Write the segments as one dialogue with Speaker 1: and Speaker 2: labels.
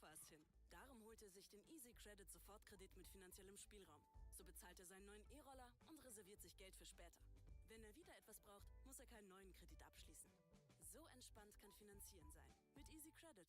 Speaker 1: war es hin. Darum holte er sich den Easy Credit Sofortkredit mit finanziellem Spielraum. So bezahlt er seinen neuen E-Roller und reserviert sich Geld für später. Wenn er wieder etwas braucht, muss er keinen neuen Kredit abschließen. So entspannt kann Finanzieren sein. Mit Easy Credit.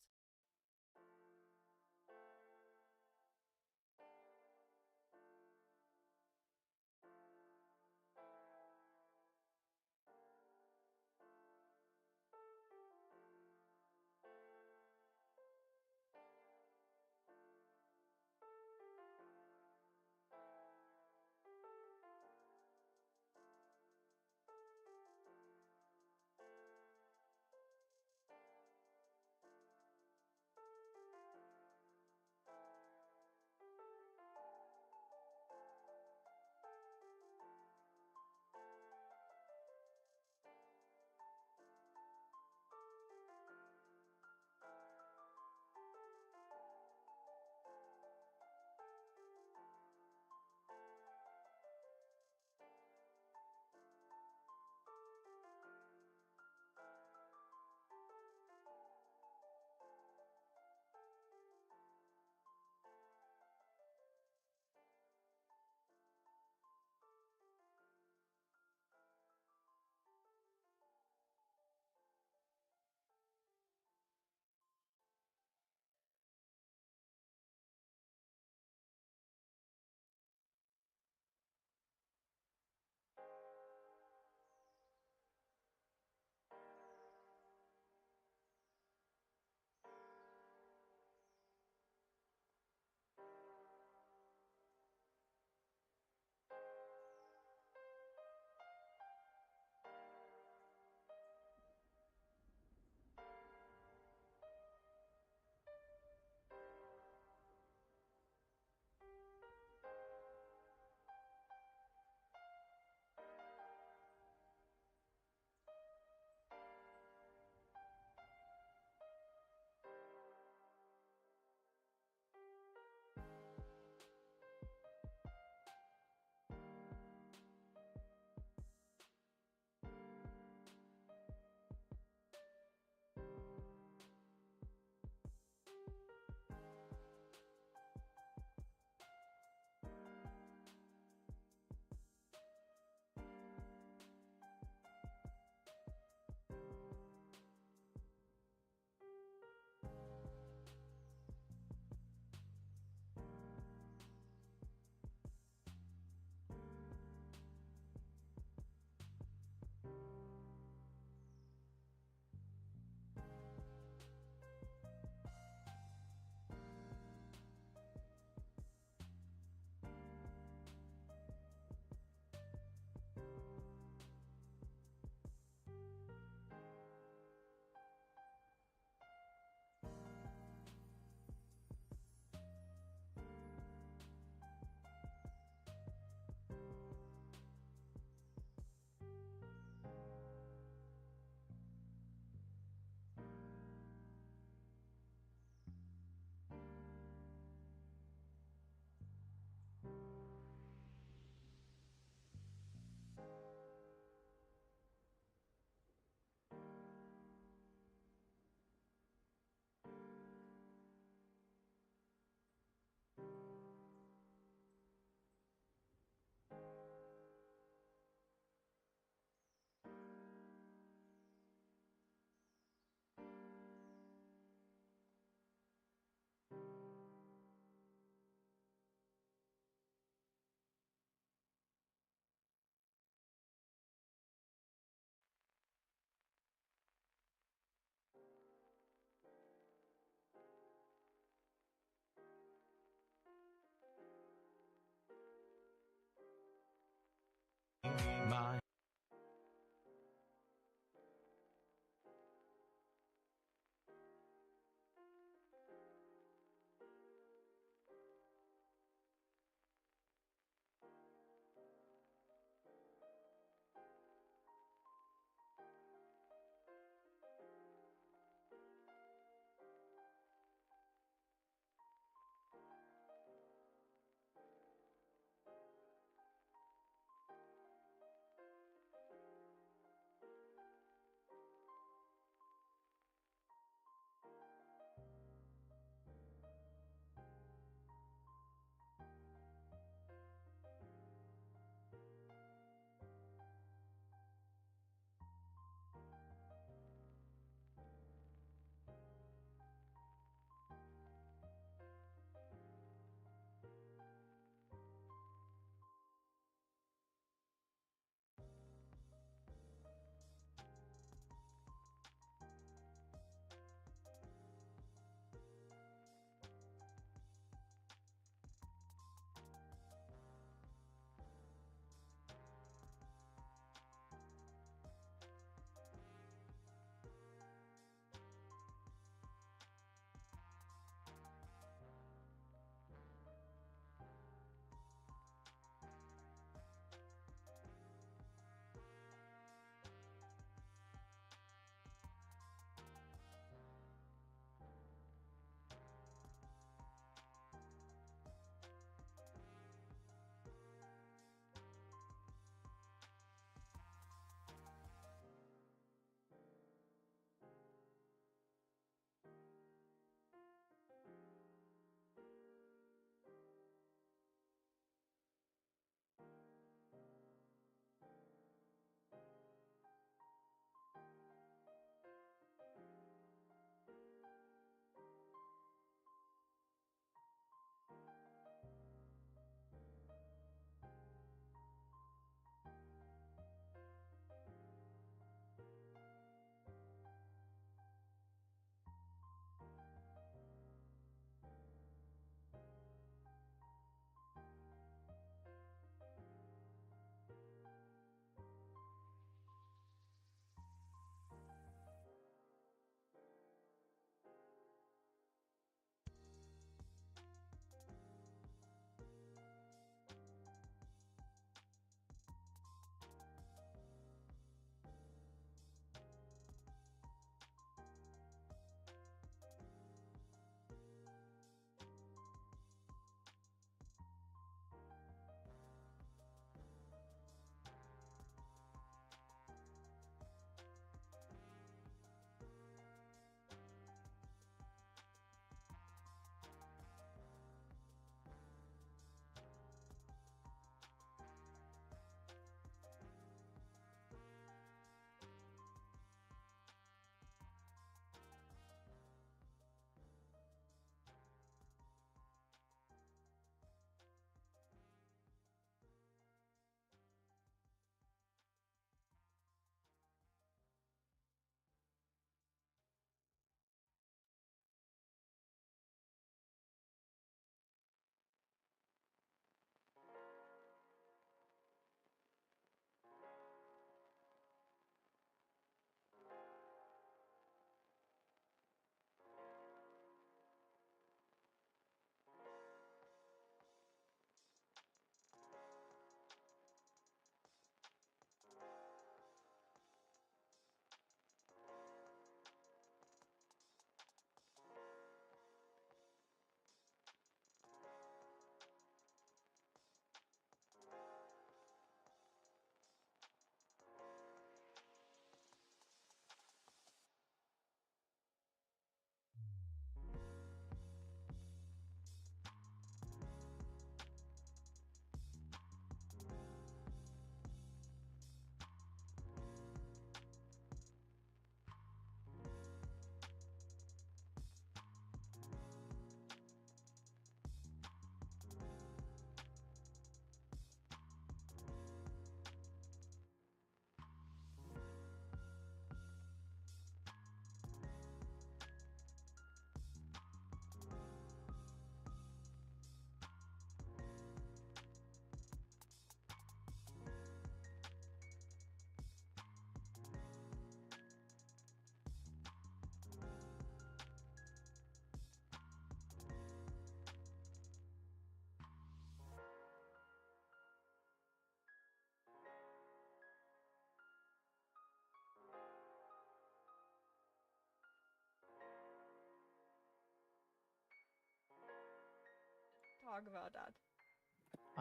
Speaker 2: talk about that.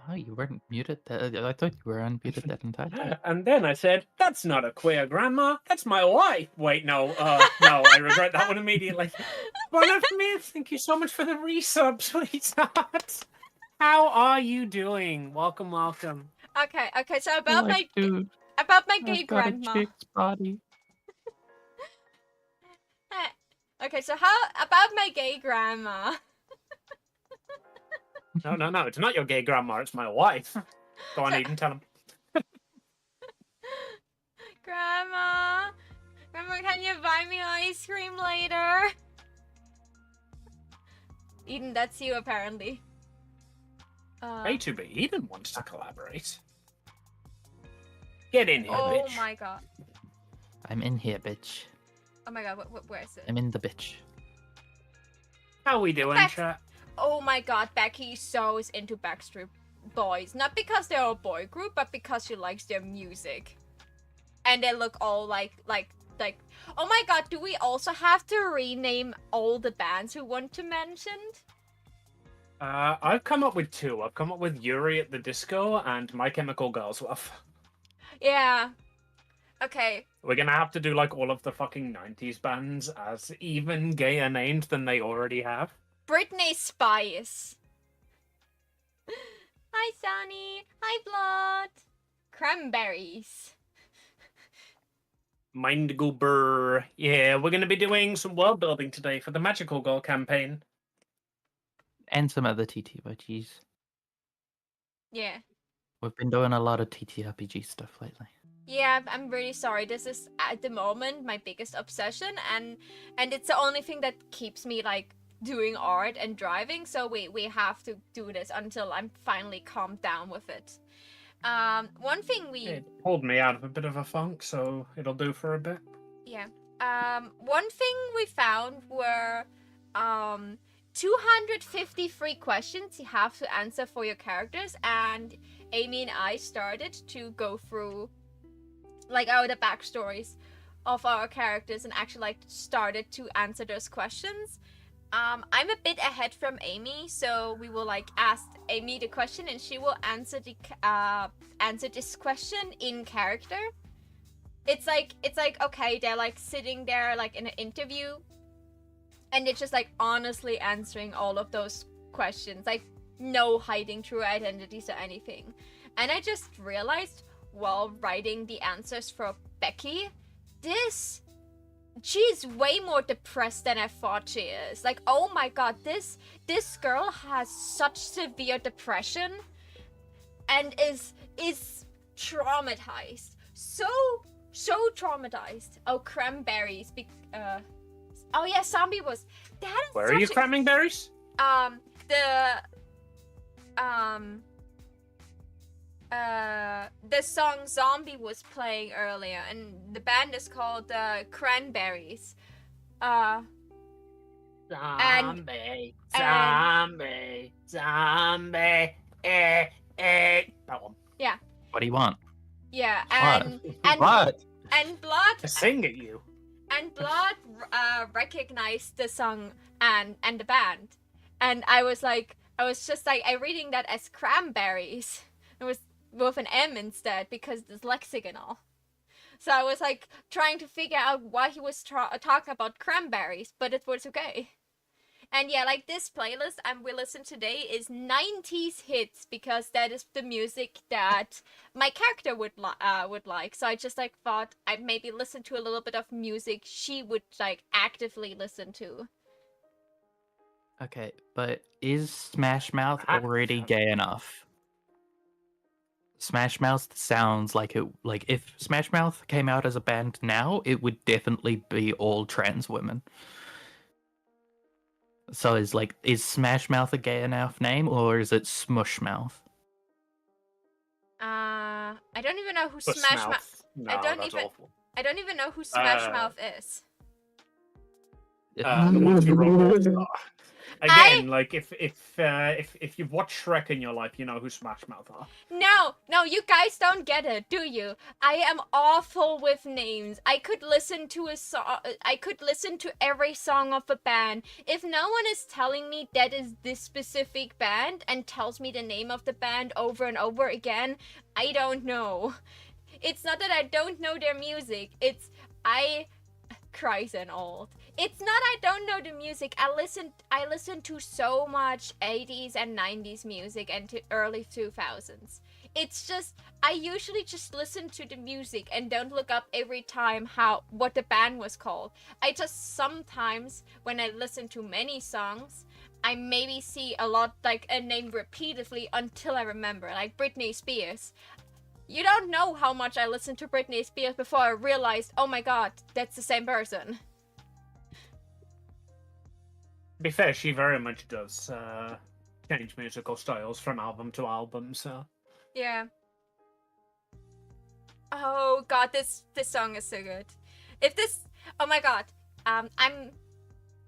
Speaker 3: Oh, you weren't muted. I thought you were unmuted that entire time.
Speaker 4: And then I said, "That's not a queer grandma. That's my wife." Wait, no, no, I regret that one immediately. One of me. Thank you so much for the resub, sweetheart. How are you doing? Welcome, welcome.
Speaker 2: Okay. So about
Speaker 3: Dude,
Speaker 2: my gay
Speaker 3: I've got
Speaker 2: grandma.
Speaker 3: a chick's body.
Speaker 2: Okay, so how about my gay grandma?
Speaker 4: No, it's not your gay grandma. It's my wife. Go on, Eden, tell him.
Speaker 2: Grandma, can you buy me ice cream later? Eden, that's you apparently.
Speaker 4: A2B, Eden wants to collaborate. Get in here, bitch.
Speaker 2: Oh my god.
Speaker 3: I'm in here, bitch.
Speaker 2: Oh my god, where is it?
Speaker 3: I'm in the bitch.
Speaker 4: How we doing, chat?
Speaker 2: Oh my god, Becky so is into Backstreet Boys. Not because they're a boy group, but because she likes their music. And they look all like, oh my god, do we also have to rename all the bands we want to mention?
Speaker 4: I've come up with two. I've come up with Yuri at the Disco and My Chemical Girls Love.
Speaker 2: Yeah. Okay.
Speaker 4: We're gonna have to do like all of the fucking 90s bands as even gayer named than they already have.
Speaker 2: Britney Spice. Hi, Sunny. Hi, Blood. Cranberries.
Speaker 4: Mind go brr. Yeah, we're gonna be doing some world building today for the Magical Girl campaign.
Speaker 3: And some other TTRPGs.
Speaker 2: Yeah.
Speaker 3: We've been doing a lot of TTRPG stuff lately.
Speaker 2: Yeah, I'm really sorry. This is at the moment my biggest obsession, and it's the only thing that keeps me like doing art and driving. So we have to do this until I'm finally calmed down with it. One thing
Speaker 4: It pulled me out of a bit of a funk, so it'll do for a bit.
Speaker 2: Yeah. One thing we found were 253 questions you have to answer for your characters, and Amy and I started to go through like the backstories of our characters and actually like started to answer those questions. I'm a bit ahead from Amy, so we will like ask Amy the question and she will answer this question in character. It's like okay, they're like sitting there like in an interview and they're just like honestly answering all of those questions, like no hiding true identities or anything. And I just realized while writing the answers for Becky, she's way more depressed than I thought she is. Like, oh my god, this girl has such severe depression and is traumatized. So traumatized. Oh, cranberries. Oh yeah, Zombie was.
Speaker 4: Where are you cramming berries?
Speaker 2: The song Zombie was playing earlier, and the band is called Cranberries.
Speaker 4: Zombie. That one.
Speaker 2: Yeah.
Speaker 3: What do you want?
Speaker 2: Yeah,
Speaker 3: What?
Speaker 2: and Blood
Speaker 4: To sing at you.
Speaker 2: and Blood recognized the song and the band, and I was just like reading that as Cranberries. It was with an M instead because dyslexic and all. So I was like trying to figure out why he was talking about cranberries, but it was okay. And yeah, like this playlist we listen today is 90s hits because that is the music that my character would like. So I just like thought I'd maybe listen to a little bit of music she would like actively listen to.
Speaker 3: Okay, but is Smash Mouth already gay enough? Smash Mouth sounds like it. Like if Smash Mouth came out as a band now, it would definitely be all trans women. So is Smash Mouth a gay enough name, or is it Smush Mouth?
Speaker 2: I don't even know who
Speaker 4: Smash
Speaker 2: Smash Mouth.
Speaker 4: Mouth. No, that's awful.
Speaker 2: I don't even know who Smash Mouth is.
Speaker 4: The ones who wrote Again, like if you've watched Shrek in your life, you know who Smash Mouth are.
Speaker 2: No, you guys don't get it, do you? I am awful with names. I could listen to a song. I could listen to every song of a band. If no one is telling me that is this specific band and tells me the name of the band over and over again, I don't know. It's not that I don't know their music. It's Christ and old. It's not I don't know the music. I listen to so much 80s and 90s music and to early 2000s. It's just I usually just listen to the music and don't look up every time what the band was called. I just sometimes when I listen to many songs, I maybe see a lot like a name repeatedly until I remember, like Britney Spears. You don't know how much I listened to Britney Spears before I realized, oh my god, that's the same person.
Speaker 4: To be fair, she very much does change musical styles from album to album, so...
Speaker 2: Yeah. Oh god, this song is so good. Oh my god, I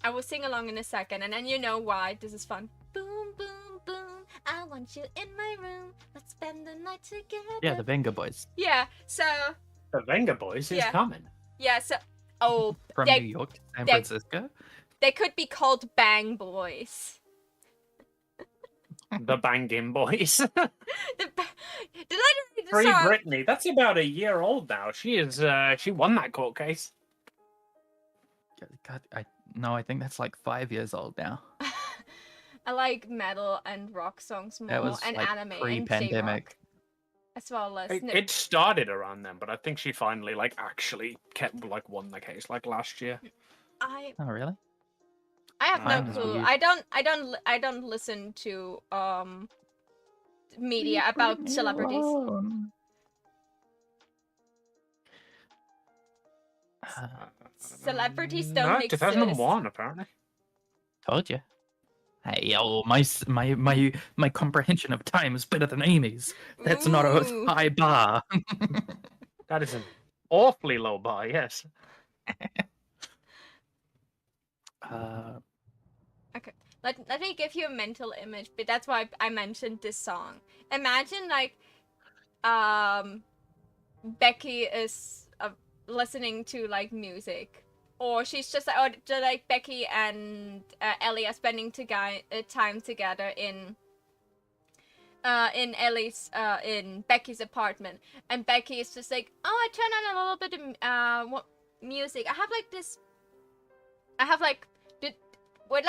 Speaker 2: will sing along in a second, and then you know why this is fun. Boom, boom, boom, I want you in my room, let's spend the night together.
Speaker 3: Yeah, the Venga Boys.
Speaker 2: Yeah, so...
Speaker 4: The Venga Boys is coming.
Speaker 2: Yeah, so... Oh,
Speaker 3: From New York to San Francisco?
Speaker 2: They could be called Bang Boys.
Speaker 4: The Bangin' Boys.
Speaker 2: Did I read the
Speaker 4: Free
Speaker 2: song?
Speaker 4: Britney. That's about a year old now. She won that court case.
Speaker 3: God, I think that's like 5 years old now.
Speaker 2: I like metal and rock songs more,
Speaker 3: That was
Speaker 2: and
Speaker 3: like
Speaker 2: anime and
Speaker 3: pre-pandemic.
Speaker 2: J-rock, as well as...
Speaker 4: It started around then, but I think she finally actually won the case last year.
Speaker 2: I
Speaker 3: Oh, really?
Speaker 2: have no
Speaker 3: Wow.
Speaker 2: clue. I don't listen to media about celebrities. Celebrities don't exist.
Speaker 4: 2001 apparently.
Speaker 3: Told you. Hey, my comprehension of time is better than Amy's. That's not a
Speaker 2: Ooh.
Speaker 3: high bar.
Speaker 4: That is an awfully low bar, yes.
Speaker 2: Okay, let me give you a mental image, but that's why I mentioned this song. Imagine Becky is listening to music, or she's just Becky and Ellie are spending time together in Becky's apartment, and Becky is just like, oh, I turn on a little bit of music. I have were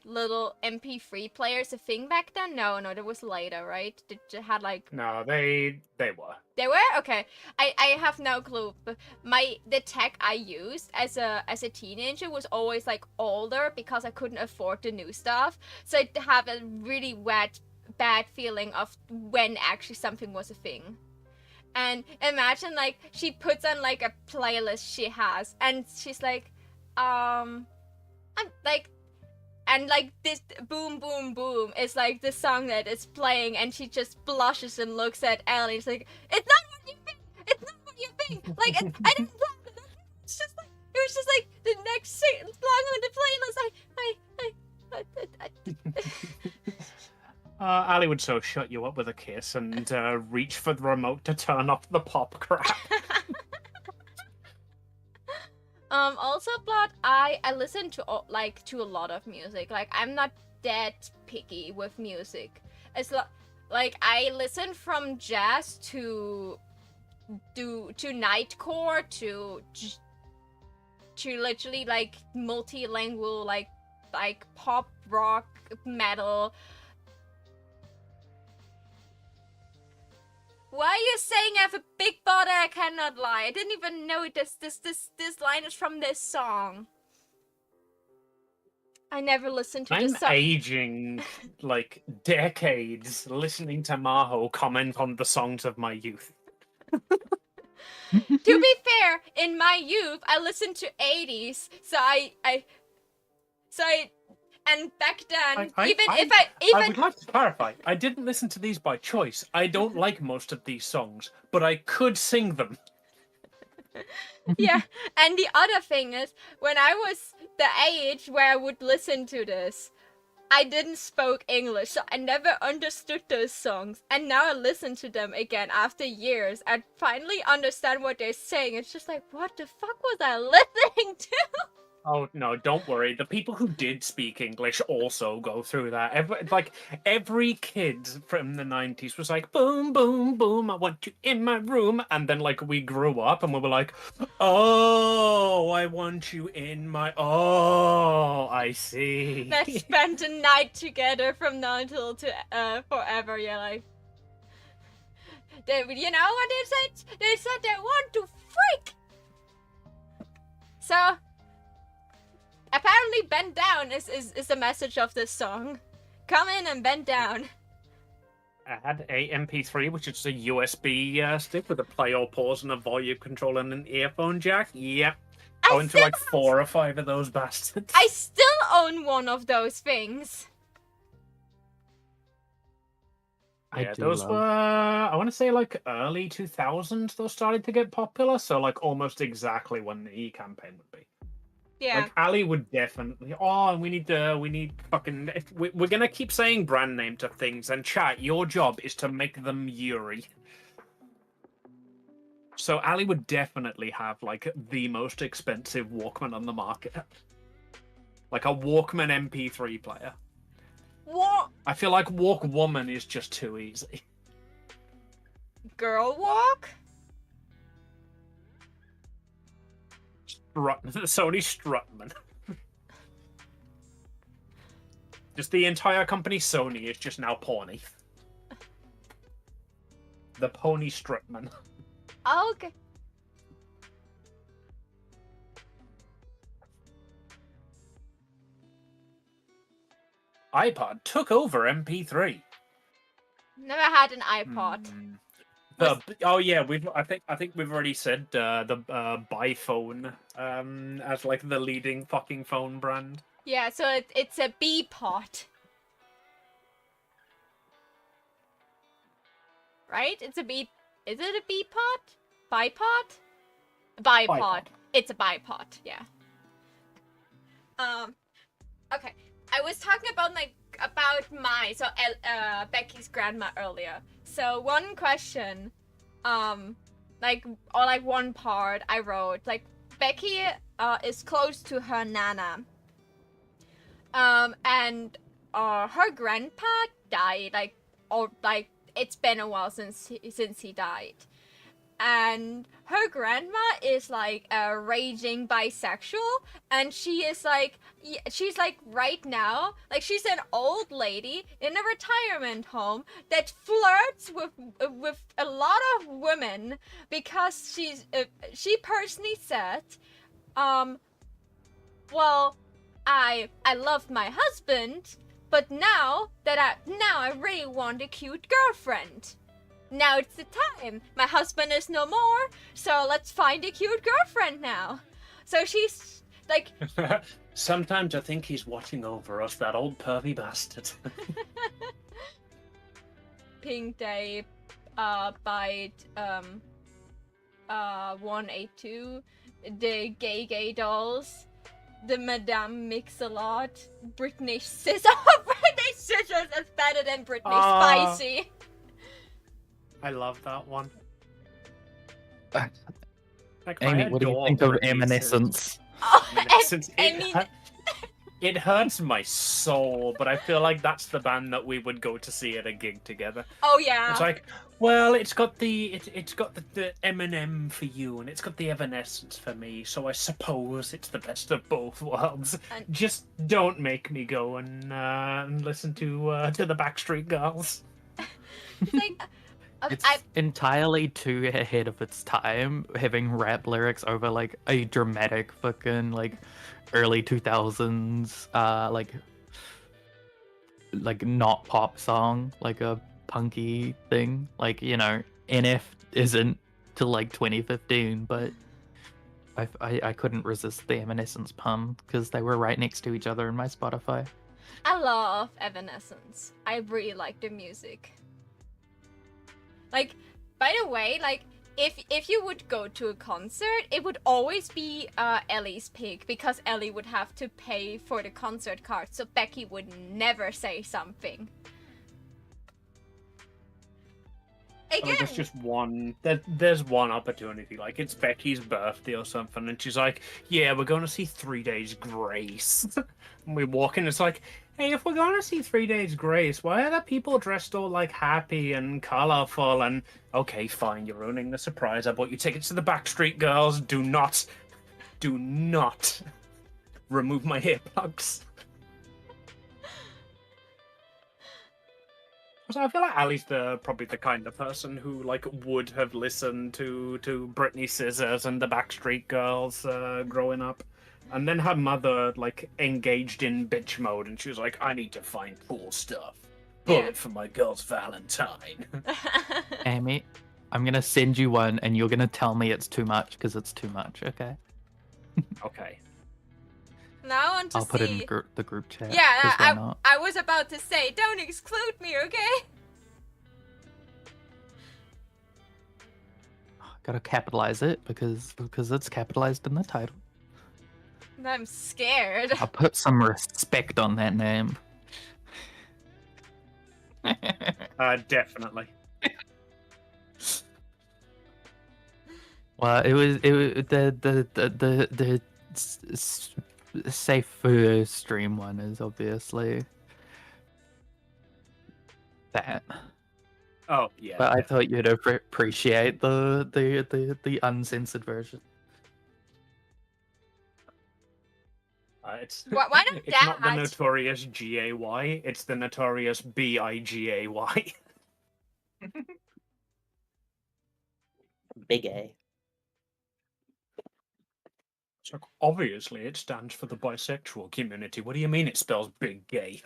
Speaker 2: little MP3 players a thing back then? No, that was later, right? They had
Speaker 4: No, they were.
Speaker 2: They were? Okay. I have no clue. But the tech I used as a teenager was always older because I couldn't afford the new stuff. So I have a really bad feeling of when actually something was a thing. And imagine she puts on a playlist she has, and she's like, and this boom boom boom is the song that is playing, and she just blushes and looks at Ellie. It's like, it's not what you think. It's not what you think. I didn't plan it. It was just the next song on the playlist.
Speaker 4: Ali would so shut you up with a kiss and reach for the remote to turn off the pop crap.
Speaker 2: Also, Blood, I listen to a lot of music. I'm not that picky with music. It's I listen from jazz to nightcore to literally multilingual pop, rock, metal. Why are you saying I have a big body? I cannot lie. I didn't even know this line is from this song. I never listened to
Speaker 4: I'm
Speaker 2: this song.
Speaker 4: aging decades listening to Maho comment on the songs of my youth.
Speaker 2: To be fair, in my youth, I listened to 80s, and back then, I
Speaker 4: would like to clarify, I didn't listen to these by choice. I don't like most of these songs, but I could sing them.
Speaker 2: Yeah, and the other thing is, when I was the age where I would listen to this, I didn't spoke English, so I never understood those songs. And now I listen to them again after years. I finally understand what they're saying. It's just like, what the fuck was I listening to?
Speaker 4: Oh no, don't worry. The people who did speak English also go through that. Every kid from the 90s was like, boom, boom, boom, I want you in my room. And then like we grew up and we were like, oh, I want you in my Oh, I see.
Speaker 2: Let's spend the night together from now until to forever, yeah, like. You know what they said? They said they want to freak! So, apparently bend down is the message of this song. Come in and bend down.
Speaker 4: I had a MP3, which is a USB stick with a play or pause and a volume control and an earphone jack. Yep. I went through like 4 or 5 of those bastards.
Speaker 2: I still own one of those things.
Speaker 4: Yeah, those were, I want to say like early 2000s those started to get popular, so like almost exactly when the E-campaign would be.
Speaker 2: Yeah.
Speaker 4: Like Ali would definitely, we need fucking, we're gonna keep saying brand name to things, and chat, your job is to make them Yuri. So Ali would definitely have like the most expensive Walkman on the market. Like a Walkman MP3 player.
Speaker 2: What?
Speaker 4: I feel like Walk Woman is just too easy.
Speaker 2: Girl walk?
Speaker 4: Sony Strutman. Just the entire company Sony is just now Pony. The Pony Strutman.
Speaker 2: Okay.
Speaker 4: iPod took over MP3.
Speaker 2: Never had an iPod.
Speaker 4: Oh yeah, I think we've already said the Biphone as like the leading fucking phone brand.
Speaker 2: Yeah, so it's a B-pod. Right? It's a B. Is it a B-pod? Bipod? Bipod. It's a bipod. Yeah. Okay. I was talking about Becky's grandma earlier. So one question, one part I wrote, like Becky is close to her nana. And her grandpa died, it's been a while since he died. And her grandma is like a raging bisexual, and she's like right now, like she's an old lady in a retirement home that flirts with a lot of women because she personally said, well, I love my husband, but now I really want a cute girlfriend. Now it's the time. My husband is no more, so let's find a cute girlfriend now. So she's like...
Speaker 4: Sometimes I think he's watching over us, that old pervy bastard.
Speaker 2: Pink Day, Bite, 182, the Gay Dolls, the Madame Mix-a-Lot, Britney Scissors. Britney Scissors is better than Britney Spicy.
Speaker 4: I love that one.
Speaker 3: Amy, what do you think of Evanescence?
Speaker 4: It hurts my soul, but I feel like that's the band that we would go to see at a gig together.
Speaker 2: Oh yeah.
Speaker 4: It's like, well, it's got the Eminem for you, and it's got the Evanescence for me. So I suppose it's the best of both worlds. Just don't make me go and listen to the Backstreet Girls.
Speaker 2: Like.
Speaker 3: It's entirely too ahead of its time, having rap lyrics over like a dramatic fucking like early 2000s like not pop song, like a punky thing. Like, you know, NF isn't till like 2015, but I couldn't resist the Evanescence pun because they were right next to each other in my Spotify.
Speaker 2: I love Evanescence. I really like the music. Like, by the way, like, if you would go to a concert, it would always be Ellie's pick because Ellie would have to pay for the concert card, so Becky would never say something.
Speaker 4: I mean, there's just one. There's one opportunity. Like it's Becky's birthday or something, and she's like, "Yeah, we're going to see 3 Days Grace." And we walk in. It's like, "Hey, if we're going to see 3 Days Grace, why are the people dressed all like happy and colorful?" And okay, fine, you're ruining the surprise. I bought you tickets to the Backstreet Girls. Do not remove my earplugs. So I feel like Ali's probably the kind of person who like would have listened to Britney Spears and the Backstreet Girls growing up, and then her mother like engaged in bitch mode, and she was like, "I need to find cool stuff. Bullet for my girl's Valentine."
Speaker 3: Amy, I'm gonna send you one, and you're gonna tell me it's too much because it's too much. Okay.
Speaker 4: Okay.
Speaker 2: Now I want to
Speaker 3: I'll
Speaker 2: see.
Speaker 3: put it in the group chat.
Speaker 2: Yeah,
Speaker 3: 'cause why not?
Speaker 2: I was about to say, don't exclude me, okay?
Speaker 3: Gotta capitalize it because it's capitalized in the title.
Speaker 2: I'm scared.
Speaker 3: I'll put some respect on that name.
Speaker 4: Definitely.
Speaker 3: Well, it was the safe for stream one is obviously that.
Speaker 4: Oh yeah.
Speaker 3: But I thought you'd appreciate the uncensored version.
Speaker 4: It's
Speaker 2: Why not
Speaker 4: it's not the
Speaker 2: that?
Speaker 4: notorious GAY. It's the notorious BIGAY.
Speaker 3: Big A.
Speaker 4: So obviously, it stands for the bisexual community. What do you mean it spells big gay?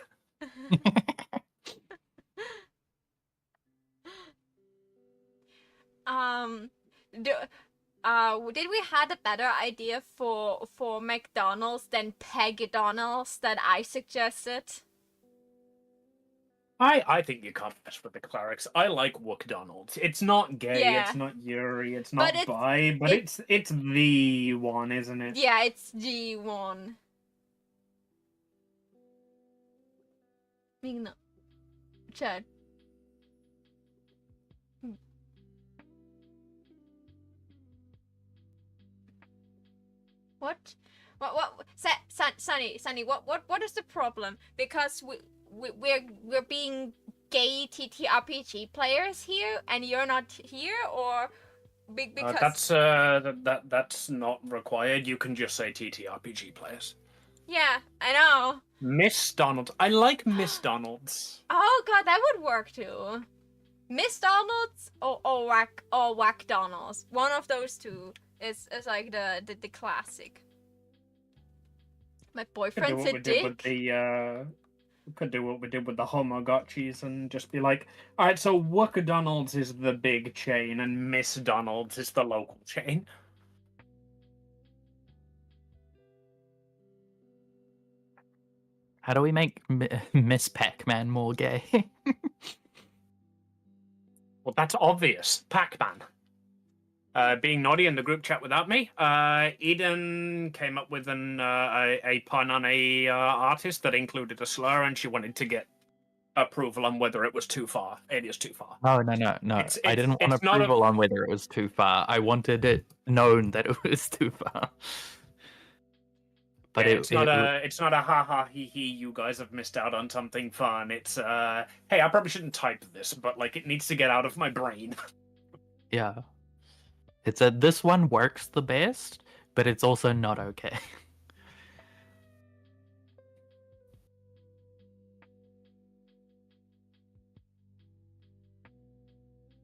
Speaker 2: Did we had a better idea for McDonald's than Peggy-Donald's that I suggested?
Speaker 4: I think you can't mess with the clerics. I like Wookdonald's. It's not gay,
Speaker 2: Yeah.
Speaker 4: it's not Yuri, it's not
Speaker 2: But
Speaker 4: bi, but it's the one, isn't it?
Speaker 2: Yeah, it's G1. Migno. Chad. What? Sunny, what is the problem? Because we're being gay TTRPG players here, and you're not here, or because
Speaker 4: that's not required. You can just say TTRPG players.
Speaker 2: yeah, I know.
Speaker 4: Miss Donald. I like Miss Donald's.
Speaker 2: Oh god, that would work too. Miss Donald's or Whack Donald's. One of those two is like the classic. My boyfriend's a dick.
Speaker 4: Could do what we did with the Homogotchis and just be like, all right, so Wookdonald's is the big chain and Miss Donald's is the local chain.
Speaker 3: How do we make Miss Pac-Man more gay?
Speaker 4: Well, that's obvious. Pac-Man. Being naughty in the group chat without me, Eden came up with a pun on a artist that included a slur, and she wanted to get approval on whether it was too far. It is too far.
Speaker 3: No. I didn't want approval on whether it was too far. I wanted it known that it was too far. But
Speaker 4: yeah, it's not a ha ha he he. You guys have missed out on something fun. It's hey, I probably shouldn't type this, but like it needs to get out of my brain.
Speaker 3: Yeah. It's this one works the best, but it's also not okay.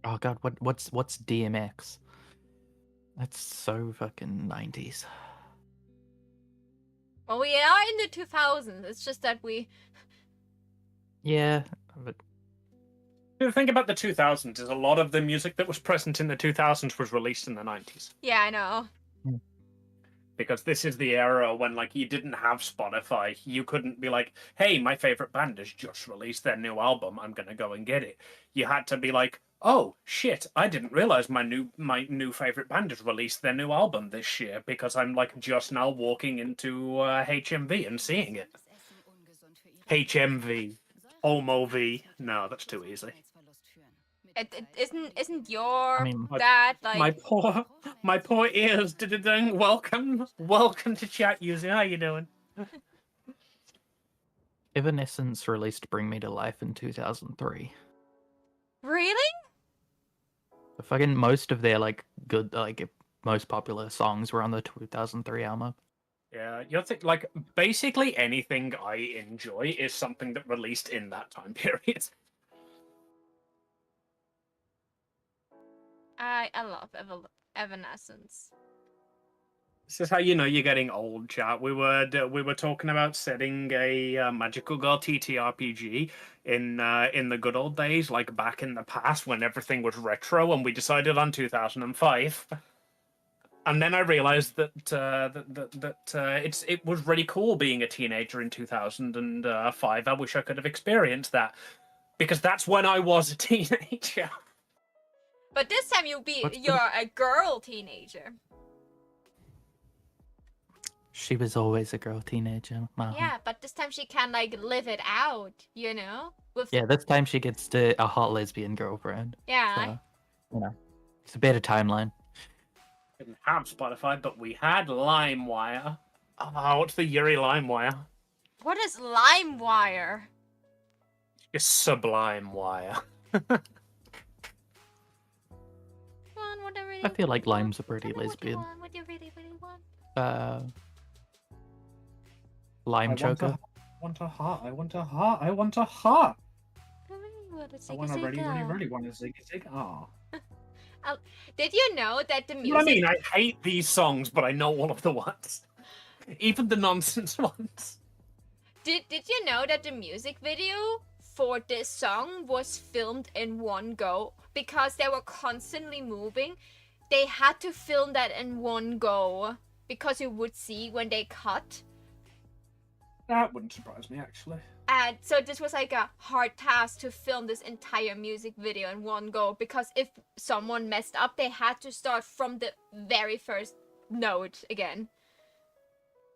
Speaker 3: Oh god, what's DMX? That's so fucking 90s.
Speaker 2: Well, we are in the 2000s. It's just that we.
Speaker 3: Yeah, but
Speaker 4: The thing about the 2000s is a lot of the music that was present in the 2000s was released in the 90s.
Speaker 2: Yeah, I know.
Speaker 4: Because this is the era when, like, you didn't have Spotify. You couldn't be like, hey, my favorite band has just released their new album. I'm going to go and get it. You had to be like, Oh shit! I didn't realize my new favorite band has released their new album this year because I'm like just now walking into HMV and seeing it. HMV, Homo V. No, that's too easy.
Speaker 2: It isn't
Speaker 3: I
Speaker 2: your
Speaker 3: mean,
Speaker 2: dad
Speaker 4: My
Speaker 2: like?
Speaker 4: poor ears. Welcome to chat, user. How you doing?
Speaker 3: Evanescence released "Bring Me to Life" in 2003.
Speaker 2: Really?
Speaker 3: The fucking most of their like good like most popular songs were on the 2003 album.
Speaker 4: Yeah, you think like basically anything I enjoy is something that released in that time period.
Speaker 2: I love Evanescence.
Speaker 4: This is how you know you're getting old, chat. We were talking about setting a Magical Girl TTRPG in the good old days, like back in the past when everything was retro, and we decided on 2005. And then I realized that it was really cool being a teenager in 2005. I wish I could have experienced that because that's when I was a teenager.
Speaker 2: But this time you're a girl teenager.
Speaker 3: She was always a girl teenager.
Speaker 2: Yeah, but this time she can like live it out, you know? With
Speaker 3: Yeah, this time she gets to a hot lesbian girlfriend.
Speaker 2: yeah.
Speaker 3: So, it's a better timeline.
Speaker 4: Didn't have Spotify, but we had LimeWire. Oh, what's the Yuri LimeWire?
Speaker 2: What is LimeWire?
Speaker 4: Just Sublime Wire.
Speaker 3: I feel like Lime's a pretty lesbian.
Speaker 2: What do you really want?
Speaker 3: Lime
Speaker 4: I
Speaker 3: choker.
Speaker 4: want a heart. I want a heart. I want a heart. I want to really want a ziggy zig. Oh.
Speaker 2: Did you know that the music?
Speaker 4: I mean, I hate these songs, but I know all of the ones, even the nonsense ones.
Speaker 2: Did you know that the music video for this song was filmed in one go because they were constantly moving? They had to film that in one go because you would see when they cut.
Speaker 4: That wouldn't surprise me, actually.
Speaker 2: And so this was like a hard task to film this entire music video in one go because if someone messed up, they had to start from the very first note again.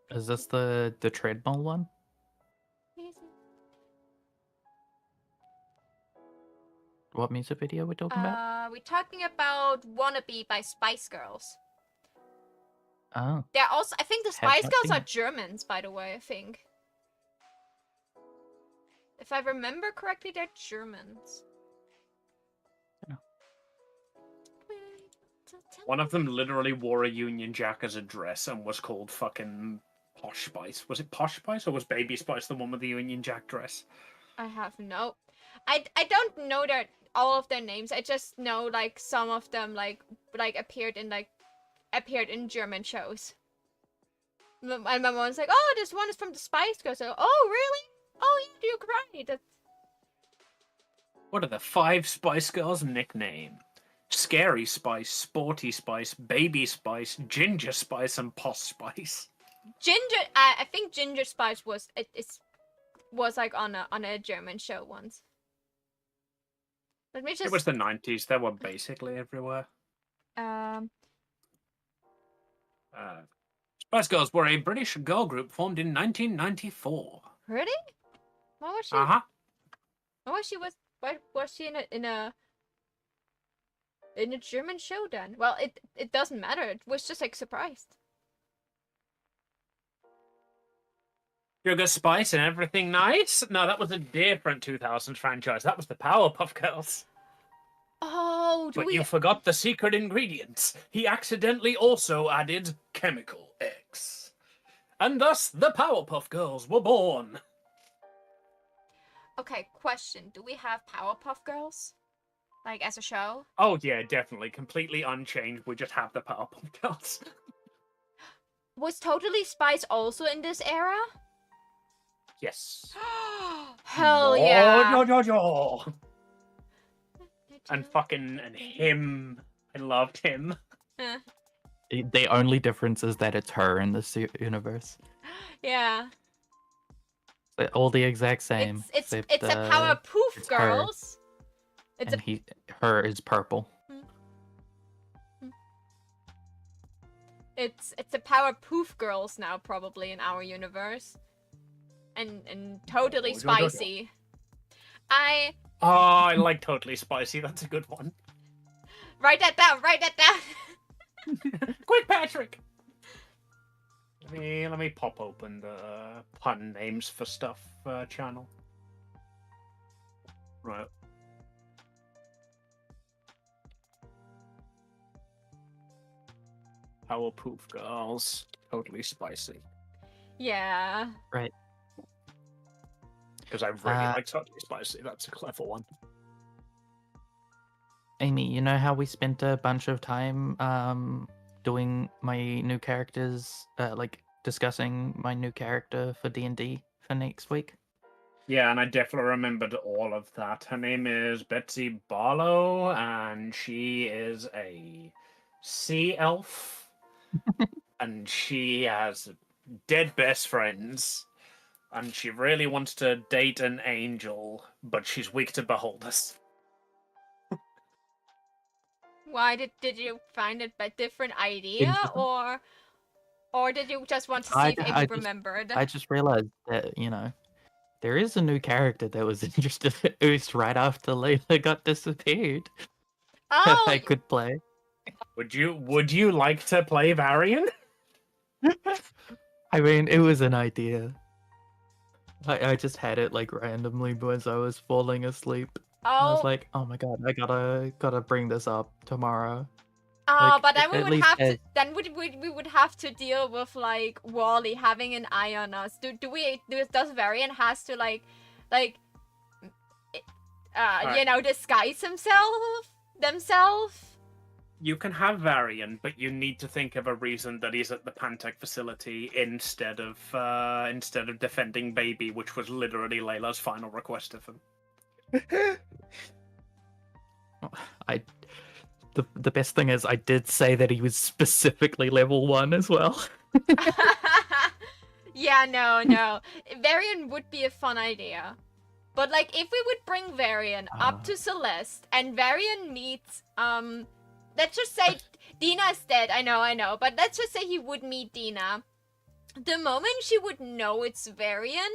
Speaker 3: Is this the treadmill one? What music video we're talking about?
Speaker 2: We're talking about "Wannabe" by Spice Girls.
Speaker 3: Oh,
Speaker 2: They're also, I think the
Speaker 3: Have
Speaker 2: Spice
Speaker 3: not
Speaker 2: Girls
Speaker 3: seen
Speaker 2: are
Speaker 3: it.
Speaker 2: Germans, by the way, I think. If I remember correctly, they're Germans.
Speaker 3: Yeah.
Speaker 4: One of them literally wore a Union Jack as a dress and was called fucking Posh Spice. Was it Posh Spice or was Baby Spice the one with the Union Jack dress?
Speaker 2: I have no... I don't know all of their names. I just know like some of them like appeared in German shows. And my mom's like, "Oh, this one is from the Spice Girls." So, "Oh, really? Oh, yeah, you're right." That's...
Speaker 4: What are the 5 Spice Girls' nickname? Scary Spice, Sporty Spice, Baby Spice, Ginger Spice, and Posh Spice.
Speaker 2: Ginger, I think Ginger Spice was like on a German show once. Let me just.
Speaker 4: It was the 90s. They were basically everywhere. Spice Girls were a British girl group formed in 1994.
Speaker 2: Really? What was she?
Speaker 4: Uh-huh.
Speaker 2: What was she? Why was she in a German show then? Well, it doesn't matter. It was just like surprised.
Speaker 4: Sugar Spice and Everything Nice? No, that was a different 2000s franchise. That was the Powerpuff Girls.
Speaker 2: Oh,
Speaker 4: But you forgot the secret ingredients. He accidentally also added Chemical X. And thus, the Powerpuff Girls were born.
Speaker 2: Okay, question. Do we have Powerpuff Girls? Like, as a show?
Speaker 4: Oh, yeah, definitely. Completely unchanged. We just have the Powerpuff Girls.
Speaker 2: Was Totally Spice also in this era?
Speaker 4: Yes.
Speaker 2: Hell yeah!
Speaker 4: And him. I loved him.
Speaker 3: The only difference is that it's her in this universe.
Speaker 2: Yeah.
Speaker 3: All the exact same.
Speaker 2: It's
Speaker 3: except,
Speaker 2: a Powerpuff
Speaker 3: it's
Speaker 2: Girls. It's
Speaker 3: and her is purple.
Speaker 2: It's a power poof girls now probably in our universe, and totally spicy. I
Speaker 4: like totally spicy. That's a good one.
Speaker 2: write that down. Write that down.
Speaker 4: Quick, Patrick. Let me pop open the pun names for stuff channel. Right. Power poof girls. Totally spicy.
Speaker 2: Yeah.
Speaker 3: Right.
Speaker 4: Because I really like totally spicy. That's a clever one.
Speaker 3: Amy, you know how we spent a bunch of time doing my new characters, like discussing my new character for D&D for next week?
Speaker 4: Yeah, and I definitely remembered all of that. Her name is Betsy Barlow, and she is a sea elf. And she has dead best friends. And she really wants to date an angel, but she's weak to beholders.
Speaker 2: Why did you find it a different idea, or did you just want to see if Amy remembered?
Speaker 3: I just realized that, there is a new character that was introduced right after Layla got disappeared.
Speaker 2: Oh,
Speaker 3: I could play.
Speaker 4: Would you like to play Varian?
Speaker 3: I mean, it was an idea. I just had it like randomly as I was falling asleep. I was like, oh my god, I gotta bring this up tomorrow.
Speaker 2: Oh,
Speaker 3: Like,
Speaker 2: but then we
Speaker 3: at
Speaker 2: would
Speaker 3: least
Speaker 2: have to. Then we would have to deal with like Wally having an eye on us. Does Varian has to disguise themselves?
Speaker 4: You can have Varian, but you need to think of a reason that he's at the Pantech facility instead of defending Baby, which was literally Layla's final request of him.
Speaker 3: The best thing is I did say that he was specifically level 1 as well.
Speaker 2: Yeah, no. Varian would be a fun idea. But like if we would bring Varian up to Celeste and Varian meets let's just say Dina's dead, I know, but let's just say he would meet Dina. The moment she would know it's Varian,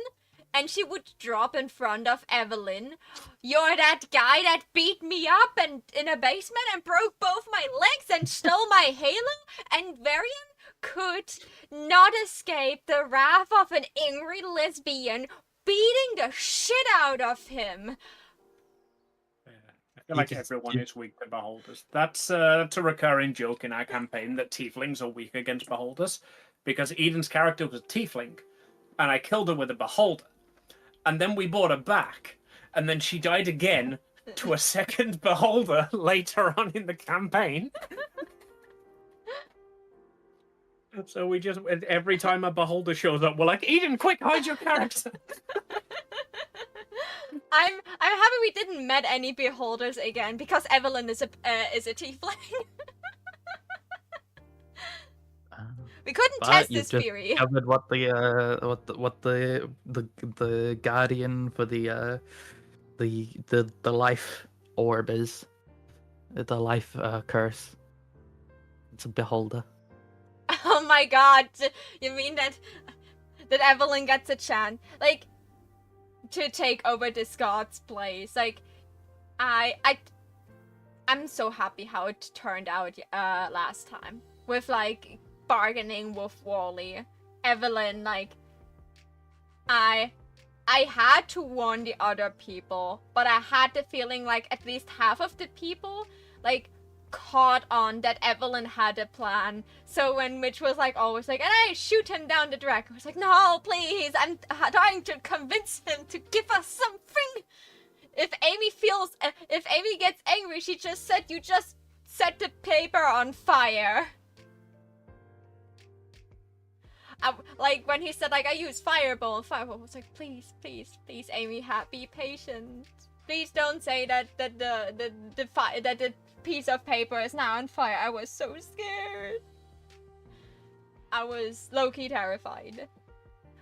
Speaker 2: and she would drop in front of Evelyn, "You're that guy that beat me up and in a basement and broke both my legs and stole my halo," and Varian could not escape the wrath of an angry lesbian beating the shit out of him.
Speaker 4: I feel like everyone is weak to beholders. That's a recurring joke in our campaign that tieflings are weak against beholders, because Eden's character was a tiefling, and I killed her with a beholder, and then we brought her back, and then she died again to a second beholder later on in the campaign. So we just, every time a beholder shows up, we're like, Eden, quick, hide your character.
Speaker 2: I'm happy we didn't met any beholders again because Evelyn is a tiefling. We couldn't test this theory.
Speaker 3: Covered what the guardian for the life orb is. The life curse. It's a beholder.
Speaker 2: Oh my god! You mean that Evelyn gets a chance, like, to take over this god's place? Like, I'm so happy how it turned out last time with like bargaining with Wally. Evelyn, like, I had to warn the other people, but I had the feeling like at least half of the people like caught on that Evelyn had a plan. So when Mitch was like always like, and I shoot him down the track, I was like, no, please, I'm trying to convince him to give us something. If Amy gets angry, she just said, you just set the paper on fire. Like when he said like I use fireball was like, please, Amy, be patient. Please don't say that the piece of paper is now on fire. I was so scared. I was low-key terrified.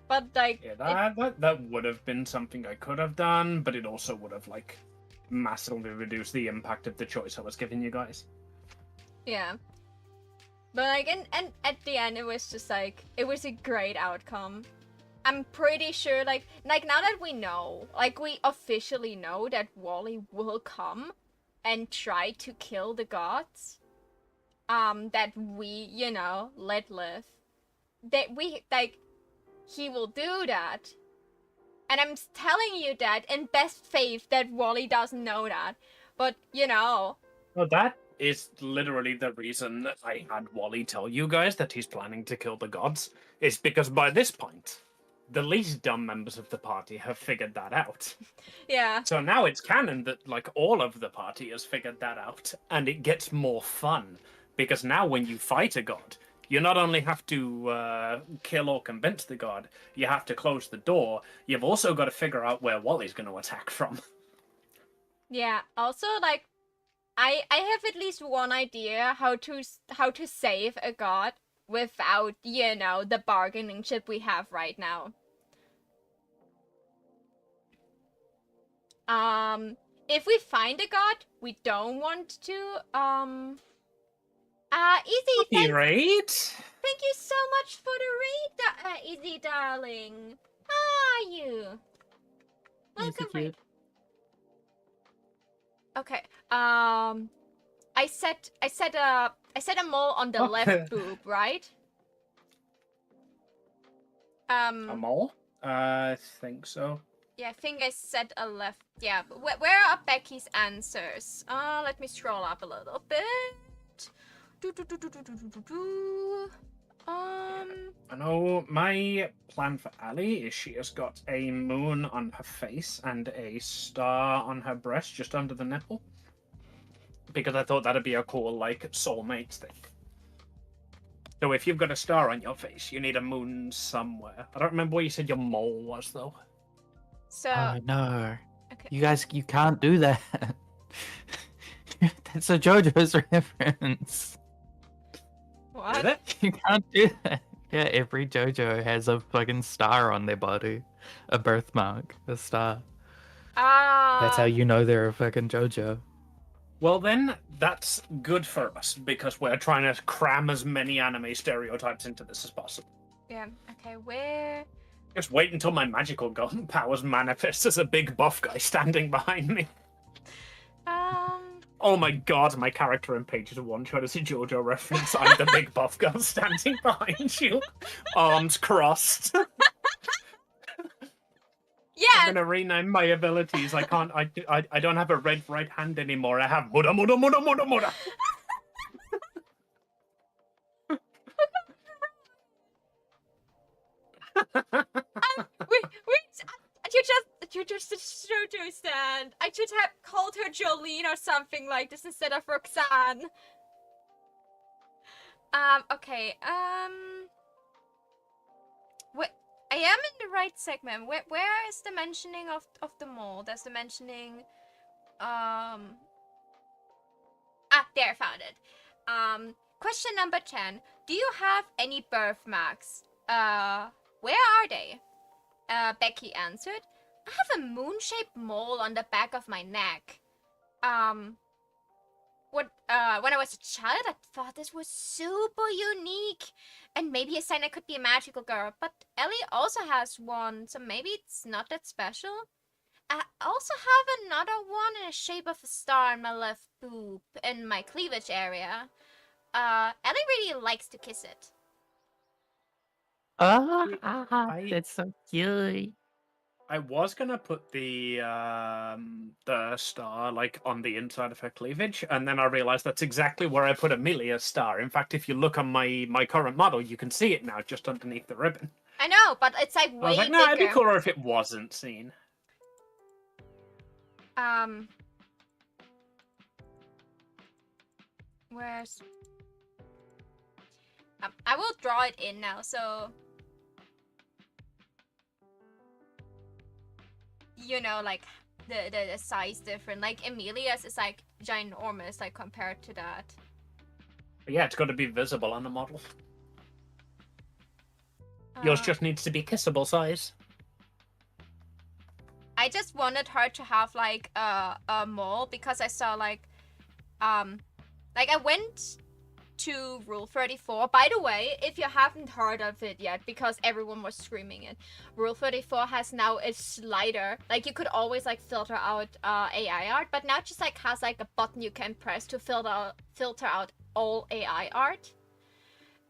Speaker 2: But like,
Speaker 4: yeah, that would have been something I could have done, but it also would have like massively reduce the impact of the choice I was giving you guys.
Speaker 2: Yeah. But like, and at the end, it was just like, it was a great outcome. I'm pretty sure, like now that we know, like we officially know that Wally will come and try to kill the gods, that we, let live. That we, like, he will do that. And I'm telling you that in best faith that Wally doesn't know that. But,
Speaker 4: Well, that is literally the reason that I had Wally tell you guys that he's planning to kill the gods, is because by this point, the least dumb members of the party have figured that out.
Speaker 2: yeah.
Speaker 4: So now it's canon that, like, all of the party has figured that out, and it gets more fun, because now when you fight a god, you not only have to kill or convince the god, you have to close the door, you've also got to figure out where Wally's going to attack from.
Speaker 2: Yeah, also, like, I have at least one idea how to save a god without, the bargaining chip we have right now. If we find a god we don't want to, Easy,
Speaker 4: Raid?
Speaker 2: Thank you so much for the raid, Easy, darling. How are you? Welcome, raid. Okay. I set a mole on the left boob, right?
Speaker 4: A mole? I think so.
Speaker 2: Yeah, I think I set a left. Yeah, but where are Becky's answers? Let me scroll up a little bit.
Speaker 4: I know my plan for Ali is she has got a moon on her face and a star on her breast just under the nipple. Because I thought that'd be a cool, like, soulmate thing. So if you've got a star on your face, you need a moon somewhere. I don't remember where you said your mole was, though.
Speaker 2: So...
Speaker 3: Oh, no.
Speaker 2: Okay.
Speaker 3: You guys, you can't do that. That's a JoJo's reference.
Speaker 2: What?
Speaker 4: Is it?
Speaker 3: You can't do that. Yeah, every JoJo has a fucking star on their body. A birthmark. A star. That's how you know they're a fucking JoJo.
Speaker 4: Well then, that's good for us, because we're trying to cram as many anime stereotypes into this as possible.
Speaker 2: Yeah, okay, where...
Speaker 4: Just wait until my magical gun powers manifest as a big buff guy standing behind me. Oh my god, my character in Pages of One Shot is a JoJo reference. I'm the big buff girl standing behind you. Arms crossed.
Speaker 2: Yeah.
Speaker 4: I'm gonna rename my abilities. I can't. I don't have a red right hand anymore. I have Muda Muda Muda Muda Muda.
Speaker 2: Wait, you just a JoJo stand. I should have called her Jolene or something like this instead of Roxanne. Okay, what? I am in the right segment. Where is the mentioning of the mole? There's the mentioning, there, I found it. Question number 10. Do you have any birthmarks? Where are they? Becky answered, I have a moon-shaped mole on the back of my neck. When I was a child, I thought this was super unique. And maybe a sign I could be a magical girl. But Ellie also has one, so maybe it's not that special. I also have another one in the shape of a star in my left boob, in my cleavage area. Ellie really likes to kiss it.
Speaker 3: That's so cute.
Speaker 4: I was gonna put the star like on the inside of her cleavage, and then I realized that's exactly where I put Amelia's star. In fact, if you look on my current model, you can see it now just underneath the ribbon.
Speaker 2: I know, but it's like way
Speaker 4: I was like,
Speaker 2: bigger.
Speaker 4: no, it'd be cooler if it wasn't seen.
Speaker 2: Where's... I will draw it in now, so... You know, like, the size different. Like, Amelia's is, like, ginormous, like, compared to that.
Speaker 4: But yeah, it's got to be visible on the model. Yours just needs to be kissable size.
Speaker 2: I just wanted her to have like a mole because I saw like I went to Rule 34. By the way, if you haven't heard of it yet, because everyone was screaming it, Rule 34 has now a slider. Like, you could always like filter out AI art, but now it just like has like a button you can press to filter out all AI art.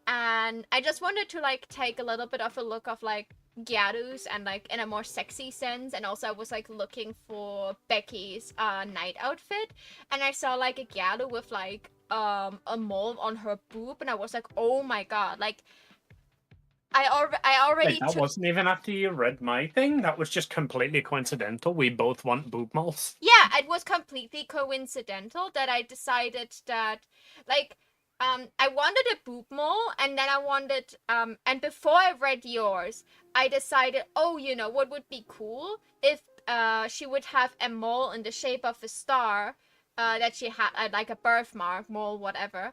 Speaker 2: And I just wanted to like take a little bit of a look of like Gyarus and like in a more sexy sense, and also I was like looking for Becky's night outfit, and I saw like a Gyaru with like a mole on her boob, and I was like, oh my god, like I already
Speaker 4: Wait, that wasn't even after you read my thing? That was just completely coincidental. We both want boob moles.
Speaker 2: Yeah, it was completely coincidental that I decided that like I wanted a boob mole, and then I wanted and before I read yours, I decided, oh, you know what would be cool if she would have a mole in the shape of a star, that she had like a birthmark mole, whatever,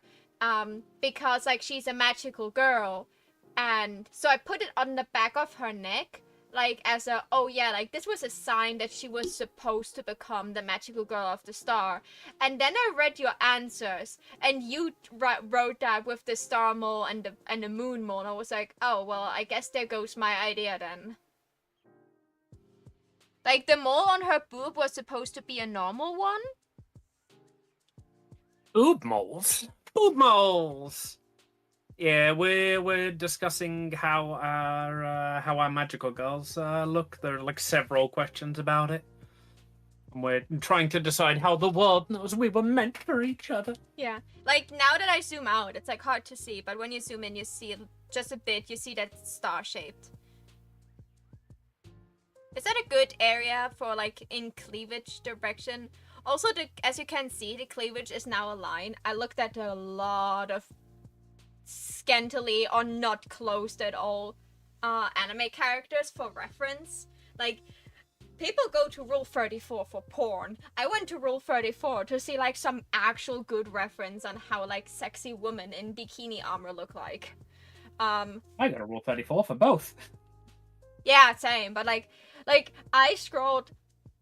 Speaker 2: because like she's a magical girl, and so I put it on the back of her neck, like as a, oh yeah, like this was a sign that she was supposed to become the magical girl of the star. And then I read your answers, and you wrote that with the star mole and the moon mole, and I was like, oh well, I guess there goes my idea then. Like the mole on her boob was supposed to be a normal one.
Speaker 4: Boob moles? Boob moles! Yeah, we're discussing how our magical girls look. There are like several questions about it. And we're trying to decide how the world knows we were meant for each other.
Speaker 2: Yeah, like now that I zoom out, it's like hard to see, but when you zoom in, you see just a bit. You see that it's star-shaped. Is that a good area for like in cleavage direction? Also, as you can see, the cleavage is now a line. I looked at a lot of scantily or not closed at all anime characters for reference. Like, people go to Rule 34 for porn. I went to Rule 34 to see like some actual good reference on how like sexy women in bikini armor look like.
Speaker 4: I got a Rule 34 for both.
Speaker 2: Yeah, same, but like I scrolled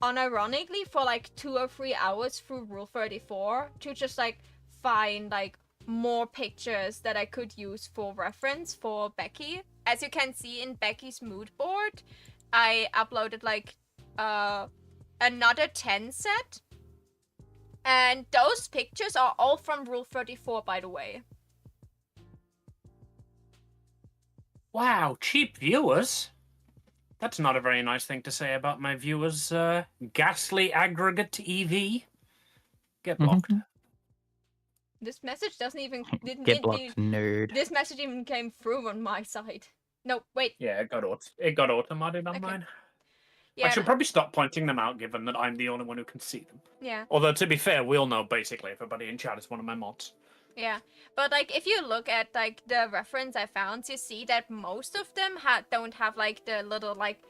Speaker 2: unironically for like 2 or 3 hours through Rule 34 to just like find like more pictures that I could use for reference for Becky. As you can see in Becky's mood board, I uploaded like another 10 set, and those pictures are all from Rule 34, by the way.
Speaker 4: Wow, cheap viewers. That's not a very nice thing to say about my viewers. Ghastly aggregate EV. Get blocked.
Speaker 2: This message doesn't even
Speaker 3: Get blocked, nerd.
Speaker 2: This message even came through on my side. No, wait.
Speaker 4: Yeah, it got automated on mine.
Speaker 2: Yeah,
Speaker 4: I should probably stop pointing them out, given that I'm the only one who can see them.
Speaker 2: Yeah.
Speaker 4: Although, to be fair, we all know basically everybody in chat is one of my mods.
Speaker 2: Yeah, but like if you look at like the reference I found, you see that most of them don't have like the little like,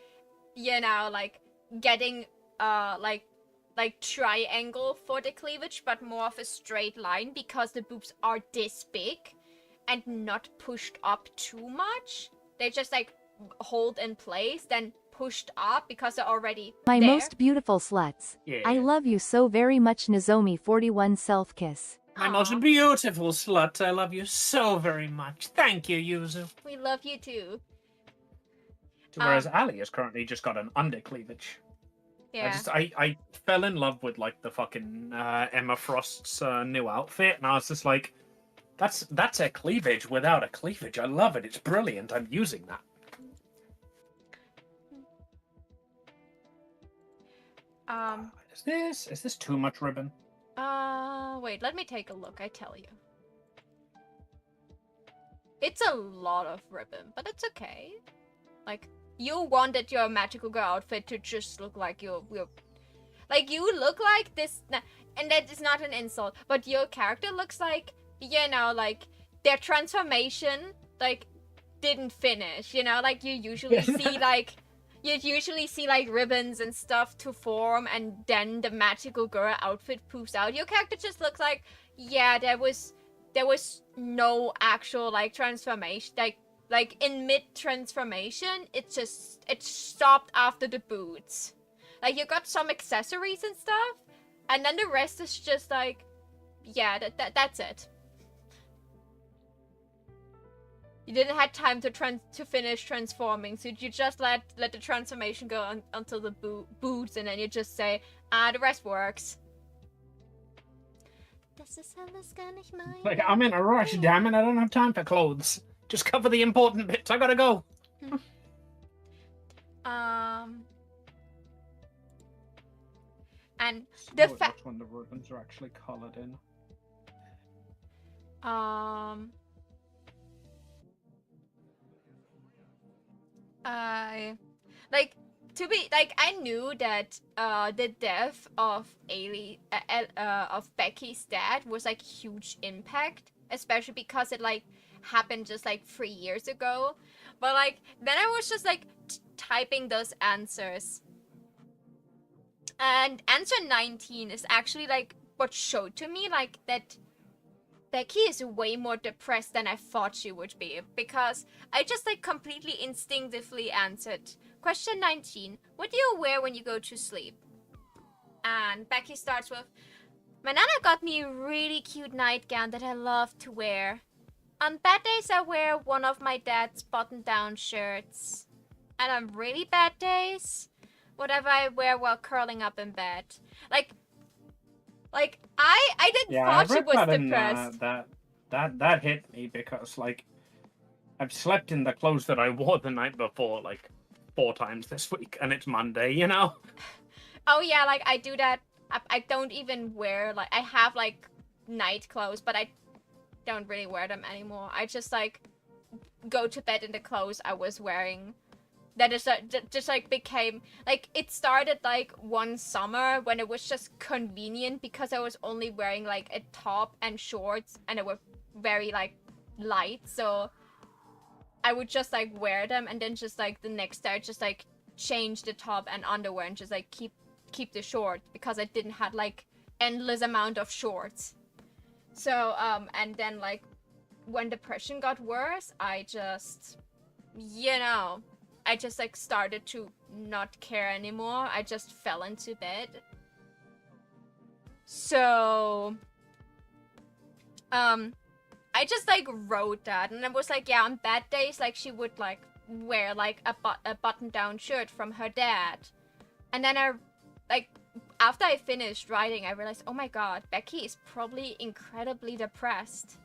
Speaker 2: you know, like getting like triangle for the cleavage, but more of a straight line, because the boobs are this big and not pushed up too much. They just like hold in place, then pushed up because they're already
Speaker 5: My
Speaker 2: there.
Speaker 5: most beautiful sluts.
Speaker 4: Yeah.
Speaker 5: I love you so very much, Nozomi 41 self-kiss.
Speaker 4: My most beautiful slut, I love you so very much. Thank you, Yuzu.
Speaker 2: We love you too.
Speaker 4: Whereas Ali has currently just got an under cleavage.
Speaker 2: Yeah.
Speaker 4: I fell in love with like the fucking Emma Frost's new outfit, and I was just like, that's a cleavage without a cleavage. I love it. It's brilliant. I'm using that. Is this too much ribbon?
Speaker 2: Wait, let me take a look, I tell you. It's a lot of ribbon, but it's okay. Like, you wanted your magical girl outfit to just look like you're like, you look like this, and that is not an insult, but your character looks like, you know, like, their transformation, like, didn't finish, you know? Like, you usually see, like, ribbons and stuff to form, and then the magical girl outfit poofs out. Your character just looks like, yeah, there was no actual, like, transformation. Like in mid-transformation, it stopped after the boots. Like, you got some accessories and stuff, and then the rest is just like, yeah, that's it. You didn't have time to finish transforming, so you just let the transformation go until the boots, and then you just say, the rest works. Das ist alles gar nicht mein.
Speaker 4: Like, I'm in a rush, damn it, I don't have time for clothes. Just cover the important bits, I gotta go.
Speaker 2: And the fact
Speaker 4: when the ribbons are actually colored in.
Speaker 2: I knew that the death of of Becky's dad was like huge impact, especially because it like happened just like 3 years ago. But like then I was just like typing those answers, and answer 19 is actually like what showed to me like that Becky is way more depressed than I thought she would be, because I just like completely instinctively answered question 19, what do you wear when you go to sleep? And Becky starts with, my nana got me a really cute nightgown that I love to wear. On bad days I wear one of my dad's button-down shirts. And on really bad days, whatever I wear while curling up in bed. Like I didn't thought she was depressed.
Speaker 4: That hit me because like I've slept in the clothes that I wore the night before like 4 times this week, and it's Monday, you know.
Speaker 2: Oh yeah, like I do that. I don't even wear like I have like night clothes, but I don't really wear them anymore. I just like go to bed in the clothes I was wearing. That is just like became like it started like one summer when it was just convenient because I was only wearing like a top and shorts, and it were very like light, so I would just like wear them, and then just like the next day I just like change the top and underwear and just like keep the short because I didn't have like endless amount of shorts. So and then like when depression got worse, I just I just like started to not care anymore. I just fell into bed. So I just like wrote that, and I was like, yeah, on bad days like she would like wear like a button-down shirt from her dad. And then I like after I finished writing, I realized, oh my god, Becky is probably incredibly depressed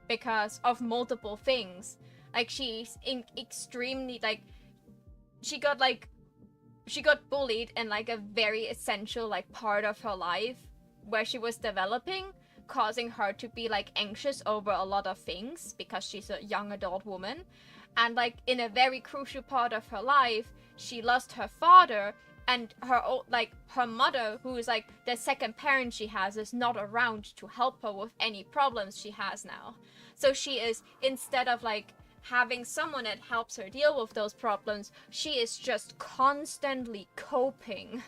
Speaker 2: because of multiple things. Like she's extremely like she got bullied in like a very essential like part of her life where she was developing, causing her to be like anxious over a lot of things because she's a young adult woman. And like in a very crucial part of her life, she lost her father, and her mother, who is like the second parent she has, is not around to help her with any problems she has now. So she is, instead of like having someone that helps her deal with those problems, she is just constantly coping.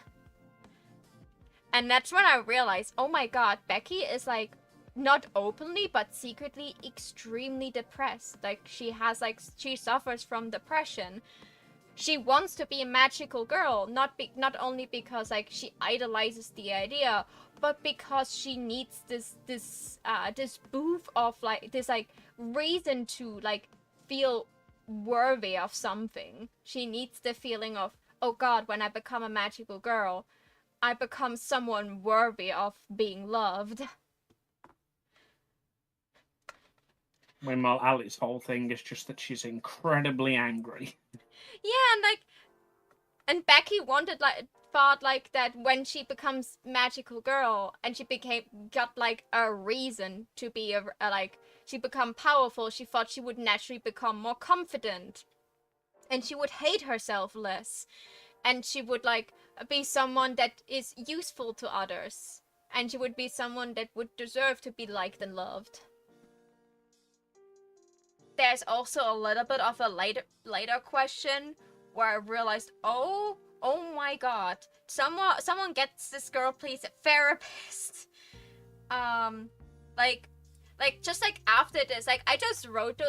Speaker 2: And that's when I realized, oh my god, Becky is like not openly but secretly extremely depressed. Like she suffers from depression. She wants to be a magical girl, not only because like she idolizes the idea, but because she needs this boost of like this like reason to like feel worthy of something. She needs the feeling of, oh god, when I become a magical girl, I become someone worthy of being loved.
Speaker 4: Meanwhile, Ali's whole thing is just that she's incredibly angry.
Speaker 2: Yeah, and Becky thought like that when she becomes magical girl and she got like a reason to be she become powerful, she thought she would naturally become more confident, and she would hate herself less, and she would like be someone that is useful to others, and she would be someone that would deserve to be liked and loved. There's also a little bit of a later question where I realized, oh my god, someone gets this girl please a therapist. Like like just like after this, like I just wrote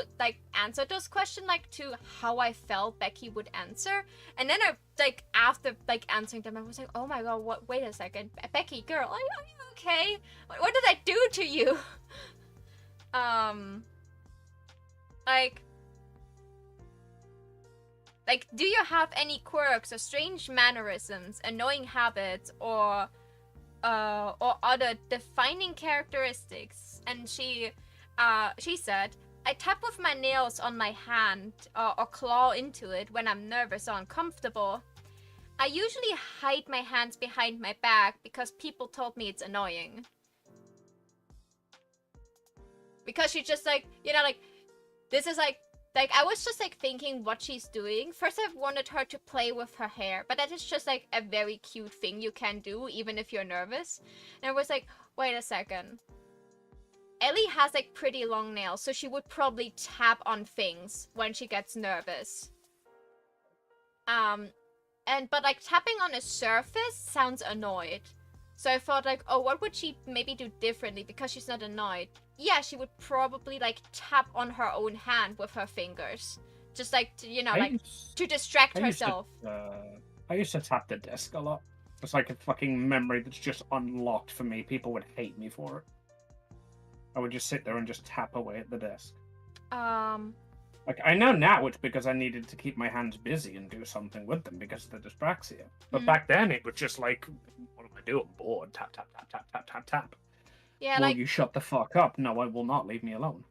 Speaker 2: answered those questions like to how I felt Becky would answer, and then I like after like answering them I was like, oh my god, what, wait a second, Becky girl, are you okay? What did I do to you? Like do you have any quirks or strange mannerisms, annoying habits, or other defining characteristics? And she said, I tap with my nails on my hand or claw into it when I'm nervous or uncomfortable. I usually hide my hands behind my back because people told me it's annoying. Because she just like, you know, like, this is like I was just like thinking what she's doing. First I wanted her to play with her hair, but that is just like a very cute thing you can do even if you're nervous. And I was like, wait a second. Ellie has like pretty long nails, so she would probably tap on things when she gets nervous. But like tapping on a surface sounds annoyed. So I thought like, oh, what would she maybe do differently because she's not annoyed? Yeah, she would probably like tap on her own hand with her fingers. Just like, to distract herself.
Speaker 4: I used to tap the desk a lot. It's like a fucking memory that's just unlocked for me. People would hate me for it. I would just sit there and just tap away at the desk. Like, I know now it's because I needed to keep my hands busy and do something with them because of the dyspraxia. But back then, it was just like, what do I do? I'm bored. Tap, tap, tap, tap, tap, tap, tap.
Speaker 2: Yeah,
Speaker 4: will
Speaker 2: like...
Speaker 4: you shut the fuck up? No, I will not. Leave me alone.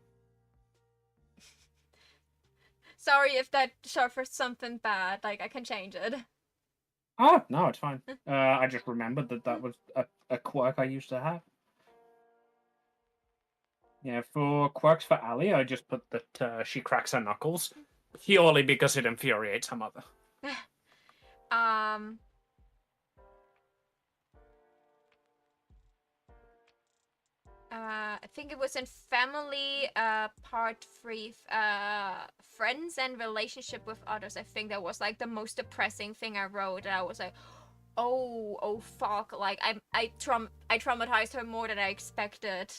Speaker 2: Sorry if that suffers something bad. Like, I can change it.
Speaker 4: Oh, no, it's fine. I just remembered that was a quirk I used to have. Yeah, for quirks for Ali, I just put that she cracks her knuckles. Purely because it infuriates her mother.
Speaker 2: I think it was in family, part 3, friends and relationship with others. I think that was like the most depressing thing I wrote. And I was like, oh fuck! Like I traumatized her more than I expected.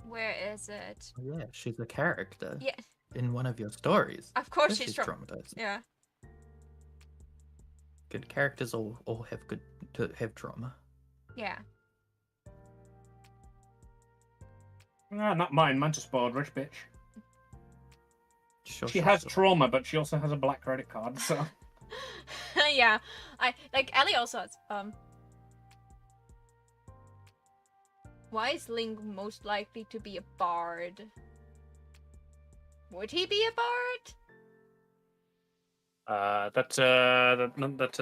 Speaker 2: Where is it?
Speaker 3: Oh, yeah, she's a character.
Speaker 2: Yeah.
Speaker 3: In one of your stories.
Speaker 2: Of course she's
Speaker 3: traumatized.
Speaker 2: Yeah.
Speaker 3: Good characters all have trauma.
Speaker 2: Yeah.
Speaker 4: Not mine. Mine's a spoiled rich bitch.
Speaker 3: Sure,
Speaker 4: she has trauma, but she also has a black credit card, so...
Speaker 2: Yeah. Ellie also has, Why is Link most likely to be a bard? Would he be a bard?
Speaker 4: That's a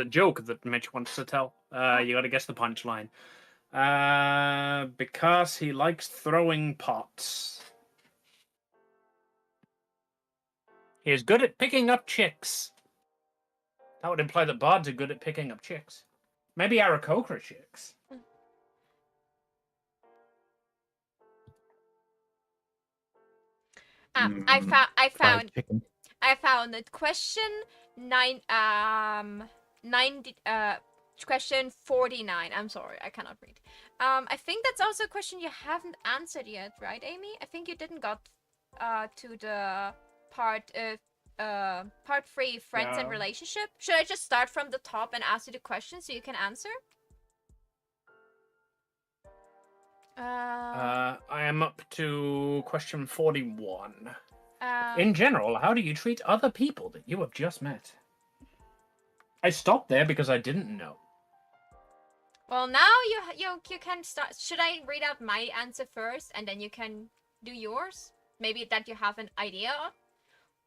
Speaker 4: joke that Mitch wants to tell. You gotta guess the punchline. Because he likes throwing pots. He is good at picking up chicks. That would imply that bards are good at picking up chicks. Maybe Aarakocra chicks.
Speaker 2: I found it. Question 49. I'm sorry, I cannot read. I think that's also a question you haven't answered yet, right, Amy? I think you didn't got to the part 3, friends and relationship. Should I just start from the top and ask you the question so you can answer?
Speaker 4: I am up to question 41. In general, how do you treat other people that you have just met? I stopped there because I didn't know.
Speaker 2: Well, now you can start. Should I read out my answer first and then you can do yours? Maybe that you have an idea,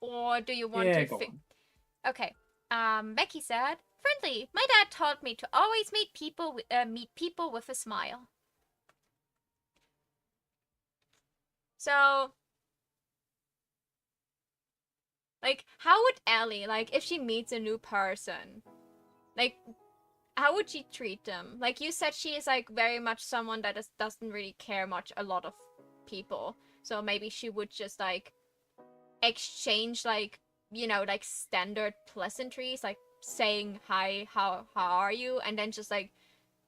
Speaker 2: or do you want to?
Speaker 4: Go on.
Speaker 2: Okay. Becky said, "Friendly. My dad taught me to always meet people with a smile." So, like, how would Ellie, like, if she meets a new person, like, how would she treat them? Like, you said she is, like, very much someone that doesn't really care much a lot of people. So maybe she would just, like, exchange, like, like, standard pleasantries, like, saying, hi, how are you? And then just, like,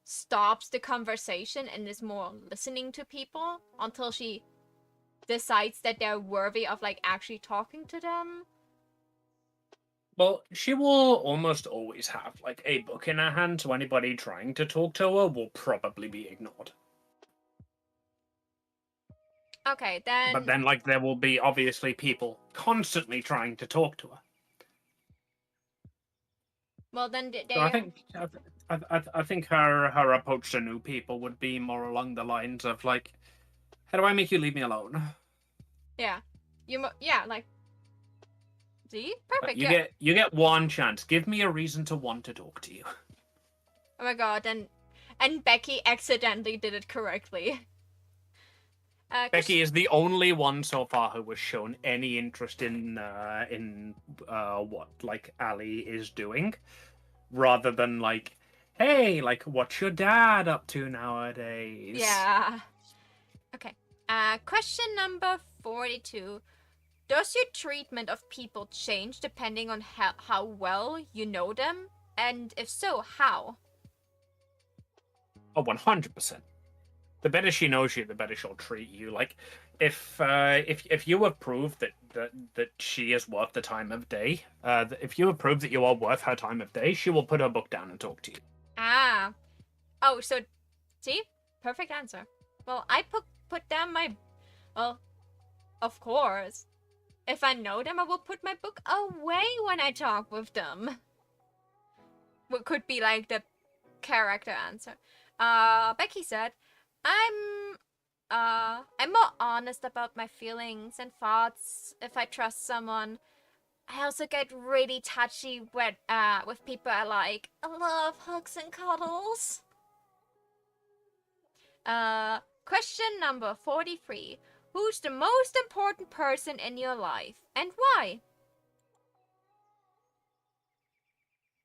Speaker 2: stops the conversation and is more listening to people until she decides that they're worthy of like actually talking to them.
Speaker 4: Well, she will almost always have like a book in her hand, so anybody trying to talk to her will probably be ignored.
Speaker 2: Okay, then.
Speaker 4: But then, like, there will be obviously people constantly trying to talk to her.
Speaker 2: Well, then they.
Speaker 4: So I think her approach to new people would be more along the lines of like, how do I make you leave me alone?
Speaker 2: Yeah, like. See, perfect.
Speaker 4: You get one chance. Give me a reason to want to talk to you.
Speaker 2: Oh my god, and Becky accidentally did it correctly.
Speaker 4: Becky is the only one so far who has shown any interest in what like Ali is doing, rather than like, hey, like what's your dad up to nowadays?
Speaker 2: Yeah. Okay. Question number 42. Does your treatment of people change depending on how well you know them? And if so, how?
Speaker 4: Oh, 100%. The better she knows you, the better she'll treat you. Like, if you have proved that she is worth the time of day, if you have proved that you are worth her time of day, she will put her book down and talk to you.
Speaker 2: Ah. Oh, so, see? Perfect answer. Well, I put down my... Well, of course. If I know them, I will put my book away when I talk with them. What could be like the character answer. Becky said, I'm more honest about my feelings and thoughts if I trust someone. I also get really touchy with people I like. I love hugs and cuddles. Question number 43. Who's the most important person in your life and why?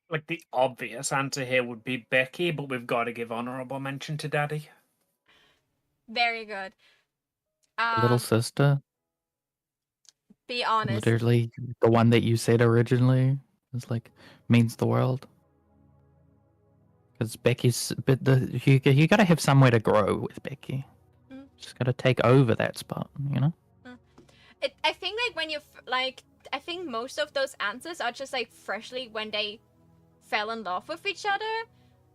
Speaker 4: Like, the obvious answer here would be Becky, but we've got to give honorable mention to Daddy.
Speaker 2: Very good.
Speaker 3: Little sister.
Speaker 2: Be honest.
Speaker 3: Literally, the one that you said originally is like means the world. Because Becky's, but you gotta have somewhere to grow with Becky. Just gotta take over that spot, you know.
Speaker 2: I think like when you I think most of those answers are just like freshly when they fell in love with each other.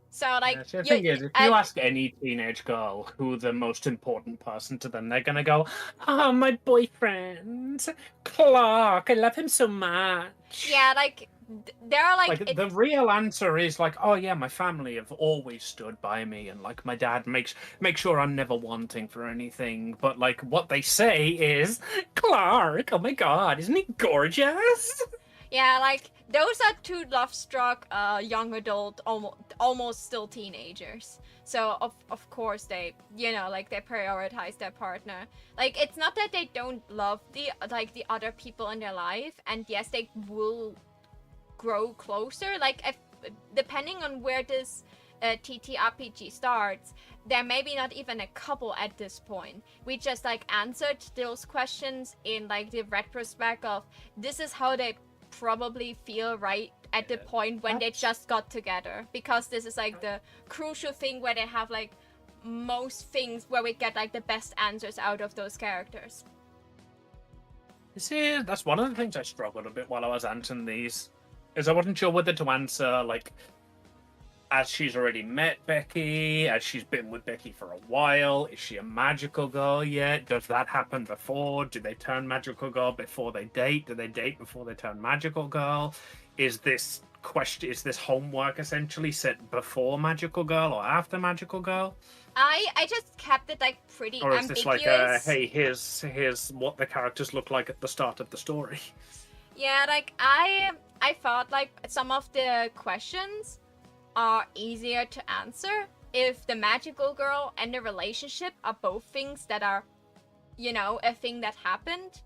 Speaker 2: So like,
Speaker 4: the thing is, if you ask any teenage girl who the most important person to them, they're gonna go, "Oh, my boyfriend, Clark. I love him so much."
Speaker 2: Yeah, like there are
Speaker 4: like the real answer is like, "Oh yeah, my family have always stood by me, and like my dad makes sure I'm never wanting for anything." But like what they say is, "Clark, oh my God, isn't he gorgeous?"
Speaker 2: Yeah, like those are two love-struck young adult, almost still teenagers. So of course they, like they prioritize their partner. Like it's not that they don't love the other people in their life, and yes, they will grow closer. Like if, depending on where this TTRPG starts, there may be not even a couple at this point. We just like answered those questions in like the retrospect of this is how they probably feel right at the point when they just got together, because this is like the crucial thing where they have like most things where we get like the best answers out of those characters.
Speaker 4: That's one of the things I struggled a bit while I was answering these, is I wasn't sure whether to answer like as she's already met Becky, as she's been with Becky for a while. Is she a magical girl yet? Does that happen before? Do they turn magical girl before they date? Do they date before they turn magical girl? Is this homework essentially set before magical girl or after magical girl?
Speaker 2: I just kept it like pretty ambiguous.
Speaker 4: Or is this like hey, here's what the characters look like at the start of the story?
Speaker 2: Yeah, like I thought like some of the questions are easier to answer if the magical girl and the relationship are both things that are, a thing that happened.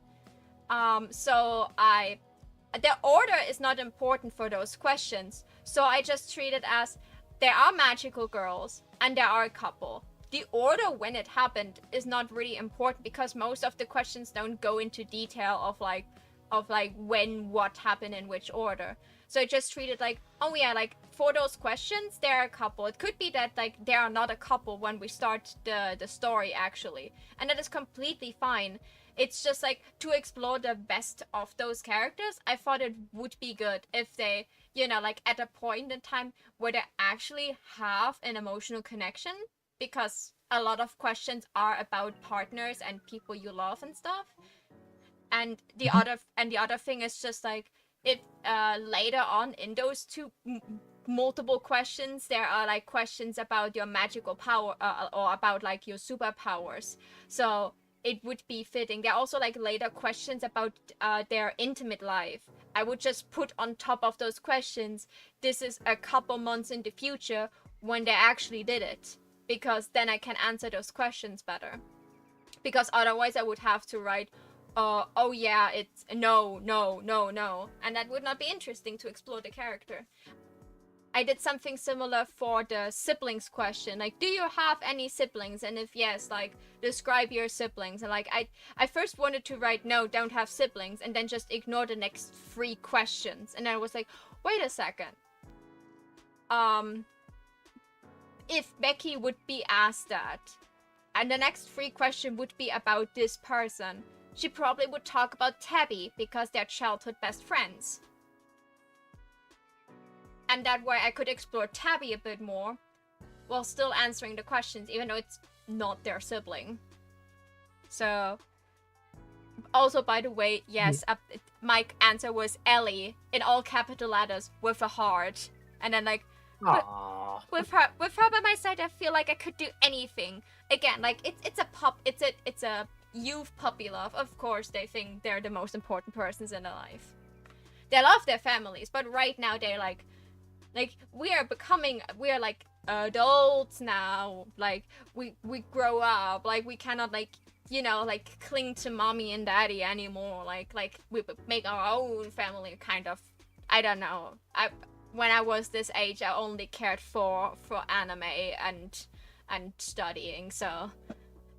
Speaker 2: So the order is not important for those questions. So I just treat it as there are magical girls and there are a couple. The order when it happened is not really important because most of the questions don't go into detail of when what happened in which order. So I just treat it like, oh yeah, like for those questions, there are a couple. It could be that like there are not a couple when we start the story actually, and that is completely fine. It's just like to explore the best of those characters. I thought it would be good if they, like at a point in time where they actually have an emotional connection, because a lot of questions are about partners and people you love and stuff. And the other thing is just like if later on in those two multiple questions there are like questions about your magical power or about like your superpowers, so it would be fitting. There are also like later questions about their intimate life. I would just put on top of those questions, this is a couple months in the future when they actually did it, because then I can answer those questions better. Because otherwise I would have to write, oh yeah, it's no, and that would not be interesting to explore the character. I did something similar for the siblings question, like, do you have any siblings, and if yes, like, describe your siblings. And like I first wanted to write no, don't have siblings, and then just ignore the next 3 questions, and then I was like, wait a second, if Becky would be asked that and the next 3 question would be about this person, she probably would talk about Tabby because they're childhood best friends. And that way I could explore Tabby a bit more while still answering the questions, even though it's not their sibling. So, also by the way, yes, my answer was Ellie in all capital letters with a heart. And then like, with her by my side, I feel like I could do anything. Again, like it's a youth puppy love. Of course, they think they're the most important persons in their life. They love their families, but right now they're like we are like adults now. Like we grow up. Like we cannot like cling to mommy and daddy anymore. Like we make our own family kind of. I don't know. When I was this age, I only cared for anime and studying, so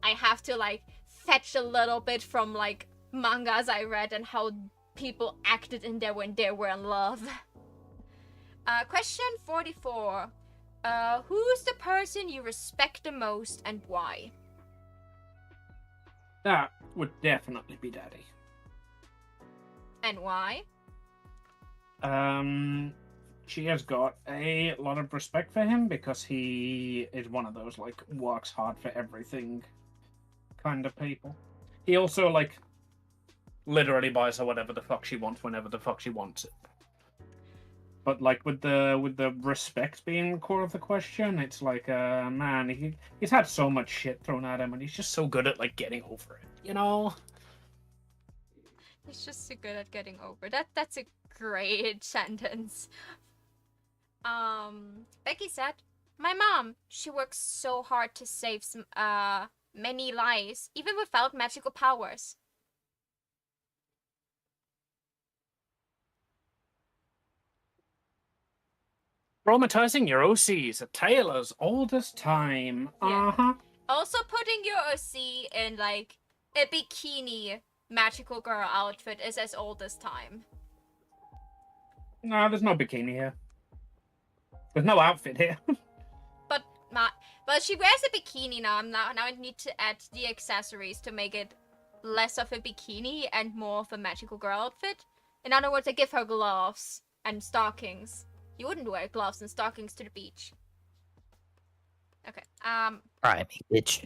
Speaker 2: I have to like fetch a little bit from like mangas I read and how people acted in there when they were in love. Question 44. Who's the person you respect the most and why?
Speaker 4: That would definitely be Daddy.
Speaker 2: And why?
Speaker 4: She has got a lot of respect for him because he is one of those like works hard for everything kind of people. He also like literally buys her whatever the fuck she wants whenever the fuck she wants it. But like with the respect being the core of the question, it's like man, he's had so much shit thrown at him and he's just so good at like getting over it, you know?
Speaker 2: He's just so good at getting over it. That's a great sentence. Becky said, my mom, she works so hard to save some many lives, even without magical powers.
Speaker 4: Traumatizing your OCs, a tale as old as time.
Speaker 2: Yeah.
Speaker 4: Uh-huh.
Speaker 2: Also putting your OC in like a bikini magical girl outfit is as old as time.
Speaker 4: No, there's no bikini here. There's no outfit here.
Speaker 2: But she wears a bikini now. Now I need to add the accessories to make it less of a bikini and more of a magical girl outfit. In other words, I give her gloves and stockings. You wouldn't wear gloves and stockings to the beach. Okay.
Speaker 3: Try me, bitch.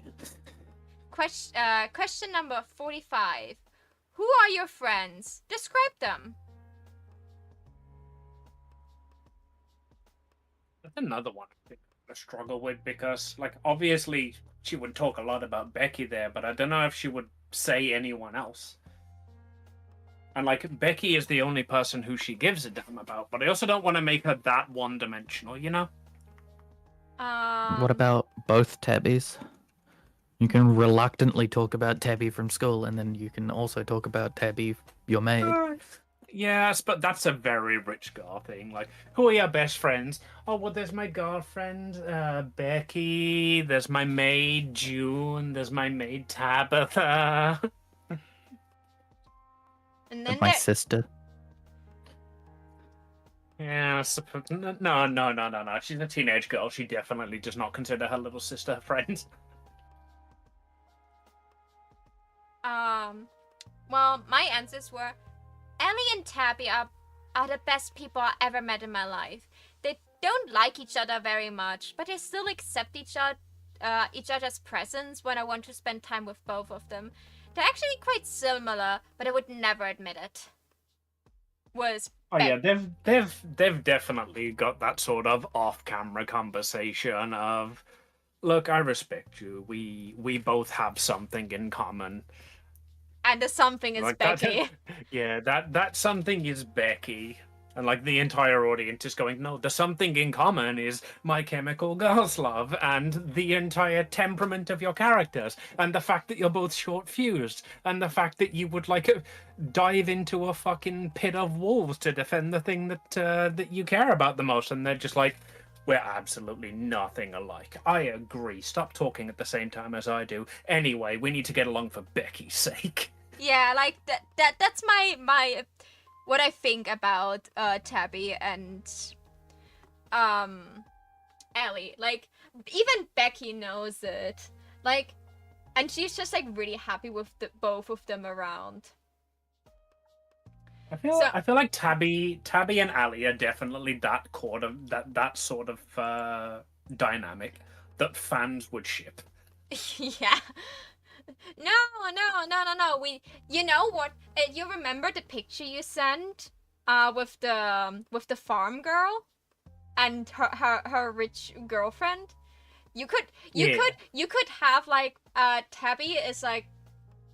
Speaker 2: Question number 45. Who are your friends? Describe them.
Speaker 4: That's another one I struggle with because, like, obviously she would talk a lot about Becky there, but I don't know if she would say anyone else. And, like, Becky is the only person who she gives a damn about, but I also don't want to make her that one-dimensional, you know?
Speaker 3: What about both Tabbies? You can reluctantly talk about Tabby from school, and then you can also talk about Tabby, your maid.
Speaker 4: Yes, but that's a very rich girl thing. Like, who are your best friends? Oh, well, there's my girlfriend, Becky. There's my maid, June. There's my maid, Tabitha.
Speaker 2: And then
Speaker 3: my sister.
Speaker 4: Yeah, no. She's a teenage girl. She definitely does not consider her little sister a friend.
Speaker 2: Well, my answers were Ellie and Tabby are the best people I ever met in my life. They don't like each other very much, but they still accept each other's presence when I want to spend time with both of them. They're actually quite similar, but I would never admit it.
Speaker 4: Oh yeah, they've definitely got that sort of off-camera conversation of, look, I respect you. We both have something in common.
Speaker 2: And the something is
Speaker 4: Like
Speaker 2: Becky.
Speaker 4: that something is Becky. And like the entire audience is going, no, the something in common is My Chemical Girls love and the entire temperament of your characters and the fact that you're both short-fused and the fact that you would like dive into a fucking pit of wolves to defend the thing that you care about the most. And they're just like, we're absolutely nothing alike. I agree. Stop talking at the same time as I do. Anyway, we need to get along for Becky's sake.
Speaker 2: Yeah, like that's my what I think about Tabby and Ellie. Like even Becky knows it. Like, and she's just like really happy with both of them around.
Speaker 4: I feel like Tabby and Ali are definitely that sort of dynamic that fans would ship.
Speaker 2: Yeah. No. You know what? You remember the picture you sent, with the farm girl, and her rich girlfriend. You could have like Tabby is like,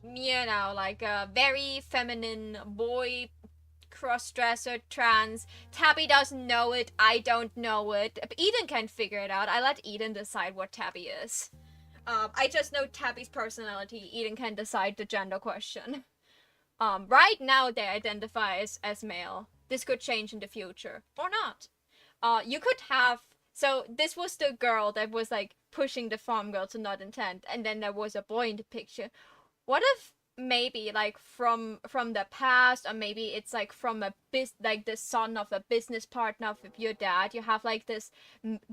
Speaker 2: you know, like a very feminine boy, cross-dresser, trans. Tabby doesn't know it. I don't know it. Eden can figure it out. I let Eden decide what Tabby is. I just know Tabby's personality. Eden can decide the gender question. Right now they identify as male. This could change in the future or not. You could have. So this was the girl that was like pushing the farm girl to not intend, and then there was a boy in the picture. What if maybe like from the past, or maybe it's like from like the son of a business partner of your dad, you have like this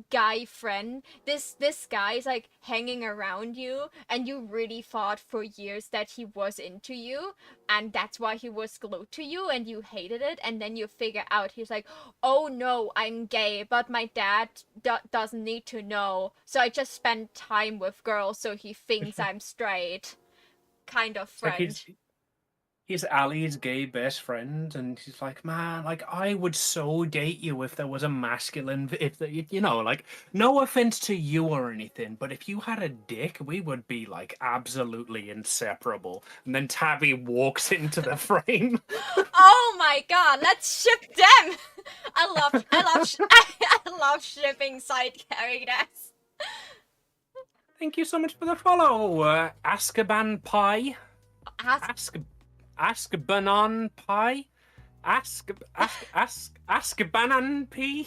Speaker 2: guy friend. This guy is like hanging around you, and you really thought for years that he was into you, and that's why he was glued to you, and you hated it, and then you figure out he's like, oh no, I'm gay, but my dad doesn't need to know, so I just spend time with girls so he thinks I'm straight. Kind of friend.
Speaker 4: Like he's Ali's gay best friend, and he's like, man, like I would so date you if there was a masculine, you know, like no offense to you or anything, but if you had a dick, we would be like absolutely inseparable. And then Tabby walks into the frame.
Speaker 2: Oh my god, let's ship them. I love shipping side characters.
Speaker 4: Thank you so much for the follow, Azkaban Pie. Ask Banan Pie. Ask Banan Pie.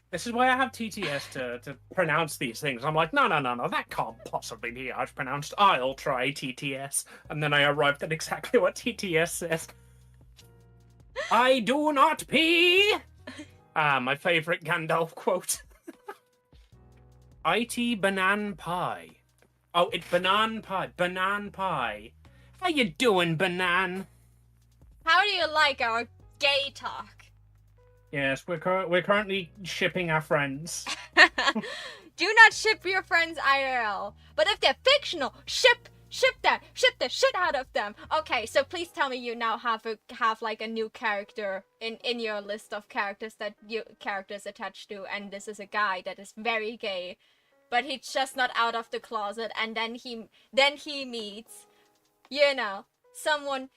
Speaker 4: This is why I have TTS to pronounce these things. I'm like, no, that can't possibly be how it's pronounced. I'll try TTS. And then I arrived at exactly what TTS says. I do not pee! My favorite Gandalf quote. IT Banan Pie. Oh, it's Banan Pie. Banan Pie. How you doing, Banan?
Speaker 2: How do you like our gay talk?
Speaker 4: Yes, we're currently shipping our friends.
Speaker 2: Do not ship your friends IRL. But if they're fictional, ship them. Ship the shit out of them. Okay, so please tell me you now have like a new character in your list of characters that you characters attached to, and this is a guy that is very gay, but he's just not out of the closet, and then he meets, you know, someone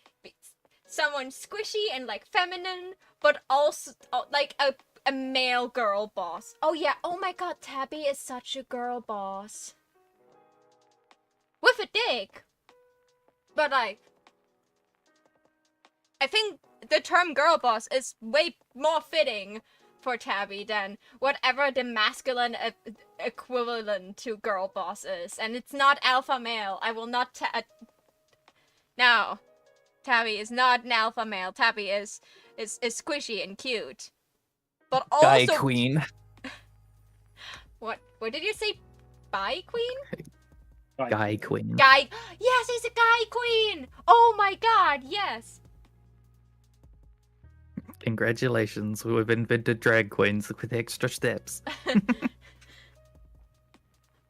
Speaker 2: squishy and like feminine, but also like a male girl boss. Oh yeah, oh my god, Tabby is such a girl boss. With a dick. But like, I think the term girl boss is way more fitting for Tabby than whatever the masculine equivalent to girl boss is. And it's not alpha male. I will not no. Tabby is not an alpha male. Tabby is squishy and cute. But
Speaker 3: Guy
Speaker 2: also
Speaker 3: queen.
Speaker 2: What did you say? Bi queen?
Speaker 3: Guy queen.
Speaker 2: Guy. Yes, he's a guy queen. Oh my god, yes.
Speaker 3: Congratulations, we've invented drag queens with extra steps.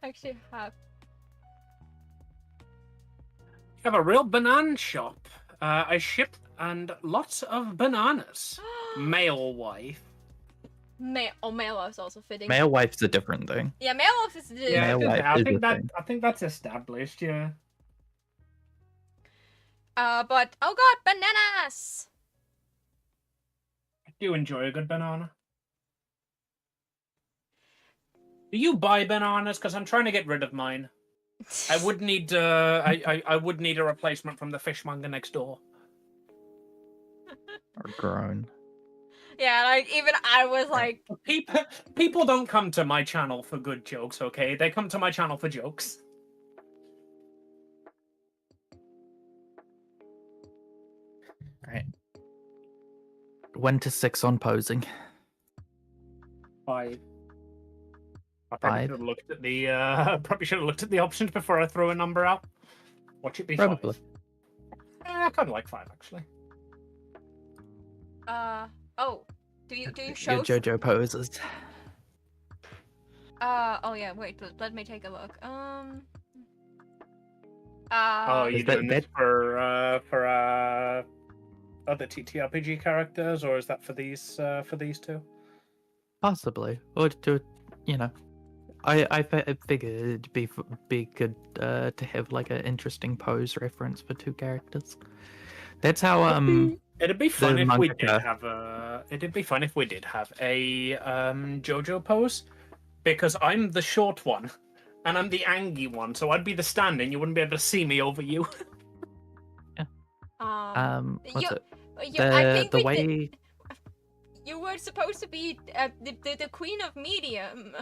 Speaker 2: Actually have.
Speaker 4: You have a real banana shop. I ship and lots of bananas. Male wife.
Speaker 2: Male is also fitting.
Speaker 3: Male wife's a different thing.
Speaker 2: Yeah, male is
Speaker 3: Male wife
Speaker 4: I
Speaker 3: is
Speaker 4: think
Speaker 3: a
Speaker 4: that
Speaker 3: thing.
Speaker 4: I think that's established. Yeah.
Speaker 2: But oh god, bananas.
Speaker 4: I do enjoy a good banana. Do you buy bananas? Because I'm trying to get rid of mine. I would need I would need a replacement from the fishmonger next door.
Speaker 3: Or grown.
Speaker 2: Yeah, like even I was like,
Speaker 4: People don't come to my channel for good jokes, okay? They come to my channel for jokes.
Speaker 3: Alright. 1 to 6 on posing.
Speaker 4: 5. I probably
Speaker 3: 5?
Speaker 4: should have looked at the probably should have looked at the options before I threw a number out. Watch it be
Speaker 3: Probably.
Speaker 4: 5. I kind of like 5 actually.
Speaker 2: oh, do you show?
Speaker 3: Your JoJo poses.
Speaker 2: Oh yeah, wait, let me take a look.
Speaker 4: Oh, you
Speaker 3: Is that
Speaker 4: doing this for other TTRPG characters, or is that for these two?
Speaker 3: Possibly. Or to, you know. I figured it'd be good to have like an interesting pose reference for 2 characters. That's how
Speaker 4: It'd be fun
Speaker 3: the
Speaker 4: if we did
Speaker 3: mangaka-
Speaker 4: have a. It'd be fun if we did have a JoJo pose, because I'm the short one, and I'm the Angie one, so I'd be the stand-in. You wouldn't be able to see me over you.
Speaker 3: what's
Speaker 2: you,
Speaker 3: it?
Speaker 2: I think
Speaker 3: The
Speaker 2: we
Speaker 3: way
Speaker 2: did, you were supposed to be the queen of medium.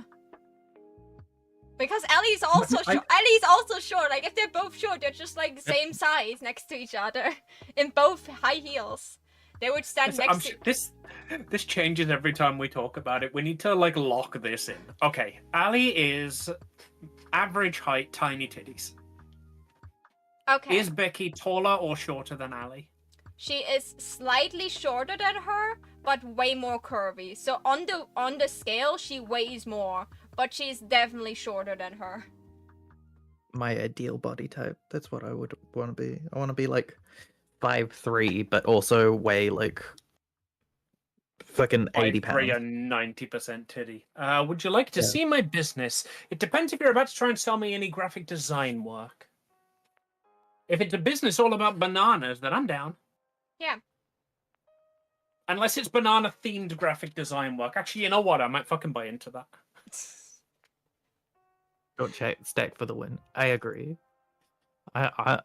Speaker 2: Because Ellie's also Ellie's also short. Like if they're both short, they're just like the same size next to each other in both high heels. They would stand next to.
Speaker 4: This changes every time we talk about it. We need to like lock this in. Okay, Ali is average height, tiny titties.
Speaker 2: Okay.
Speaker 4: Is Becky taller or shorter than Ali?
Speaker 2: She is slightly shorter than her, but way more curvy. So on the scale, she weighs more, but she's definitely shorter than her.
Speaker 3: my ideal body type. That's what I would want to be. I want to be like 5'3", but also weigh like fucking 80
Speaker 4: 5'3"
Speaker 3: pounds.
Speaker 4: and 90% titty. Would you like to
Speaker 3: Yeah.
Speaker 4: see my business? It depends if you're about to try and sell me any graphic design work. If it's a business all about bananas, then I'm down.
Speaker 2: Yeah.
Speaker 4: Unless it's banana-themed graphic design work. Actually, you know what? I might fucking buy into that.
Speaker 3: Don't stack for the win. I agree. I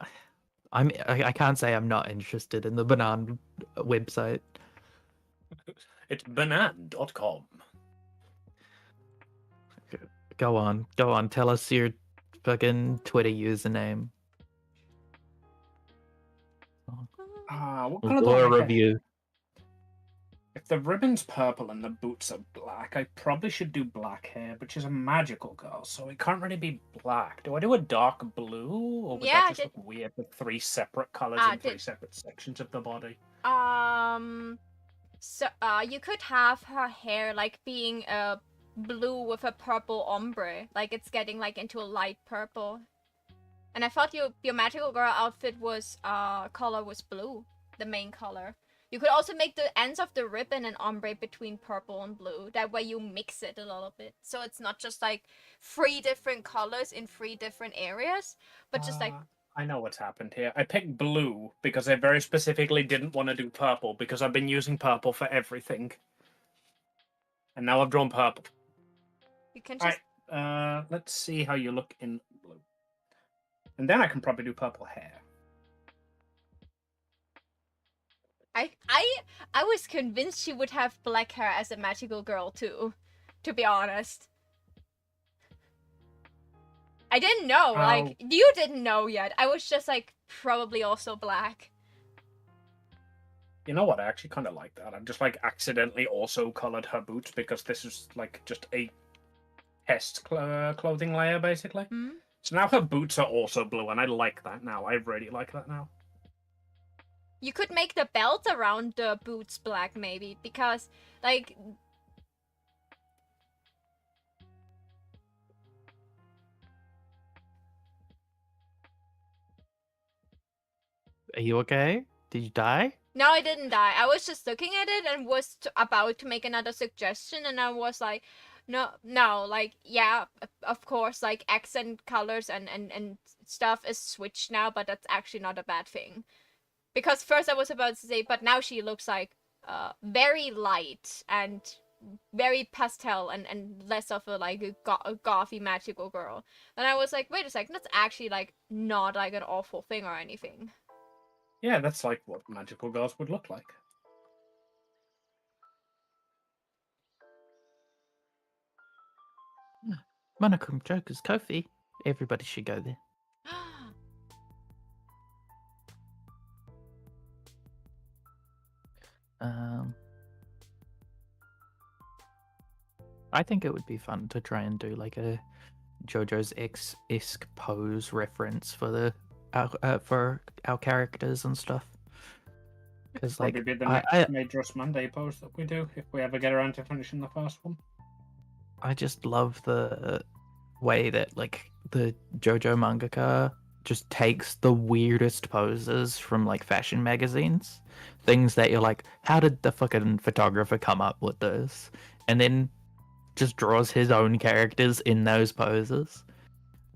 Speaker 3: can't say I'm not interested in the banana website.
Speaker 4: It's banan.com.
Speaker 3: Go on. Tell us your fucking Twitter username.
Speaker 4: What
Speaker 3: We'll
Speaker 4: color
Speaker 3: do
Speaker 4: do I
Speaker 3: a
Speaker 4: make it?
Speaker 3: review.
Speaker 4: If the ribbon's purple and the boots are black, I probably should do black hair, but she's a magical girl, so it can't really be black. Do I do a dark blue, or would
Speaker 2: Yeah,
Speaker 4: that just look weird with 3 separate colors in 3 separate sections of the body?
Speaker 2: So you could have her hair like being blue with a purple ombre, like it's getting like into a light purple. And I thought your magical girl outfit was color was blue, the main color. You could also make the ends of the ribbon an ombre between purple and blue. That way you mix it a little bit. So it's not just like 3 different colors in 3 different areas, but just like...
Speaker 4: I know what's happened here. I picked blue because I very specifically didn't want to do purple because I've been using purple for everything. And now I've drawn purple.
Speaker 2: You can just...
Speaker 4: Alright, let's see how you look in blue. And then I can probably do purple hair.
Speaker 2: I was convinced she would have black hair as a magical girl too, to be honest. I didn't know, like, you didn't know yet. I was just like, probably also black.
Speaker 4: You know what? I actually kind of like that. I've just like accidentally also colored her boots because this is like just a test clothing layer basically.
Speaker 2: Hmm?
Speaker 4: So now her boots are also blue, and I like that now. I really like that now.
Speaker 2: You could make the belt around the boots black, maybe, because, like...
Speaker 3: Are you okay? Did you die?
Speaker 2: No, I didn't die. I was just looking at it and was about to make another suggestion, and I was like, no, like, yeah, of course, like, accent colors and stuff is switched now, but that's actually not a bad thing. Because first I was about to say, but now she looks like very light and very pastel and less of a like a gothy magical girl. And I was like, wait a second, that's actually like not like an awful thing or anything.
Speaker 4: Yeah, that's like what magical girls would look like.
Speaker 3: Monochrome Joker's Kofi. Everybody should go there. I think it would be fun to try and do like a JoJo's X-esque pose reference for our characters and stuff. Because like
Speaker 4: Probably be the next Major's Monday pose that we do if we ever get around to finishing the first one.
Speaker 3: I just love the way that like the JoJo mangaka just takes the weirdest poses from like fashion magazines, things that you're like, how did the fucking photographer come up with this? And then just draws his own characters in those poses,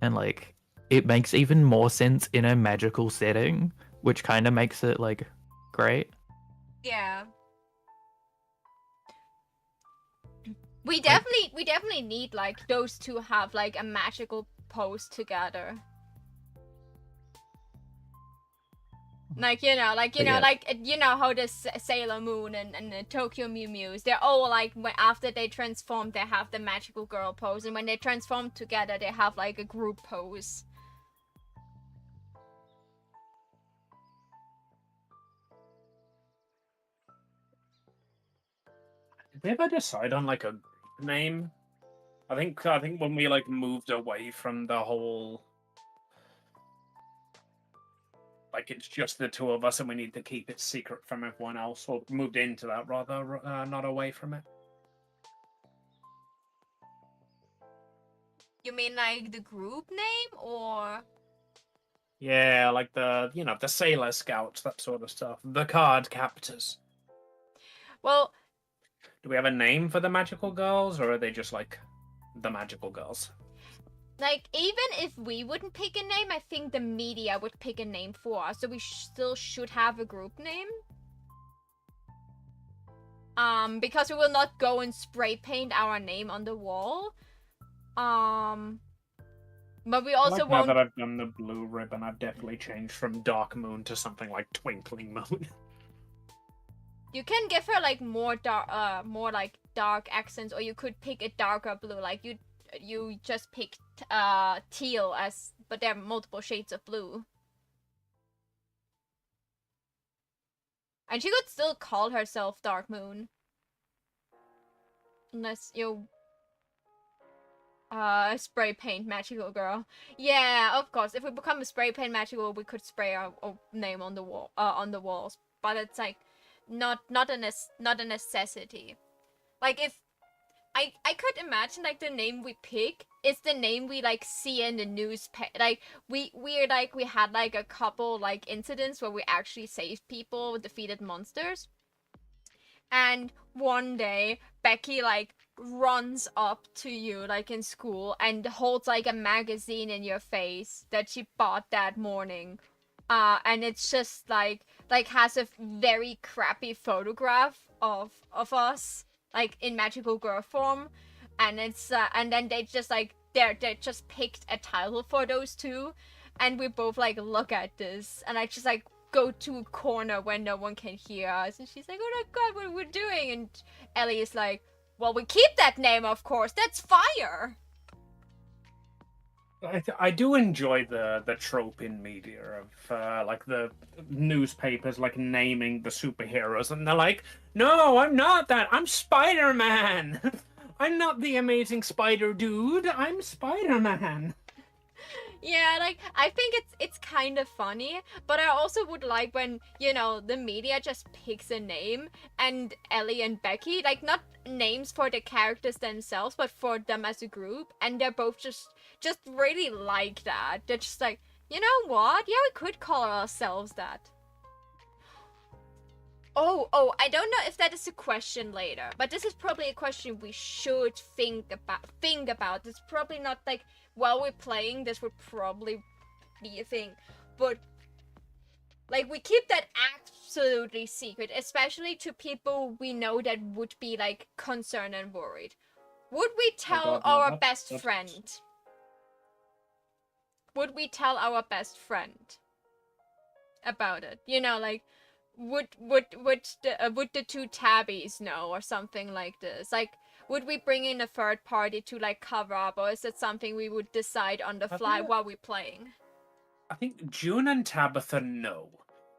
Speaker 3: and like it makes even more sense in a magical setting, which kind of makes it like great.
Speaker 2: Yeah. We definitely need like those two have like a magical pose together. Like, you know, how the Sailor Moon and the Tokyo Mew Mews, they're all like, after they transform, they have the magical girl pose, and when they transform together, they have like a group pose.
Speaker 4: Did we ever decide on like a name? I think when we like moved away from the whole like it's just the two of us and we need to keep it secret from everyone else, or moved into that rather, not away from it.
Speaker 2: You mean like the group name, or?
Speaker 4: Yeah, like the the Sailor Scouts, that sort of stuff. The Card Captors.
Speaker 2: Well,
Speaker 4: do we have a name for the magical girls, or are they just like the magical girls?
Speaker 2: like, even if we wouldn't pick a name, I think the media would pick a name for us, so we still should have a group name. Because we will not go and spray paint our name on the wall. But we also won't...
Speaker 4: Now that I've done the blue ribbon, I've definitely changed from Dark Moon to something like Twinkling Moon.
Speaker 2: You can give her like more dark accents, or you could pick a darker blue. Like you just picked teal as, but there are multiple shades of blue. And she could still call herself Dark Moon. Unless you spray paint magical girl. Yeah, of course. If we become a spray paint magical, we could spray our name on the wall, on the walls. But it's like not a necessity. Like, if I could imagine like the name we pick is the name we like see in the newspaper. Like we had like a couple like incidents where we actually saved people, defeated monsters. And one day Becky like runs up to you like in school and holds like a magazine in your face that she bought that morning. And it's just like has a very crappy photograph of us like in magical girl form, and it's and then they just like they just picked a title for those two, and we both like look at this, and I just like go to a corner where no one can hear us, and she's like, oh my god, what are we doing? And Ellie is like, well, we keep that name, of course, that's fire.
Speaker 4: I do enjoy the trope in media of like the newspapers like naming the superheroes, and they're like, "No, I'm not that. I'm Spider-Man. I'm not the amazing spider dude. I'm Spider-Man."
Speaker 2: Yeah, like I think it's kind of funny, but I also would like when, you know, the media just picks a name and Ellie and Becky, like not names for the characters themselves, but for them as a group, and they're both just really like that. They're just like, you know what? Yeah, we could call ourselves that. Oh, I don't know if that is a question later, but this is probably a question we should think about. It's probably not like while we're playing, this would probably be a thing. But like we keep that absolutely secret, especially to people we know that would be like concerned and worried. Would we tell
Speaker 4: God, no,
Speaker 2: our
Speaker 4: that-
Speaker 2: best
Speaker 4: that's-
Speaker 2: friend? Would we tell our best friend about it? You know, like would the two tabbies know or something like this? Like would we bring in a third party to like cover up, or is it something we would decide on the fly
Speaker 4: think-
Speaker 2: while we're playing?
Speaker 4: I think June and Tabitha know,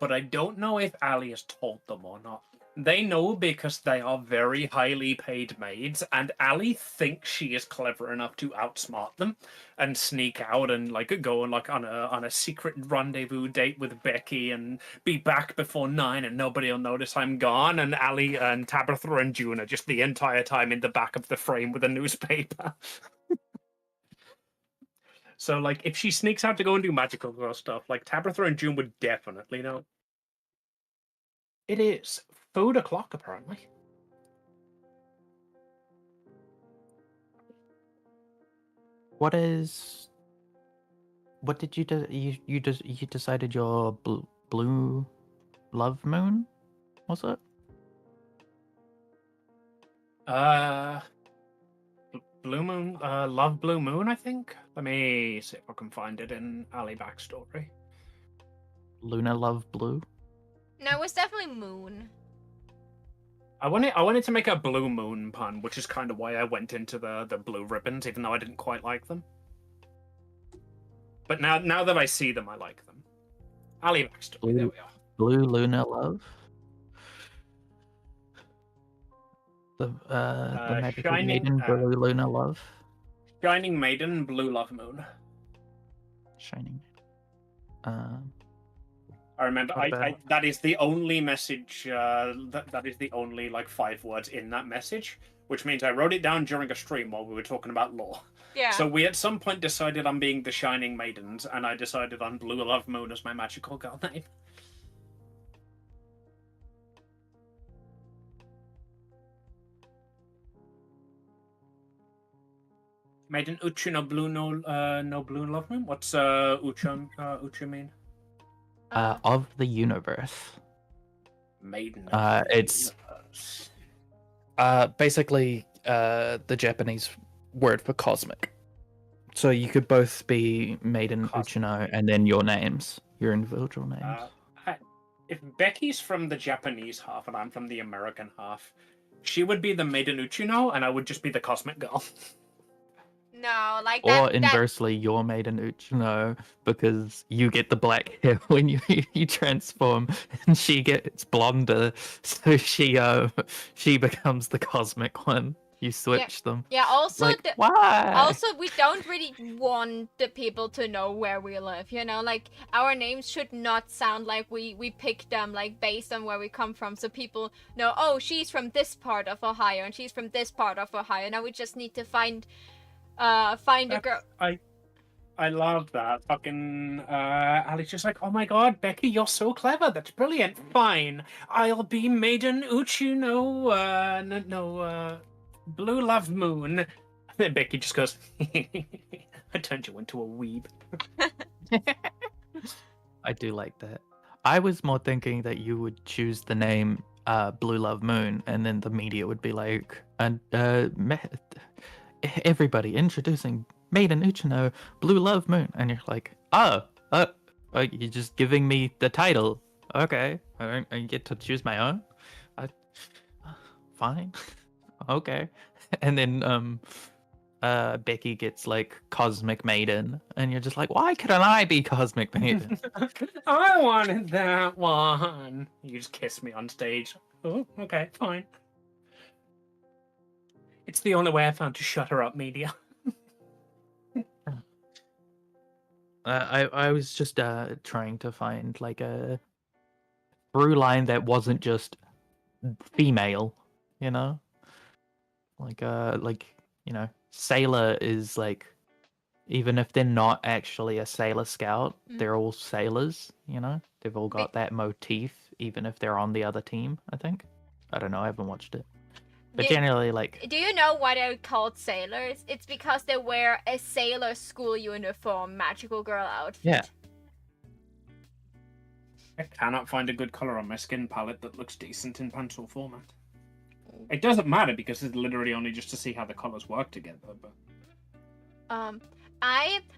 Speaker 4: but I don't know if Ali has told them or not. They know because they are very highly paid maids, and Ali thinks she is clever enough to outsmart them and sneak out and like go like on a secret rendezvous date with Becky and be back before 9 and nobody will notice I'm gone. And Ali and Tabitha and June are just the entire time in the back of the frame with a newspaper. So, like, if she sneaks out to go and do magical girl stuff, like, Tabitha and June would definitely know. It is food o'clock, apparently.
Speaker 3: What did you do? You decided your blue love moon, was it?
Speaker 4: Blue Moon, Love Blue Moon, I think. Let me see if I can find it in Ali backstory.
Speaker 3: Luna love blue.
Speaker 2: No, it's definitely Moon.
Speaker 4: I wanted to make a Blue Moon pun, which is kind of why I went into the blue ribbons, even though I didn't quite like them. But now that I see them, I like them. Ali backstory.
Speaker 3: Blue.
Speaker 4: There we are.
Speaker 3: Blue Luna love. The magical
Speaker 4: Shining,
Speaker 3: maiden Blue Luna love.
Speaker 4: Shining Maiden, Blue Love Moon.
Speaker 3: Shining.
Speaker 4: I remember.
Speaker 3: What about-
Speaker 4: That is the only message. That is the only like 5 words in that message, which means I wrote it down during a stream while we were talking about lore.
Speaker 2: Yeah.
Speaker 4: So we at some point decided on being the Shining Maidens, and I decided on Blue Love Moon as my magical girl name. Maiden Uchi no Blue no Blue Love Moon. What's Uchi mean?
Speaker 3: Of the universe.
Speaker 4: Maiden.
Speaker 3: It's basically the Japanese word for cosmic. So you could both be Maiden Uchino and then your names, your individual names.
Speaker 4: If Becky's from the Japanese half and I'm from the American half, she would be the Maiden Uchino and I would just be the cosmic girl.
Speaker 2: No, like that.
Speaker 3: Or inversely, you're Maiden Uchino because you get the black hair when you transform, and she gets blonder, so she becomes the cosmic one. You switch them.
Speaker 2: Yeah. Also,
Speaker 3: Like, why?
Speaker 2: also, we don't really want the people to know where we live. You know, like our names should not sound like we picked them like based on where we come from, so people know. Oh, she's from this part of Ohio, and she's from this part of Ohio. Now we just need to find a girl.
Speaker 4: I love that. Fucking Ali's just like, oh my god, Becky, you're so clever. That's brilliant. Fine, I'll be Maiden Uchino. Blue Love Moon. And then Becky just goes, I turned you into a weeb.
Speaker 3: I do like that. I was more thinking that you would choose the name Blue Love Moon, and then the media would be like, everybody introducing Maiden Uchino, Blue Love Moon, and you're like, oh, you're just giving me the title. Okay, I get to choose my own. Fine, okay. And then Becky gets like Cosmic Maiden, and you're just like, why couldn't I be Cosmic Maiden?
Speaker 4: I wanted that one. You just kiss me on stage. Oh, okay, fine. It's the only way I found to shut her up, media.
Speaker 3: I was just trying to find like a through line that wasn't just female, you know? Like Sailor is like, even if they're not actually a Sailor Scout, they're all sailors, you know? They've all got that motif, even if they're on the other team, I think. I don't know, I haven't watched it. But generally, like...
Speaker 2: Do you know why they're called sailors? It's because they wear a sailor school uniform, magical girl outfit.
Speaker 3: Yeah.
Speaker 4: I cannot find a good color on my skin palette that looks decent in pencil format. It doesn't matter because it's literally only just to see how the colors work together. But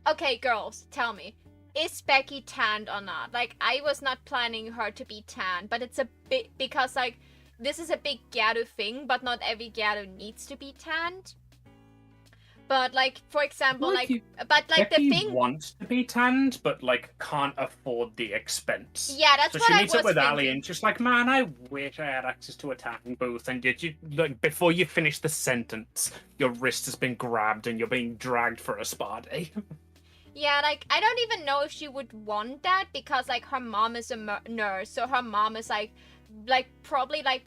Speaker 2: Okay, girls, tell me, is Becky tanned or not? Like, I was not planning her to be tanned, but it's a bit because like this is a big Gyaru thing, but not every Gyaru needs to be tanned. But like, for example,
Speaker 4: Becky
Speaker 2: the thing
Speaker 4: wants to be tanned, but like can't afford the expense.
Speaker 2: Yeah, that's
Speaker 4: so
Speaker 2: what I was
Speaker 4: she meets up with
Speaker 2: thinking.
Speaker 4: Ali and just like, man, I wish I had access to a tanning booth. And did you like before you finish the sentence, your wrist has been grabbed and you're being dragged for a spa day.
Speaker 2: Yeah, like, I don't even know if she would want that because, like, her mom is a nurse, so her mom is, like, probably, like,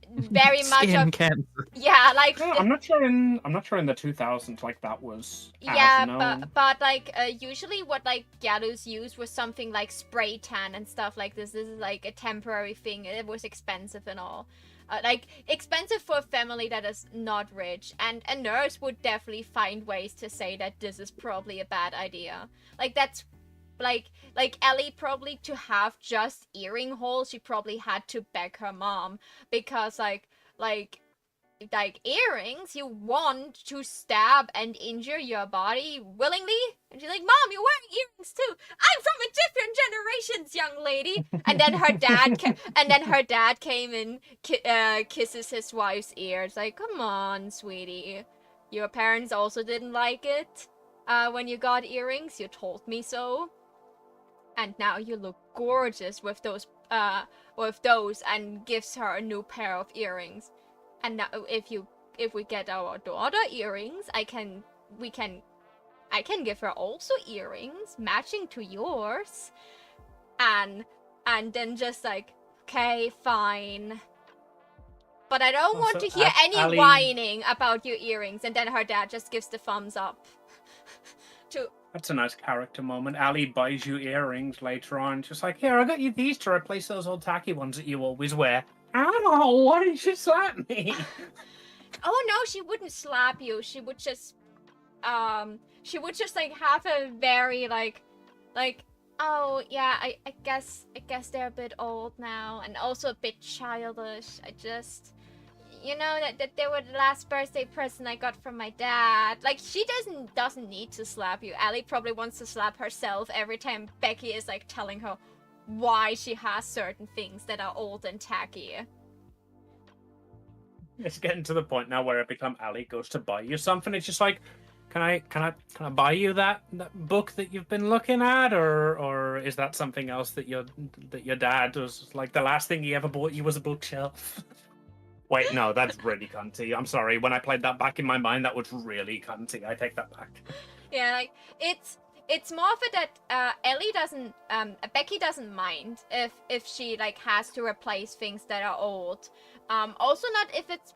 Speaker 2: very much
Speaker 3: Skin
Speaker 2: of...
Speaker 3: cancer.
Speaker 2: Yeah, like...
Speaker 4: Yeah, I'm not sure in the 2000s, like, that was
Speaker 2: Yeah,
Speaker 4: as known.
Speaker 2: but like, usually what, like, Gyarus used was something like spray tan and stuff like this. This is, like, a temporary thing. It was expensive and all. Like, expensive for a family that is not rich. And a nurse would definitely find ways to say that this is probably a bad idea. Like, that's... Like Ellie probably to have just earring holes, she probably had to beg her mom. Because, like earrings, you want to stab and injure your body willingly? And she's like, Mom, you're wearing earrings too. I'm from a different generations, young lady. And then her dad came and kisses his wife's ear. It's like, come on, sweetie. Your parents also didn't like it when you got earrings. You told me so. And now you look gorgeous with those, and gives her a new pair of earrings. And now, if we get our daughter earrings, I can give her also earrings matching to yours, and then just like, okay, fine. But I don't want to hear any
Speaker 4: Ali...
Speaker 2: whining about your earrings. And then her dad just gives the thumbs up.
Speaker 4: That's a nice character moment. Ali buys you earrings later on. Just like, here, I got you these to replace those old tacky ones that you always wear. Ow, why did you slap me?
Speaker 2: Oh no, she wouldn't slap you. She would just like have a very like, oh yeah, I guess they're a bit old now and also a bit childish. I just, you know, that they were the last birthday present I got from my dad. Like, she doesn't need to slap you. Ali probably wants to slap herself every time Becky is like telling her why she has certain things that are old and tacky.
Speaker 4: It's getting to the point now where every time Ali goes to buy you something, it's just like, can I buy you that book that you've been looking at, or is that something else that your dad was like the last thing he ever bought you was a bookshelf? Wait, no, that's really cunty. I'm sorry. When I played that back in my mind, that was really cunty. I take that back.
Speaker 2: Yeah, like, it's more of it that Becky doesn't mind if she like has to replace things that are old. Also not if it's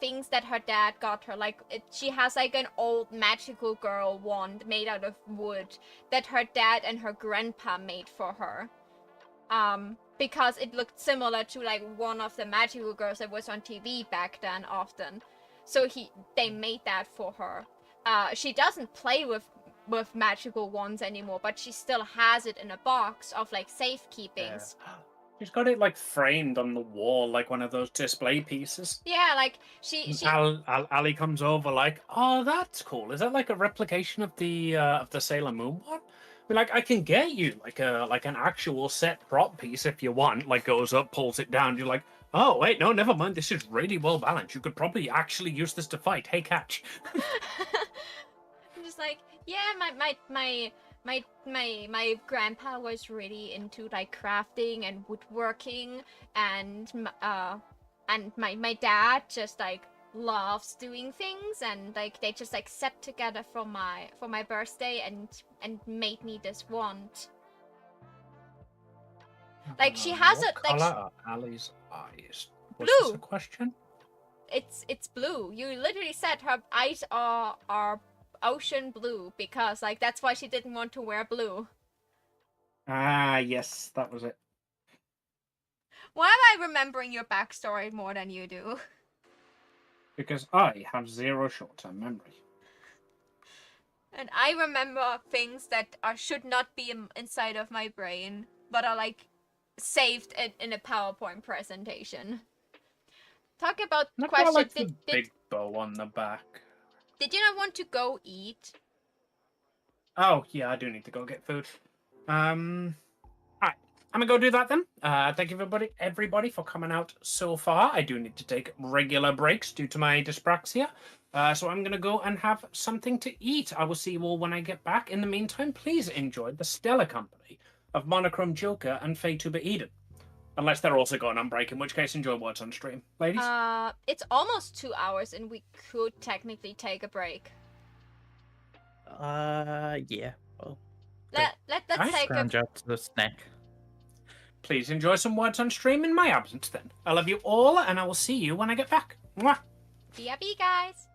Speaker 2: things that her dad got her. Like, she has like an old magical girl wand made out of wood that her dad and her grandpa made for her. Because it looked similar to like one of the magical girls that was on TV back then often. So they made that for her. She doesn't play with magical wands anymore, but she still has it in a box of like safekeepings.
Speaker 4: Yeah. She's got it like framed on the wall, like one of those display pieces.
Speaker 2: Yeah, like she
Speaker 4: Ali comes over like, oh, that's cool. Is that like a replication of the Sailor Moon one? I mean, like, I can get you like an actual set prop piece if you want. Like, goes up, pulls it down. You're like, Oh, wait, no, never mind. This is really well balanced. You could probably actually use this to fight. Hey, catch.
Speaker 2: I'm just like, yeah, my grandpa was really into like crafting and woodworking, and my dad just like loves doing things, and like they just like sat together for my birthday and made me this wand. Like she has
Speaker 4: what
Speaker 2: a like
Speaker 4: color are Allie's eyes? Was
Speaker 2: Blue.
Speaker 4: this a question?
Speaker 2: it's blue. You literally said her eyes are ocean blue because like that's why she didn't want to wear blue.
Speaker 4: Ah, yes, that was it.
Speaker 2: Why am I remembering your backstory more than you do?
Speaker 4: Because I have 0 short-term memory.
Speaker 2: And I remember things that should not be inside of my brain, but are like saved in a PowerPoint presentation. Talk about
Speaker 4: Not
Speaker 2: question.
Speaker 4: like the big bow on the back.
Speaker 2: Did you not want to go eat?
Speaker 4: Oh, yeah, I do need to go get food. Alright, I'm gonna go do that then. Thank you everybody for coming out so far. I do need to take regular breaks due to my dyspraxia. So I'm gonna go and have something to eat. I will see you all when I get back. In the meantime, please enjoy the stellar company of Monochrome Joker and Fatuba Eden. Unless they're also going on break, in which case enjoy what's on stream. Ladies?
Speaker 2: It's almost 2 hours and we could technically take a break.
Speaker 3: Yeah. Well,
Speaker 2: Let's take a...
Speaker 3: scrounge up to the snack.
Speaker 4: Please enjoy some words on stream in my absence then. I love you all, and I will see you when I get back. Mwah!
Speaker 2: BRB, guys!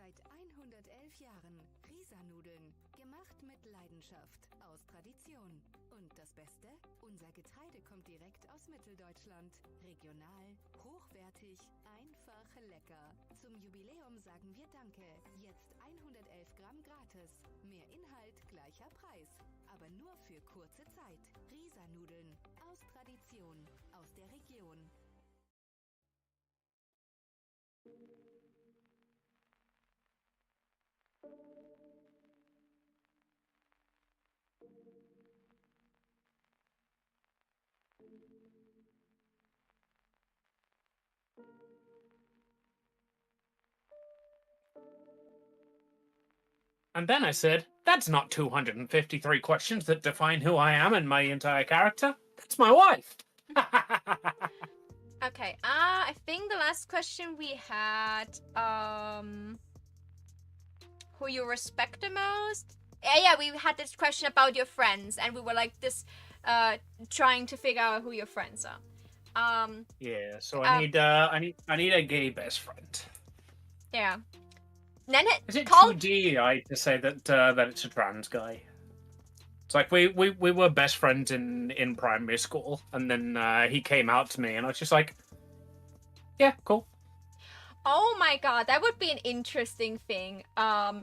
Speaker 6: Seit 111 Jahren Risa-Nudeln, gemacht mit Leidenschaft, aus Tradition. Und das Beste? Unser Getreide kommt direkt aus Mitteldeutschland. Regional, hochwertig, einfach lecker. Zum Jubiläum sagen wir Danke. Jetzt 111 Gramm gratis. Mehr Inhalt, gleicher Preis. Aber nur für kurze Zeit. Risa-Nudeln, aus Tradition, aus der Region.
Speaker 4: And then I said, that's not 253 questions that define who I am and my entire character. That's my wife.
Speaker 2: Okay, I think the last question we had, who you respect the most? Yeah, we had this question about your friends, and we were like this, trying to figure out who your friends are.
Speaker 4: Yeah, so I need a gay best friend.
Speaker 2: Yeah. Then
Speaker 4: Is it
Speaker 2: called...
Speaker 4: too DEI to say that it's a trans guy? It's like we were best friends in primary school, and then he came out to me, and I was just like, yeah, cool.
Speaker 2: Oh my god, that would be an interesting thing. A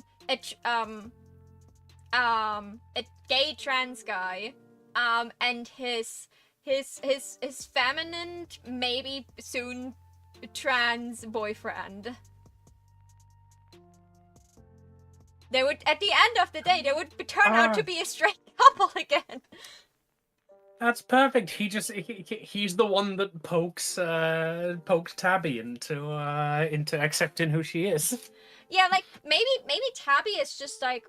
Speaker 2: gay trans guy, and his feminine, maybe soon trans boyfriend. They would, at the end of the day, they would turn out to be a straight couple again.
Speaker 4: That's perfect. He's the one that pokes Tabby into accepting who she is.
Speaker 2: Yeah, like maybe Tabby is just like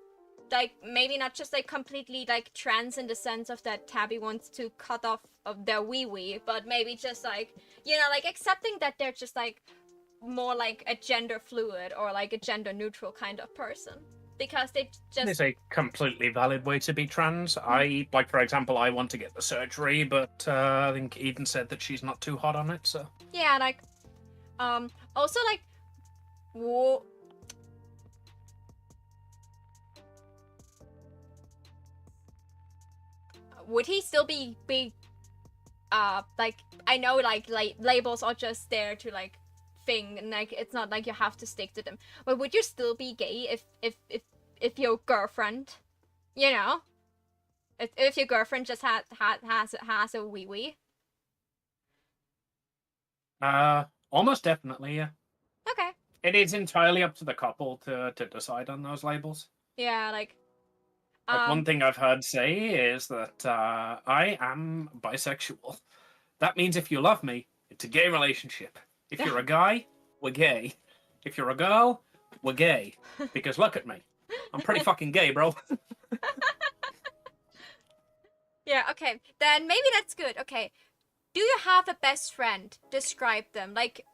Speaker 2: maybe not just like completely like trans in the sense of that Tabby wants to cut off of their wee, but maybe just like, you know, like accepting that they're just like more like a gender fluid or like a gender neutral kind of person. Because they just...
Speaker 4: It's a completely valid way to be trans. I, like, for example, I want to get the surgery, but I think Eden said that she's not too hot on it, so...
Speaker 2: Yeah, like, also, like, would he still be, like, I know, like, labels are just there to, like, thing, and like it's not like you have to stick to them, but would you still be gay if your girlfriend, you know, if your girlfriend just has a wee?
Speaker 4: Almost definitely, yeah.
Speaker 2: Okay.
Speaker 4: It is entirely up to the couple to decide on those labels.
Speaker 2: Yeah, like
Speaker 4: one thing I've heard say is that I am bisexual. That means if you love me, it's a gay relationship. If you're a guy, we're gay. If you're a girl, we're gay. Because look at me. I'm pretty fucking gay, bro.
Speaker 2: Yeah, okay. Then maybe that's good. Okay. Do you have a best friend? Describe them. Like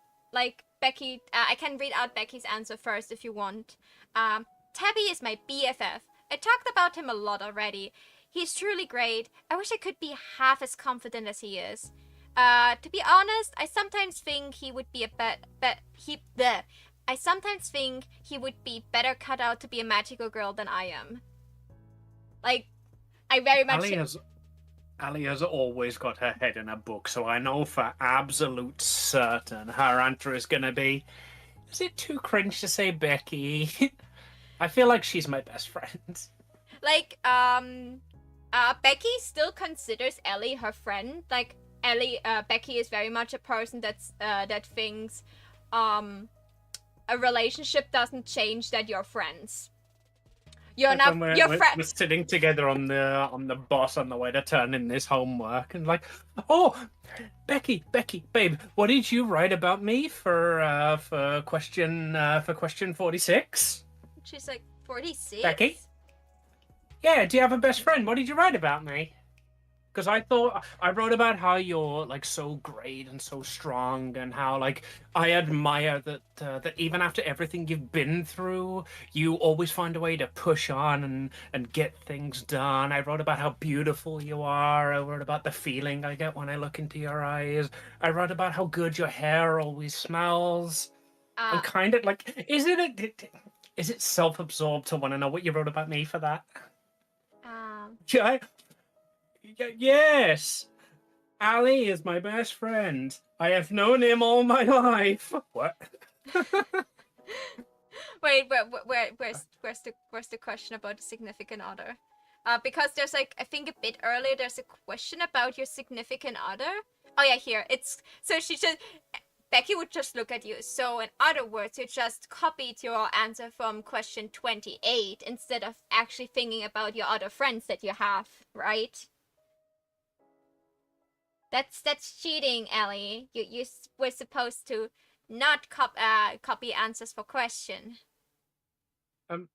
Speaker 2: Becky, I can read out Becky's answer first if you want. Tabby is my BFF. I talked about him a lot already. He's truly great. I wish I could be half as confident as he is. To be honest, I sometimes think he would be I sometimes think he would be better cut out to be a magical girl than I am. Like, I very much...
Speaker 4: Ali has always got her head in a book, so I know for absolute certain her answer is gonna be, is it too cringe to say Becky? I feel like she's my best friend. Like,
Speaker 2: Becky still considers Ellie her friend. Like, Becky is very much a person that thinks a relationship doesn't change that you're friends. You're not your friend.
Speaker 4: We're sitting together on the bus on the way to turn in this homework, and like, oh, Becky, babe, what did you write about me for question 46?
Speaker 2: She's like 46.
Speaker 4: Becky, yeah, do you have a best friend? What did you write about me? Because I wrote about how you're like so great and so strong, and how like I admire that even after everything you've been through, you always find a way to push on and get things done. I wrote about how beautiful you are. I wrote about the feeling I get when I look into your eyes. I wrote about how good your hair always smells. I'm kind of like, Is it self-absorbed to want to know what you wrote about me for that?
Speaker 2: Um,
Speaker 4: Yes. Ali is my best friend. I have known him all my life. What?
Speaker 2: Wait, where's the question about the significant other? Because there's like, I think a bit earlier there's a question about your significant other. Oh yeah, here it's so Becky would just look at you. So in other words, you just copied your answer from question 28 instead of actually thinking about your other friends that you have, right? That's cheating, Ellie. You were supposed to not copy answers for question.
Speaker 4: Am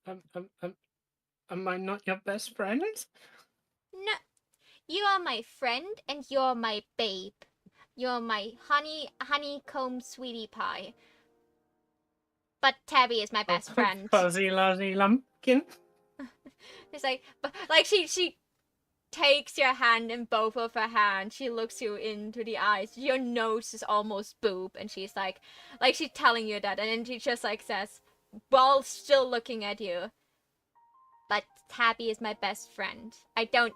Speaker 4: I not your best friend?
Speaker 2: No, you are my friend and you're my babe. You're my honeycomb sweetie pie. But Tabby is my best friend.
Speaker 4: Fuzzy Luzzy Lumpkin.
Speaker 2: It's like she takes your hand in both of her hands. She looks you into the eyes. Your nose is almost boob, and she's like she's telling you that, and then she just like says, while still looking at you, but Tabby is my best friend. I don't.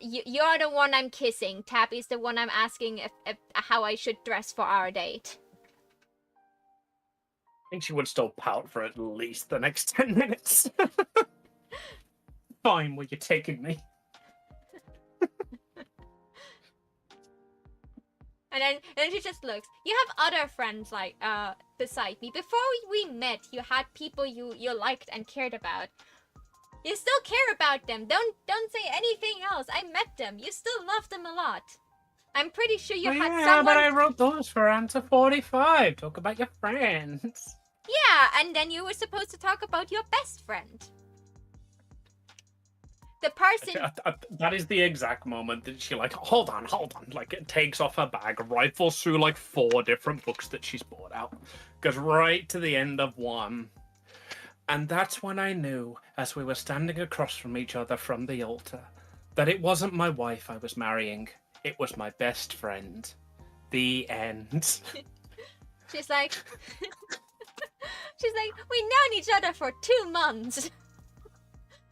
Speaker 2: You're the one I'm kissing. Tabby's the one I'm asking if how I should dress for our date.
Speaker 4: I think she would still pout for at least the next 10 minutes. Fine, where you're taking me.
Speaker 2: And then she just looks. You have other friends like beside me. Before we met, you had people you liked and cared about. You still care about them. Don't say anything else. I met them. You still love them a lot. I'm pretty sure you had
Speaker 4: yeah,
Speaker 2: someone.
Speaker 4: but I wrote those for answer 45. Talk about your friends.
Speaker 2: Yeah, and then you were supposed to talk about your best friend. The person.
Speaker 4: That is the exact moment that she hold on. Like, it takes off her bag, rifles through like 4 different books that she's bought out, goes right to the end of one. And that's when I knew, as we were standing across from each other from the altar, that it wasn't my wife I was marrying. It was my best friend. The end.
Speaker 2: She's like, we've known each other for 2 months.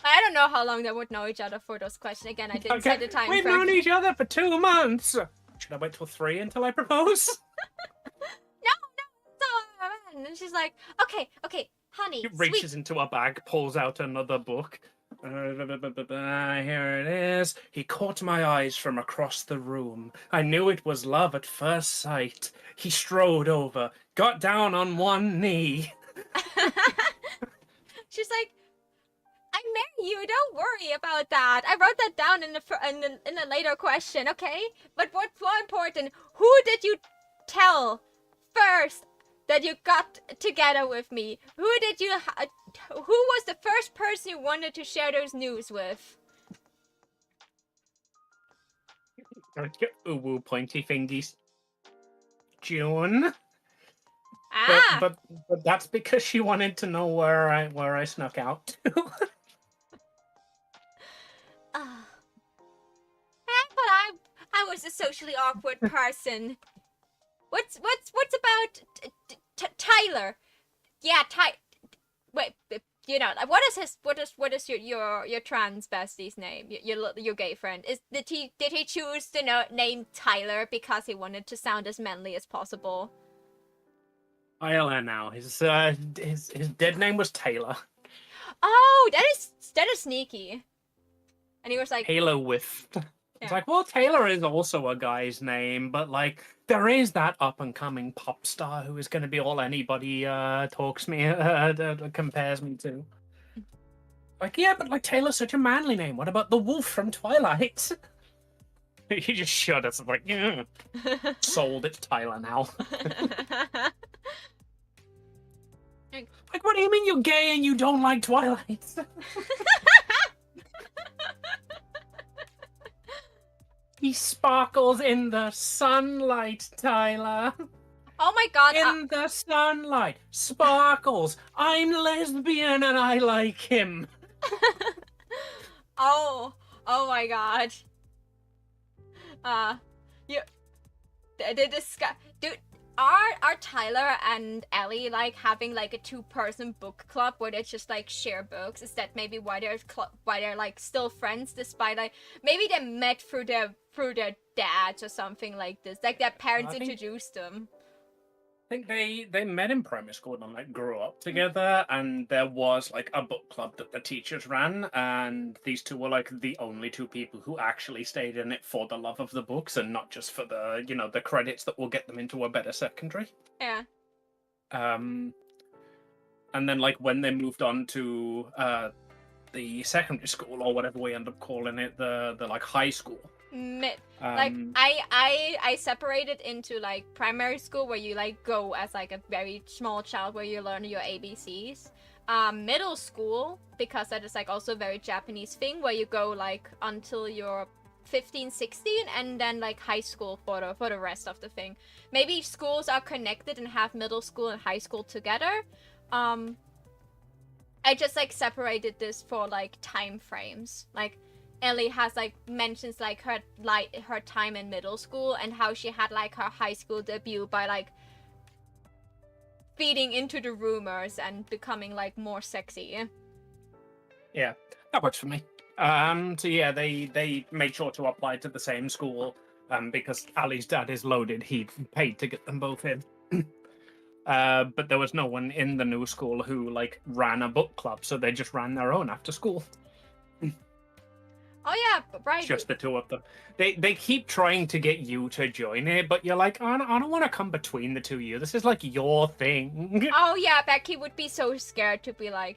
Speaker 2: I don't know how long they would know each other for those questions. Again, I didn't set the time
Speaker 4: We've
Speaker 2: frame.
Speaker 4: known each other for 2 months. Should I wait till 3 until I propose?
Speaker 2: No. And she's like, okay, honey.
Speaker 4: He reaches into a bag, pulls out another book. Here it is. He caught my eyes from across the room. I knew it was love at first sight. He strode over, got down on one knee.
Speaker 2: She's like, I marry you. Don't worry about that. I wrote that down in a later question, okay? But what's more important, who did you tell first that you got together with me? Who was the first person you wanted to share those news with?
Speaker 4: Ooh, pointy fingies. June.
Speaker 2: Ah.
Speaker 4: But that's because she wanted to know where I snuck out to.
Speaker 2: But I was a socially awkward person. What's about Tyler? Yeah, wait, you know, what is your trans bestie's name? Your gay friend did he choose the name Tyler because he wanted to sound as manly as possible?
Speaker 4: Tyler now. His dead name was Taylor.
Speaker 2: Oh, that is sneaky. And he was like
Speaker 4: Halo Whiff.
Speaker 2: Yeah.
Speaker 4: It's like, well, Taylor is also a guy's name, but like there is that up and coming pop star who is going to be all anybody compares me to. Like, yeah, but like Taylor's such a manly name. What about the wolf from Twilight? He just shuddered. It's like, yeah, sold. It's Tyler now. Like, what do you mean you're gay and you don't like Twilight? He sparkles in the sunlight, Tyler.
Speaker 2: Oh my god.
Speaker 4: In the sunlight. Sparkles. I'm lesbian and I like him.
Speaker 2: Oh my god. The discuss. Dude, are Tyler and Ellie like having like a 2-person book club where they just like share books? Is that maybe why they're like still friends despite like maybe they met through their dads or something like this? Like their parents introduced them.
Speaker 4: I think they met in primary school and like grew up together, and there was like a book club that the teachers ran, and these two were like the only two people who actually stayed in it for the love of the books and not just for the the credits that will get them into a better secondary.
Speaker 2: Yeah.
Speaker 4: And then like when they moved on to the secondary school or whatever we end up calling it, the like high school.
Speaker 2: Like I separated into like primary school where you like go as like a very small child where you learn your ABCs. Middle school, because that is like also a very Japanese thing where you go like until you're 15, 16, and then like high school for the rest of the thing. Maybe schools are connected and have middle school and high school together. I just like separated this for like time frames. Like Ellie has like mentions like her time in middle school and how she had like her high school debut by like feeding into the rumors and becoming like more sexy.
Speaker 4: Yeah, that works for me. So yeah, they made sure to apply to the same school because Ali's dad is loaded. He paid to get them both in. But there was no one in the new school who like ran a book club, so they just ran their own after school.
Speaker 2: Oh yeah, right.
Speaker 4: Just the two of them. They keep trying to get you to join it, but you're like, I don't want to come between the two of you. This is like your thing.
Speaker 2: Oh yeah, Becky would be so scared to be a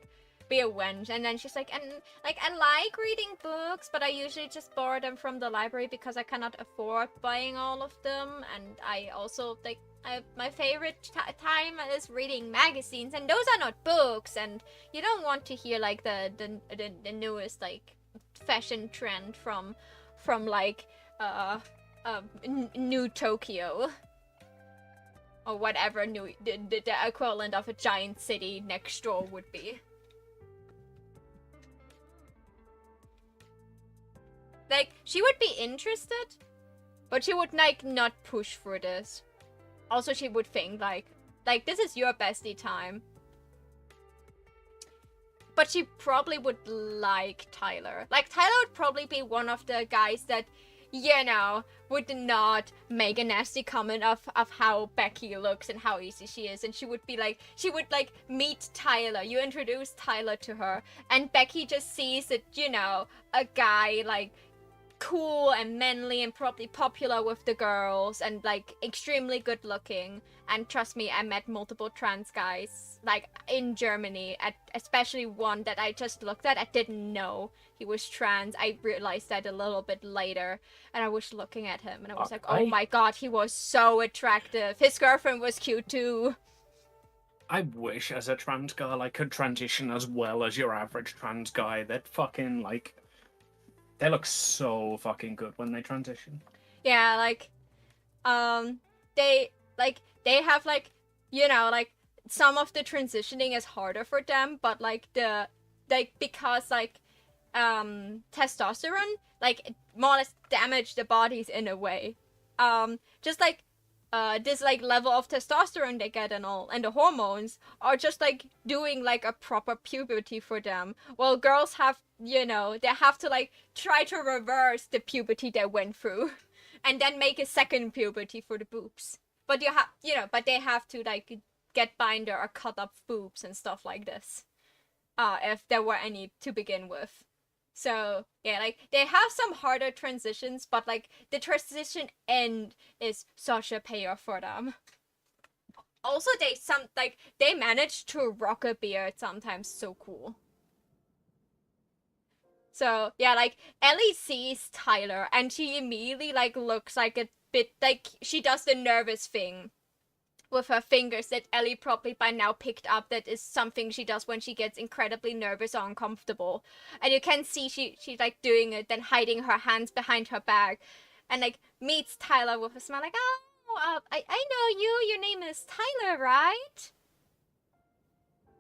Speaker 2: wench, and then she's like, I like reading books, but I usually just borrow them from the library because I cannot afford buying all of them, and I also like my favorite time is reading magazines, and those are not books, and you don't want to hear like the newest like fashion trend from like New Tokyo or whatever the equivalent of a giant city next door would be. Like she would be interested, but she would like not push for this. Also, she would think like this is your bestie time. But she probably would like Tyler. Like, Tyler would probably be one of the guys that, would not make a nasty comment of how Becky looks and how easy she is. And she would meet Tyler. You introduce Tyler to her. And Becky just sees that, a guy, like, cool and manly and probably popular with the girls and, like, extremely good looking. And trust me, I met multiple trans guys, like, in Germany, especially one that I just looked at. I didn't know he was trans. I realized that a little bit later, and I was looking at him, and I was like, oh my god, he was so attractive. His girlfriend was cute, too.
Speaker 4: I wish, as a trans girl, I could transition as well as your average trans guy. That fucking, like, they look so fucking good when they transition.
Speaker 2: Yeah, like, they have, like, like, some of the transitioning is harder for them, but, like, because, like, testosterone, like, more or less damage the bodies in a way. Just, like, this, like, level of testosterone they get and all, and the hormones are just, like, doing, like, a proper puberty for them. While girls have, they have to, like, try to reverse the puberty they went through, and then make a second puberty for the boobs. But but they have to, like, get binder or cut up boobs and stuff like this. If there were any to begin with. So, yeah, like, they have some harder transitions, but, like, the transition end is such a payoff for them. Also, they manage to rock a beard sometimes so cool. So, yeah, like, Ellie sees Tyler, and she immediately, like, looks like a bit, like, she does the nervous thing with her fingers that Ellie probably by now picked up. That is something she does when she gets incredibly nervous or uncomfortable. And you can see she's, like, doing it, then hiding her hands behind her back, and, like, meets Tyler with a smile, like, oh, I know you, your name is Tyler, right?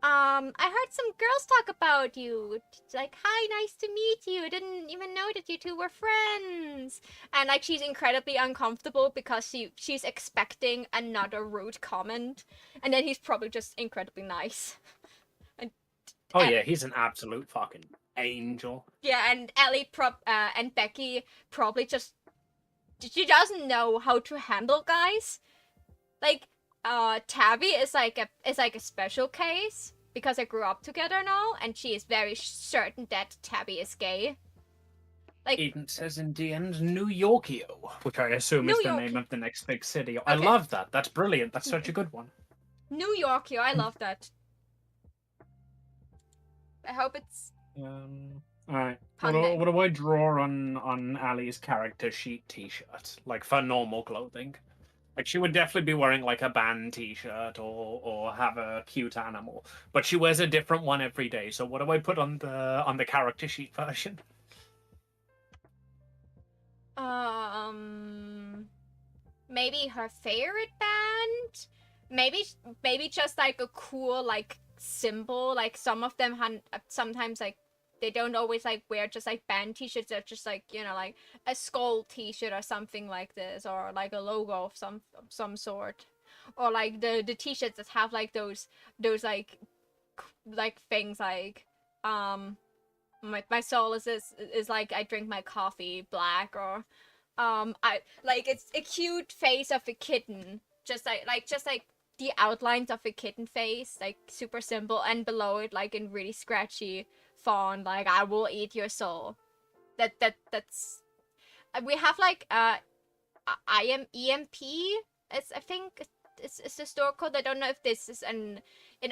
Speaker 2: I heard some girls talk about you. Like, hi, nice to meet you. Didn't even know that you two were friends. And like, she's incredibly uncomfortable because she's expecting another rude comment, and then he's probably just incredibly nice.
Speaker 4: Oh yeah, he's an absolute fucking angel.
Speaker 2: Yeah, and Ellie and Becky probably just she doesn't know how to handle guys. Like, Tabby is like a special case because they grew up together now, and she is very certain that Tabby is gay. Like,
Speaker 4: Eden says in the end, New Yorkio, which I assume is the name of the next big city. I love that. That's brilliant. That's such a good one.
Speaker 2: New Yorkio, I love that. I hope it's.
Speaker 4: Alright. What do I draw on Ali's character sheet T-shirt? Like for normal clothing. Like she would definitely be wearing like a band T-shirt or have a cute animal, but she wears a different one every day. So what do I put on the character sheet version?
Speaker 2: Maybe her favorite band. Maybe just like a cool like symbol. Like some of them sometimes like they don't always like wear just like band T-shirts. They're just like, you know, like a skull T-shirt or something like this, or like a logo of some sort, or like the T-shirts that have like those like things like my soul is like I drink my coffee black, or I like it's a cute face of a kitten, just like the outlines of a kitten face, like super simple, and below it like in really scratchy font, like I will eat your soul. That's we have like I am EMP. It's I think it's a store code. I don't know if this is in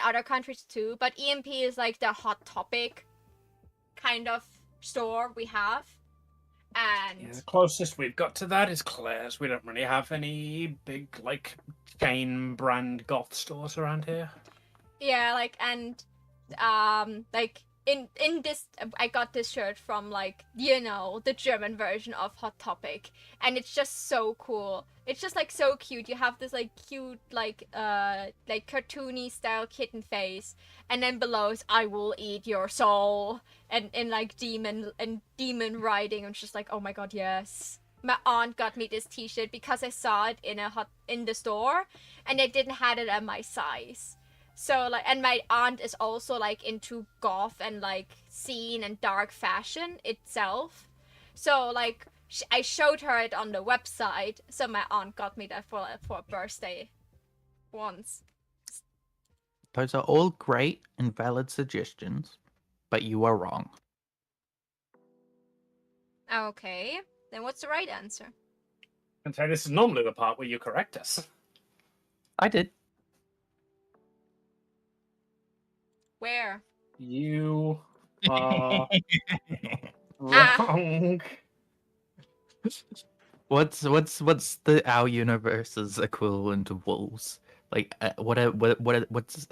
Speaker 2: other countries too, but EMP is like the Hot Topic kind of store we have. And
Speaker 4: yeah, the closest we've got to that is Claire's. We don't really have any big like chain brand goth stores around here.
Speaker 2: Yeah, like, and like in this I got this shirt from like, you know, the German version of Hot Topic, and it's just so cool. It's just like so cute. You have this like cute like cartoony style kitten face, and then below is I will eat your soul, and in like demon writing. I'm just like, oh my god, yes. My aunt got me this T-shirt because I saw it in the store, and they didn't have it at my size. So like, and my aunt is also like into goth and like scene and dark fashion itself. So like, I showed her it on the website. So my aunt got me that for a birthday once.
Speaker 3: Those are all great and valid suggestions, but you are wrong.
Speaker 2: Okay, then what's the right answer?
Speaker 4: And so this is normally the part where you correct us.
Speaker 3: I did.
Speaker 2: Where?
Speaker 4: You are wrong.
Speaker 3: What's the our universe's equivalent of wolves? Like what's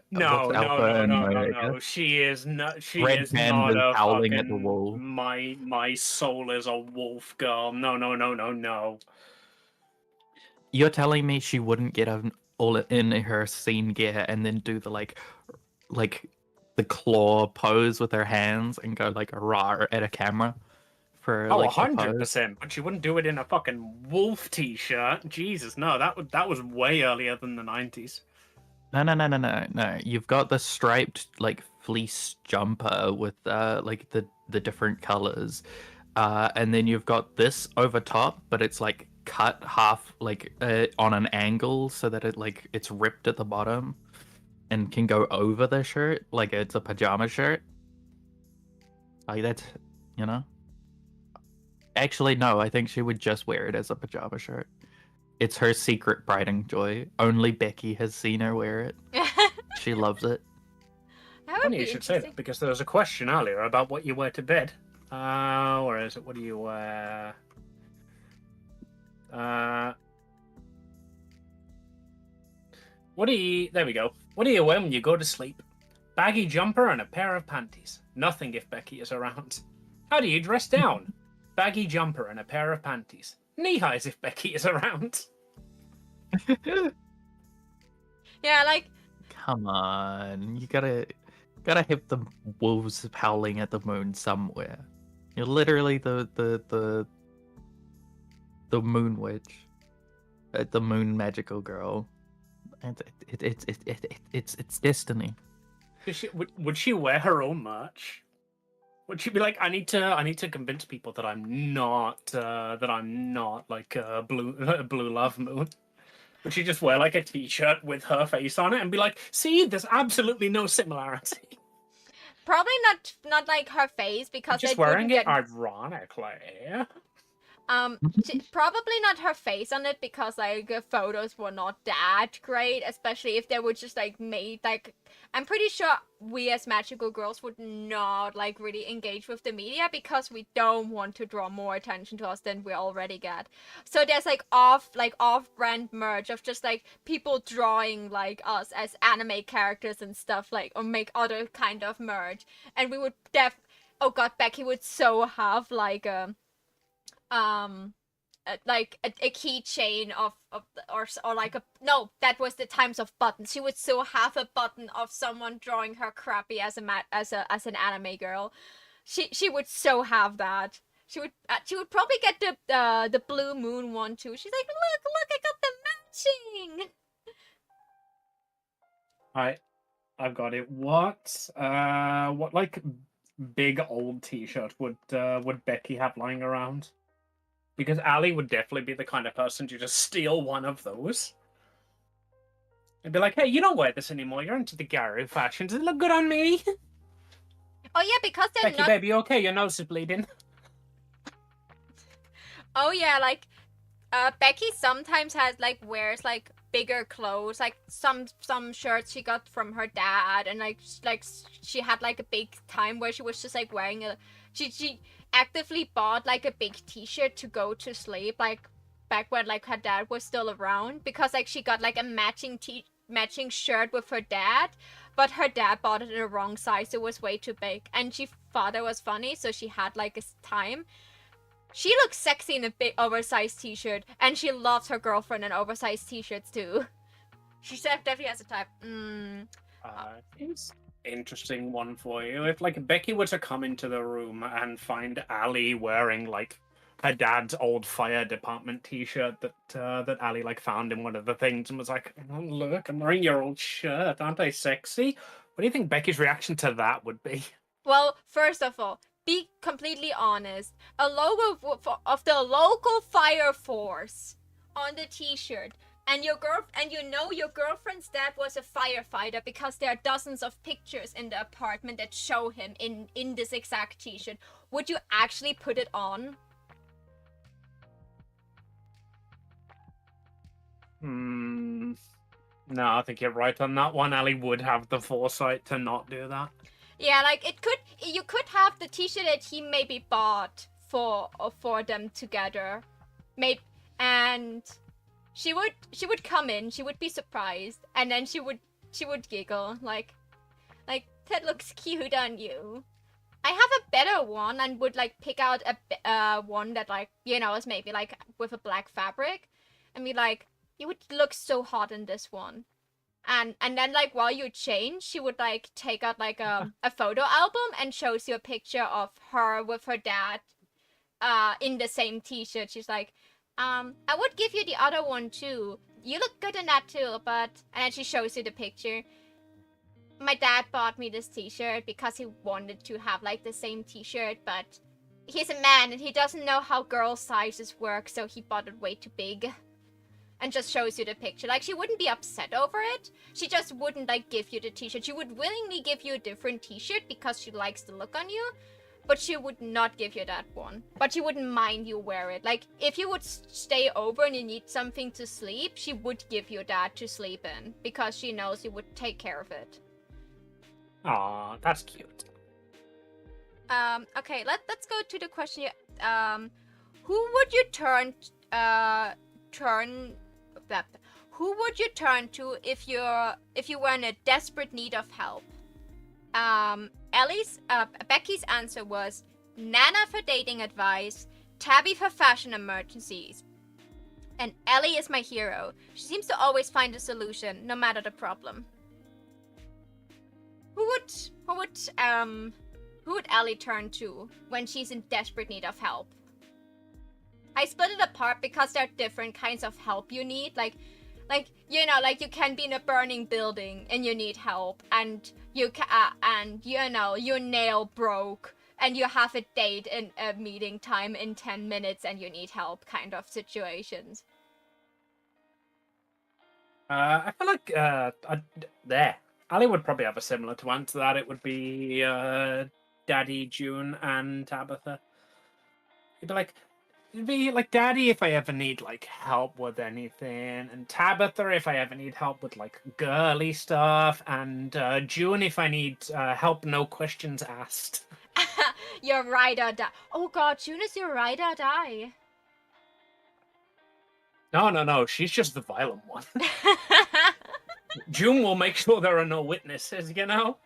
Speaker 4: No. She is not. She
Speaker 3: Red
Speaker 4: is
Speaker 3: Panda
Speaker 4: not a
Speaker 3: howling
Speaker 4: fucking.
Speaker 3: at the wall.
Speaker 4: My soul is a wolf girl. No.
Speaker 3: You're telling me she wouldn't get all in her scene gear and then do the like the claw pose with her hands and go like a rah at a camera for
Speaker 4: Oh,
Speaker 3: like
Speaker 4: 100%. But she wouldn't do it in a fucking wolf T-shirt. Jesus, no. That was way earlier than the 90s.
Speaker 3: No. You've got the striped like fleece jumper with like the different colors, and then you've got this over top, but it's like cut half like on an angle so that it's ripped at the bottom and can go over the shirt like it's a pajama shirt. Like that's, you know. Actually, no. I think she would just wear it as a pajama shirt. It's her secret pride and joy. Only Becky has seen her wear it. She loves it.
Speaker 4: Funny you should say that, because there was a question earlier about what you wear to bed. Where is it? What do you wear? There we go. What do you wear when you go to sleep? Baggy jumper and a pair of panties. Nothing if Becky is around. How do you dress down? Baggy jumper and a pair of panties. Knee highs if Becky is around.
Speaker 2: Yeah, like
Speaker 3: come on. You gotta have the wolves howling at the moon somewhere. You're literally the moon witch, the moon magical girl. And it's destiny.
Speaker 4: Would she wear her own merch? Would she be like, I need to convince people that I'm not like blue love moon? Would she just wear like a t-shirt with her face on it and be like, see, there's absolutely no similarity?
Speaker 2: Probably not like her face, because
Speaker 4: Just
Speaker 2: they
Speaker 4: wearing
Speaker 2: wouldn't
Speaker 4: it ironically.
Speaker 2: Probably not her face on it, because like the photos were not that great, especially if they were just like made like. I'm pretty sure we as magical girls would not like really engage with the media, because we don't want to draw more attention to us than we already get. So there's like off-brand merch of just like people drawing like us as anime characters and stuff, like, or make other kind of merch, and we would oh god, Becky would so have like a keychain of or like a, no, that was the times of buttons. She would still have a button of someone drawing her crappy as an anime girl. She would so have that. She would probably get the blue moon one too. She's like, look, I got the matching.
Speaker 4: I've got it. What like big old t-shirt would Becky have lying around? Because Ali would definitely be the kind of person to just steal one of those. And be like, hey, you don't wear this anymore. You're into the Garo fashion. Does it look good on me?
Speaker 2: Oh yeah, because they're
Speaker 4: Becky,
Speaker 2: not.
Speaker 4: baby, you okay? Your nose is bleeding.
Speaker 2: Oh yeah, like Becky sometimes has like wears like bigger clothes, like some shirts she got from her dad, and like she had like a big time where she was just like wearing she actively bought like a big t-shirt to go to sleep, like back when like her dad was still around, because like she got like a matching shirt with her dad, but her dad bought it in the wrong size, so it was way too big, and she thought it was funny, so she had like a time. She looks sexy in a big oversized t-shirt, and she loves her girlfriend in oversized t-shirts too. She definitely has a type.
Speaker 4: Interesting one for you. If like Becky were to come into the room and find Ali wearing like her dad's old fire department t-shirt that Ali like found in one of the things, and was like, oh, look, I'm wearing your old shirt, aren't I sexy? What do you think Becky's reaction to that would be?
Speaker 2: Well, first of all, be completely honest. A logo of the local fire force on the t-shirt. And your girlfriend's dad was a firefighter, because there are dozens of pictures in the apartment that show him in this exact t-shirt. Would you actually put it on?
Speaker 4: No, I think you're right on that one. Ali would have the foresight to not do that.
Speaker 2: Yeah, like you could have the t-shirt that he maybe bought for them together. And she would come in, she would be surprised, and then she would giggle like that looks cute on you. I have a better one, and would like pick out a one that like, you know, is maybe like with a black fabric, and be like, you would look so hot in this one. And then like while you change, she would like take out like a photo album and shows you a picture of her with her dad in the same t-shirt. She's like, I would give you the other one too. You look good in that too, but... And then she shows you the picture. My dad bought me this t-shirt because he wanted to have like the same t-shirt, but he's a man and he doesn't know how girl sizes work, so he bought it way too big. And just shows you the picture. Like, she wouldn't be upset over it. She just wouldn't like give you the t-shirt. She would willingly give you a different t-shirt because she likes the look on you. But she would not give you that one. But she wouldn't mind you wear it. Like, if you would stay over and you need something to sleep, she would give you that to sleep in. Because she knows you would take care of it.
Speaker 4: Aw, that's cute.
Speaker 2: Okay, let's go to the question. Who would you who would you turn to if you were in a desperate need of help? Becky's answer was Nana for dating advice, Tabby for fashion emergencies, and Ellie is my hero. She seems to always find a solution, no matter the problem. who would Ellie turn to when she's in desperate need of help? I split it apart because there are different kinds of help you need. Like you know, like you can be in a burning building and you need help, and you your nail broke and you have a date in a meeting time in 10 minutes and you need help kind of situations.
Speaker 4: I feel like Ali would probably have a similar to answer that. It would be Daddy, June, and Tabitha. It'd be like Daddy if I ever need like help with anything, and Tabitha if I ever need help with like girly stuff, and June if I need help, no questions asked.
Speaker 2: Your ride or die. Oh god, June is your ride or die.
Speaker 4: No, she's just the violent one. June will make sure there are no witnesses, you know?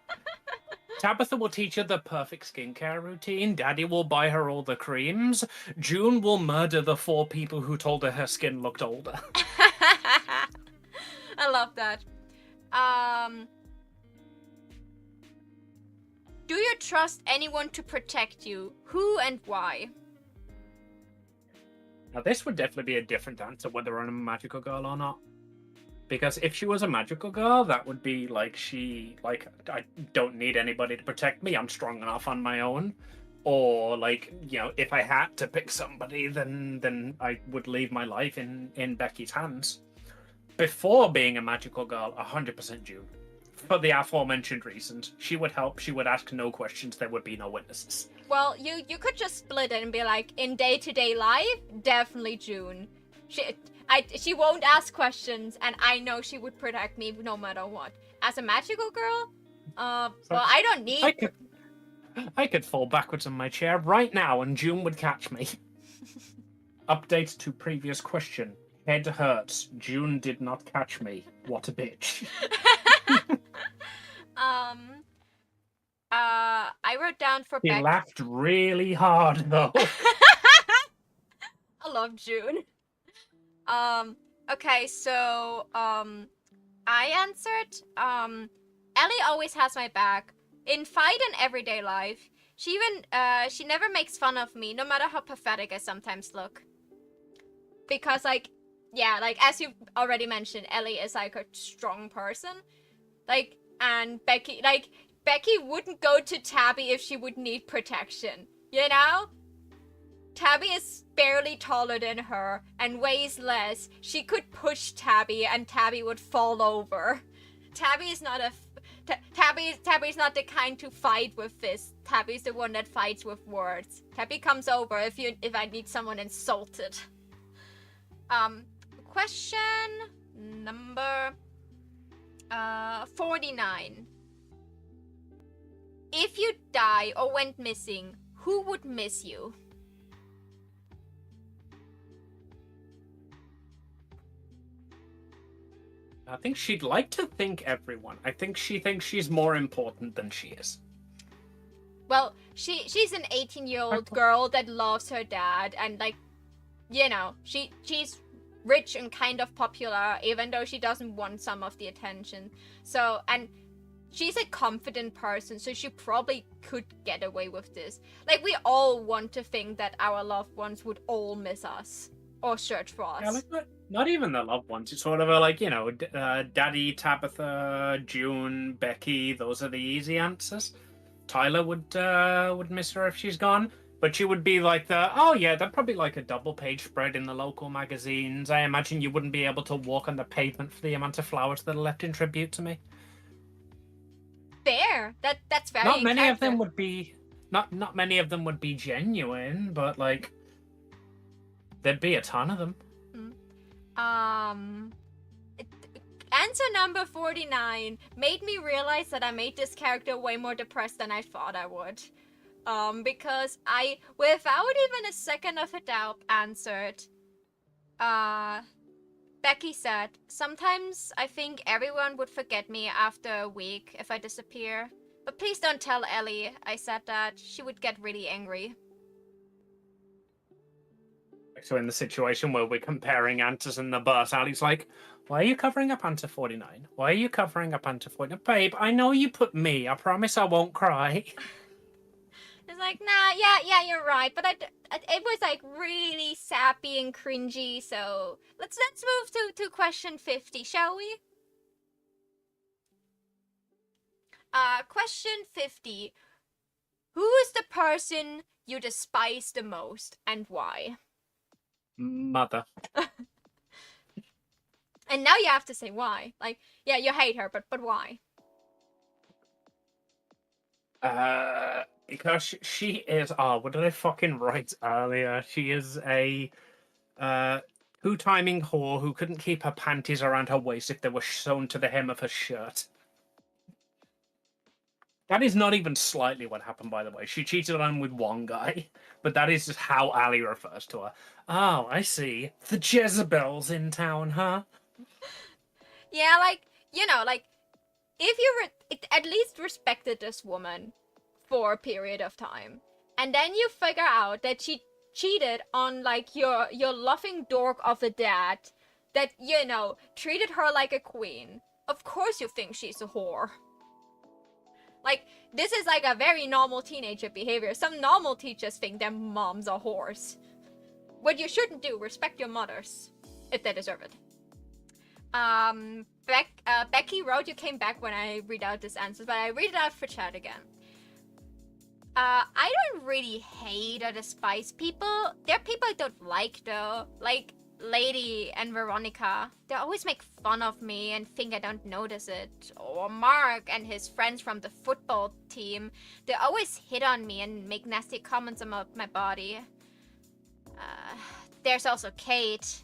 Speaker 4: Tabitha will teach her the perfect skincare routine. Daddy will buy her all the creams. June will murder the 4 people who told her skin looked older.
Speaker 2: I love that. Do you trust anyone to protect you? Who and why?
Speaker 4: Now, this would definitely be a different answer whether I'm a magical girl or not. Because if she was a magical girl, that would be like I don't need anybody to protect me. I'm strong enough on my own. Or like, you know, if I had to pick somebody, then I would leave my life in Becky's hands. Before being a magical girl, 100% June. For the aforementioned reasons. She would help, she would ask no questions, there would be no witnesses.
Speaker 2: Well, you could just split it and be like, in day-to-day life, definitely June. She won't ask questions, and I know she would protect me no matter what. As a magical girl, well, I don't need...
Speaker 4: I could fall backwards in my chair right now, and June would catch me. Update to previous question. Head hurts. June did not catch me. What a bitch.
Speaker 2: I wrote down for
Speaker 4: He
Speaker 2: Beck.
Speaker 4: laughed really hard, though.
Speaker 2: I love June. Okay, so, I answered, Ellie always has my back. In fight and everyday life. She never makes fun of me, no matter how pathetic I sometimes look. Because, like, yeah, like, as you already mentioned, Ellie is, like, a strong person. Like, and Becky wouldn't go to Tabby if she would need protection. You know? Tabby is barely taller than her and weighs less. She could push Tabby and Tabby would fall over. Tabby is not Tabby's not the kind to fight with fists. Tabby's the one that fights with words. Tabby comes over if I need someone insulted. Question number 49. If you die or went missing, who would miss you?
Speaker 4: I think she'd like to think everyone. I think she thinks she's more important than she is.
Speaker 2: Well, she's an 18-year-old girl that loves her dad, and like, you know, she's rich and kind of popular, even though she doesn't want some of the attention. So, and she's a confident person, so she probably could get away with this. Like, we all want to think that our loved ones would all miss us or search for us.
Speaker 4: Yeah, like not even the loved ones. It's sort of like, you know, Daddy, Tabitha, June, Becky. Those are the easy answers. Tyler would miss her if she's gone, but she would be like that'd probably like a double-page spread in the local magazines. I imagine you wouldn't be able to walk on the pavement for the amount of flowers that are left in tribute to me.
Speaker 2: Fair. That's very.
Speaker 4: Not many of them would be. Not many of them would be genuine, but like, there'd be a ton of them.
Speaker 2: Answer number 49 made me realize that I made this character way more depressed than I thought I would. Because I, without even a second of a doubt, answered, Becky said, sometimes I think everyone would forget me after a week if I disappear. But please don't tell Ellie I said that. She would get really angry.
Speaker 4: So in the situation where we're comparing answers in the bus, Ali's like, Why are you covering up onto 49? Why are you covering up onto 49? Babe, I know you put me. I promise I won't cry.
Speaker 2: It's like, nah, yeah, you're right. But it was like really sappy and cringy. So let's move to question 50, shall we? Question 50. Who is the person you despise the most and why?
Speaker 4: Mother.
Speaker 2: And now you have to say why. Like, yeah, you hate her, but why?
Speaker 4: Because she is. Oh, what did I fucking write earlier? She is a two-timing whore who couldn't keep her panties around her waist if they were sewn to the hem of her shirt. That is not even slightly what happened, by the way. She cheated on him with one guy, but that is just how Ali refers to her. Oh, I see. The Jezebel's in town, huh?
Speaker 2: Yeah, like, you know, like, if you at least respected this woman for a period of time, and then you figure out that she cheated on, like, your loving dork of a dad that, you know, treated her like a queen, of course you think she's a whore. Like, this is like a very normal teenager behavior. Some normal teachers think their moms are whores. What you shouldn't do, respect your mothers, if they deserve it. Becky wrote, you came back when I read out this answer, but I read it out for chat again. I don't really hate or despise people. There are people I don't like, though. Like, Lady and Veronica. They always make fun of me and think I don't notice it. Or Mark and his friends from the football team. They always hit on me and make nasty comments about my body. There's also Kate.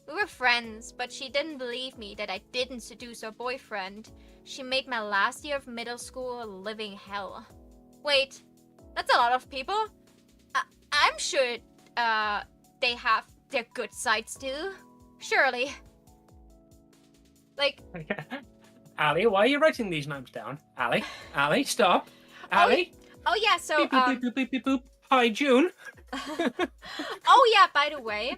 Speaker 2: We were friends, but she didn't believe me that I didn't seduce her boyfriend. She made my last year of middle school a living hell. Wait, that's a lot of people. I'm sure they have their good sides too. Surely. Like...
Speaker 4: Ali, why are you writing these names down? Ali, stop. Ali?
Speaker 2: Oh yeah, so...
Speaker 4: Beep, boop, beep, boop, beep, boop. Hi, June.
Speaker 2: Oh yeah, by the way,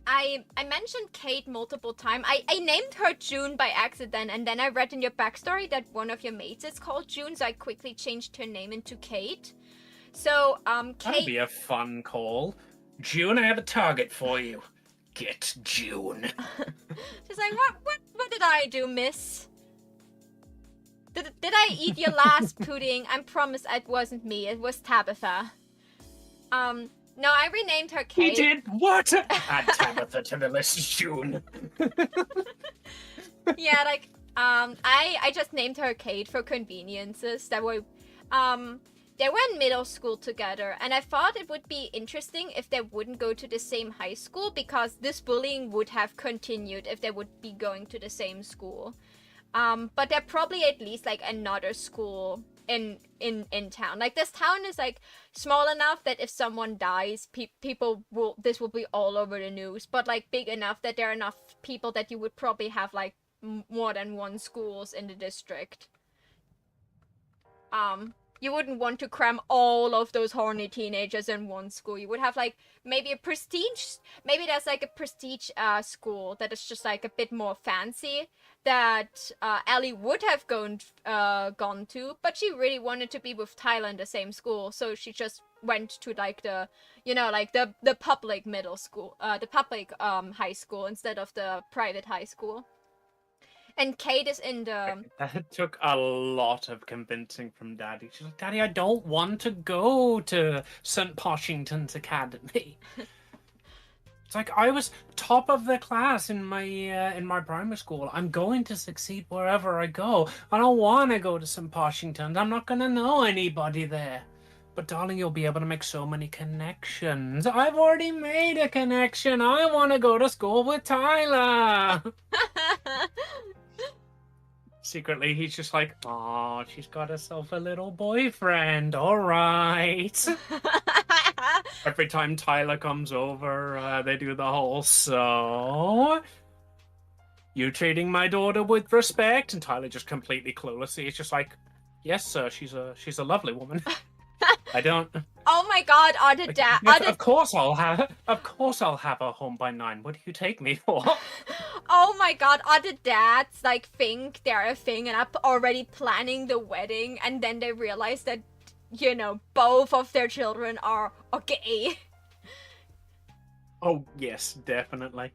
Speaker 2: I mentioned Kate multiple times. I named her June by accident, and then I read in your backstory that one of your mates is called June, so I quickly changed her name into Kate. So, Kate...
Speaker 4: That'd be a fun call. June, I have a target for you. Get June.
Speaker 2: She's like, what did I do, miss? Did I eat your last pudding? I promise it wasn't me, it was Tabitha. No, I renamed her Kate.
Speaker 4: He did what? Add Tabitha to the list, June.
Speaker 2: Yeah, like, I just named her Kate for conveniences. That way, they were in middle school together, and I thought it would be interesting if they wouldn't go to the same high school, because this bullying would have continued if they would be going to the same school. But they're probably at least, like, another school in town. Like, this town is, like, small enough that if someone dies, this will be all over the news, but, like, big enough that there are enough people that you would probably have, like, more than one schools in the district. You wouldn't want to cram all of those horny teenagers in one school. You would have, like, maybe there's, like, a prestige school that is just, like, a bit more fancy that Ellie would have gone to, but she really wanted to be with Tyler in the same school, so she just went to, like, the, you know, like, the public middle school, the public high school instead of the private high school. And Kate is in the...
Speaker 4: That took a lot of convincing from Daddy. She's like, Daddy, I don't want to go to St. Poshington's Academy. It's like, I was top of the class in my primary school. I'm going to succeed wherever I go. I don't want to go to St. Poshington's. I'm not going to know anybody there. But darling, you'll be able to make so many connections. I've already made a connection. I want to go to school with Tyler. Secretly, he's just like, oh, she's got herself a little boyfriend. All right. Every time Tyler comes over, they do the whole, so... You treating my daughter with respect? And Tyler just completely clueless. He's just like, yes, sir, she's a lovely woman. I don't...
Speaker 2: Oh my god,
Speaker 4: Of course I'll have her home by 9. What do you take me for?
Speaker 2: oh my god, other dads like think they're a thing and are already planning the wedding, and then they realize that, you know, both of their children are gay.
Speaker 4: Oh yes, definitely.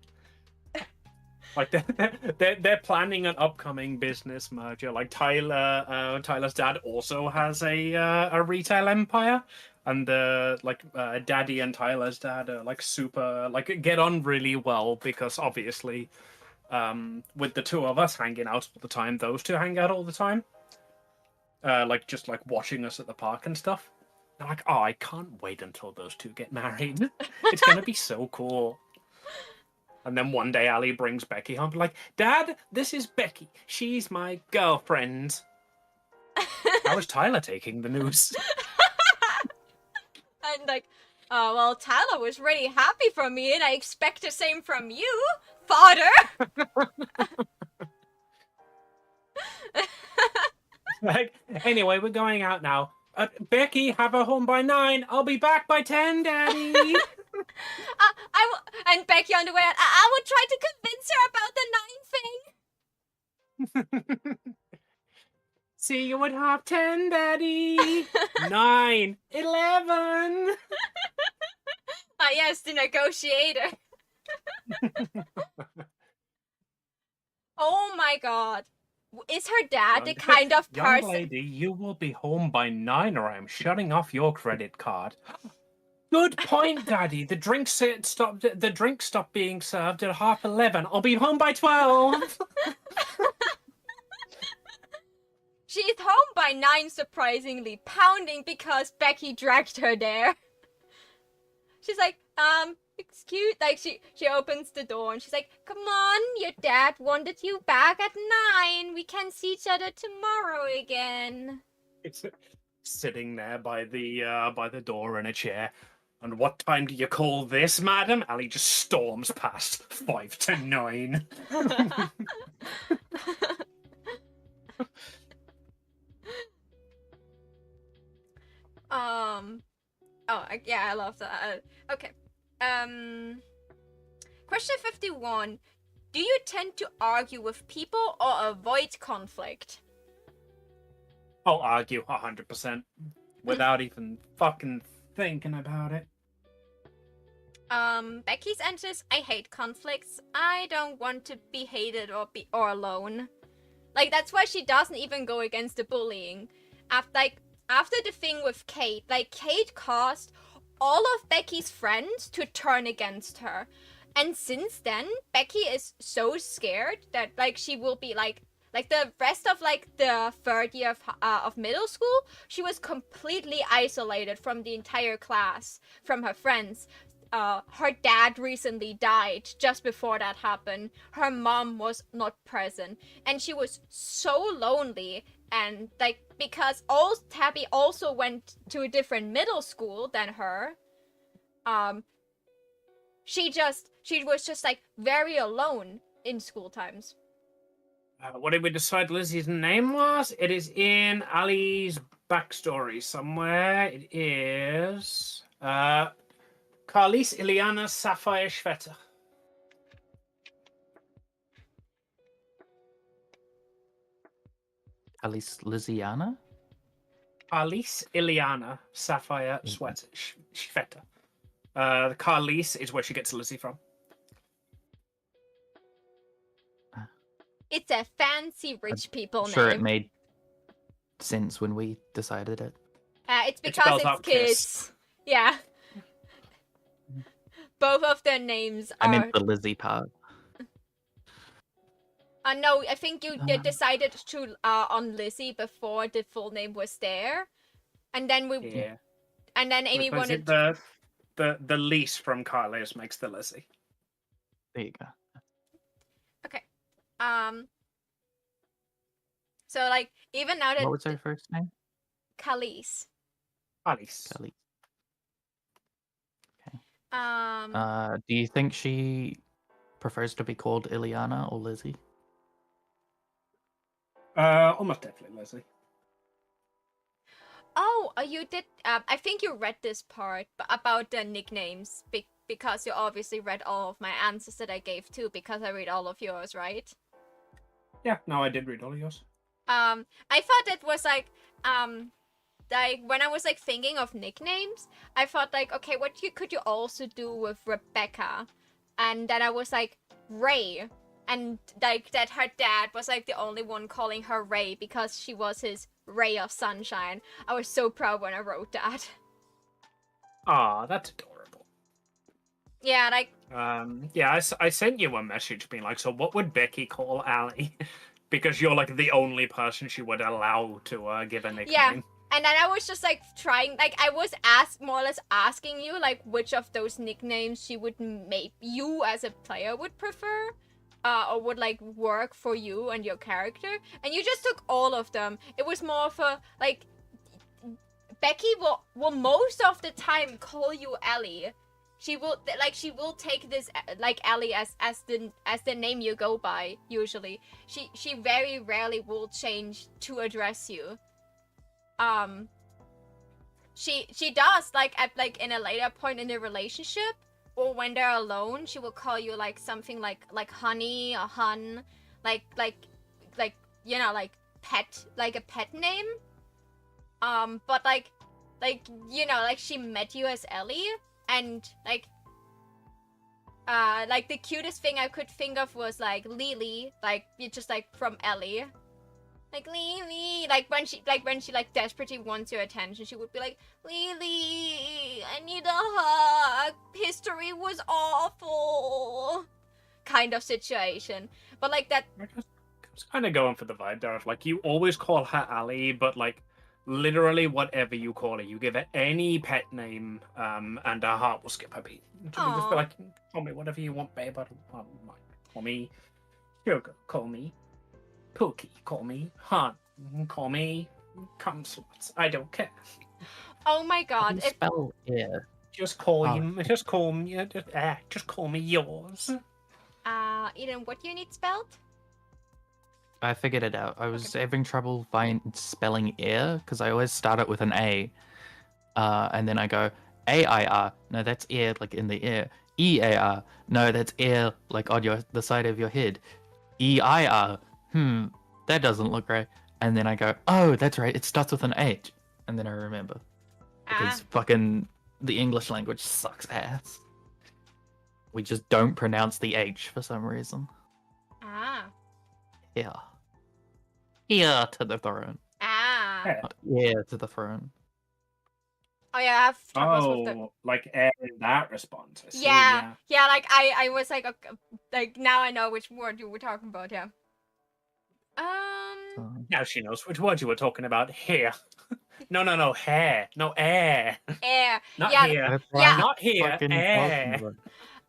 Speaker 4: Like they're planning an upcoming business merger. Like Tyler's dad also has a retail empire, and Daddy and Tyler's dad are like super like get on really well because obviously, with the two of us hanging out all the time, those two hang out all the time. Just watching us at the park and stuff. They're like, oh, I can't wait until those two get married. It's gonna be so cool. And then one day Ali brings Becky home, like, Dad, this is Becky. She's my girlfriend. How is Tyler taking the news?
Speaker 2: And like, oh, well, Tyler was really happy for me, and I expect the same from you, father.
Speaker 4: Like, anyway, we're going out now. Becky, have her home by 9. I'll be back by 10, Daddy.
Speaker 2: And Becky on the way out, I will try to convince her about the 9 thing.
Speaker 4: See you at 10:30, Daddy. 9, 11.
Speaker 2: Ah, yes, the negotiator. Oh my god. Is her dad the kind of
Speaker 4: Young
Speaker 2: person...
Speaker 4: lady, you will be home by 9 or I'm shutting off your credit card. Good point, Daddy. The drinks stopped being served at 11:30. I'll be home by 12.
Speaker 2: She's home by 9, surprisingly, pounding because Becky dragged her there. She's like, excuse... Like, she opens the door and she's like, come on, your dad wanted you back at 9. We can see each other tomorrow again.
Speaker 4: It's sitting there by the door in a chair. And what time do you call this, madam? Ali just storms past 5 to 9.
Speaker 2: Oh, yeah, I love that. Okay. Question 51. Do you tend to argue with people or avoid conflict?
Speaker 4: I'll argue 100% without even fucking thinking about it.
Speaker 2: Becky's answers, I hate conflicts. I don't want to be hated or alone. Like, that's why she doesn't even go against the bullying. After the thing with Kate, like, Kate caused all of Becky's friends to turn against her. And since then, Becky is so scared that, like, she will be, like the rest of, like, the third year of middle school, she was completely isolated from the entire class, from her friends. Her dad recently died just before that happened. Her mom was not present. And she was so lonely. And, like, because Tabby also went to a different middle school than her, she was just, like, very alone in school times.
Speaker 4: What did we decide Lizzie's name was? It is in Ali's backstory somewhere. It is... Carlis Iliana Sapphire Schvetter.
Speaker 3: Alice Liziana?
Speaker 4: Carlis Iliana Sapphire Schvetter. The Carlis is where she gets Lizzie from.
Speaker 2: It's a fancy rich people name.
Speaker 3: Sure, it made sense when we decided it.
Speaker 2: It's because it's kids.
Speaker 4: Kiss.
Speaker 2: Yeah. Both of their names are...
Speaker 3: I meant the Lizzie part.
Speaker 2: No, I think you decided to on Lizzie before the full name was there, and then and then Amy
Speaker 4: because
Speaker 2: wanted
Speaker 4: the lease from Carlos makes the Lizzie.
Speaker 3: There you go.
Speaker 2: Okay, so like even now that
Speaker 3: What was her first name?
Speaker 2: Khalees.
Speaker 4: Alice.
Speaker 3: Kelly.
Speaker 2: Okay.
Speaker 3: Do you think she prefers to be called Ileana or Lizzie?
Speaker 4: Almost definitely Lizzie.
Speaker 2: Oh, you did. I think you read this part about the nicknames because you obviously read all of my answers that I gave too, because I read all of yours, right?
Speaker 4: Yeah, no, I did read all of yours.
Speaker 2: I thought it was like when I was like thinking of nicknames, I thought like, okay, what could you also do with Rebecca? And then I was like, Ray. And like that her dad was like the only one calling her Ray because she was his ray of sunshine. I was so proud when I wrote that.
Speaker 4: Ah, that's adorable.
Speaker 2: Yeah, like
Speaker 4: Yeah, I sent you a message being like, so what would Becky call Allie? Because you're like the only person she would allow to give a nickname.
Speaker 2: yeah. And then I was just like trying, like I was more or less asking you like which of those nicknames you would make you as a player would prefer. Or would like work for you and your character, and you just took all of them. It was more of a like Becky will most of the time call you Ellie. She will take this like Ellie as the name you go by usually. She very rarely will change to address you. She does like at like in a later point in the relationship. Or when they're alone, she will call you like something like honey or hun, like you know, like pet, like a pet name. But like you know, like she met you as Ellie, and like the cutest thing I could think of was like Lily, like just like from Ellie. Like Lily, like when she like desperately wants your attention, she would be like, Lily, I need a hug. History was awful. Kind of situation. But like that.
Speaker 4: I was kind of going for the vibe there of like you always call her Allie, but like literally whatever you call her, you give her any pet name, and her heart will skip a beat. She'll just be like, call me whatever you want, babe. I don't mind. Call me Sugar. Call me Pookie, call me Han, call me cum sluts. I don't care.
Speaker 2: Oh my god!
Speaker 3: Spell ear.
Speaker 4: Just call just call me yours.
Speaker 2: Eden, what do you need spelled?
Speaker 3: I figured it out. I was having trouble spelling ear because I always start it with an A, and then I go A-I-R. No, that's ear, like in the ear. E-A-R. No, that's ear, like on the side of your head. E-I-R. That doesn't look right. And then I go, oh, that's right, it starts with an H. And then I remember. Because fucking the English language sucks ass. We just don't pronounce the H for some reason. Yeah. Here to the throne. Not ear to the throne.
Speaker 2: Oh yeah, I have troubles with the...
Speaker 4: like air in that response. I see,
Speaker 2: yeah, like I was like, okay, like now I know which word you were talking about, yeah.
Speaker 4: Now she knows which word you were talking about. Here. No, hair. No, air.
Speaker 2: Air.
Speaker 4: Not
Speaker 2: yeah,
Speaker 4: here.
Speaker 2: Yeah.
Speaker 4: Not here. Air.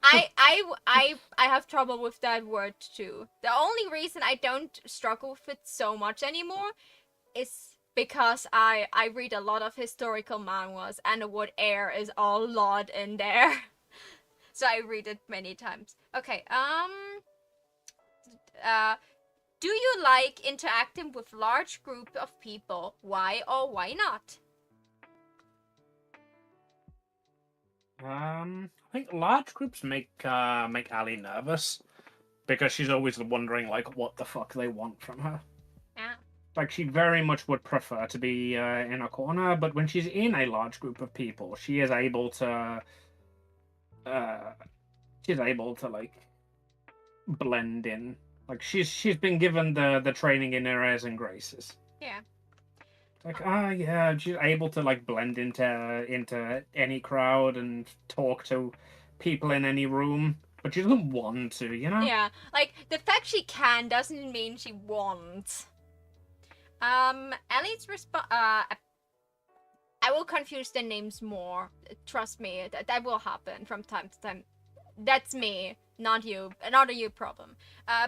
Speaker 2: I have trouble with that word too. The only reason I don't struggle with it so much anymore is because I read a lot of historical manhwas and the word air is a lot in there. So I read it many times. Okay, do you like interacting with large groups of people? Why or why not?
Speaker 4: I think large groups make Ali nervous because she's always wondering like what the fuck they want from her.
Speaker 2: Yeah.
Speaker 4: Like she very much would prefer to be in a corner, but when she's in a large group of people, she is able to like blend in. Like she's been given the training in her airs and graces.
Speaker 2: Yeah.
Speaker 4: Like yeah, she's able to like blend into any crowd and talk to people in any room, but she doesn't want to, you know?
Speaker 2: Yeah, like the fact she can doesn't mean she wants. Ellie's response. I will confuse the names more. Trust me, that will happen from time to time. That's me, not you. Not a you problem.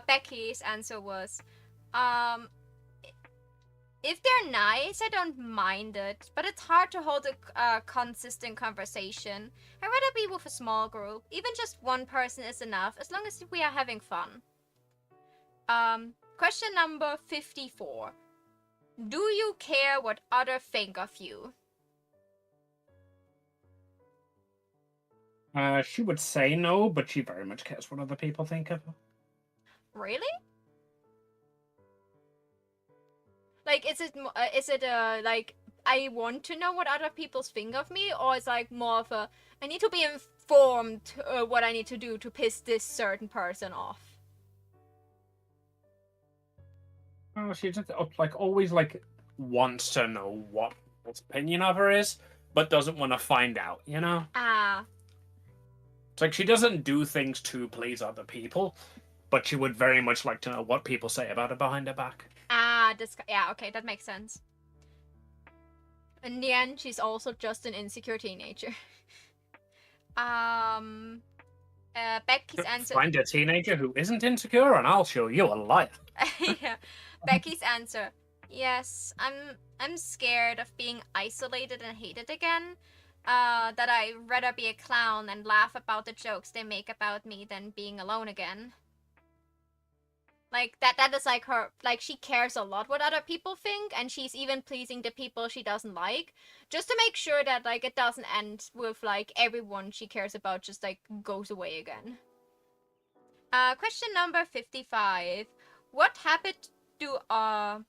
Speaker 2: Becky's answer was, if they're nice, I don't mind it, but it's hard to hold a consistent conversation. I'd rather be with a small group. Even just one person is enough, as long as we are having fun. Question number 54. Do you care what others think of you?
Speaker 4: She would say no, but she very much cares what other people think of her.
Speaker 2: Really? Like, is it like, I want to know what other people think of me, or it's like more of a, I need to be informed what I need to do to piss this certain person off?
Speaker 4: Oh, she just like always like wants to know what people's opinion of her is, but doesn't want to find out. You know?
Speaker 2: Ah,
Speaker 4: It's like she doesn't do things to please other people, but she would very much like to know what people say about her behind her back.
Speaker 2: yeah, okay, that makes sense. In the end, she's also just an insecure teenager. Becky's answer.
Speaker 4: Find a teenager who isn't insecure, and I'll show you a liar.
Speaker 2: Yeah. Becky's answer. Yes, I'm scared of being isolated and hated again. That I'd rather be a clown and laugh about the jokes they make about me than being alone again. Like, that is like her, like, she cares a lot what other people think, and she's even pleasing the people she doesn't like, just to make sure that, like, it doesn't end with, like, everyone she cares about just, like, goes away again. Question number 55. What habit do others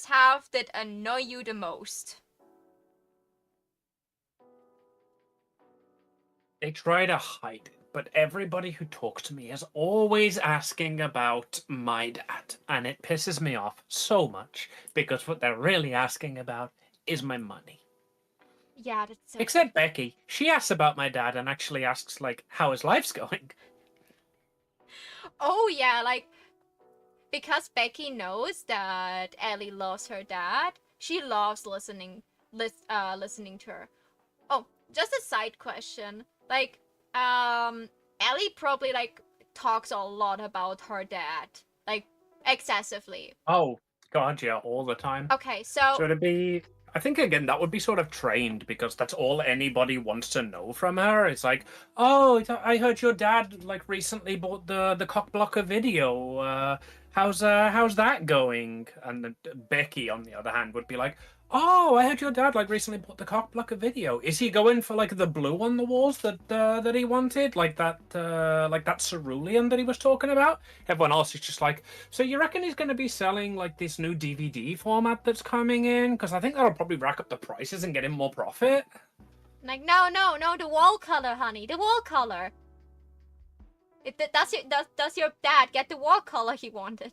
Speaker 2: have that annoy you the most?
Speaker 4: They try to hide it, but everybody who talks to me is always asking about my dad, and it pisses me off so much because what they're really asking about is my money.
Speaker 2: Yeah, that's so...
Speaker 4: Except Becky. She asks about my dad and actually asks, like, how his life's going.
Speaker 2: Oh, yeah, like, because Becky knows that Ellie loves her dad, she loves listening to her. Oh, just a side question. Like, Ellie probably, like, talks a lot about her dad. Like, excessively.
Speaker 4: Oh, God, yeah, all the time.
Speaker 2: Okay, so
Speaker 4: it'd be... I think, again, that would be sort of trained, because that's all anybody wants to know from her. It's like, oh, I heard your dad, like, recently bought the Cockblocker video. How's that going? And then Becky, on the other hand, would be like, oh, I heard your dad, like, recently bought the Cockblocker video. Is he going for, like, the blue on the walls that he wanted? Like that cerulean that he was talking about? Everyone else is just like, so you reckon he's going to be selling, like, this new DVD format that's coming in? Because I think that'll probably rack up the prices and get him more profit.
Speaker 2: like, no, the wall color, honey, the wall color. Does your dad get the wall color he wanted?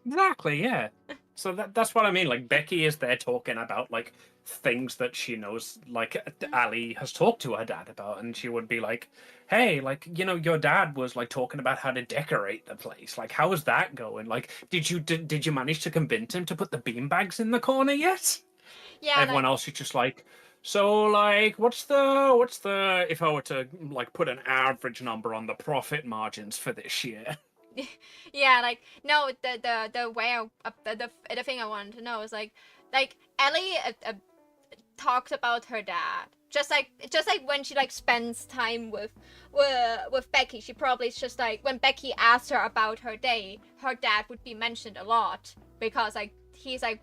Speaker 4: Exactly, yeah. So that's what I mean. Like, Becky is there talking about, like, things that she knows, like, Ali has talked to her dad about, and she would be like, hey, like, you know, your dad was, like, talking about how to decorate the place. Like, how is that going? Like, did you manage to convince him to put the beanbags in the corner yet?
Speaker 2: Yeah.
Speaker 4: Everyone else is just like, so, like, what's the if I were to, like, put an average number on the profit margins for this year?
Speaker 2: Yeah, like, no, the way the thing I wanted to know is like Ellie talks about her dad, just like when she, like, spends time with Becky. She probably is just like, when Becky asked her about her day, her dad would be mentioned a lot, because, like, he's like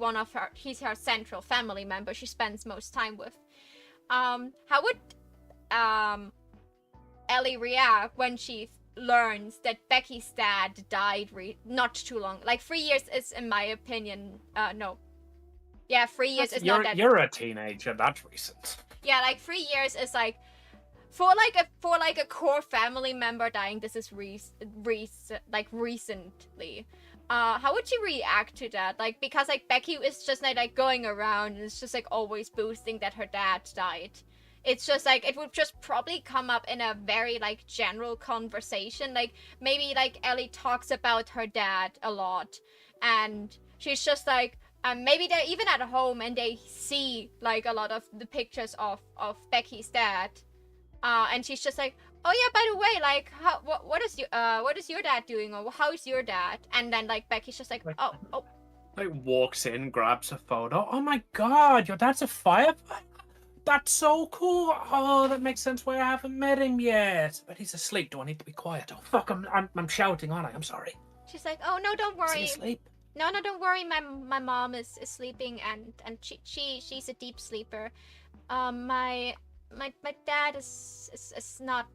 Speaker 2: he's her central family member she spends most time with. How would Ellie react when she learns that Becky's dad died not too long, like 3 years is, in my opinion, no. Yeah, 3 years is not that...
Speaker 4: You're a teenager, that's recent.
Speaker 2: Yeah, like 3 years is like, for a core family member dying, this is recently. How would you react to that? Like, because, like, Becky is just like going around and it's just, like, always boasting that her dad died. It's just like, it would just probably come up in a very, like, general conversation. Like, maybe, like, Ellie talks about her dad a lot, and she's just like, maybe they're even at home and they see, like, a lot of the pictures of Becky's dad, and she's just like, oh yeah, by the way, like, what is your dad doing, or how's your dad? And then, like, Becky's just like, oh.
Speaker 4: Like, walks in, grabs a photo. Oh my God, your dad's a firefighter. That's so cool. Oh, that makes sense why I haven't met him yet. But he's asleep. Do I need to be quiet? Oh, fuck, I'm shouting, aren't I? I'm sorry.
Speaker 2: She's like, oh, no, don't worry.
Speaker 4: Is he asleep?
Speaker 2: No, don't worry. My mom is sleeping, and she's a deep sleeper. My my dad is not.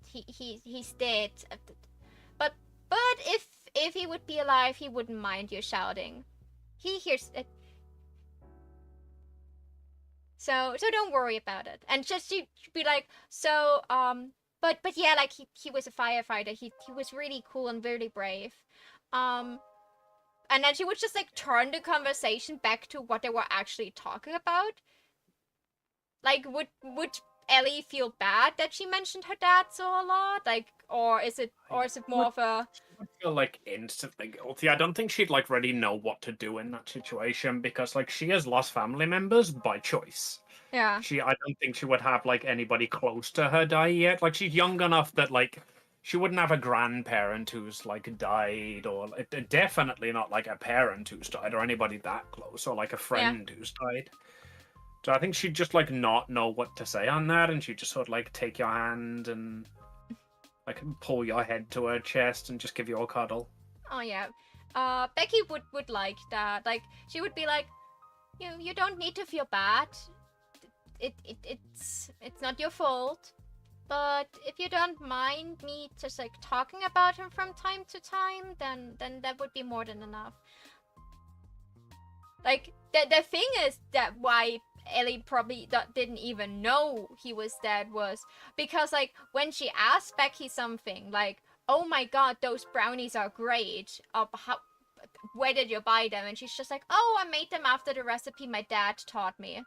Speaker 2: He's dead. But if he would be alive, he wouldn't mind you shouting. He hears it. So don't worry about it. And just you be like, so but yeah, like he was a firefighter. He was really cool and really brave. And then she would just like turn the conversation back to what they were actually talking about. Like would Ellie feel bad that she mentioned her dad so a lot? Like, or is it more of a?
Speaker 4: She would feel like instantly guilty. I don't think she'd like really know what to do in that situation because like she has lost family members by choice.
Speaker 2: Yeah.
Speaker 4: I don't think she would have like anybody close to her die yet. Like she's young enough that like she wouldn't have a grandparent who's like died, or definitely not like a parent who's died, or anybody that close, or like a friend who's died. So I think she'd just like not know what to say on that, and she'd just sort of like take your hand and like pull your head to her chest and just give you a cuddle.
Speaker 2: Oh yeah. Becky would like that. Like she would be like, you don't need to feel bad. It's not your fault. But if you don't mind me just like talking about him from time to time, then that would be more than enough. Like the thing is that why Ellie probably didn't even know he was dead was because like when she asked Becky something like, oh my god, those brownies are great, where did you buy them? And she's just like, oh, I made them after the recipe my dad taught me.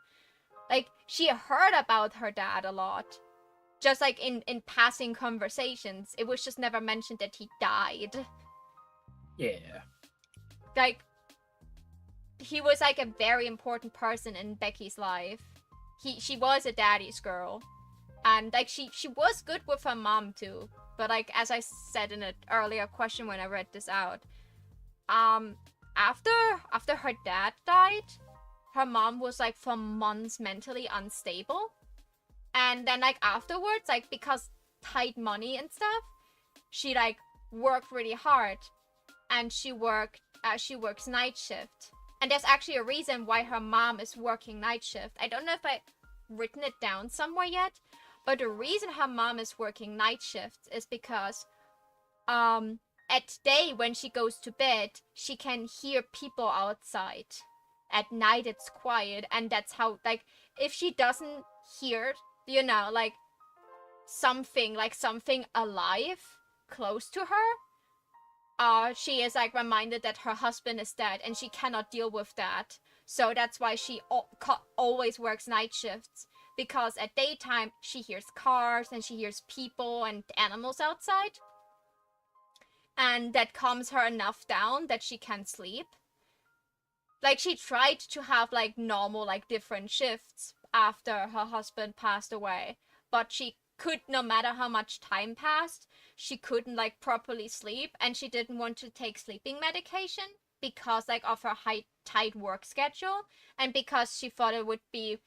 Speaker 2: Like she heard about her dad a lot, just like in passing conversations. It was just never mentioned that he died.
Speaker 4: Yeah.
Speaker 2: Like he was like a very important person in Becky's life. She was a daddy's girl, and like she was good with her mom too. But like as I said in an earlier question when I read this out, after her dad died, her mom was like for months mentally unstable, and then like afterwards, like because tight money and stuff, she like worked really hard, and she works night shift. And there's actually a reason why her mom is working night shift. I don't know if I've written it down somewhere yet, but the reason her mom is working night shifts is because at day when she goes to bed, she can hear people outside. At night it's quiet, and that's how, like, if she doesn't hear, like something alive close to her, she is like reminded that her husband is dead, and she cannot deal with that. So that's why she always works night shifts, because at daytime she hears cars and she hears people and animals outside, and that calms her enough down that she can sleep. Like she tried to have like normal like different shifts after her husband passed away, but she could, no matter how much time passed, she couldn't like properly sleep, and she didn't want to take sleeping medication because like of her tight work schedule, and because she thought it would be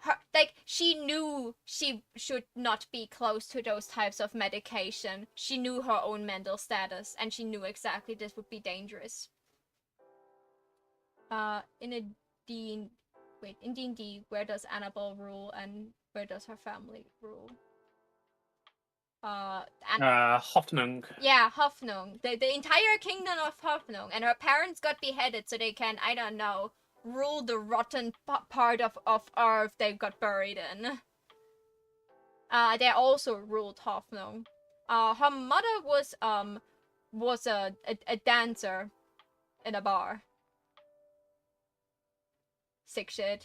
Speaker 2: her, like she knew she should not be close to those types of medication. She knew her own mental status, and she knew exactly this would be dangerous. In D&D, where does Annabelle rule and where does her family rule?
Speaker 4: Hoffnung.
Speaker 2: Yeah, Hoffnung. The entire kingdom of Hoffnung, and her parents got beheaded so they can, I don't know, rule the rotten part of Earth they got buried in. They also ruled Hoffnung. Her mother was a dancer in a bar. Sick shit.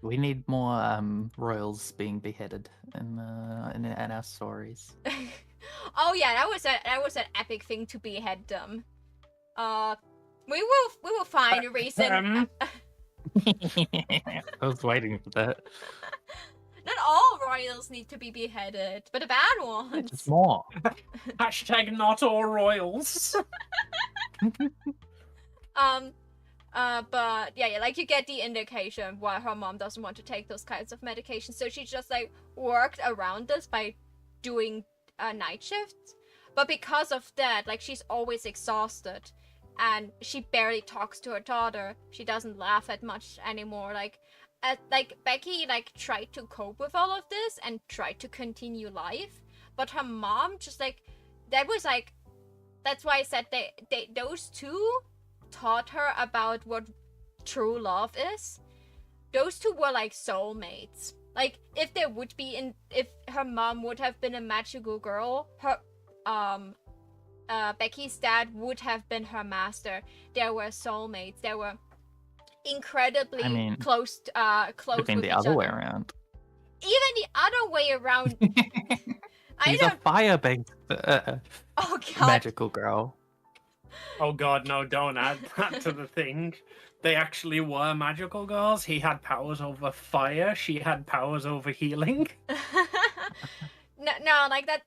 Speaker 3: We need more royals being beheaded in our stories.
Speaker 2: Oh yeah, that was an epic thing to behead them. We will find a reason.
Speaker 3: I was waiting for that.
Speaker 2: Not all royals need to be beheaded, but the bad ones.
Speaker 3: Just more.
Speaker 4: Hashtag not all royals.
Speaker 2: But yeah, like you get the indication why her mom doesn't want to take those kinds of medications. So she just like worked around this by doing night shifts. But because of that, like she's always exhausted, and she barely talks to her daughter. She doesn't laugh at much anymore. Like Becky like tried to cope with all of this and tried to continue life, but her mom just like that's why I said those two taught her about what true love is. Those two were like soulmates. Like if her mom would have been a magical girl, her Becky's dad would have been her master. They were soulmates. They were incredibly close
Speaker 3: Could been
Speaker 2: with
Speaker 3: the
Speaker 2: each
Speaker 3: other way
Speaker 2: other.
Speaker 3: around.
Speaker 2: Even the other way around.
Speaker 3: He's a fire-based
Speaker 2: Oh god.
Speaker 3: magical girl.
Speaker 4: Oh god, no, don't add that to the thing. They actually were magical girls. He had powers over fire. She had powers over healing.
Speaker 2: No, like that.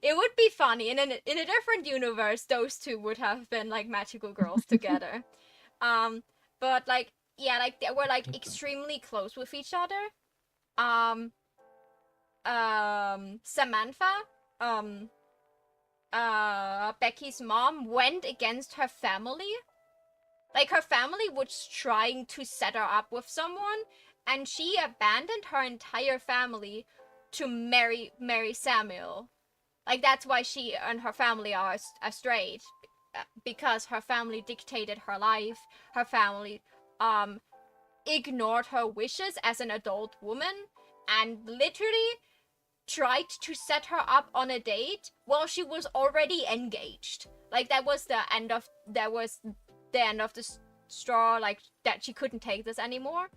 Speaker 2: It would be funny in a different universe. Those two would have been like magical girls together. But like yeah, like they were like extremely close with each other. Samantha, Becky's mom went against her family. Like her family was trying to set her up with someone, and she abandoned her entire family to marry Samuel. Like that's why she and her family are straight, because her family dictated her life. Her family ignored her wishes as an adult woman and literally tried to set her up on a date while she was already engaged. Like that was the end of the straw, like that she couldn't take this anymore.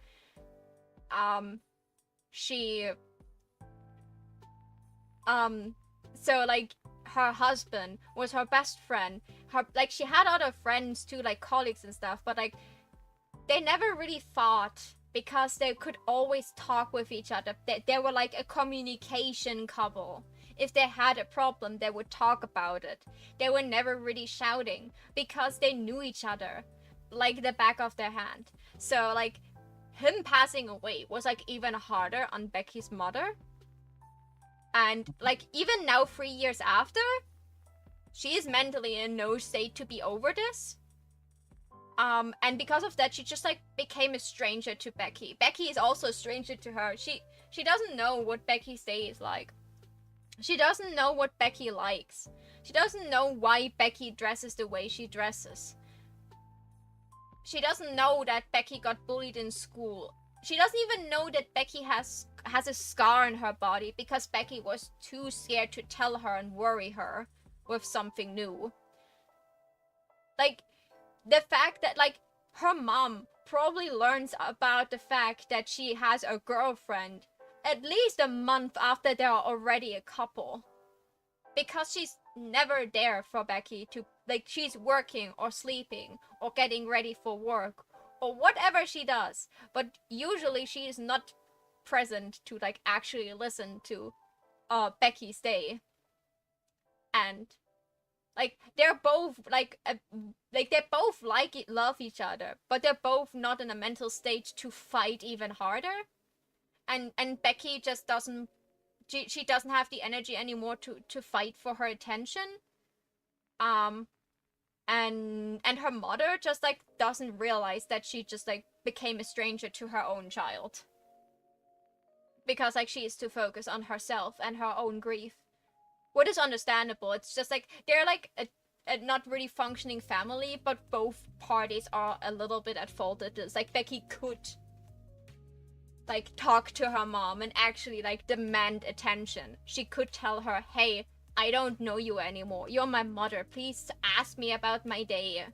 Speaker 2: So like her husband was her best friend. Like she had other friends too, like colleagues and stuff, but like they never really fought because they could always talk with each other. They were like a communication couple. If they had a problem, they would talk about it. They were never really shouting because they knew each other like the back of their hand. So like him passing away was like even harder on Becky's mother. And like even now 3 years after, she is mentally in no state to be over this. And because of that, she just like became a stranger to Becky. Becky is also a stranger to her. She doesn't know what Becky's day is like. She doesn't know what Becky likes. She doesn't know why Becky dresses the way she dresses. She doesn't know that Becky got bullied in school. She doesn't even know that Becky has a scar on her body because Becky was too scared to tell her and worry her with something new. Like, the fact that, like, her mom probably learns about the fact that she has a girlfriend at least a month after they're already a couple. Because she's never there for Becky to, like, she's working or sleeping or getting ready for work or whatever she does. But usually she is not present to, like, actually listen to Becky's day. And like they're both they both love each other, but they're both not in a mental state to fight even harder. And Becky just doesn't she doesn't have the energy anymore to fight for her attention. And her mother just like doesn't realize that she just like became a stranger to her own child. Because like she is too focused on herself and her own grief. What is understandable. It's just like they're like a not really functioning family, but both parties are a little bit at fault at this. Like Becky could like talk to her mom and actually like demand attention. She could tell her, hey, I don't know you anymore. You're my mother. Please ask me about my day.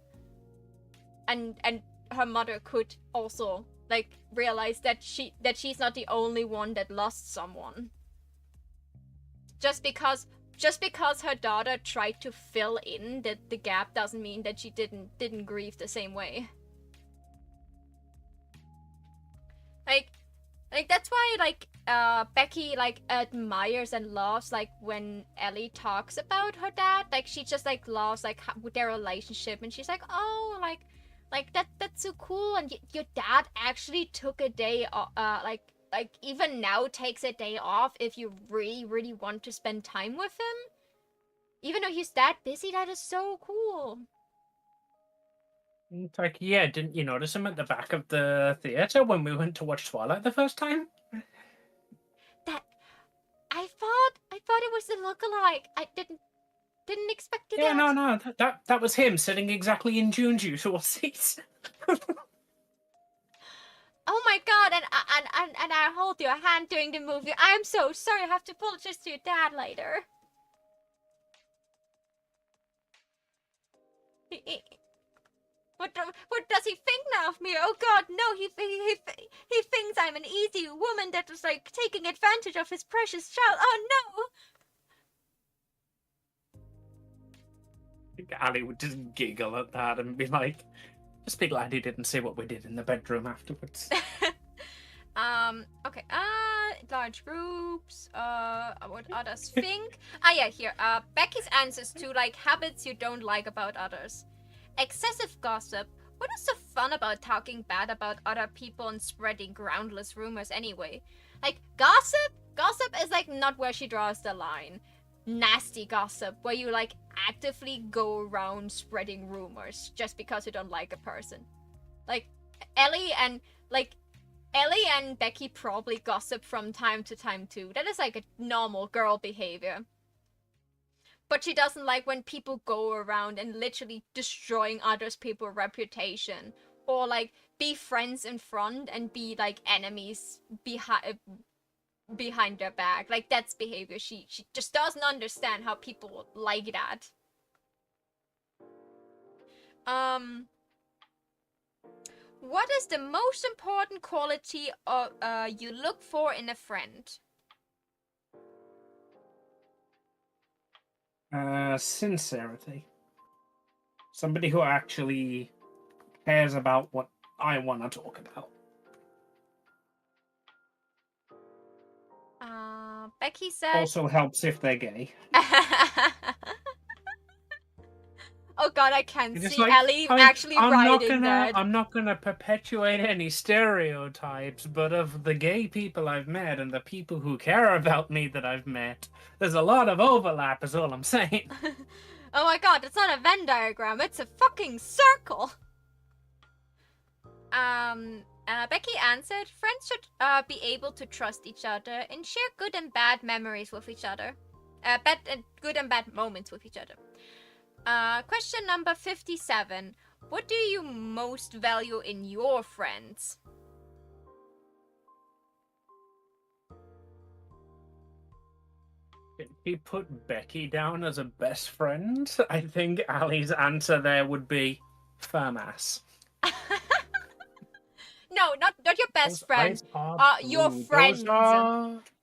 Speaker 2: And her mother could also like realize that she's not the only one that lost someone. Just because her daughter tried to fill in the gap doesn't mean that she didn't grieve the same way. Like that's why like Becky like admires and loves like when Ellie talks about her dad. Like she just like loves like their relationship, and she's like, oh, like that's so cool. And your dad actually took a day like even now takes a day off if you really want to spend time with him. Even though he's that busy, that is so cool.
Speaker 4: It's like, yeah, didn't you notice him at the back of the theater when we went to watch Twilight the first time?
Speaker 2: That I thought it was a lookalike. I didn't expect that.
Speaker 4: Yeah, no, that was him sitting exactly in June's usual seat.
Speaker 2: Oh my god! And I hold your hand during the movie. I am so sorry. I have to apologize to your dad later. What does he think now of me? Oh god, no! He thinks I'm an easy woman that was like taking advantage of his precious child. Oh no!
Speaker 4: Ali would just giggle at that and be like, just be glad he didn't see what we did in the bedroom afterwards.
Speaker 2: Okay, large groups, what others think. Yeah, here, Becky's answers to, like, habits you don't like about others. Excessive gossip. What is so fun about talking bad about other people and spreading groundless rumors anyway? Like, gossip is, like, not where she draws the line. Nasty gossip, where you, like, actively go around spreading rumors just because you don't like a person. Like, Ellie and Becky probably gossip from time to time too. That is like a normal girl behavior. But she doesn't like when people go around and literally destroying others people's reputation. Or like be friends in front and be like enemies behind their back. Like that's behavior. She just doesn't understand how people like that. What is the most important quality you look for in a friend?
Speaker 4: Sincerity. Somebody who actually cares about what I want to talk about.
Speaker 2: Becky said...
Speaker 4: Also helps if they're gay.
Speaker 2: Oh god, I can't see
Speaker 4: like,
Speaker 2: Ellie actually writing that.
Speaker 4: I'm not gonna perpetuate any stereotypes, but of the gay people I've met and the people who care about me that I've met, there's a lot of overlap is all I'm saying.
Speaker 2: Oh my god, it's not a Venn diagram, it's a fucking circle! Becky answered, friends should be able to trust each other and share good and bad memories with each other. Good and bad moments with each other. Question number 57. What do you most value in your friends?
Speaker 4: If he put Becky down as a best friend, I think Ali's answer there would be firm ass.
Speaker 2: No, not your best friend. Your friends.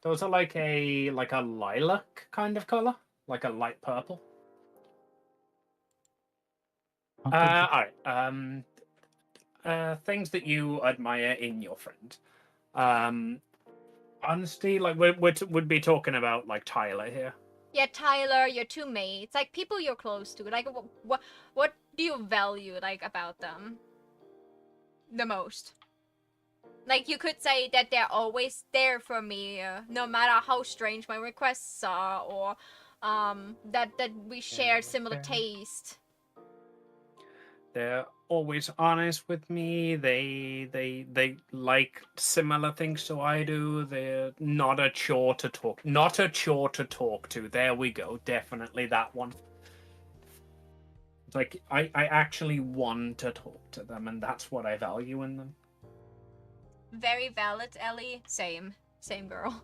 Speaker 4: Those are like a lilac kind of color, like a light purple. Alright. Things that you admire in your friend. Honesty, like we'd be talking about like Tyler here.
Speaker 2: Yeah, Tyler, your two mates, like people you're close to. Like, what do you value like about them the most? Like, you could say that they're always there for me, no matter how strange my requests are, or that we share similar taste.
Speaker 4: They're always honest with me. They like similar things to I do. They're not a chore to talk. Not a chore to talk to. There we go. Definitely that one. It's like I actually want to talk to them, and that's what I value in them.
Speaker 2: Very valid, Ellie. Same girl.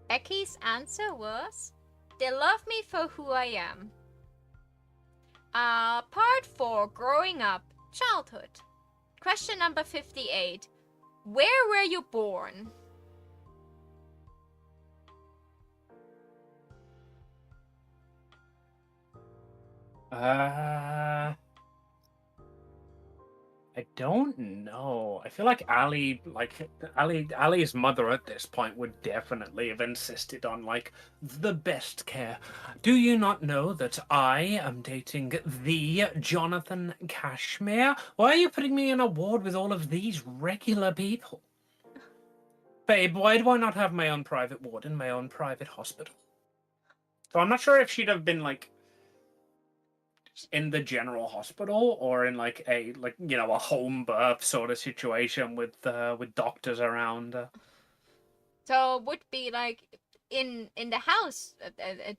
Speaker 2: Becky's answer was, they love me for who I am. Part 4, growing up, childhood. Question number 58. Where were you born?
Speaker 4: I don't know. I feel like Ali's mother at this point would definitely have insisted on like the best care. Do you not know that I am dating the Jonathan Cashmere? Why are you putting me in a ward with all of these regular people? Babe, why do I not have my own private ward in my own private hospital? So I'm not sure if she'd have been like in the general hospital or in like a a home birth sort of situation with doctors around.
Speaker 2: So it would be like in the house,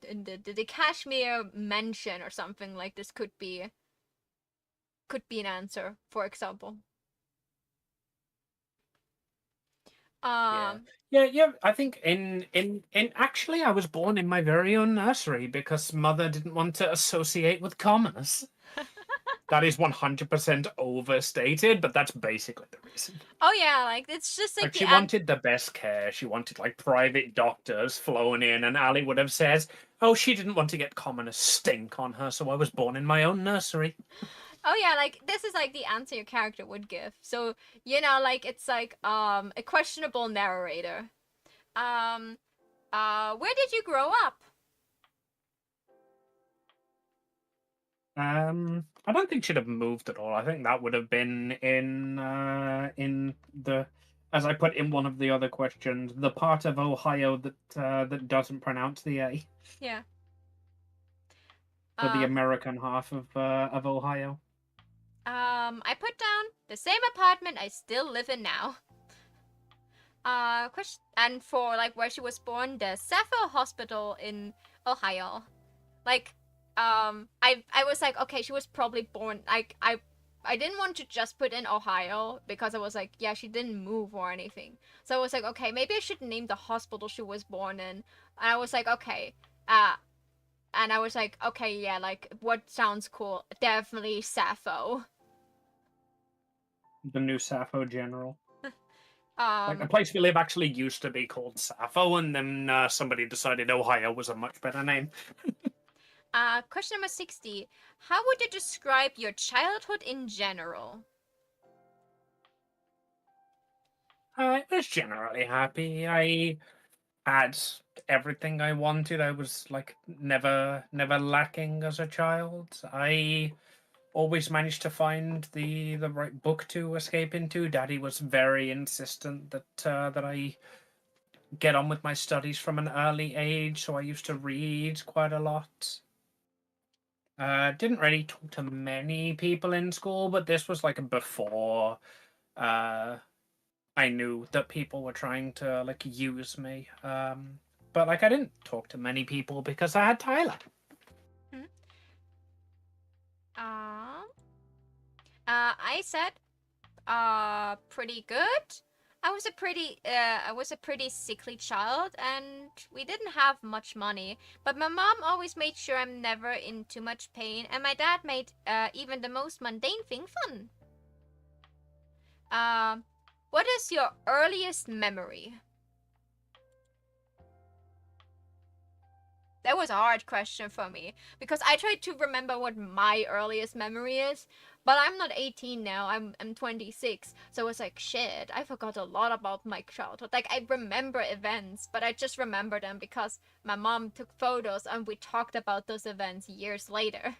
Speaker 2: in the Kashmir mansion or something like this could be an answer, for example.
Speaker 4: Yeah. I think in actually I was born in my very own nursery because mother didn't want to associate with commoners. That is 100% overstated, but that's basically the reason.
Speaker 2: Oh yeah, like it's just like
Speaker 4: She wanted the best care. She wanted like private doctors flown in, and Ali would have said, "Oh, she didn't want to get commoners stink on her, so I was born in my own nursery."
Speaker 2: Oh yeah, like this is like the answer your character would give. So, you know, like it's like a questionable narrator. Where did you grow up?
Speaker 4: I don't think she'd have moved at all. I think that would have been in the, as I put in one of the other questions, the part of Ohio that doesn't pronounce the A.
Speaker 2: Yeah.
Speaker 4: For the American half of Ohio.
Speaker 2: I put down the same apartment I still live in now. Question, and for like where she was born, the Sappho Hospital in Ohio. Like, I was like, okay, she was probably born like I didn't want to just put in Ohio because I was like, yeah, she didn't move or anything. So I was like, okay, maybe I should name the hospital she was born in. And I was like, okay, and I was like, okay, yeah, like what sounds cool? Definitely Sappho.
Speaker 4: The new Sappho General.
Speaker 2: Like
Speaker 4: the place we live actually used to be called Sappho, and then somebody decided Ohio was a much better name.
Speaker 2: Question number 60. How would you describe your childhood in general?
Speaker 4: I was generally happy. I had everything I wanted. I was like never lacking as a child. I always managed to find the right book to escape into. Daddy was very insistent that I get on with my studies from an early age, so I used to read quite a lot. Didn't really talk to many people in school, but this was like before I knew that people were trying to like use me. But like I didn't talk to many people because I had Tyler.
Speaker 2: I said pretty good. I was a pretty sickly child, and we didn't have much money. But my mom always made sure I'm never in too much pain, and my dad made even the most mundane thing fun. What is your earliest memory? That was a hard question for me because I tried to remember what my earliest memory is, but I'm not 18 now. I'm 26, so I was like, shit, I forgot a lot about my childhood. Like I remember events, but I just remember them because my mom took photos and we talked about those events years later.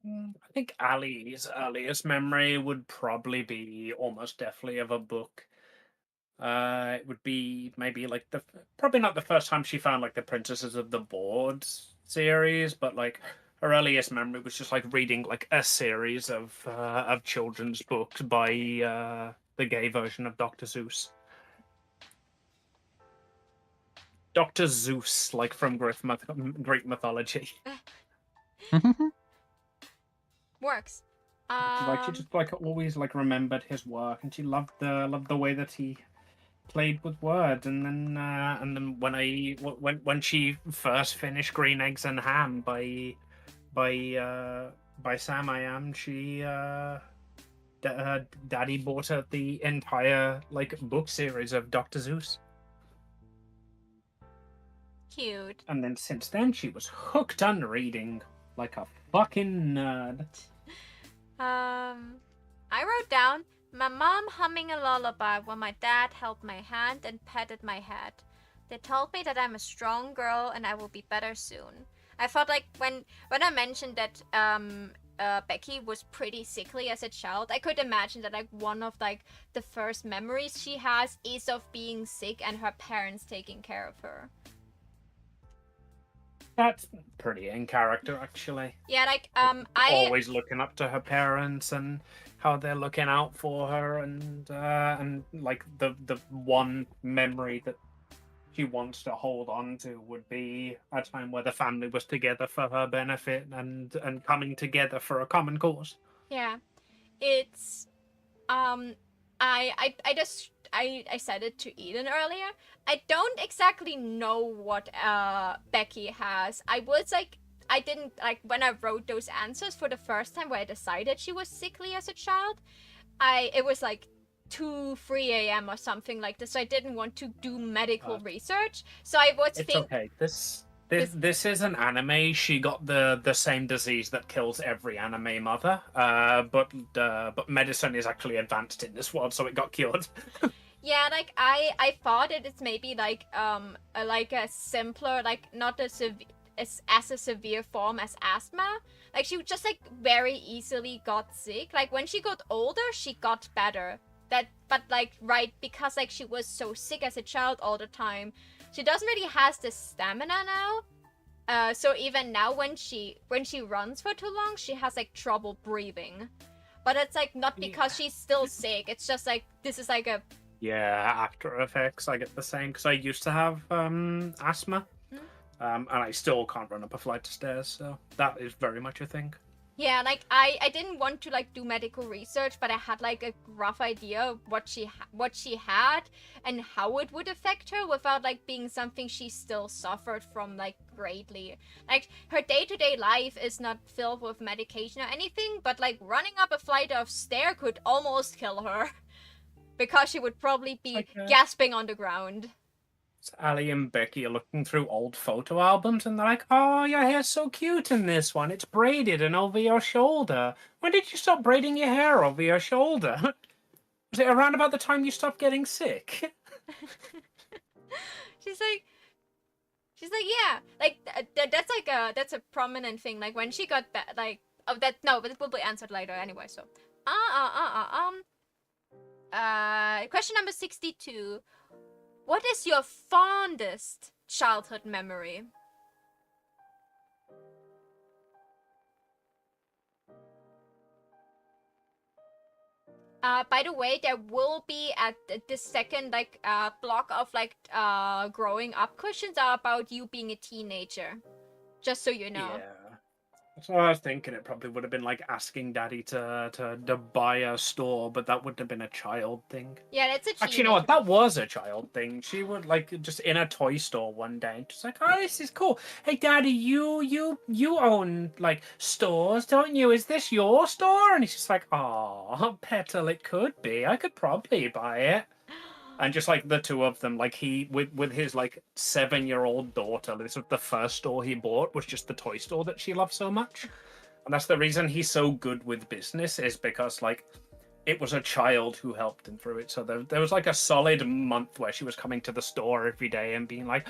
Speaker 4: I think Ali's earliest memory would probably be almost definitely of a book. It would be maybe like probably not the first time she found like the Princesses of the Board series, but like her earliest memory was just like reading like a series of children's books by the gay version of Dr. Seuss. Dr. Zeus, like from Greek mythology.
Speaker 2: Works.
Speaker 4: Like she just like always like remembered his work, and she loved the way that he played with words. And then when she first finished Green Eggs and Ham by Sam I Am, she Daddy bought her the entire like book series of Dr. Zeus.
Speaker 2: Cute.
Speaker 4: And then since then she was hooked on reading like a fucking nerd.
Speaker 2: I wrote down my mom humming a lullaby while my dad held my hand and patted my head. They told me that I'm a strong girl and I will be better soon. I felt like when I mentioned that Becky was pretty sickly as a child, I could imagine that like one of like the first memories she has is of being sick and her parents taking care of her.
Speaker 4: That's pretty in character, actually.
Speaker 2: Yeah, like
Speaker 4: Always looking up to her parents and how they're looking out for her, and like the one memory that she wants to hold on to would be a time where the family was together for her benefit and coming together for a common cause.
Speaker 2: Yeah, it's I said it to Eden earlier. I don't exactly know what Becky has. I didn't like when I wrote those answers for the first time where I decided she was sickly as a child. It was like 2-3 a.m. or something like this, so I didn't want to do medical research. So I was
Speaker 4: It's okay. This is an anime. She got the same disease that kills every anime mother. But medicine is actually advanced in this world, so it got cured.
Speaker 2: Yeah, like I thought it's maybe like a simpler, like not as a severe form as asthma. Like she just like very easily got sick. Like when she got older, she got better. But like right, because like she was so sick as a child all the time, she doesn't really has the stamina now. So even now when she runs for too long, she has like trouble breathing. But it's like not because she's still sick. It's just like this is like a
Speaker 4: after effects. I get the same because I used to have asthma, and I still can't run up a flight of stairs. So that is very much a thing.
Speaker 2: Yeah, like I didn't want to like do medical research, but I had like a rough idea of what she had and how it would affect her without like being something she still suffered from like greatly. Like her day-to-day life is not filled with medication or anything, but like running up a flight of stairs could almost kill her because she would probably be gasping on the ground.
Speaker 4: Ali and Becky are looking through old photo albums and they're like, "Oh, your hair's so cute in this one. It's braided and over your shoulder. When did you stop braiding your hair over your shoulder? Was it around about the time you stopped getting sick?"
Speaker 2: She's like, yeah, like that's a prominent thing. Like when she got but it will be answered later anyway. So, question number 62. What is your fondest childhood memory? By the way, there will be at this second block of growing up questions are about you being a teenager. Just so you know.
Speaker 4: Yeah. That's what I was thinking. It probably would have been like asking Daddy to buy a store, but that wouldn't have been a child thing.
Speaker 2: Yeah, that's a teenager.
Speaker 4: Actually, you know what? That was a child thing. She would like just in a toy store one day, and just like, "Oh, this is cool. Hey, Daddy, you own like stores, don't you? Is this your store?" And he's just like, "Oh, Petal, it could be. I could probably buy it." And just like the two of them, like he with his like 7-year-old daughter, this was the first store he bought, was just the toy store that she loved so much. And that's the reason he's so good with business, is because like it was a child who helped him through it. So there was like a solid month where she was coming to the store every day and being like,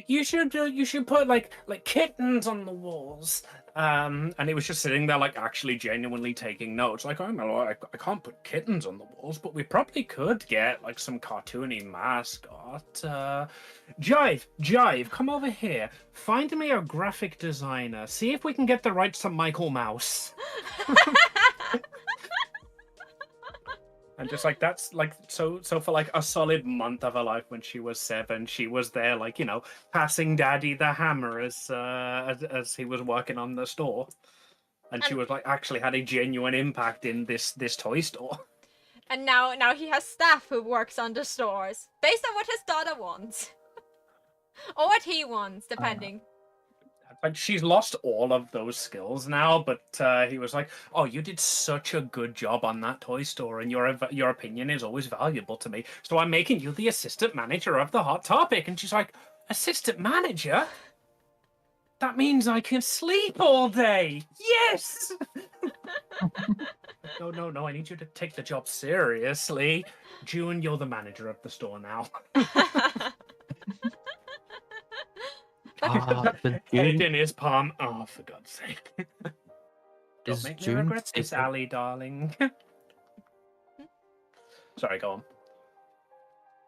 Speaker 4: you should put like kittens on the walls. And he was just sitting there like actually genuinely taking notes. Like, "Oh no, I can't put kittens on the walls, but we probably could get like some cartoony mascot. Jive, come over here. Find me a graphic designer. See if we can get the rights to Michael Mouse." And just like that's like so for like a solid month of her life when she was 7, she was there like, you know, passing Daddy the hammer as he was working on the store, and she was like actually had a genuine impact in this toy store.
Speaker 2: And now he has staff who works on the stores based on what his daughter wants, or what he wants, depending.
Speaker 4: Like she's lost all of those skills now, but he was like, "Oh, you did such a good job on that toy store, and your opinion is always valuable to me. So I'm making you the assistant manager of the Hot Topic." And she's like, "Assistant manager? That means I can sleep all day. Yes." No, I need you to take the job seriously. June, you're the manager of the store now. Head in his palm. Oh, for God's sake. Don't make me regret this, Ali, darling. Sorry, go on.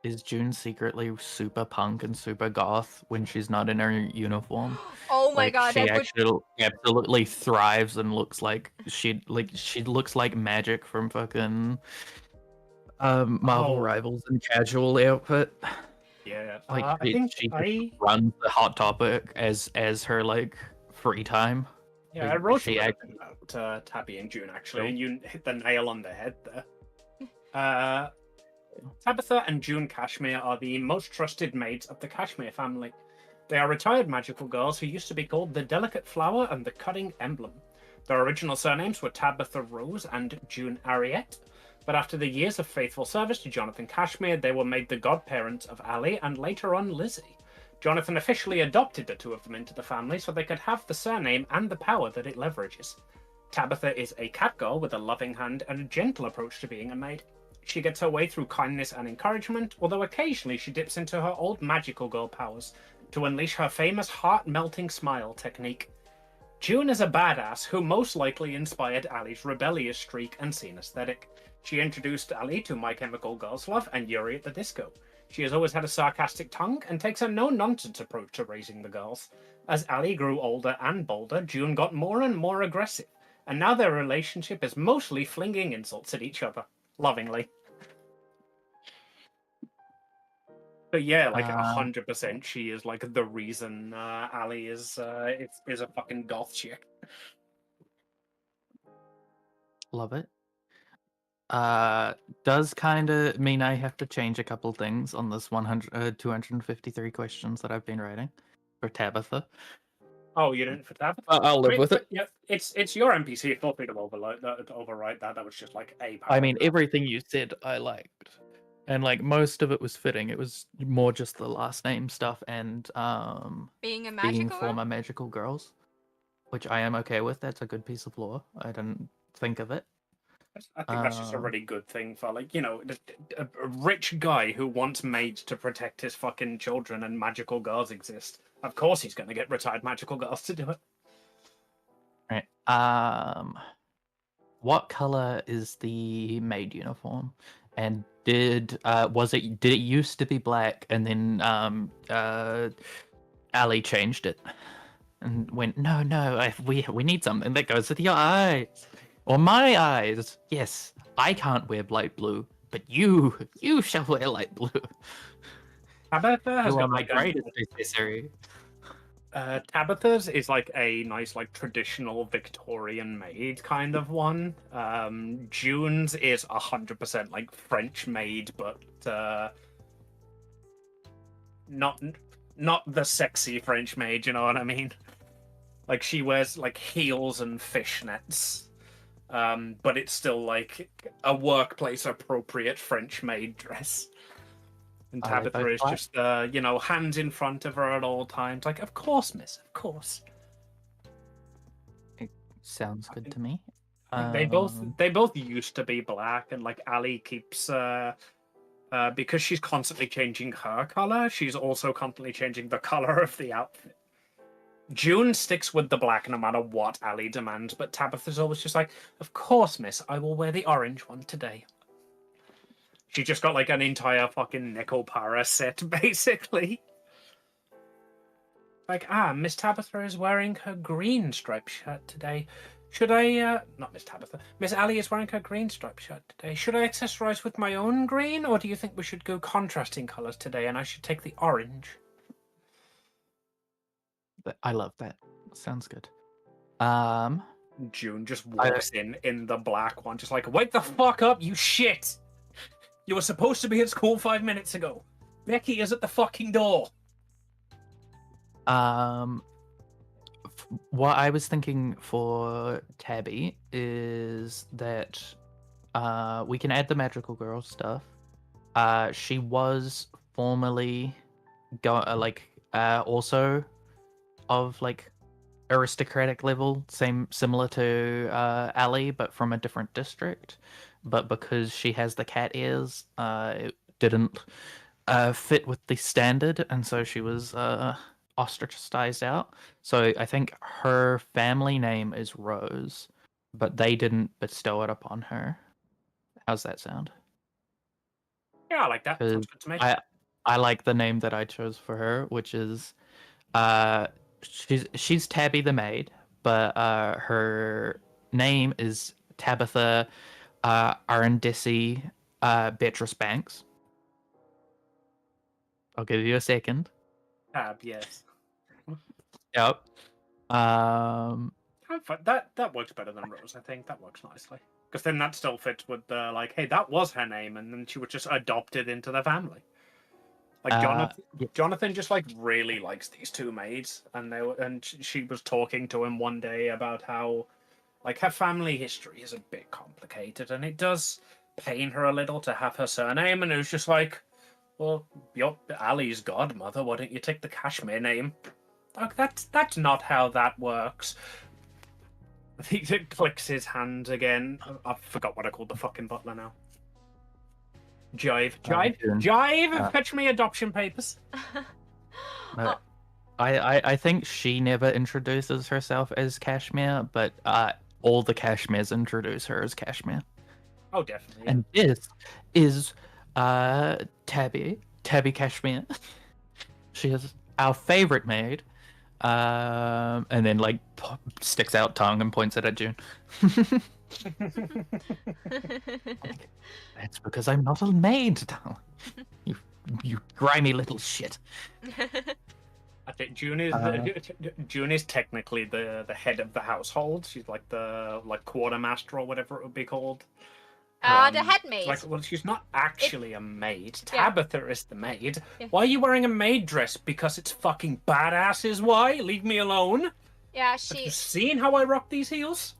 Speaker 3: Is June secretly super punk and super goth when she's not in her uniform?
Speaker 2: Oh my
Speaker 3: Like
Speaker 2: god,
Speaker 3: she
Speaker 2: that would.
Speaker 3: actually absolutely thrives and looks like she looks like magic from fucking Marvel
Speaker 4: Oh.
Speaker 3: Rivals in casual outfit.
Speaker 4: Yeah,
Speaker 3: Like
Speaker 4: I think
Speaker 3: she just
Speaker 4: I
Speaker 3: runs the Hot Topic as her like free time.
Speaker 4: yeah I
Speaker 3: Like,
Speaker 4: wrote a
Speaker 3: she
Speaker 4: little bit about Tabby and June actually,
Speaker 3: Cool.
Speaker 4: and you hit the nail on the head there. Tabitha and June Cashmere are the most trusted maids of the Cashmere family. They are retired magical girls who used to be called the Delicate Flower and the Cutting Emblem. Their original surnames were Tabitha Rose and June Ariette, but after the years of faithful service to Jonathan Cashmere, they were made the godparents of Ali and later on Lizzie. Jonathan officially adopted the two of them into the family so they could have the surname and the power that it leverages. Tabitha is a cat girl with a loving hand and a gentle approach to being a maid. She gets her way through kindness and encouragement, although occasionally she dips into her old magical girl powers to unleash her famous heart-melting smile technique. June is a badass who most likely inspired Ali's rebellious streak and scene aesthetic. She introduced Ali to My Chemical Girls Love and Yuri at the Disco. She has always had a sarcastic tongue and takes a no-nonsense approach to raising the girls. As Ali grew older and bolder, June got more and more aggressive, and now their relationship is mostly flinging insults at each other. Lovingly. But yeah, like 100%, she is like the reason Ali is a fucking goth chick.
Speaker 3: Love it. Does kind of mean I have to change a couple things on this 253 questions that I've been writing for Tabitha.
Speaker 4: Oh, you didn't for Tabitha?
Speaker 3: I'll live with it.
Speaker 4: Yeah, it's your NPC. Feel free to overwrite that. That was just like a
Speaker 3: I mean,
Speaker 4: paragraph.
Speaker 3: everything you said I liked, and like most of it was fitting. It was more just the last name stuff and
Speaker 2: Being a
Speaker 3: being
Speaker 2: magical girl?
Speaker 3: former magical girls, which I am okay with. That's a good piece of lore. I didn't think of it.
Speaker 4: I think that's just a really good thing for, like, you know, a rich guy who wants maids to protect his fucking children and magical girls exist. Of course he's going to get retired magical girls to do it.
Speaker 3: Right. What color is the maid uniform? And did it used to be black and then Ali changed it and went, no, we need something that goes with your eyes. Or my eyes. Yes, I can't wear light blue, but you shall wear light blue.
Speaker 4: Tabitha has got
Speaker 3: my
Speaker 4: like
Speaker 3: greatest accessory.
Speaker 4: Tabitha's is like a nice, like, traditional Victorian maid kind of one. June's is 100% like French maid, but not the sexy French maid. You know what I mean? Like, she wears like heels and fishnets, but it's still like a workplace appropriate French maid dress. And Tabitha is just, you know, hands in front of her at all times. Like, of course, miss, of course.
Speaker 3: It sounds good to me.
Speaker 4: They both used to be black, and like Ali keeps, because she's constantly changing her color, she's also constantly changing the color of the outfit. June sticks with the black no matter what Ali demands, but Tabitha's always just like, of course, miss, I will wear the orange one today. She just got like an entire fucking nickel para set, basically. Like, Miss Tabitha is wearing her green striped shirt today. Should I, not Miss Tabitha, Miss Ali is wearing her green striped shirt today. Should I accessorize with my own green, or do you think we should go contrasting colors today and I should take the orange?
Speaker 3: I love that. Sounds good.
Speaker 4: June just walks in the black one, just like, wake the fuck up, you shit! You were supposed to be at school 5 minutes ago. Becky is at the fucking door.
Speaker 3: What I was thinking for Tabby is that we can add the magical girl stuff. She was formerly also of like aristocratic level, similar to Ali, but from a different district. But because she has the cat ears, it didn't fit with the standard, and so she was ostracized out. So I think her family name is Rose, but they didn't bestow it upon her. How's that sound?
Speaker 4: Yeah, I like that. Sounds good to me.
Speaker 3: I like the name that I chose for her, which is she's Tabby the maid, but her name is Tabitha Arundisi Beatrice Banks. I'll give you a second.
Speaker 4: Tab, yes.
Speaker 3: Yep.
Speaker 4: That works better than Rose, I think. That works nicely. Because then that still fits with the, like, hey, that was her name, and then she was just adopted into the family. Like, Jonathan just, like, really likes these two maids, and she was talking to him one day about how, like, her family history is a bit complicated, and it does pain her a little to have her surname, and it was just like, well, you're Ali's godmother, why don't you take the Kashmir name? Like, that's not how that works. He clicks his hand again. I forgot what I called the fucking butler now. Jive. Fetch me adoption papers.
Speaker 3: I think she never introduces herself as Kashmir, but all the Kashmirs introduce her as Kashmir.
Speaker 4: Oh, definitely.
Speaker 3: And this is Tabby Kashmir. She is our favorite maid. And then like sticks out tongue and points it at June. That's because I'm not a maid, darling. You grimy little shit.
Speaker 4: I think June is technically the head of the household. She's like the quartermaster or whatever it would be called.
Speaker 2: The head maid.
Speaker 4: Like, well, she's not actually a maid. Tabitha is the maid. Yeah. Why are you wearing a maid dress? Because it's fucking badass is why? Leave me alone.
Speaker 2: Yeah,
Speaker 4: Have you seen how I rock these heels?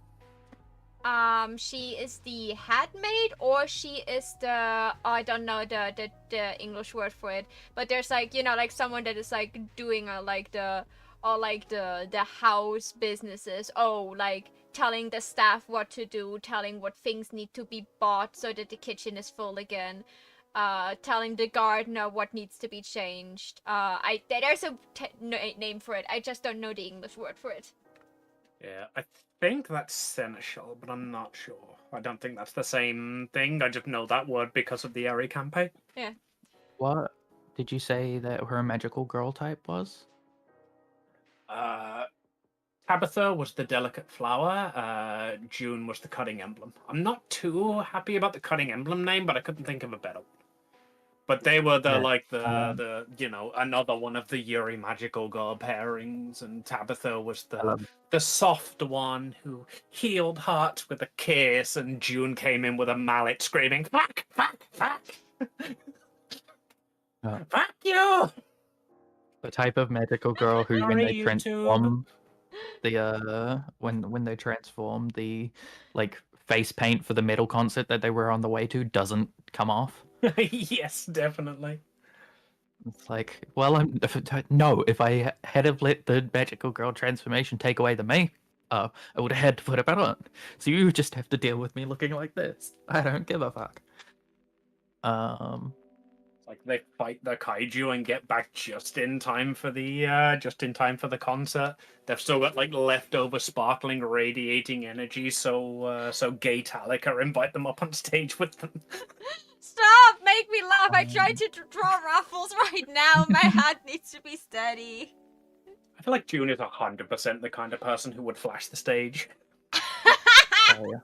Speaker 2: She is the head maid, or she is the, I don't know the English word for it, but there's like, you know, like someone that is like doing the house businesses. Oh, like telling the staff what to do, telling what things need to be bought so that the kitchen is full again, telling the gardener what needs to be changed. There's a name for it. I just don't know the English word for it.
Speaker 4: Yeah, I think that's seneschal, but I'm not sure. I don't think that's the same thing. I just know that word because of the Eri campaign.
Speaker 2: Yeah.
Speaker 3: What did you say that her magical girl type was?
Speaker 4: Tabitha was the delicate flower. June was the cutting emblem. I'm not too happy about the cutting emblem name, but I couldn't think of a better one. But they were the you know, another one of the Yuri magical girl pairings, and Tabitha was the soft one who healed hearts with a kiss, and June came in with a mallet screaming, "Fuck, fuck, fuck, fuck you!"
Speaker 3: The type of magical girl who, when they transform when they transform, the like face paint for the metal concert that they were on the way to doesn't come off.
Speaker 4: Yes, definitely.
Speaker 3: It's like, well, if I had have let the magical girl transformation take away the makeup, I would have had to put it back on. So you just have to deal with me looking like this. I don't give a fuck.
Speaker 4: Like they fight the kaiju and get back just in time for the concert. They've still got like leftover sparkling radiating energy, so Gay Talika invite them up on stage with them.
Speaker 2: Stop! Make me laugh! I tried to draw ruffles right now. My hat needs to be steady.
Speaker 4: I feel like June is 100% the kind of person who would flash the stage.
Speaker 3: Oh yeah.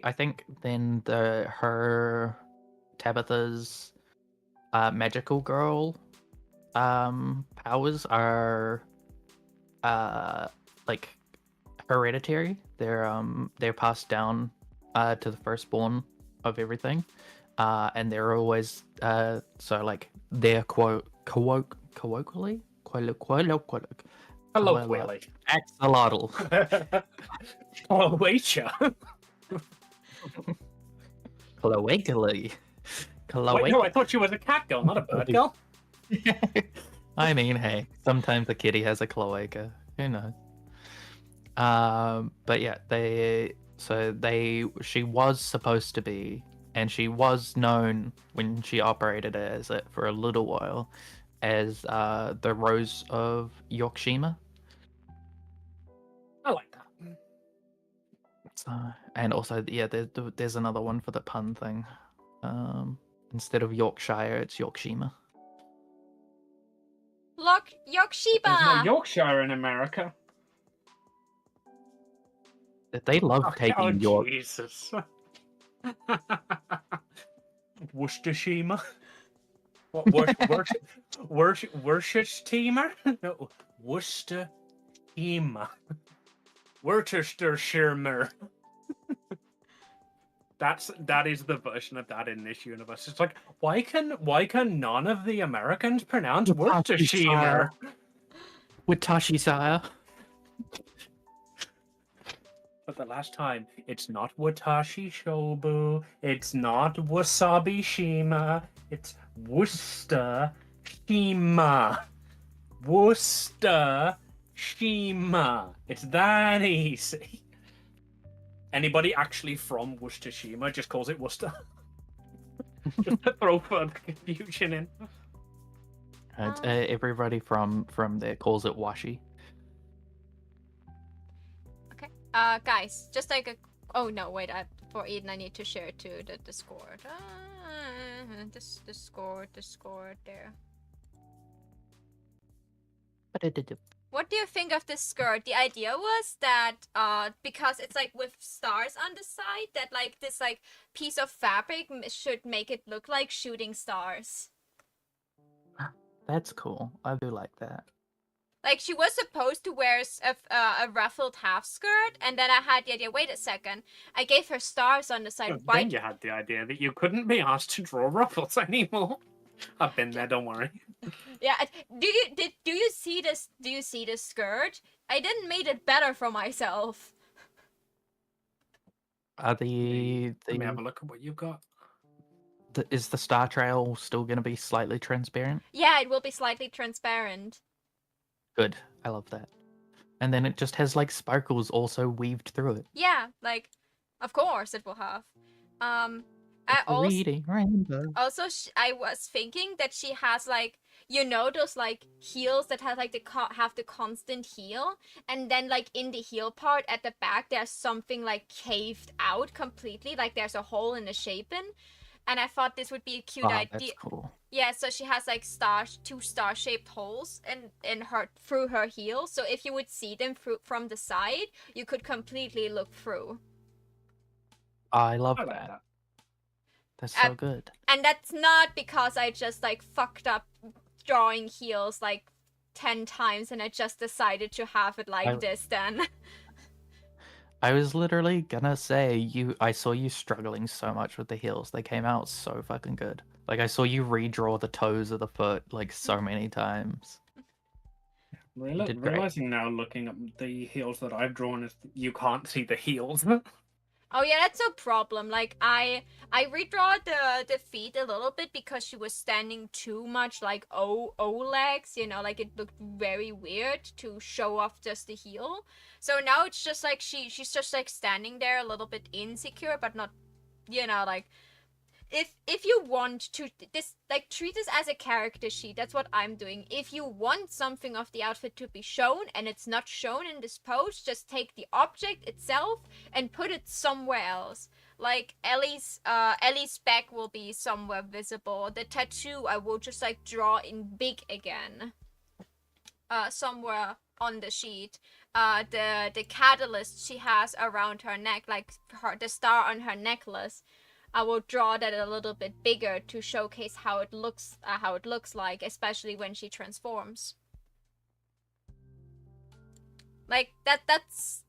Speaker 3: I think then her Tabitha's magical girl powers are like hereditary. They're passed down to the firstborn of everything, and they're always so like they're colloquially axolotl.
Speaker 4: Cloacia.
Speaker 3: Cloacally.
Speaker 4: Wait, no, I thought she was a cat girl, not a bird girl.
Speaker 3: I mean, hey, sometimes a kitty has a cloaca. Who knows? But yeah, she was supposed to be, and she was known when she operated as it for a little while, as the Rose of Yorkshire.
Speaker 4: I like that.
Speaker 3: So, and also, yeah, there's another one for the pun thing. Instead of Yorkshire, it's Yorkshire.
Speaker 2: Look,
Speaker 4: There's no
Speaker 2: Yorkshiba!
Speaker 4: Yorkshire in America.
Speaker 3: They love
Speaker 4: Oh,
Speaker 3: taking York.
Speaker 4: Jesus. Worcestershire. What? Worcestershire? No, Worcestershire. Worcestershire. That is the version of that in this universe. It's like, why can none of the Americans pronounce Worcestershire?
Speaker 3: With Tashisaia.
Speaker 4: But the last time, it's not Watashi Shobu, it's not Wasabi Shima, it's Worcester Shima. Worcester Shima. It's that easy. Anybody actually from Worcestershire just calls it Worcester. Just to throw further confusion in.
Speaker 3: Everybody from there calls it washi.
Speaker 2: Okay. Guys, just like a... Oh, no, wait. For Eden, I need to share to the Discord. Discord there. What do you think of this skirt? The idea was that because it's like with stars on the side, that like this like piece of fabric should make it look like shooting stars.
Speaker 3: That's cool. I do like that.
Speaker 2: Like she was supposed to wear a ruffled half skirt, and then I had the idea. Wait a second, I gave her stars on the side. Why?
Speaker 4: Then you had the idea that you couldn't be asked to draw ruffles anymore. I've been there. Don't worry.
Speaker 2: Yeah. Do you see this? Do you see this skirt? I didn't make it better for myself.
Speaker 4: Let me have a look at what you've got.
Speaker 3: Is the star trail still going to be slightly transparent?
Speaker 2: Yeah, it will be slightly transparent.
Speaker 3: Good. I love that. And then it just has like sparkles also weaved through it.
Speaker 2: Yeah, like, of course it will have. I was thinking that she has like, you know, those like heels that have like have the constant heel, and then like in the heel part at the back there's something like caved out completely, like there's a hole in the shaping. And I thought this would be a cute idea.
Speaker 3: That's cool.
Speaker 2: Yeah, so she has like two star-shaped holes in her through her heel. So if you would see them from the side, you could completely look through.
Speaker 3: I love that. That's so good.
Speaker 2: And that's not because I just like fucked up drawing heels like 10 times and I just decided to have it like this then.
Speaker 3: I was literally gonna say I saw you struggling so much with the heels. They came out so fucking good. Like I saw you redraw the toes of the foot like so many times.
Speaker 4: Realizing now, looking at the heels that I've drawn, is you can't see the heels.
Speaker 2: Oh yeah, that's a problem. Like I redraw the feet a little bit because she was standing too much like O legs, you know, like it looked very weird to show off just the heel. So now it's just like she's just like standing there a little bit insecure, but not, you know, like if you want to treat this as a character sheet, that's what I'm doing. If you want something of the outfit to be shown and it's not shown in this pose, just take the object itself and put it somewhere else. Like Ellie's back will be somewhere visible. The tattoo I will just like draw in big again. Somewhere on the sheet. The catalyst she has around her neck, like the star on her necklace, I will draw that a little bit bigger to showcase how it looks like, especially when she transforms. Like that's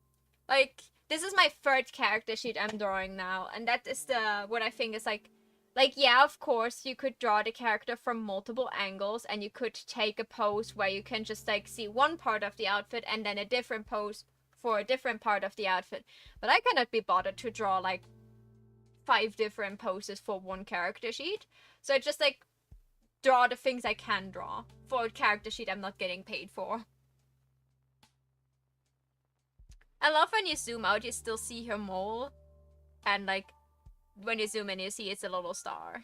Speaker 2: like this is my third character sheet I'm drawing now, and that is what I think is like yeah, of course you could draw the character from multiple angles, and you could take a pose where you can just like see one part of the outfit and then a different pose for a different part of the outfit. But I cannot be bothered to draw like 5 different poses for one character sheet. So I just like draw the things I can draw for a character sheet I'm not getting paid for. I love when you zoom out, you still see her mole, and like when you zoom in, you see it's a little star.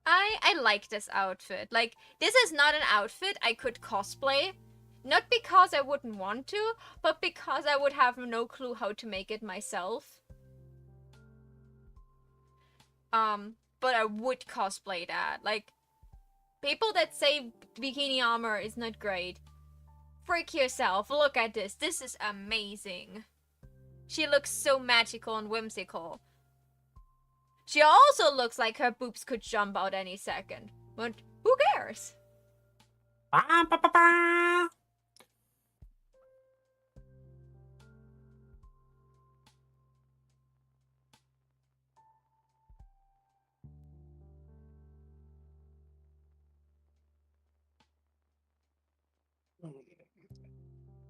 Speaker 2: I like this outfit. Like, this is not an outfit I could cosplay Not because I wouldn't want to, but because I would have no clue how to make it myself. But I would cosplay that. Like, people that say bikini armor is not great, freak yourself. Look at this. This is amazing. She looks so magical and whimsical. She also looks like her boobs could jump out any second. But who cares?
Speaker 4: Ba, ba, ba, ba.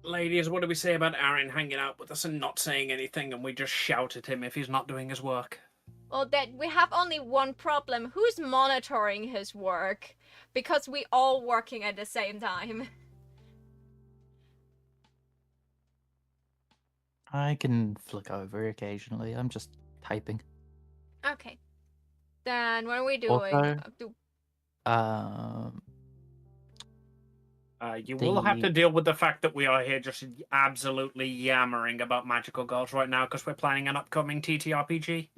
Speaker 4: Ladies, what do we say about Aaron hanging out with us and not saying anything, and we just shout at him if he's not doing his work?
Speaker 2: Well, that we have only one problem. Who's monitoring his work? Because we all working at the same time.
Speaker 3: I can flick over occasionally. I'm just typing.
Speaker 2: Okay. Then what are we doing?
Speaker 3: Also,
Speaker 4: You will have to deal with the fact that we are here just absolutely yammering about magical girls right now because we're planning an upcoming TTRPG.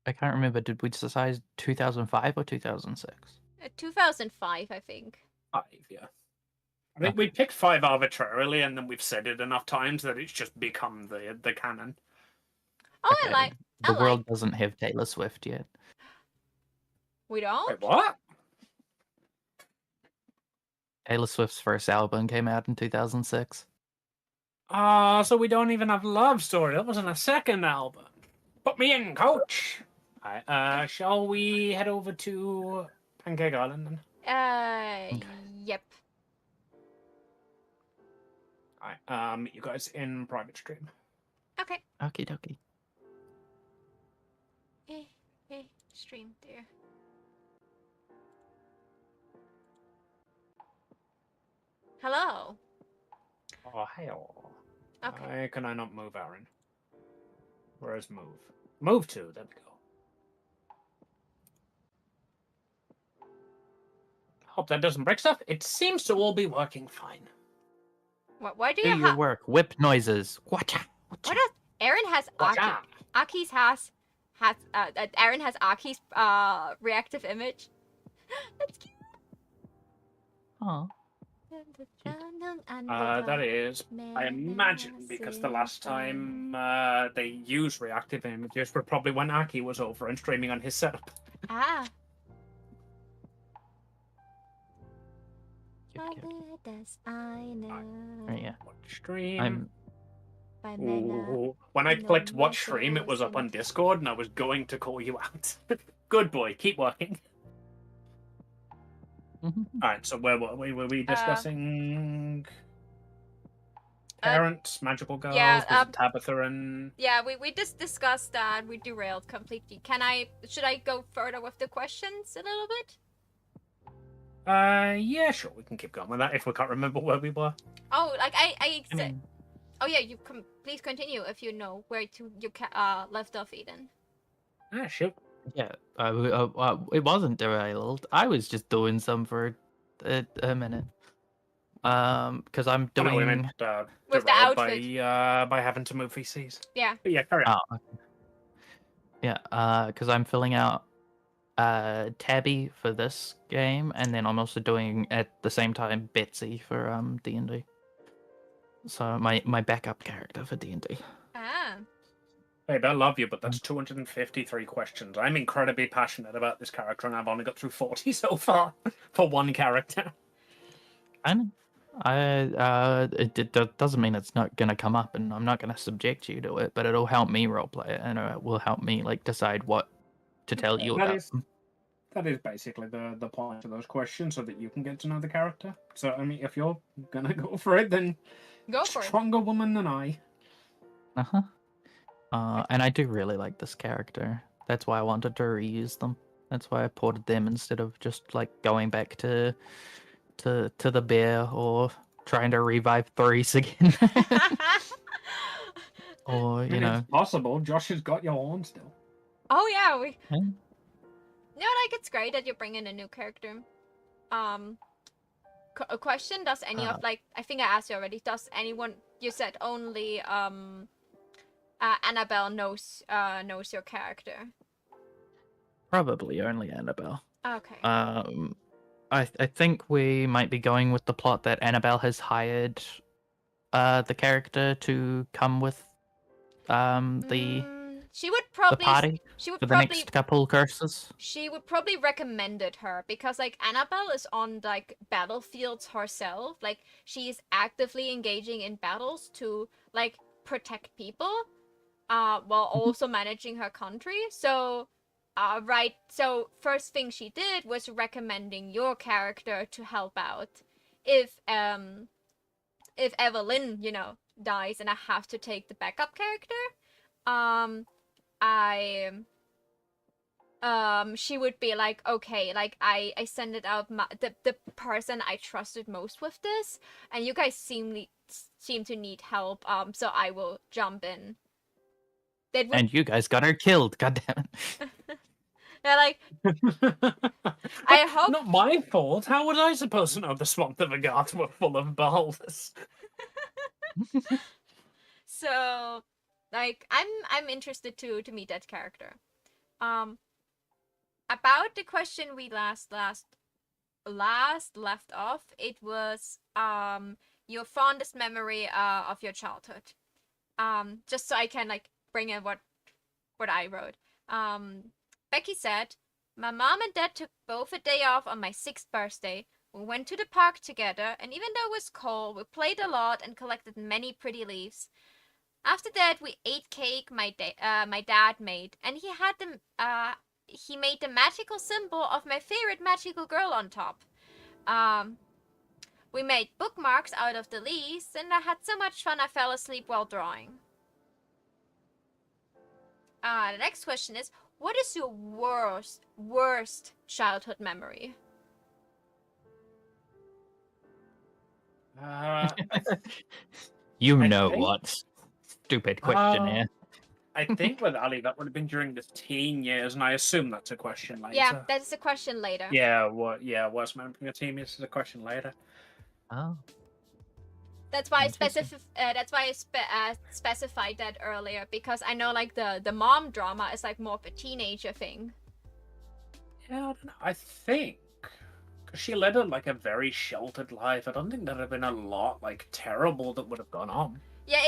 Speaker 3: I can't remember. Did we decide 2005 or 2006?
Speaker 2: 2005, I think.
Speaker 4: 5, yeah. I think we picked 5 arbitrarily, and then we've said it enough times that it's just become the canon.
Speaker 2: Oh,
Speaker 3: Okay. The world doesn't have Taylor Swift yet.
Speaker 2: We don't?
Speaker 4: Wait, what?
Speaker 3: Taylor Swift's first album came out in 2006.
Speaker 4: So we don't even have Love Story. That wasn't a second album. Put me in, coach! Alright, shall we head over to Pancake Island then?
Speaker 2: Yep.
Speaker 4: Alright, meet you guys in private stream.
Speaker 2: Okay.
Speaker 3: Okie dokie.
Speaker 2: Stream there. Hello.
Speaker 4: Oh, hell.
Speaker 2: Okay.
Speaker 4: Why can I not move, Aaron? Where's move? Move to, there we go. Hope that doesn't break stuff. It seems to all be working fine.
Speaker 2: Why do
Speaker 3: Do
Speaker 2: you
Speaker 3: your
Speaker 2: have...
Speaker 3: work. Whip noises. Watcha.
Speaker 2: What does... Aaron has
Speaker 4: Watcha.
Speaker 2: Aki's Aaron has Aki's reactive image. That's cute.
Speaker 3: Aw.
Speaker 4: That is, I imagine, because the last time they used reactive images were probably when Aki was over and streaming on his setup.
Speaker 2: Ah.
Speaker 3: Right, yeah.
Speaker 4: Watch stream.
Speaker 2: By
Speaker 4: Ooh. When I clicked watch stream, it was up on Discord, and I was going to call you out. Good boy, keep working. Alright, so where were we? Were we discussing parents, magical girls, was it Tabitha and...
Speaker 2: Yeah, we just discussed that. We derailed completely. Should I go further with the questions a little bit?
Speaker 4: Yeah, sure, we can keep going with that if we can't remember where we were.
Speaker 2: Oh, like I said...
Speaker 3: mean-
Speaker 2: Oh yeah, please continue if you know where you left off, Eden.
Speaker 4: Ah, shoot.
Speaker 3: Yeah, it wasn't derailed. I was just doing some for a minute. Because I'm
Speaker 4: Oh, no,
Speaker 3: doing.
Speaker 4: we meant,
Speaker 2: With the
Speaker 4: derailed
Speaker 2: outfit.
Speaker 4: by having to move VCs.
Speaker 2: Yeah.
Speaker 4: But yeah, carry on.
Speaker 3: Oh, okay. Yeah, because I'm filling out Tabby for this game, and then I'm also doing at the same time Betsy for D&D. So my backup character for D&D.
Speaker 2: Ah.
Speaker 4: Babe, I love you, but that's 253 questions. I'm incredibly passionate about this character, and I've only got through 40 so far for one character.
Speaker 3: And it doesn't mean it's not gonna come up, and I'm not gonna subject you to it, but it'll help me roleplay it, and it will help me like decide what to tell you about them.
Speaker 4: That is basically the point of those questions, so that you can get to know the character. So, I mean, if you're gonna go for it, then
Speaker 2: Go for it.
Speaker 4: stronger woman than I.
Speaker 3: Uh-huh. And I do really like this character. That's why I wanted to reuse them. That's why I ported them instead of just like going back to the bear or trying to revive Threes again. Or
Speaker 4: I mean, it's possible. Josh has got your horn still.
Speaker 2: Oh yeah, we.
Speaker 3: Yeah.
Speaker 2: No, like it's great that you bring in a new character. a question. Does any of like I think I asked you already. Does anyone? You said only Annabelle knows your character.
Speaker 3: Probably only Annabelle.
Speaker 2: Okay.
Speaker 3: I think we might be going with the plot that Annabelle has hired the character to come with
Speaker 2: she would
Speaker 3: the
Speaker 2: probably
Speaker 3: party for the next couple curses.
Speaker 2: She would probably recommended her because like Annabelle is on like battlefields herself. Like she is actively engaging in battles to like protect people, while also managing her country. So, right. So first thing she did was recommending your character to help out. If Evelyn, dies and I have to take the backup character, she would be like, okay, like I send it out the person I trusted most with this, and you guys seem to need help, so I will jump in.
Speaker 3: And you guys got her killed, goddammit.
Speaker 2: They're like, I hope
Speaker 4: Not my fault. How would I suppose to know the swamp of the gods were full of boulders?
Speaker 2: So, like, I'm interested to meet that character. About the question we last left off, it was your fondest memory of your childhood. Just so I can like bring in what I wrote. Becky said, my mom and dad took both a day off on my 6th birthday. We went to the park together, and even though it was cold, we played a lot and collected many pretty leaves. After that, we ate cake my dad made, and he made the magical symbol of my favorite magical girl on top. We made bookmarks out of the leaves, and I had so much fun I fell asleep while drawing. The next question is, what is your worst childhood memory?
Speaker 3: You know what? Stupid question here.
Speaker 4: I think with Ali, that would have been during the teen years, and I assume that's a question later.
Speaker 2: Yeah, that's a question later.
Speaker 4: Yeah, worst memory of teen years is a question later.
Speaker 3: Oh.
Speaker 2: That's why I specified that earlier, because I know like the mom drama is like more of a teenager thing.
Speaker 4: Yeah, I don't know. I think because she led a very sheltered life. I don't think there'd have been a lot like terrible that would have gone on.
Speaker 2: Yeah,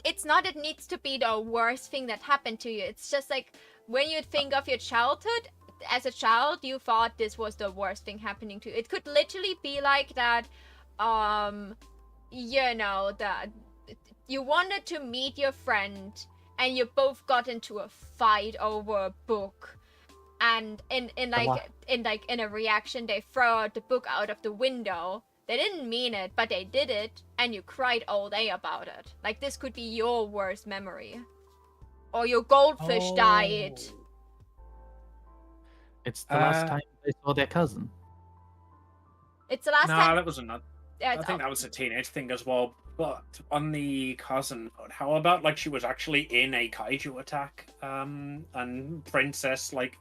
Speaker 2: it's not it needs to be the worst thing that happened to you. It's just like when you think of your childhood, as a child, you thought this was the worst thing happening to you. It could literally be like that. You wanted to meet your friend and you both got into a fight over a book, and in a reaction they throw the book out of the window. They didn't mean it, but they did it, and you cried all day about it. Like, this could be your worst memory. Or your goldfish died.
Speaker 3: It's the last time they saw their cousin.
Speaker 2: It's the last time.
Speaker 4: No, that was not. I think that was a teenage thing as well. But on the cousin, how about like she was actually in a kaiju attack, and Princess like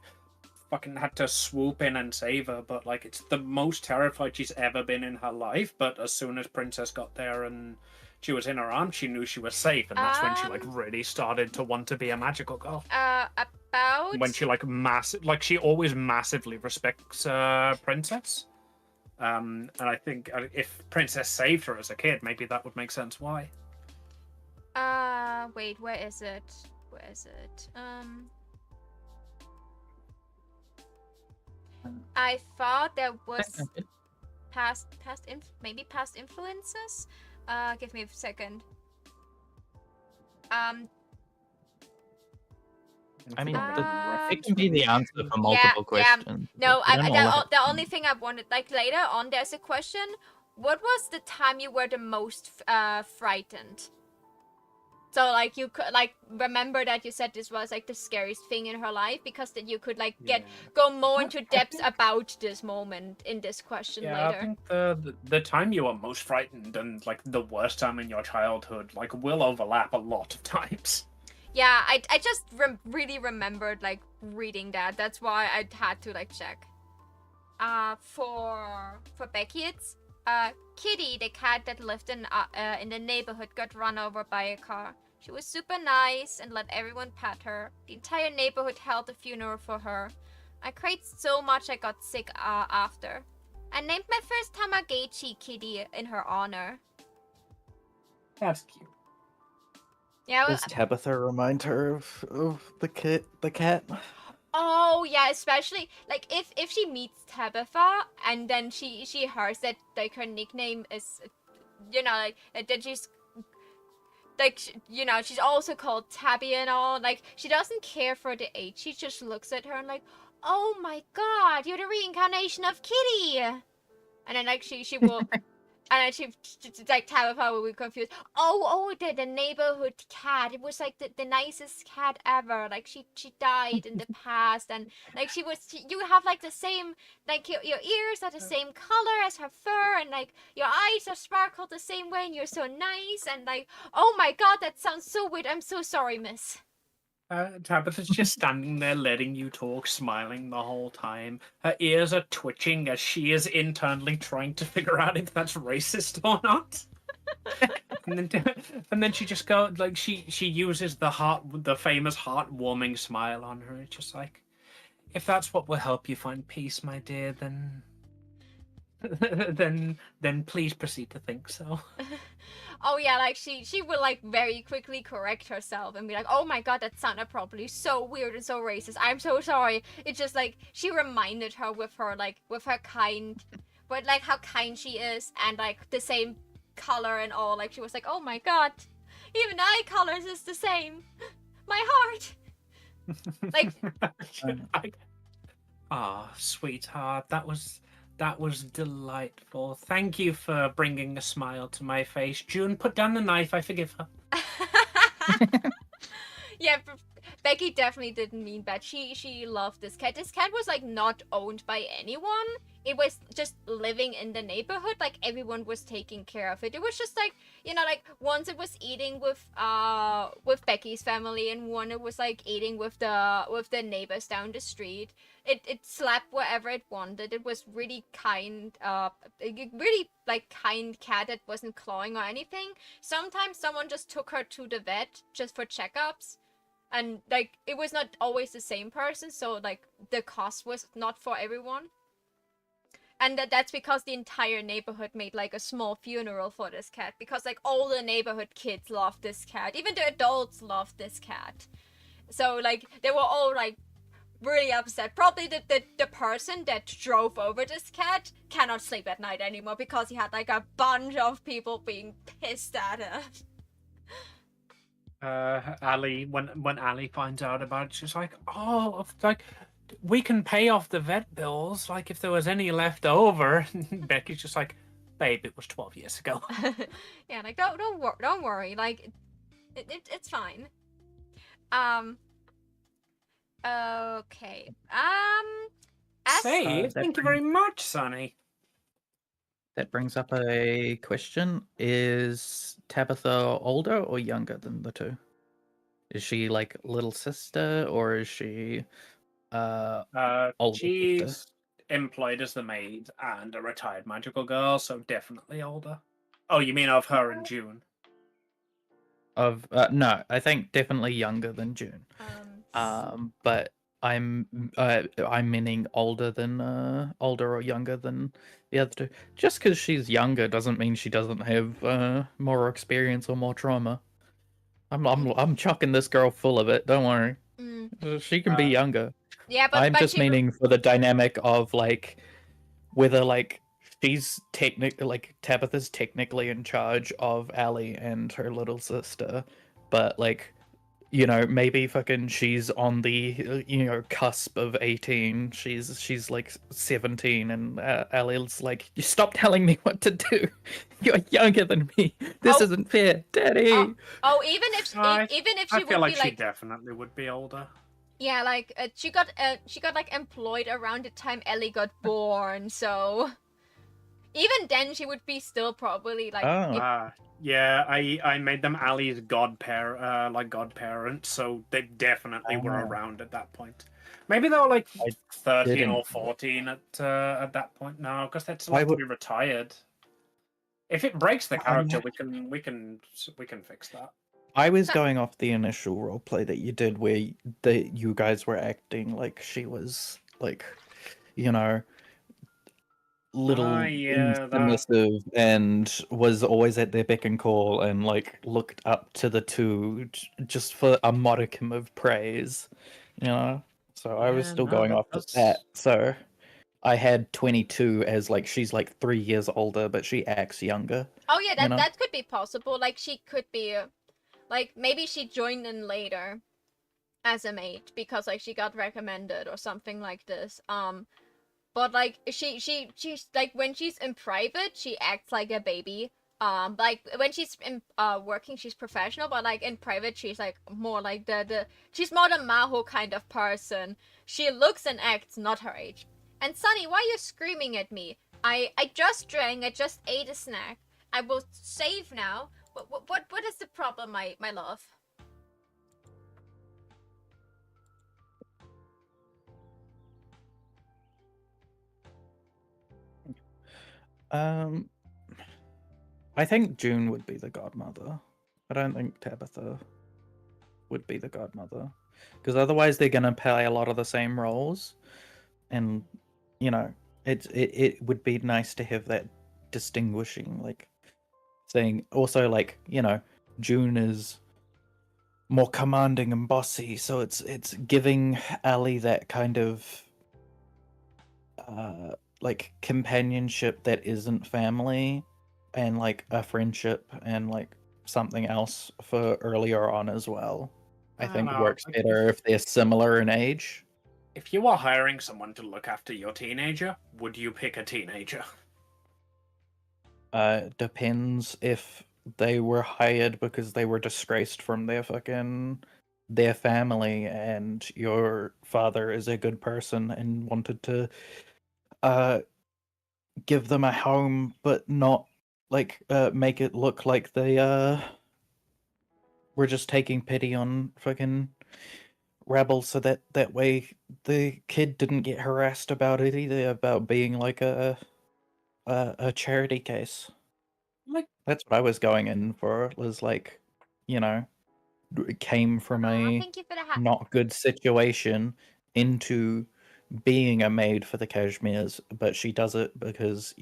Speaker 4: fucking had to swoop in and save her, but like it's the most terrified she's ever been in her life. But as soon as Princess got there and she was in her arms, she knew she was safe, and that's when she like really started to want to be a magical girl. When she she always massively respects Princess. And I think if Princess saved her as a kid, maybe that would make sense why.
Speaker 2: Wait, where is it? I thought there was past influences. Give me a second.
Speaker 3: I mean, it can be the answer for multiple questions.
Speaker 2: No, the only thing I wanted, like later on, there's a question. What was the time you were the most frightened? So like you could like remember that you said this was like the scariest thing in her life, because that you could like go more into depth about this moment in this question later.
Speaker 4: I think the time you were most frightened and like the worst time in your childhood like will overlap a lot of times.
Speaker 2: Yeah, I just really remembered like reading that. That's why I had to like check. For Becky, it's Kitty, the cat that lived in the neighborhood, got run over by a car. She was super nice and let everyone pet her. The entire neighborhood held a funeral for her. I cried so much I got sick after. I named my first Tamagotchi kitty in her honor.
Speaker 4: That's cute.
Speaker 2: Yeah.
Speaker 7: Does Tabitha remind her of the cat?
Speaker 2: Oh yeah, especially like if she meets Tabitha and then she hears that like her nickname is, like that she's like she's also called Tabby and all. Like she doesn't care for the age. She just looks at her and like, oh my god, you're the reincarnation of Kitty. And then like she will. And then she like Tabitha will be confused. Oh, the neighborhood cat. It was like the nicest cat ever. Like she died in the past, and like you have like the same, like your ears are the same color as her fur, and like your eyes are sparkled the same way, and you're so nice. And like, oh my god, that sounds so weird. I'm so sorry, miss.
Speaker 4: Tabitha's just standing there letting you talk, smiling the whole time. Her ears are twitching as she is internally trying to figure out if that's racist or not. and then she just goes like she uses the famous heartwarming smile on her. It's just like, if that's what will help you find peace, my dear, then then please proceed to think so.
Speaker 2: Oh yeah, like she will like very quickly correct herself and be like, oh my god, that sounded probably so weird and so racist. I'm so sorry. It's just like she reminded her with her kind, but like how kind she is and like the same color and all. Like she was like, oh my god, even eye colors is the same. My heart. Like,
Speaker 4: sweetheart, that was delightful. Thank you for bringing a smile to my face. June, put down the knife. I forgive her.
Speaker 2: Yeah, Becky definitely didn't mean bad. She loved this cat. This cat was like not owned by anyone. It was just living in the neighborhood. Like everyone was taking care of it. It was just like, like once it was eating with Becky's family, and one it was like eating with the neighbors down the street. It slept wherever it wanted. It was really kind, really like kind cat that wasn't clawing or anything. Sometimes someone just took her to the vet just for checkups. And like it was not always the same person, so like the cost was not for everyone. And that's because the entire neighborhood made like a small funeral for this cat, because like all the neighborhood kids loved this cat. Even the adults loved this cat. So like they were all like really upset. Probably the person that drove over this cat cannot sleep at night anymore because he had like a bunch of people being pissed at her.
Speaker 4: Ali, when Ali finds out about it, she's like, oh, like, we can pay off the vet bills, like, if there was any left over. Becky's just like, babe, it was 12 years ago.
Speaker 2: Yeah, like, don't worry, like, it's fine. Okay.
Speaker 4: Thank you very much, Sonny.
Speaker 3: That brings up a question. Is Tabitha older or younger than the two? Is she like little sister, or is she older
Speaker 4: She's
Speaker 3: sister?
Speaker 4: employed as the maid and a retired magical girl, so definitely older. Oh, you mean of her and June?
Speaker 3: No, I think definitely younger than June. But I'm meaning older or younger than the other two. Just because she's younger doesn't mean she doesn't have more experience or more trauma. I'm chucking this girl full of it. Don't worry. She can be younger.
Speaker 2: Yeah, but
Speaker 3: I'm just meaning for the dynamic of like whether like she's like Tabitha's technically in charge of Allie and her little sister, but like, maybe fucking she's on the cusp of 18. She's like 17, and Allie's like, you stop telling me what to do. You're younger than me. This isn't fair, Daddy.
Speaker 2: Even if she
Speaker 4: I
Speaker 2: would
Speaker 4: feel
Speaker 2: be
Speaker 4: like she definitely would be older.
Speaker 2: Yeah, like she got like employed around the time Ellie got born, so even then she would be still probably like.
Speaker 4: Yeah, I made them Allie's godparents, so they definitely were around at that point. Maybe they were like 13 or 14 at that point now, because they'd still have to be retired. If it breaks the character,
Speaker 7: I'm-
Speaker 4: we can fix that.
Speaker 7: I was going off the initial roleplay that you did, where you guys were acting like she was like, you know, little
Speaker 4: Yeah, that.
Speaker 7: submissive and was always at their beck and call and like looked up to the two just for a modicum of praise, you know. So I was
Speaker 4: Yeah,
Speaker 7: still
Speaker 4: no,
Speaker 7: going off of that. So I had 22 as like she's like 3 years older, but she acts younger.
Speaker 2: Oh yeah,
Speaker 7: You know?
Speaker 2: that could be possible. Like she could be, like maybe she joined in later as a mate because like she got recommended or something like this. But like she's like when she's in private, she acts like a baby. Like when she's in working, she's professional, but like in private, she's like more like the she's more the Maho kind of person. She looks and acts not her age. And Sunny, why are you screaming at me? I just drank. I just ate a snack. I will save now. What is the problem, my love?
Speaker 7: Um, I think June would be the godmother. I don't think Tabitha would be the godmother, because otherwise they're gonna play a lot of the same roles, and you know, it would be nice to have that distinguishing, like saying also like June is more commanding and bossy, so it's giving Ali that kind of like companionship that isn't family, and like a friendship and like something else for earlier on as well. I
Speaker 4: I don't
Speaker 7: think
Speaker 4: know.
Speaker 7: works
Speaker 4: Like,
Speaker 7: better if they're similar in age.
Speaker 4: if you are hiring someone to look after your teenager, would you pick a teenager?
Speaker 7: Depends if they were hired because they were disgraced from their family, and your father is a good person and wanted to uh give them a home, but not like make it look like they were just taking pity on fucking rebels, so that way the kid didn't get harassed about it either, about being like a charity case.
Speaker 4: Like,
Speaker 7: That's what I was going in for, was like, you know, it came from a
Speaker 2: Thank you for the hat.
Speaker 7: not good situation into being a maid for the Kashmirs, but she does it because,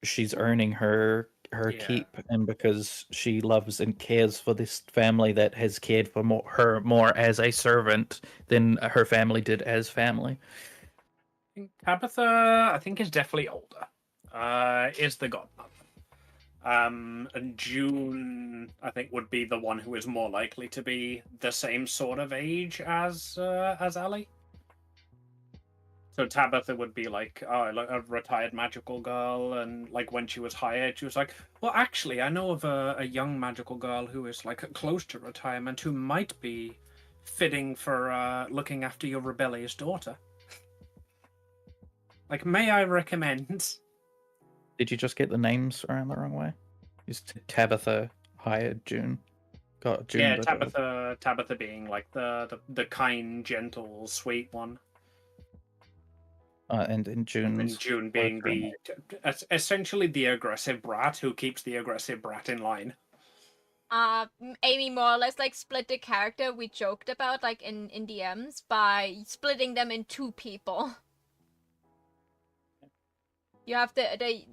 Speaker 7: she's earning her
Speaker 4: Yeah.
Speaker 7: keep, and because she loves and cares for this family that has cared for her more as a servant than her family did as family.
Speaker 4: Tabitha, I think, is definitely older. Is the godmother. And June, I think, would be the one who is more likely to be the same sort of age as Ali. So Tabitha would be like, like a retired magical girl, and like when she was hired, she was like, well, actually, I know of a young magical girl who is like close to retirement who might be fitting for looking after your rebellious daughter. Like, may I recommend?
Speaker 7: Did you just get the names around the wrong way? Is Tabitha hired June? Got June.
Speaker 4: Yeah, Tabitha being like the kind, gentle, sweet one.
Speaker 7: And in June.
Speaker 4: And June being essentially the aggressive brat who keeps the aggressive brat in line.
Speaker 2: Amy more or less like split the character we joked about like in DMs by splitting them in two people. You have the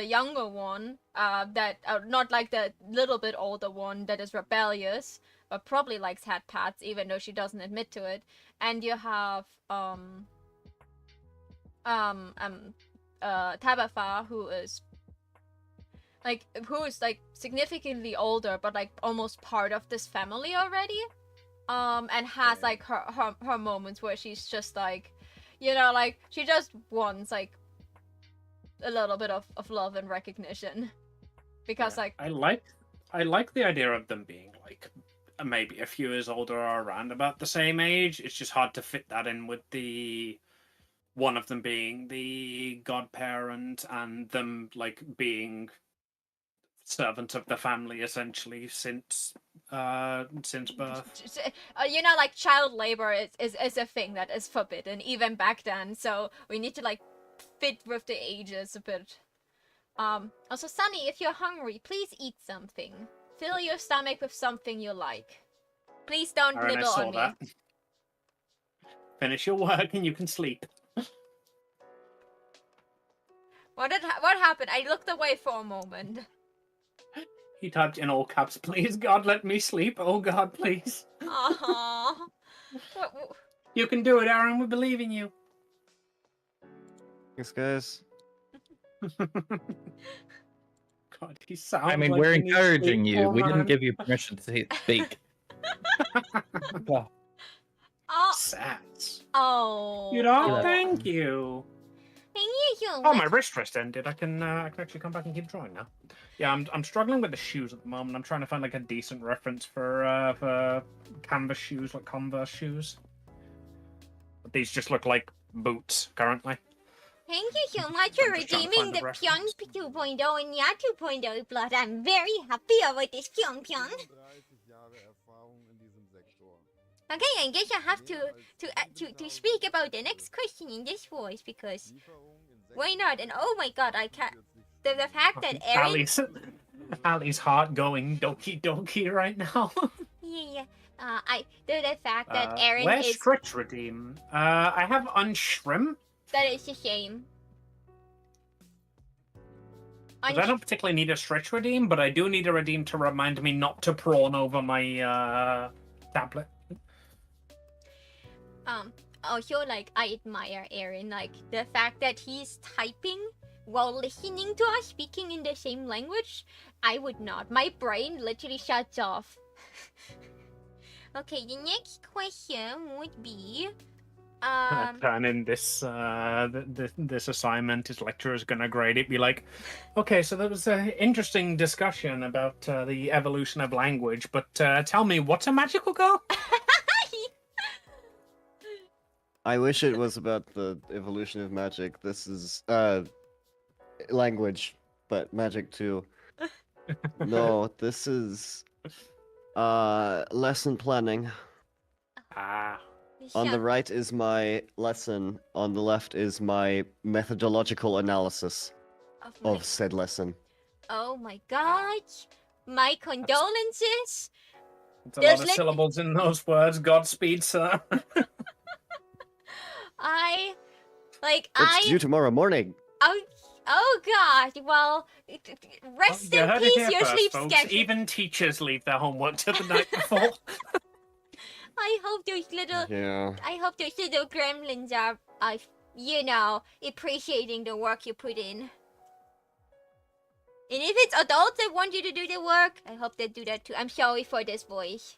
Speaker 2: younger one, that not like the little bit older one that is rebellious, but probably likes hat pats even though she doesn't admit to it. And you have Tabitha, who is significantly older but like almost part of this family already, and has like her moments where she's just like, like she just wants like a little bit of love and recognition, because like
Speaker 4: I like the idea of them being like maybe a few years older or around about the same age. It's just hard to fit that in with the one of them being the godparent and them like being servants of the family essentially since birth.
Speaker 2: Like child labor is a thing that is forbidden even back then, so we need to like fit with the ages a bit. Also, Sunny, if you're hungry, please eat something. Fill your stomach with something you like. Please don't
Speaker 4: Alright, I
Speaker 2: nibble
Speaker 4: saw
Speaker 2: on me.
Speaker 4: that. Finish your work and you can sleep.
Speaker 2: What happened? I looked away for a moment.
Speaker 4: He typed in all caps, please God, let me sleep. Oh God, please.
Speaker 2: Aww.
Speaker 4: You can do it, Aaron. We believe in you.
Speaker 8: Thanks, guys.
Speaker 4: God, he sounds
Speaker 7: I mean,
Speaker 4: like
Speaker 7: we're
Speaker 4: he needs
Speaker 7: encouraging
Speaker 4: sleep,
Speaker 7: you.
Speaker 4: poor
Speaker 7: We didn't
Speaker 4: man.
Speaker 7: give you permission to speak. Oh,
Speaker 2: Oh.
Speaker 4: Sass.
Speaker 2: Oh.
Speaker 4: You know,
Speaker 2: Oh.
Speaker 4: thank you.
Speaker 2: Thank you.
Speaker 4: Oh, my wrist ended. I can actually come back and keep drawing now. Yeah, I'm struggling with the shoes at the moment. I'm trying to find like a decent reference for canvas shoes, like Converse shoes. But these just look like boots currently.
Speaker 2: Thank you so much for
Speaker 4: I'm just trying to
Speaker 2: redeeming
Speaker 4: find
Speaker 2: the
Speaker 4: the
Speaker 2: Pyong
Speaker 4: reference.
Speaker 2: 2.0 and Ya 2.0 blood. I'm very happy about this Pyong. Okay, I guess I have to speak about the next question in this voice because why not? And oh my god, I can't. The fact that Aaron.
Speaker 4: Ali's heart going doki doki right now.
Speaker 2: Yeah. The fact that Aaron
Speaker 4: Where's
Speaker 2: is.
Speaker 4: stretch redeem? I have unshrimp.
Speaker 2: That is a shame.
Speaker 4: I don't particularly need a stretch redeem, but I do need a redeem to remind me not to prawn over my tablet.
Speaker 2: Also, like, I admire Aaron, like, the fact that he's typing while listening to us speaking in the same language. I would not. My brain literally shuts off. Okay, the next question would be,
Speaker 4: Turn in this this assignment. His lecturer's gonna grade it. Be like, okay, so there was an interesting discussion about the evolution of language, but tell me, what's a magical girl?
Speaker 8: I wish it was about the evolution of magic. This is language, but magic too. No, this is lesson planning.
Speaker 4: Ah.
Speaker 8: On the right is my lesson, on the left is my methodological analysis of said lesson.
Speaker 2: Oh my god. My condolences.
Speaker 4: It's a lot of syllables in those words. Godspeed, sir.
Speaker 8: It's due tomorrow morning.
Speaker 2: Oh god. Well, rest in peace, your sleep schedule.
Speaker 4: Even teachers leave their homework to the night before.
Speaker 2: I hope those little gremlins are, appreciating the work you put in. And if it's adults that want you to do the work, I hope they do that too. I'm sorry for this voice.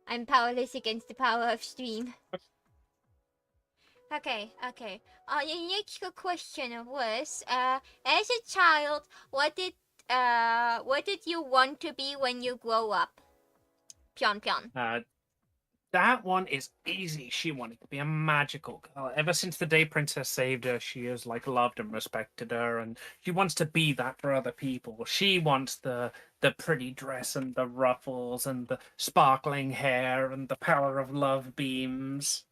Speaker 2: I'm powerless against the power of stream. Okay. The next question was, as a child, what did you want to be when you grow up? Pion.
Speaker 4: That one is easy. She wanted to be a magical girl. Ever since the day Princess saved her, she has loved and respected her, and she wants to be that for other people. She wants the pretty dress and the ruffles and the sparkling hair and the power of love beams.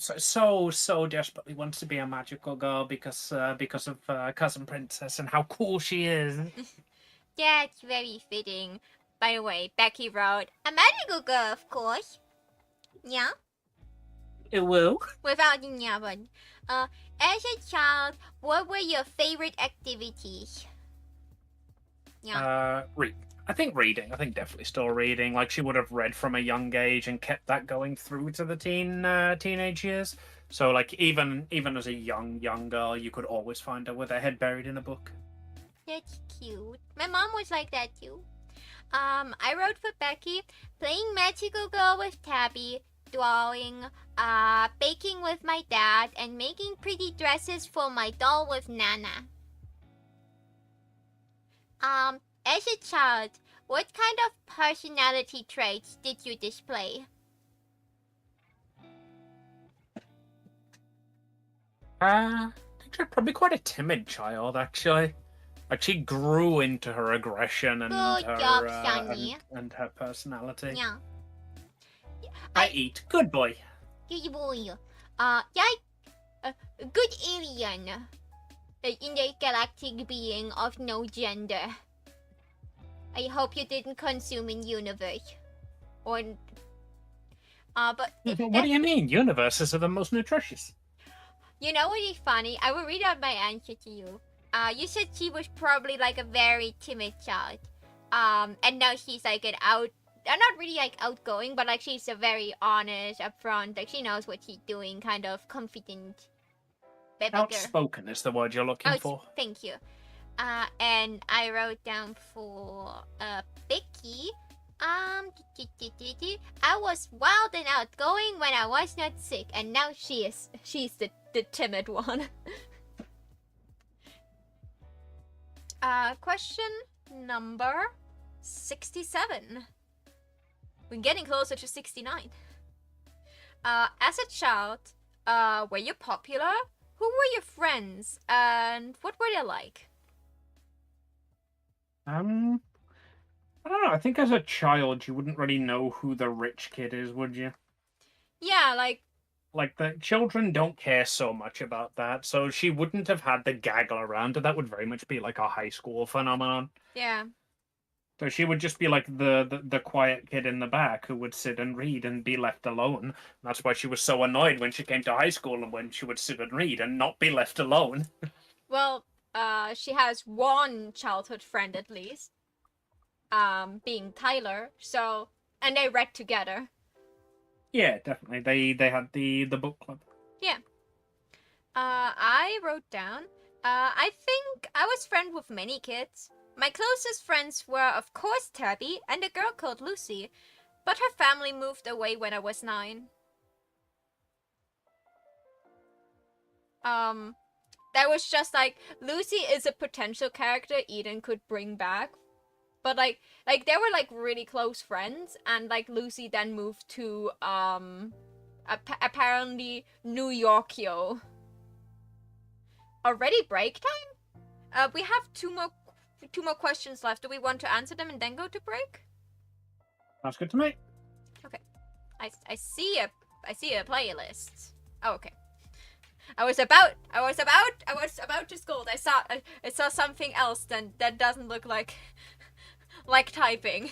Speaker 4: So desperately wants to be a magical girl because of Cousin Princess and how cool she is.
Speaker 2: That's very fitting. By the way, Becky wrote, a magical girl, of course. Yeah?
Speaker 4: It will.
Speaker 2: Without the yeah, but as a child, what were your favorite activities? Yeah.
Speaker 4: Read. I think reading. I think definitely still reading. Like, she would have read from a young age and kept that going through to the teenage years. So, like, even as a young girl, you could always find her with her head buried in a book.
Speaker 2: That's cute. My mom was like that too. I wrote for Becky, playing Magical Girl with Tabby, drawing, baking with my dad, and making pretty dresses for my doll with Nana. As a child, what kind of personality traits did you display?
Speaker 4: I think she's probably quite a timid child, actually. Like, she grew into her aggression and
Speaker 2: Good job, Shani.
Speaker 4: and her personality.
Speaker 2: Yeah.
Speaker 4: I eat. Good boy.
Speaker 2: Good boy. Good alien. intergalactic being of no gender. I hope you didn't consume in universe. Or but
Speaker 4: What do you mean? Universes are the most nutritious.
Speaker 2: You know what is funny? I will read out my answer to you. You said she was probably like a very timid child. And now she's like not really like outgoing, but like she's a very honest, upfront, like she knows what she's doing, kind of confident baby girl.
Speaker 4: Outspoken is the word you're looking for.
Speaker 2: Thank you. And I wrote down for Becky. I was wild and outgoing when I was not sick, and now she's the timid one. Question number 67. We're getting closer to 69. As a child, were you popular? Who were your friends, and what were they like?
Speaker 4: I don't know. I think as a child, you wouldn't really know who the rich kid is, would you?
Speaker 2: Yeah, like
Speaker 4: the children don't care so much about that, so she wouldn't have had the gaggle around her. That would very much be like a high school phenomenon.
Speaker 2: yeah.
Speaker 4: So she would just be like the quiet kid in the back who would sit and read and be left alone. That's why she was so annoyed when she came to high school and when she would sit and read and not be left alone.
Speaker 2: Well, she has one childhood friend at least. Being Tyler. So, and they read together.
Speaker 4: Yeah, definitely. They had the book club.
Speaker 2: Yeah. I wrote down. I think I was friends with many kids. My closest friends were, of course, Tabby and a girl called Lucy, but her family moved away when I was 9. That was just like Lucy is a potential character Eden could bring back. But like they were like really close friends, and like Lucy then moved to apparently New Yorkio. Already break time? We have two more questions left. Do we want to answer them and then go to break?
Speaker 4: That's good to me.
Speaker 2: Okay. I see a playlist. Oh, okay. I was about to scold. I saw something else then that doesn't look like typing.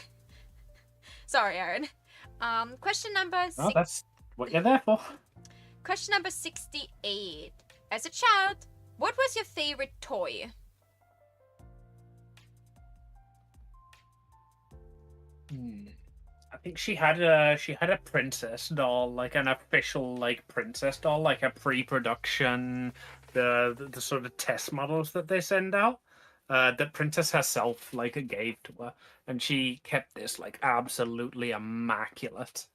Speaker 2: Sorry, Aaron. Question number
Speaker 4: Well, that's what you're there for.
Speaker 2: Question number 68. As a child, what was your favorite toy?
Speaker 4: I think she had a princess doll, like an official like princess doll, like a pre-production, the sort of test models that they send out. That princess herself like gave to her, and she kept this like absolutely immaculate.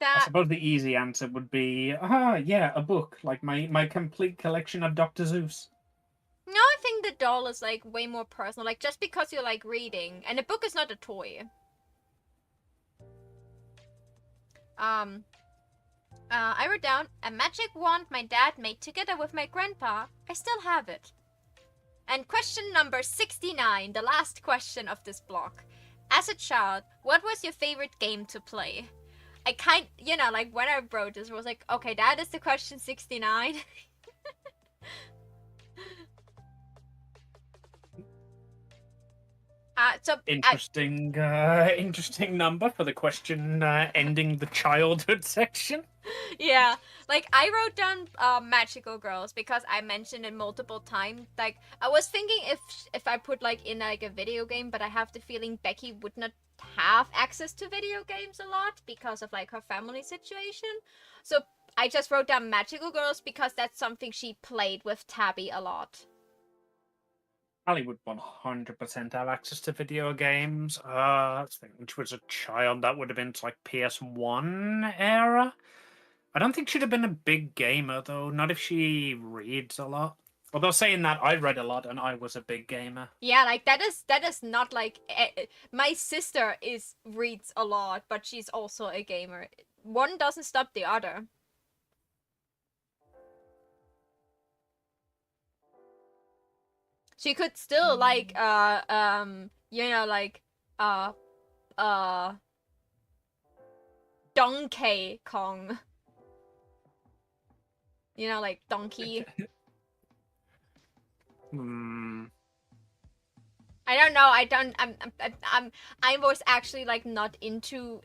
Speaker 4: I suppose the easy answer would be, yeah, a book, like my complete collection of Dr. Seuss.
Speaker 2: No, I think the doll is like way more personal. Like just because you like reading, and a book is not a toy. I wrote down a magic wand my dad made together with my grandpa. I still have it. And question number 69, the last question of this block. As a child, what was your favorite game to play? I like when I wrote this, I was like, okay, that is the question 69.
Speaker 4: Interesting number for the question ending the childhood section.
Speaker 2: Yeah, like I wrote down magical girls because I mentioned it multiple times. Like I was thinking if I put like in like a video game, but I have the feeling Becky would not have access to video games a lot because of like her family situation. So I just wrote down magical girls because that's something she played with Tabby a lot.
Speaker 4: Ali would 100% have access to video games. I think which was a child, that would have been like PS1 era. I don't think she'd have been a big gamer though, not if she reads a lot. Although saying that, I read a lot and I was a big gamer.
Speaker 2: Yeah, like that is not like my sister reads a lot, but she's also a gamer. One doesn't stop the other. She could still like Donkey Kong. You know, like Donkey.
Speaker 4: Hmm.
Speaker 2: I don't know. I was actually like not into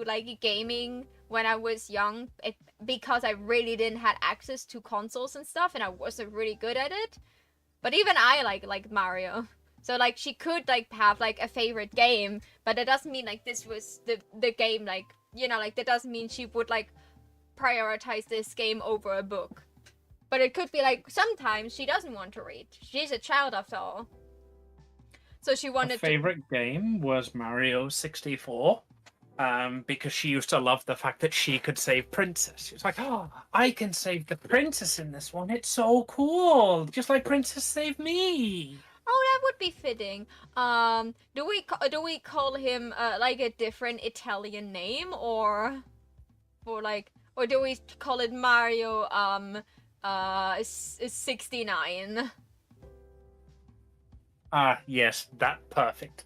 Speaker 2: like gaming when I was young, because I really didn't had access to consoles and stuff, and I wasn't really good at it. But even I like Mario. So like she could like have like a favorite game, but it doesn't mean like this was the game, like, you know, like that doesn't mean she would like prioritize this game over a book. But it could be like sometimes she doesn't want to read. She's a child after all. So she
Speaker 4: Her
Speaker 2: wanted
Speaker 4: favorite game was Mario 64. Because she used to love the fact that she could save Princess. She was like, "Oh, I can save the Princess in this one. It's so cool, just like Princess saved me."
Speaker 2: Oh, that would be fitting. Do we call him like a different Italian name, or like, or do we call it Mario 69?
Speaker 4: Yes, that perfect.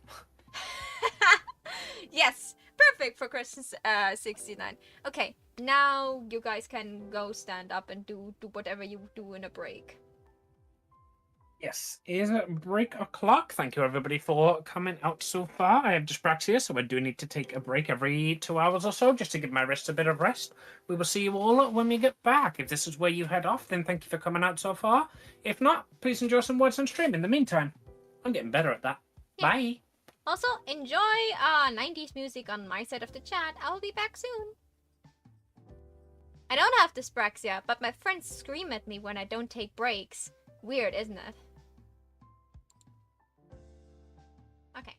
Speaker 2: Yes, perfect for Christmas 69. Okay, now you guys can go stand up and do whatever you do in a break.
Speaker 4: Yes, is it break o'clock? Thank you everybody for coming out so far. I have dyspraxia, so I do need to take a break every 2 hours or so just to give my wrist a bit of rest. We will see you all when we get back. If this is where you head off, then thank you for coming out so far. If not, please enjoy some words on stream. In the meantime, I'm getting better at that.
Speaker 2: Yeah.
Speaker 4: Bye.
Speaker 2: Also, enjoy 90s music on my side of the chat. I'll be back soon. I don't have dyspraxia, but my friends scream at me when I don't take breaks. Weird, isn't it? Okay.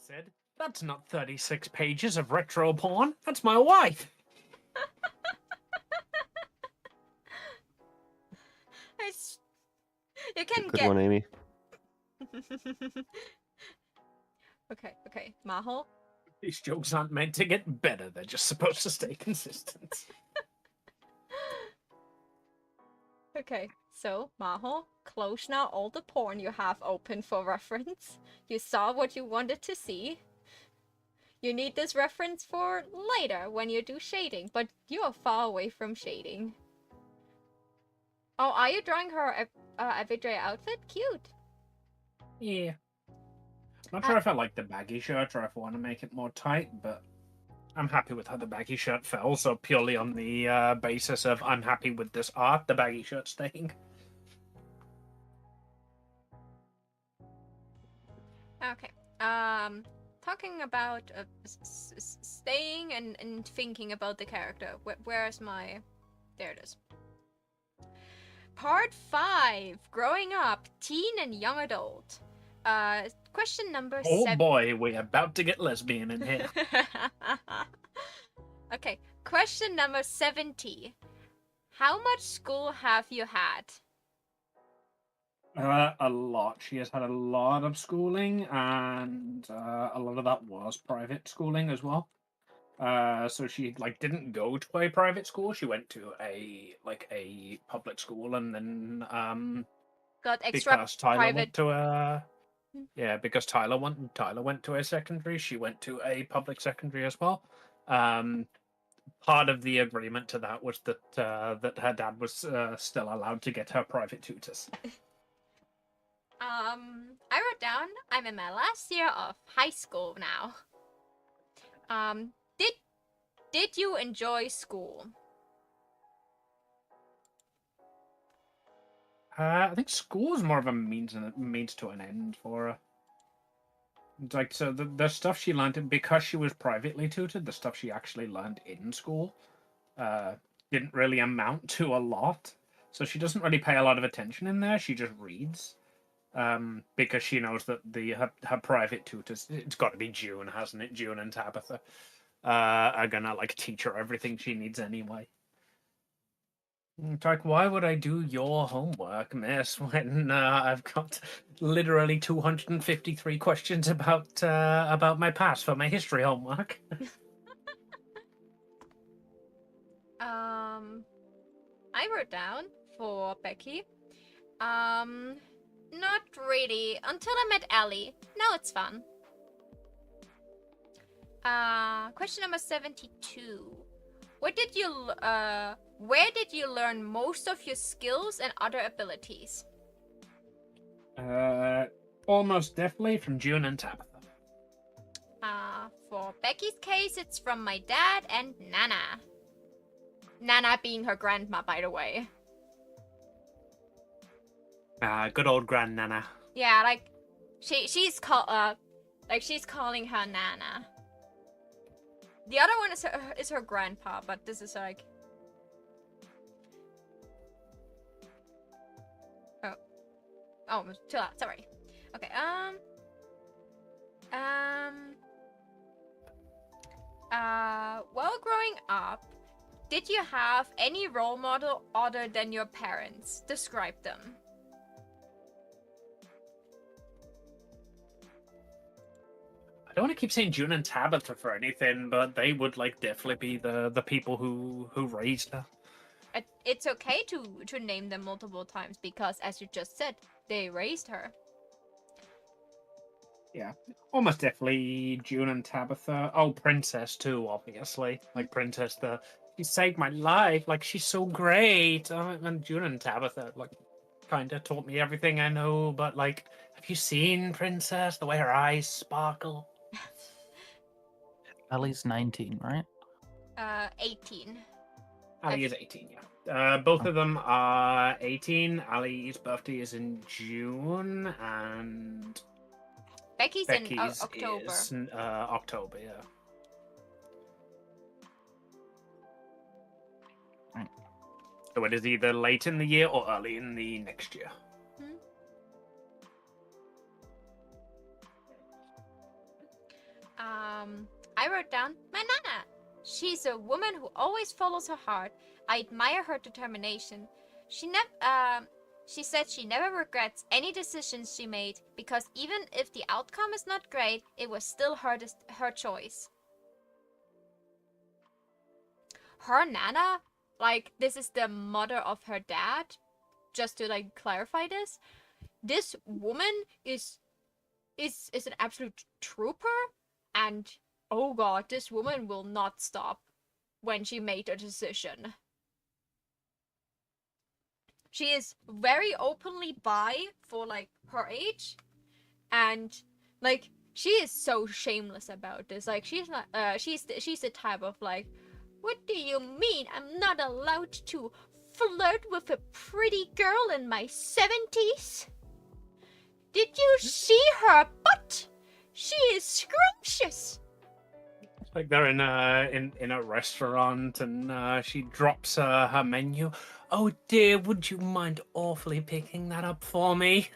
Speaker 4: said, "That's not 36 pages of retro porn. That's my wife."
Speaker 2: You can
Speaker 8: Good
Speaker 2: get.
Speaker 8: one, Amy.
Speaker 2: Okay, Maho.
Speaker 4: These jokes aren't meant to get better. They're just supposed to stay consistent.
Speaker 2: Okay, so Maho, close now all the porn you have open for reference. You saw what you wanted to see. You need this reference for later when you do shading, but you are far away from shading. Oh, are you drawing her everyday outfit? Cute.
Speaker 4: Yeah. Not sure if I like the baggy shirt or if I want to make it more tight, but I'm happy with how the baggy shirt fell, so purely on the basis of I'm happy with this art, the baggy shirt staying.
Speaker 2: Okay. Talking about staying and thinking about the character. Where's my... There it is. Part 5. Growing up, teen and young adult. Question number 7.
Speaker 4: Oh boy, we're about to get lesbian in here.
Speaker 2: Okay, question number 70. How much school have you had?
Speaker 4: A lot. She has had a lot of schooling, and a lot of that was private schooling as well. So she didn't go to a private school. She went to a public school, and then
Speaker 2: Got extra
Speaker 4: because Tyler
Speaker 2: private.
Speaker 4: went to a because Tyler went to a secondary. She went to a public secondary as well. Part of the agreement to that was that that her dad was still allowed to get her private tutors.
Speaker 2: I wrote down I'm in my last year of high school now. Did you enjoy school?
Speaker 4: I think school is more of a means to an end for her. So the stuff she learned, because she was privately tutored, the stuff she actually learned in school didn't really amount to a lot. So she doesn't really pay a lot of attention in there. She just reads. Because she knows that her private tutors, it's got to be June, hasn't it? June and Tabitha are gonna teach her everything she needs anyway. It's like, why would I do your homework, miss, when I've got literally 253 questions about my past for my history homework?
Speaker 2: I wrote down for Becky. Not really. Until I met Ellie. Now it's fun. Question number 72. Where did you learn most of your skills and other abilities?
Speaker 4: Almost definitely from June and Tabitha.
Speaker 2: For Becky's case, it's from my dad and Nana. Nana being her grandma, by the way.
Speaker 4: Good old Grand Nana.
Speaker 2: Yeah, she's calling her Nana. The other one is her grandpa, but this is oh, too loud. Sorry. Okay. While growing up, did you have any role model other than your parents? Describe them.
Speaker 4: I don't want to keep saying June and Tabitha for anything, but they would definitely be the people who raised her.
Speaker 2: It's okay to name them multiple times because, as you just said, they raised her.
Speaker 4: Yeah, almost definitely June and Tabitha. Oh, Princess too, obviously. Princess, she saved my life. She's so great. And June and Tabitha, kind of taught me everything I know. But have you seen Princess? The way her eyes sparkle.
Speaker 3: Ellie's 19, right?
Speaker 2: 18.
Speaker 4: Ali is 18, yeah. Both of them are 18. Ali's birthday is in June, and
Speaker 2: Becky's in October.
Speaker 4: Is, October, yeah.
Speaker 3: Right.
Speaker 4: So it is either late in the year or early in the next year.
Speaker 2: I wrote down my Nana. She's a woman who always follows her heart. I admire her determination. She said she never regrets any decisions she made because even if the outcome is not great, it was still her choice. Her Nana, like, this is the mother of her dad. Just to like clarify this, this woman is an absolute trooper, and oh god, this woman will not stop when she made a decision. She is very openly bi for like her age, and like she is so shameless about this. Like she's not she's the type of like, what do you mean I'm not allowed to flirt with a pretty girl in my 70s? Did you see her butt? She is scrumptious.
Speaker 4: Like they're in a restaurant and she drops her menu. Oh dear, would you mind awfully picking that up for me?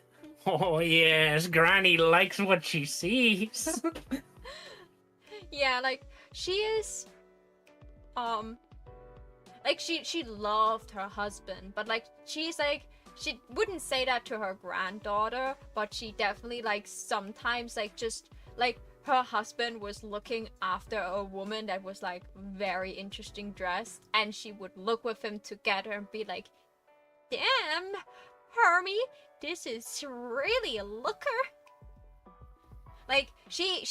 Speaker 4: Oh yes, Granny likes what she sees.
Speaker 2: Yeah, like she is like she loved her husband, but like she's like, she wouldn't say that to her granddaughter, but she definitely like sometimes like just like her husband was looking after a woman that was like very interesting dressed, and she would look with him together and be like, damn, Hermie, this is really a looker. Like she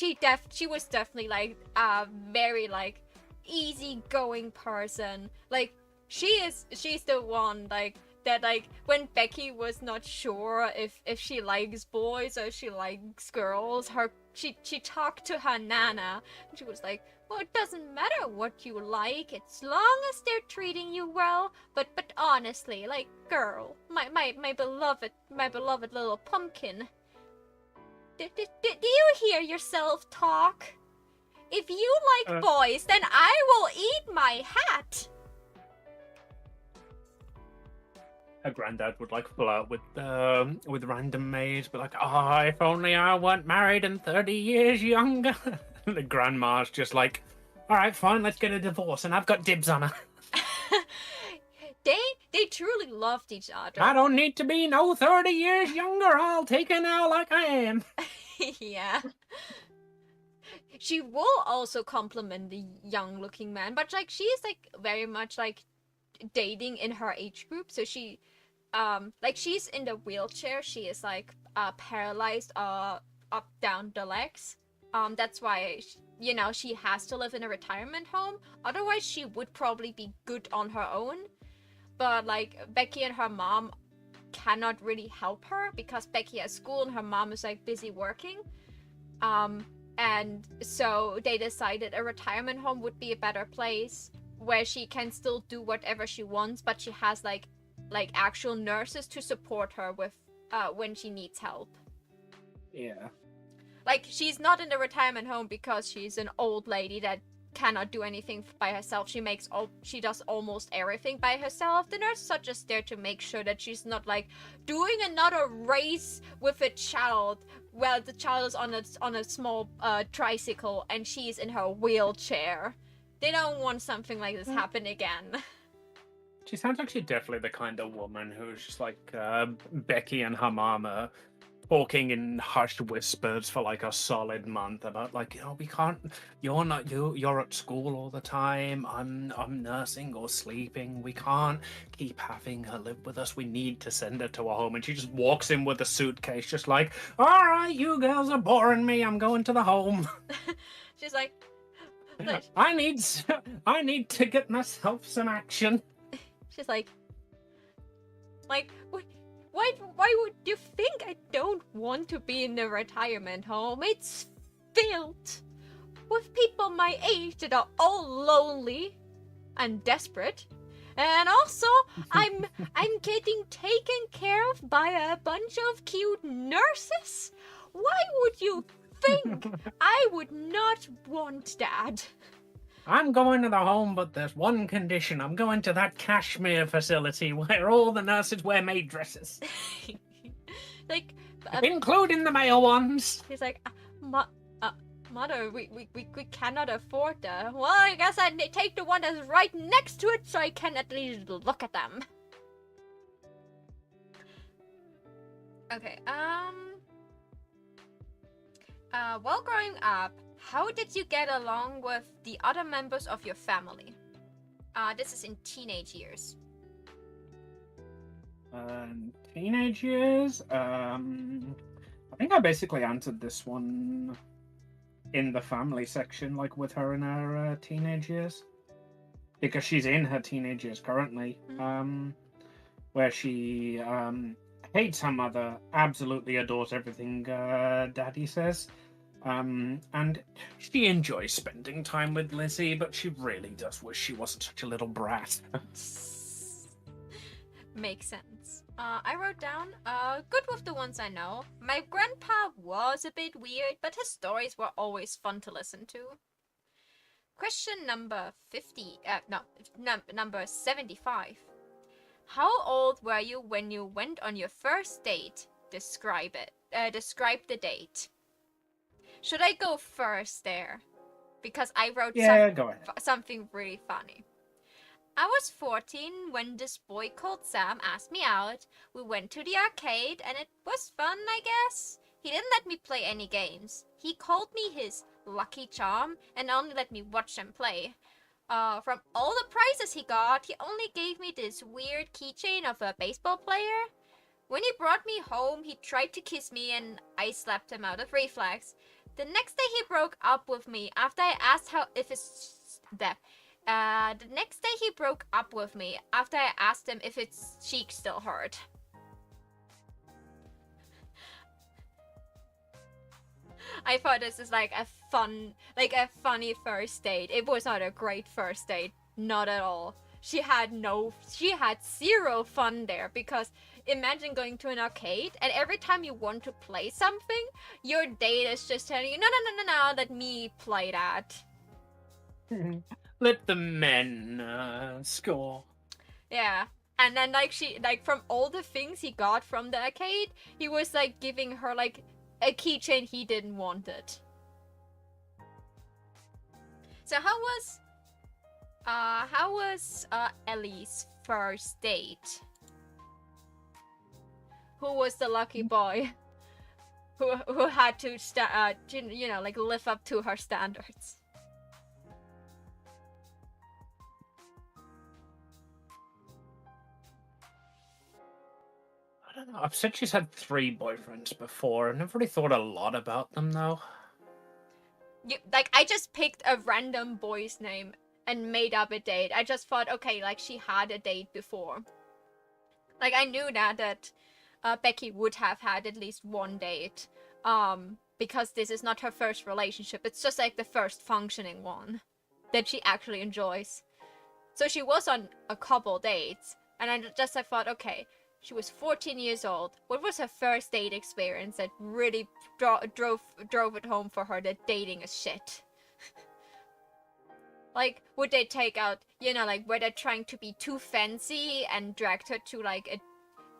Speaker 2: was definitely like a very like easygoing person. Like she's the one like that, like when Becky was not sure if she likes boys or she likes girls, she talked to her Nana and she was like, well, it doesn't matter what you like, as long as they're treating you well. But honestly, like, girl, my beloved little pumpkin, do you hear yourself talk? If you like boys, then I will eat my hat.
Speaker 4: Her granddad would like flirt with random maids, but like, oh, if only I weren't married and 30 years younger. The grandma's just like, all right, fine, let's get a divorce, and I've got dibs on her.
Speaker 2: They truly loved each other.
Speaker 4: I don't need to be no 30 years younger. I'll take her now like I am.
Speaker 2: Yeah. She will also compliment the young-looking man, but like she is like very much like dating in her age group. So she, like she's in the wheelchair. She is like paralyzed up down the legs. That's why she has to live in a retirement home. Otherwise, she would probably be good on her own. But like Becky and her mom cannot really help her because Becky has school and her mom is like busy working. And so they decided a retirement home would be a better place where she can still do whatever she wants, but she has like actual nurses to support her with when she needs help.
Speaker 4: Yeah.
Speaker 2: Like she's not in the retirement home because she's an old lady that cannot do anything by herself. She does almost everything by herself. The nurses are just there to make sure that she's not like doing another race with a child where the child is on a small tricycle and she's in her wheelchair. They don't want something like this happen again.
Speaker 4: She sounds like she's definitely the kind of woman who's just like Becky and her mama talking in hushed whispers for like a solid month about like, we can't, you're at school all the time, I'm nursing or sleeping, we can't keep having her live with us, we need to send her to a home. And she just walks in with a suitcase just like, all right, you girls are boring me, I'm going to the home.
Speaker 2: She's like,
Speaker 4: I need to get myself some action.
Speaker 2: She's like why would you think I don't want to be in a retirement home? It's filled with people my age that are all lonely and desperate. And also, I'm getting taken care of by a bunch of cute nurses. Why would you think I would not want that?
Speaker 4: I'm going to the home, but there's one condition. I'm going to that Kashmir facility where all the nurses wear maid dresses.
Speaker 2: Like,
Speaker 4: including the male ones.
Speaker 2: He's like, Mother, we cannot afford that. Well, I guess I take the one that's right next to it so I can at least look at them. Okay, while growing up, how did you get along with the other members of your family? This is in teenage years.
Speaker 4: Teenage years? I think I basically answered this one in the family section, like with her in her teenage years. Because she's in her teenage years currently, where she hates her mother, absolutely adores everything Daddy says. And she enjoys spending time with Lizzie, but she really does wish she wasn't such a little brat.
Speaker 2: Makes sense. I wrote down, good with the ones I know. My grandpa was a bit weird, but his stories were always fun to listen to. Question number 75. How old were you when you went on your first date? Describe it. Describe the date. Should I go first there? Because I wrote
Speaker 4: go ahead.
Speaker 2: something really funny. I was 14 when this boy called Sam asked me out. We went to the arcade and it was fun, I guess. He didn't let me play any games. He called me his lucky charm and only let me watch him play. From all the prizes he got, he only gave me this weird keychain of a baseball player. When he brought me home, he tried to kiss me and I slapped him out of reflex. The next day he broke up with me after I asked him if his cheek still hurt. I thought this is like a funny first date. It was not a great first date, not at all. She had zero fun there because imagine going to an arcade and every time you want to play something, your date is just telling you, no, let me play that.
Speaker 4: Let the men score.
Speaker 2: Yeah. And then from all the things he got from the arcade, he was like giving her like a keychain he didn't want it. So how was Ellie's first date? Who was the lucky boy who had to live up to her standards?
Speaker 4: I don't know. I've said she's had 3 boyfriends before. I've never really thought a lot about them, though.
Speaker 2: I just picked a random boy's name and made up a date. I just thought, okay, like she had a date before. Like I knew that Becky would have had at least one date, because this is not her first relationship. It's just like the first functioning one that she actually enjoys. So she was on a couple dates, and I thought, okay, she was 14 years old. What was her first date experience that really drove it home for her that dating is shit? Like, would they take out, were they trying to be too fancy and dragged her to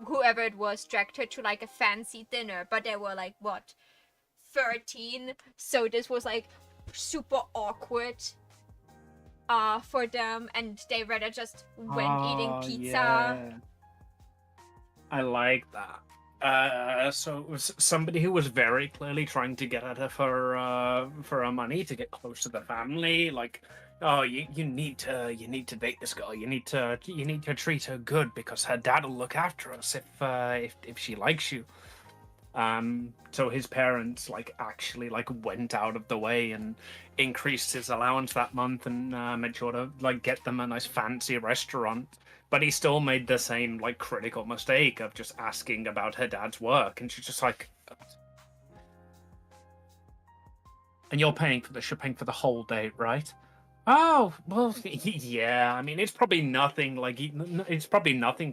Speaker 2: whoever it was dragged her to like a fancy dinner, but they were like, what, 13? So this was like super awkward for them, and they rather just went eating pizza.
Speaker 4: Yeah. I like that. So it was somebody who was very clearly trying to get at her for her money to get close to the family. Like, oh, you need to date this girl. You need to treat her good because her dad will look after us if she likes you. So his parents actually went out of the way and increased his allowance that month and made sure to get them a nice fancy restaurant. But he still made the same critical mistake of just asking about her dad's work, and she's just like, and you're paying for the whole date, right? Oh, well, yeah. I mean, it's probably nothing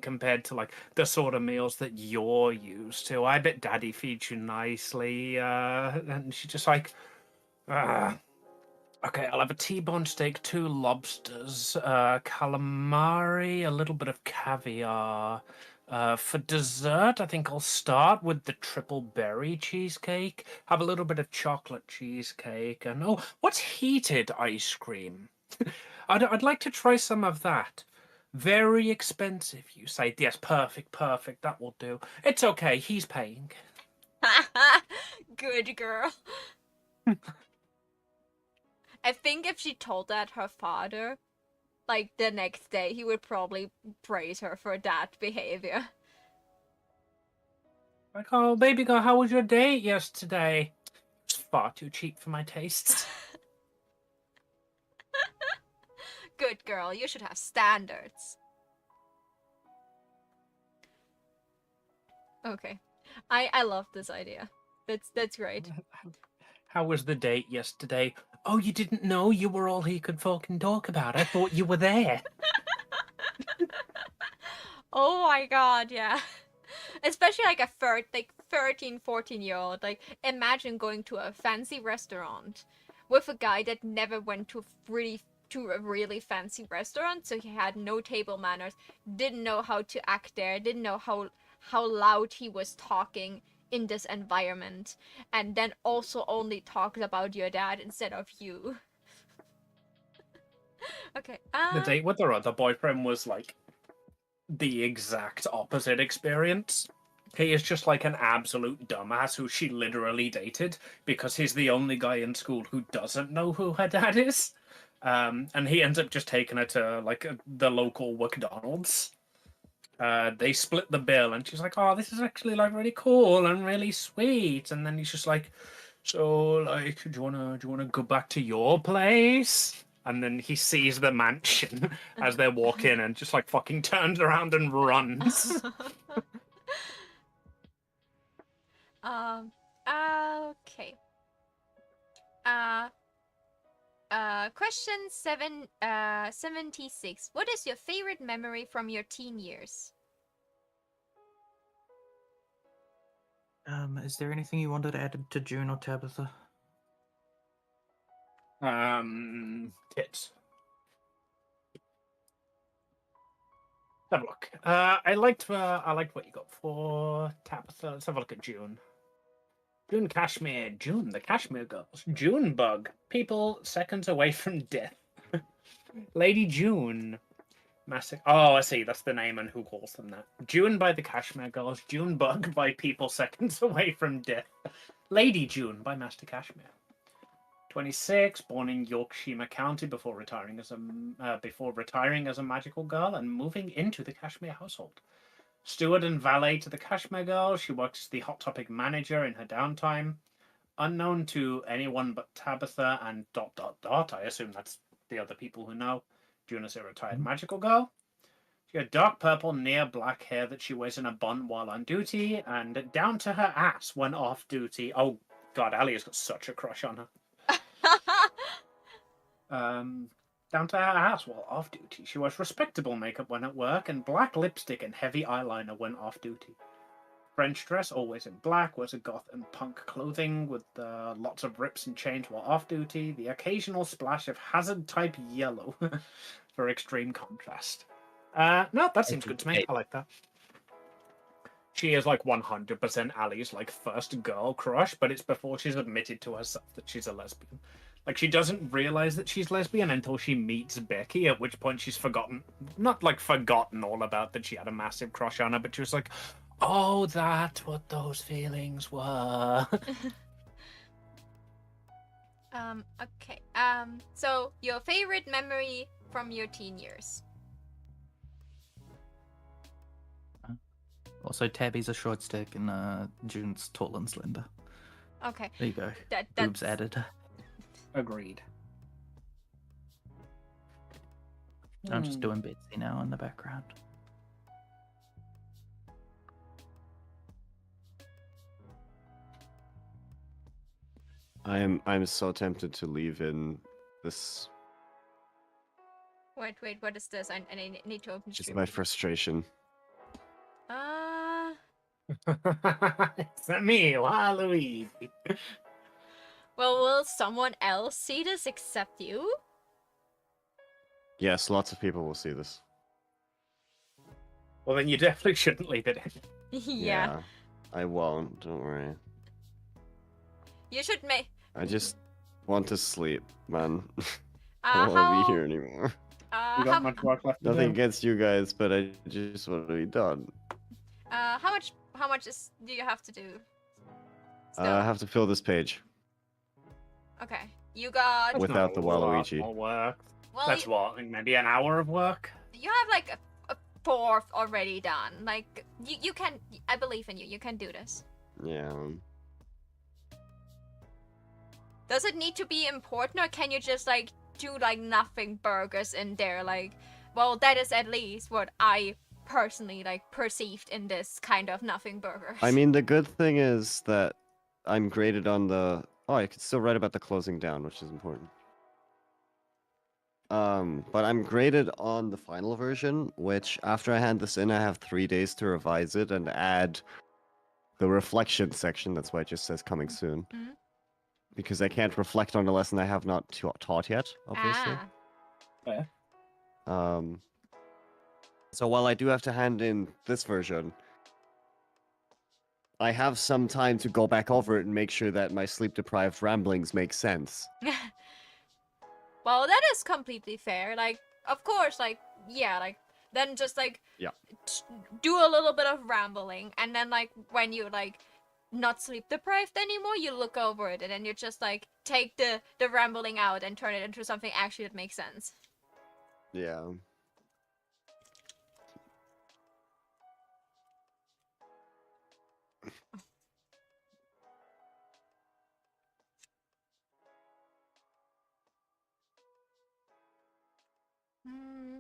Speaker 4: compared to the sort of meals that you're used to. I bet Daddy feeds you nicely. And she's just like, Okay, I'll have a T-bone steak, 2 lobsters, calamari, a little bit of caviar. For dessert, I think I'll start with the triple berry cheesecake. Have a little bit of chocolate cheesecake, and oh, what's heated ice cream? I'd like to try some of that. Very expensive, you say? Yes, perfect, perfect. That will do. It's okay. He's paying.
Speaker 2: Good girl. I think if she told that her father, like the next day, he would probably praise her for that behavior.
Speaker 4: Like, oh, baby girl, how was your date yesterday? It's far too cheap for my tastes.
Speaker 2: Good girl, you should have standards. Okay. I love this idea. That's great.
Speaker 4: How was the date yesterday? Oh, you didn't know you were all he could fucking talk about. I thought you were there.
Speaker 2: Oh my god, yeah. Especially like a 13, 14-year-old. Like, imagine going to a fancy restaurant with a guy that never went to a really fancy restaurant, so he had no table manners, didn't know how to act there, didn't know how loud he was talking in this environment, and then also only talks about your dad instead of you. Okay.
Speaker 4: The date with her other boyfriend was like the exact opposite experience. He is just like an absolute dumbass who she literally dated because he's the only guy in school who doesn't know who her dad is. And he ends up just taking her to like the local McDonald's. They split the bill, and she's like, "Oh, this is actually like really cool and really sweet." And then he's just like, "So, like, do you wanna go back to your place?" And then he sees the mansion as they walk in, and just like fucking turns around and runs.
Speaker 2: Okay. Question 76. What is your favorite memory from your teen years?
Speaker 7: Is there anything you wanted added to June or Tabitha?
Speaker 4: Tits. Have a look. I liked what you got for Tabitha. Let's have a look at June. June Kashmir. June, the Kashmir girls. June bug. People seconds away from death. Lady June. Massive. Oh, I see. That's the name and who calls them that. June by the Kashmir girls. June bug by people seconds away from death. Lady June by Master Kashmir. 26, born in Yorkshire County before retiring as a magical girl and moving into the Kashmir household. Steward and valet to the Kashmir girl, she works as the Hot Topic manager in her downtime. Unknown to anyone but Tabitha and ... I assume that's the other people who know. June is a retired magical girl. She had dark purple, near black hair that she wears in a bun while on duty, and down to her ass when off duty. Oh god, Ali has got such a crush on her. Down to her ass while off duty. She wears respectable makeup when at work and black lipstick and heavy eyeliner when off duty. French dress, always in black, wears a goth and punk clothing with lots of rips and chains while off duty. The occasional splash of hazard type yellow for extreme contrast. No, that seems good to me. I like that. She is like 100% Ali's like first girl crush, but it's before she's admitted to herself that she's a lesbian. Like, she doesn't realize that she's lesbian until she meets Becky, at which point she's not like forgotten all about that she had a massive crush on her, but she was like, oh, that's what those feelings were.
Speaker 2: Okay. So your favorite memory from your teen years?
Speaker 7: Also, Tabby's a short stick and June's tall and slender.
Speaker 2: Okay.
Speaker 7: There you go.
Speaker 2: That's...
Speaker 7: Boobs added.
Speaker 4: Agreed.
Speaker 7: I'm just doing Betsy now in the background.
Speaker 8: I'm so tempted to leave in this.
Speaker 2: Wait, what is this? I need to open
Speaker 8: Just
Speaker 2: stream.
Speaker 8: my frustration.
Speaker 4: It's not me, Waluigi.
Speaker 2: Well, will someone else see this except you?
Speaker 8: Yes, lots of people will see this.
Speaker 4: Well, then you definitely shouldn't leave it in.
Speaker 2: Yeah.
Speaker 8: I won't. Don't worry.
Speaker 2: You should make.
Speaker 8: I just want to sleep, man. I don't want to
Speaker 2: How?
Speaker 8: be here anymore.
Speaker 4: You got much work left to
Speaker 8: Nothing
Speaker 4: do.
Speaker 8: against you guys, but I just want to be done.
Speaker 2: How much? How much do you have to do?
Speaker 8: I have to fill this page
Speaker 2: Okay. You got.
Speaker 4: That's
Speaker 8: without the
Speaker 4: not a lot
Speaker 8: Waluigi.
Speaker 4: more work.
Speaker 2: Well,
Speaker 4: That's what, maybe an hour of work?
Speaker 2: you have like a fourth already done. Like you can. I believe in you. You can do this.
Speaker 8: Yeah.
Speaker 2: Does it need to be important, or can you just like do like nothing burgers in there? Like, well, that is at least what I personally like perceived in this kind of nothing burgers.
Speaker 8: I mean, the good thing is that I'm graded on the. Oh, I could still write about the closing down, which is important. But I'm graded on the final version, which after I hand this in, I have 3 days to revise it and add the reflection section. That's why it just says coming soon.
Speaker 2: Mhm.
Speaker 8: Because I can't reflect on a lesson I have not taught yet, obviously.
Speaker 2: Ah.
Speaker 8: So while I do have to hand in this version, I have some time to go back over it and make sure that my sleep-deprived ramblings make sense.
Speaker 2: Well, that is completely fair. Like, of course, like, yeah, like, then just, like,
Speaker 8: Yeah.
Speaker 2: do a little bit of rambling, and then, like, when you, like, not sleep deprived anymore, you look over it, and then you just, like, take the rambling out and turn it into something actually that makes sense.
Speaker 8: Yeah.
Speaker 2: Hmm.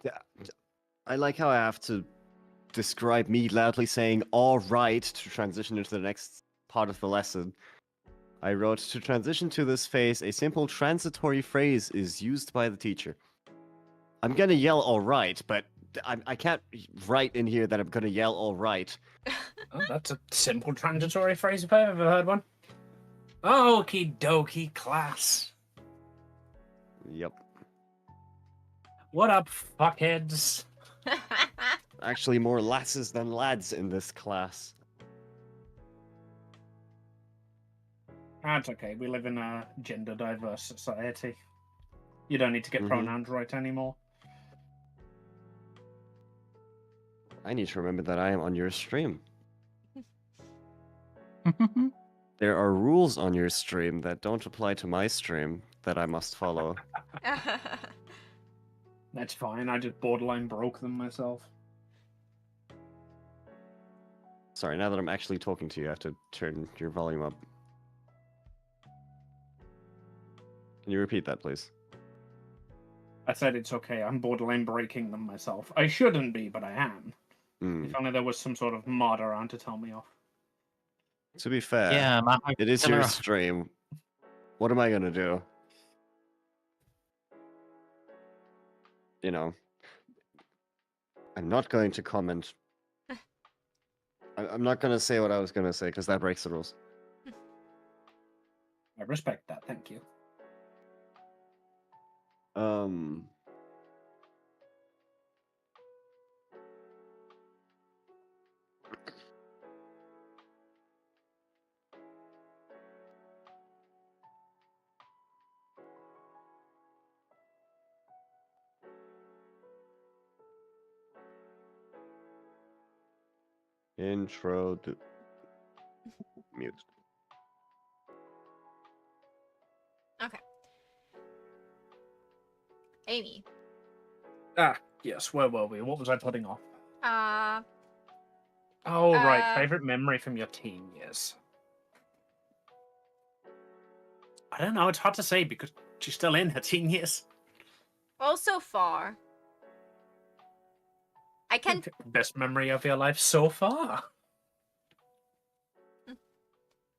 Speaker 8: Yeah. I like how I have to describe me loudly saying "all right" to transition into the next part of the lesson. I wrote, to transition to this phase, a simple transitory phrase is used by the teacher. I'm gonna yell "all right," but I can't write in here that I'm gonna yell "all right."
Speaker 4: Oh, that's a simple transitory phrase if I've ever heard one. Okie dokie, class.
Speaker 8: Yep.
Speaker 4: What up, fuckheads?
Speaker 8: Actually, more lasses than lads in this class.
Speaker 4: That's okay. We live in a gender diverse society. You don't need to get
Speaker 8: Mhm.
Speaker 4: pronouns right anymore.
Speaker 8: I need to remember that I am on your stream. There are rules on your stream that don't apply to my stream that I must follow.
Speaker 4: That's fine. I just borderline broke them myself.
Speaker 8: Sorry, now that I'm actually talking to you, I have to turn your volume up. Can you repeat that, please?
Speaker 4: I said it's okay. I'm borderline breaking them myself. I shouldn't be, but I am.
Speaker 8: Mm.
Speaker 4: If only there was some sort of mod around to tell me off.
Speaker 8: To be fair,
Speaker 3: Yeah,
Speaker 8: it is your stream. What am I gonna do? You know, I'm not going to comment. I'm not gonna say what I was gonna say because that breaks the rules.
Speaker 4: I respect that. Thank you.
Speaker 8: Intro. Mute.
Speaker 2: Okay. Amy.
Speaker 4: Yes, where were we? What was I putting off?
Speaker 2: Oh,
Speaker 4: right. Favorite memory from your teen years. I don't know. It's hard to say because she's still in her teen years.
Speaker 2: Well, so far. I can...
Speaker 4: Best memory of your life so far?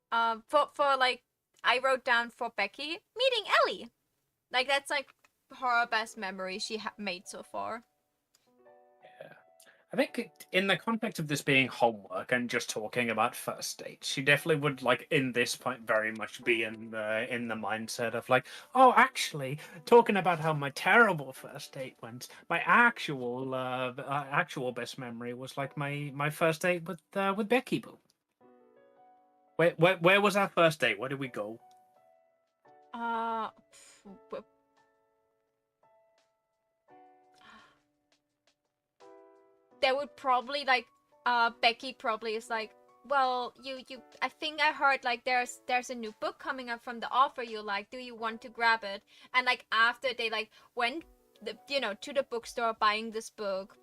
Speaker 2: For like, I wrote down for Becky, meeting Ellie. Like, that's like her best memory she made so far.
Speaker 4: Yeah. I think in the context of this being homework and just talking about first dates, she definitely would, like, in this point very much be in the mindset of like, oh, actually, talking about how my terrible first date went, my actual best memory was like my first date with Becky Boo. Where was our first date? Where did we go?
Speaker 2: They would probably like Becky probably is like, well, you I think I heard like there's a new book coming up from the author you like, do you want to grab it? And like after they like went to the bookstore buying this book,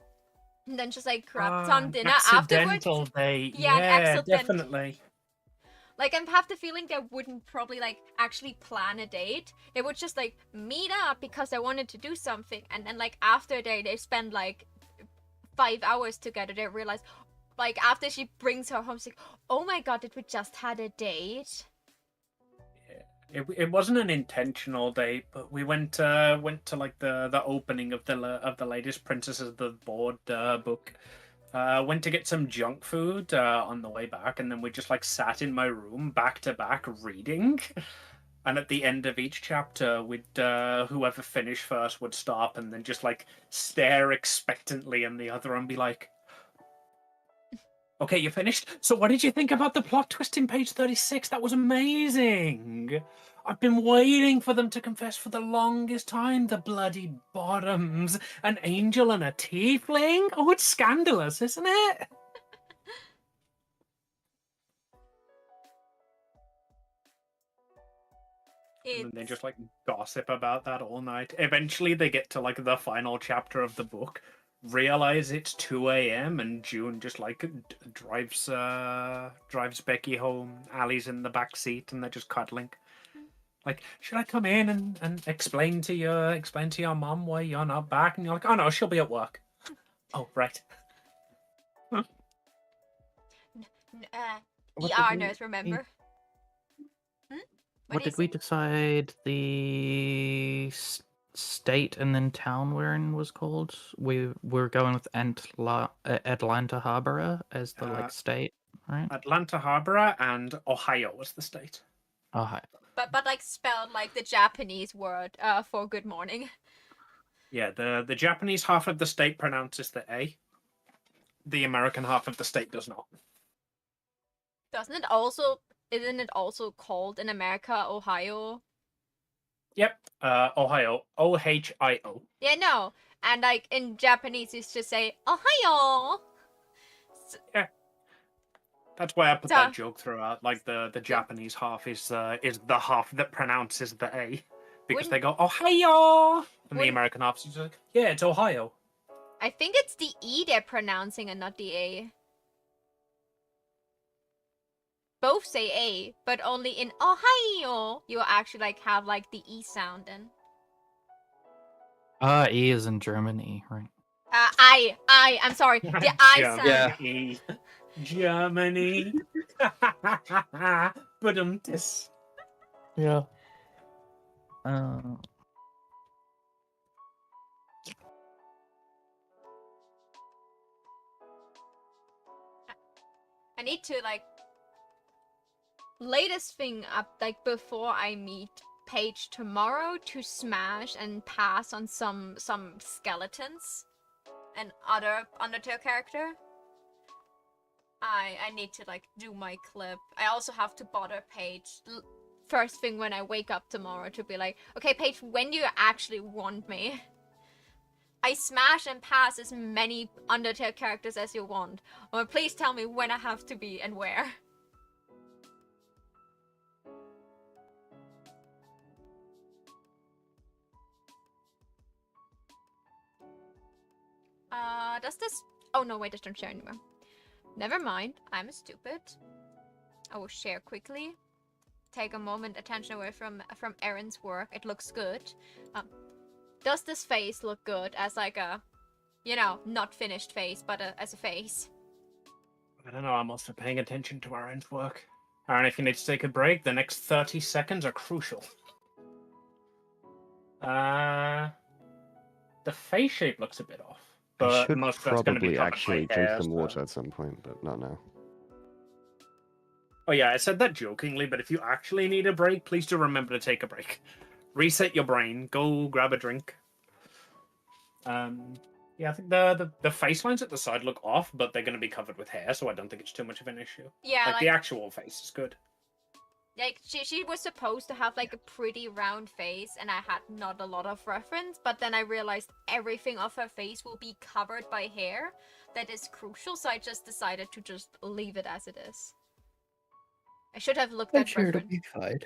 Speaker 2: and then just like grabbed some dinner afterwards.
Speaker 4: Date.
Speaker 2: Yeah,
Speaker 4: definitely.
Speaker 2: Like, I have the feeling they wouldn't probably, like, actually plan a date. They would just, like, meet up because they wanted to do something. And then, like, after they spend, like, 5 hours together, they realize, like, after she brings her home, she's like, oh my god, did we just had a date?
Speaker 4: Yeah. It wasn't an intentional date, but we went to like the opening of the latest Princesses of the Board book. Went to get some junk food on the way back, and then we just like sat in my room back to back reading. And at the end of each chapter, we'd whoever finished first would stop and then just like stare expectantly in the other and be like, "Okay, you finished? So what did you think about the plot twist in page 36? That was amazing. I've been waiting for them to confess for the longest time. The bloody bottoms. An angel and a tiefling? Oh, it's scandalous, isn't it?" And they just like gossip about that all night. Eventually they get to like the final chapter of the book, realize it's 2 a.m. and June just like drives Becky home. Allie's in the back seat and they're just cuddling. Like, should I come in and explain to your mom why you're not back? And you're like, oh no, she'll be at work. Oh, right.
Speaker 2: ER nurse, remember?
Speaker 7: What did we decide the state and then town we're in was called? We were going with Atlanta Harbor as the like state, right?
Speaker 4: Atlanta Harbor and Ohio was the state.
Speaker 7: Ohio.
Speaker 2: But like spelled like the Japanese word for good morning.
Speaker 4: Yeah, the Japanese half of the state pronounces the A. The American half of the state does not.
Speaker 2: Isn't it also called in America Ohio?
Speaker 4: Yep, Ohio. Ohio.
Speaker 2: Yeah, no. And like in Japanese, it's just say Ohio.
Speaker 4: Yeah. That's why I put that joke throughout. Like the Japanese half is the half that pronounces the A, because they go Ohio, and the American half is just like, yeah, it's Ohio.
Speaker 2: I think it's the E they're pronouncing and not the A. Both say A, but only in Ohio you actually like have like the E sound in.
Speaker 7: E is in Germany, right?
Speaker 2: I'm sorry. The I sound.
Speaker 4: Yeah. Germany. But this.
Speaker 7: Yeah.
Speaker 2: I need to like latest thing up like before I meet Paige tomorrow to smash and pass on some skeletons and other Undertale character. I need to like do my clip. I also have to bother Paige first thing when I wake up tomorrow to be like, okay, Paige, when do you actually want me? I smash and pass as many Undertale characters as you want. Or please tell me when I have to be and where. Does this... Oh no, wait, this don't share anymore. Never mind, I'm stupid. I will share quickly. Take a moment, attention away from Erin's work. It looks good. Does this face look good as like a, you know, not finished face, but as a face?
Speaker 4: I don't know, I'm also paying attention to Aaron's work. Aaron, if you need to take a break, the next 30 seconds are crucial. The face shape looks a bit off.
Speaker 8: I
Speaker 4: But
Speaker 8: should
Speaker 4: most of that's going to be
Speaker 8: probably
Speaker 4: covered by
Speaker 8: actually drink
Speaker 4: hair,
Speaker 8: some
Speaker 4: so-
Speaker 8: water at some point, but not now.
Speaker 4: Oh yeah, I said that jokingly, but if you actually need a break, please do remember to take a break. Reset your brain. Go grab a drink. Yeah, I think the face lines at the side look off, but they're going to be covered with hair, so I don't think it's too much of an issue.
Speaker 2: Yeah,
Speaker 4: like the actual face is good.
Speaker 2: Like, she was supposed to have, like, a pretty round face, and I had not a lot of reference, but then I realized everything of her face will be covered by hair. That is crucial, so I just decided to just leave it as it is. I should have looked
Speaker 7: I'm
Speaker 2: at
Speaker 7: sure it'll
Speaker 2: reference.
Speaker 7: be fine.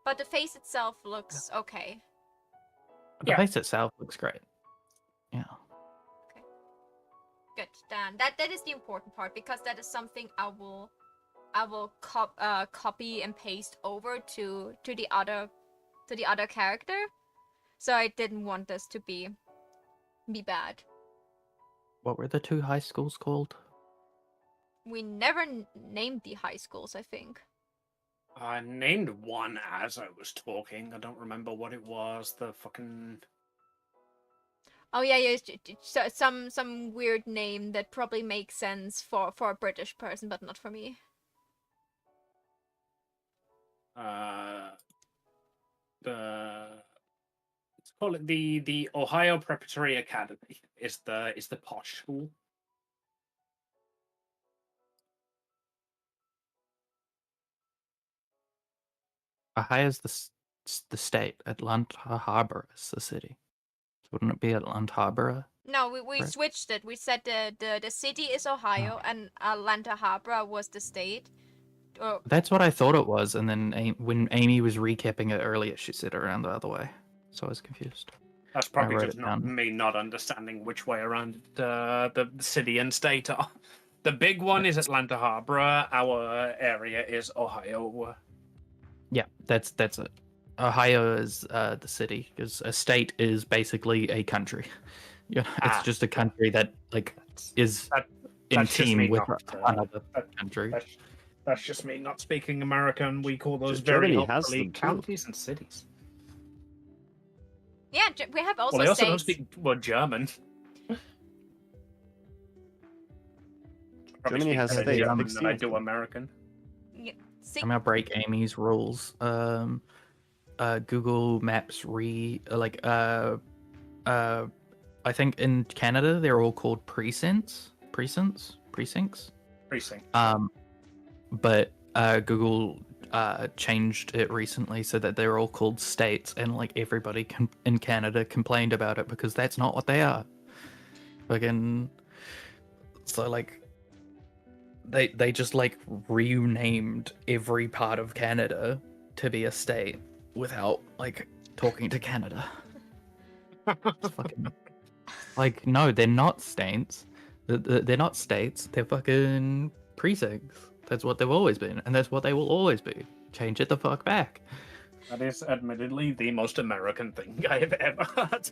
Speaker 2: But the face itself looks okay.
Speaker 3: The face itself looks great. Yeah.
Speaker 2: Good. Then that is the important part, because that is something I will copy and paste over to the other character. So I didn't want this to be bad.
Speaker 3: What were the two high schools called?
Speaker 2: We never named the high schools, I think.
Speaker 4: I named one as I was talking. I don't remember what it was. The fucking...
Speaker 2: Oh yeah, so some weird name that probably makes sense for a British person, but not for me.
Speaker 4: Let's call it the Ohio Preparatory Academy is the posh school.
Speaker 3: Ohio's the state. Atlanta Harbor is the city. Wouldn't it be Atlanta Harbor?
Speaker 2: No, we
Speaker 3: Right.
Speaker 2: switched it. We said the city is Ohio and Atlanta Harbor was the state. Oh,
Speaker 3: That's what I thought it was, and then when Amy was recapping it earlier, she said it around the other way, so I was confused.
Speaker 4: That's probably
Speaker 3: wrote
Speaker 4: just
Speaker 3: it
Speaker 4: not
Speaker 3: down.
Speaker 4: me not understanding which way around the city and state are. The big one is Atlanta Harbor. Our area is Ohio.
Speaker 3: Yeah, that's it. Ohio is the city, because a state is basically a country. Yeah, it's just a country that is in
Speaker 4: that's just me
Speaker 3: team with
Speaker 4: not,
Speaker 3: another country.
Speaker 4: That's just me not speaking American. We call those
Speaker 8: Germany
Speaker 4: very
Speaker 8: has
Speaker 4: helpfully
Speaker 8: them too.
Speaker 4: counties and cities.
Speaker 2: yeah, we have also
Speaker 4: Well, they also don't
Speaker 2: states.
Speaker 4: speak German. Probably
Speaker 8: Germany
Speaker 4: speak
Speaker 8: has
Speaker 4: better
Speaker 8: states,
Speaker 4: German
Speaker 8: big
Speaker 4: than I
Speaker 8: states.
Speaker 4: do American.
Speaker 2: Yeah,
Speaker 3: I'm gonna break Amy's rules. Google Maps I think in Canada they're all called precincts. But Google changed it recently so that they're all called states, and everybody in Canada complained about it because that's not what they are. They just renamed every part of Canada to be a state without talking to Canada. It's fucking no, they're not states. They're not states. They're fucking precincts. That's what they've always been, and that's what they will always be. Change it the fuck back.
Speaker 4: That is admittedly the most American thing I have ever heard.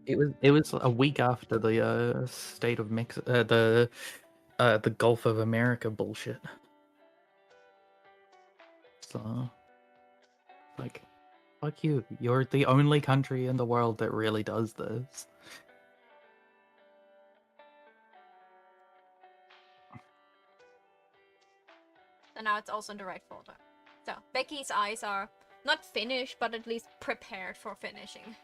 Speaker 3: It was a week after the state of Mexico, the Gulf of America bullshit. So, fuck you. You're the only country in the world that really does this.
Speaker 2: So now it's also in the right folder. So Becky's eyes are not finished, but at least prepared for finishing.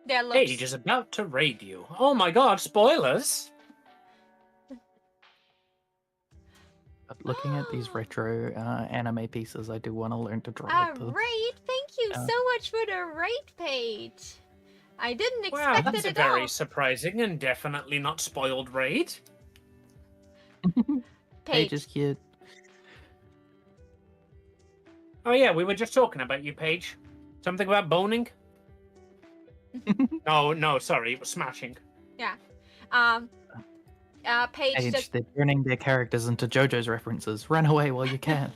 Speaker 2: Their looks.
Speaker 4: Age is about to raid you. Oh my god, spoilers!
Speaker 3: But looking at these retro anime pieces, I do want to learn to draw like this.
Speaker 2: Alright, thank you you so much for the rate page. I didn't
Speaker 4: Wow,
Speaker 2: expect
Speaker 4: that's
Speaker 2: it
Speaker 4: a
Speaker 2: at
Speaker 4: very
Speaker 2: all.
Speaker 4: surprising and definitely not spoiled raid.
Speaker 3: Paige is cute.
Speaker 4: Oh yeah, we were just talking about you, Paige. Something about boning? No, sorry, it was smashing.
Speaker 2: Yeah. Paige
Speaker 3: Paige,
Speaker 2: just
Speaker 3: they're turning their characters into JoJo's references. Run away while you can.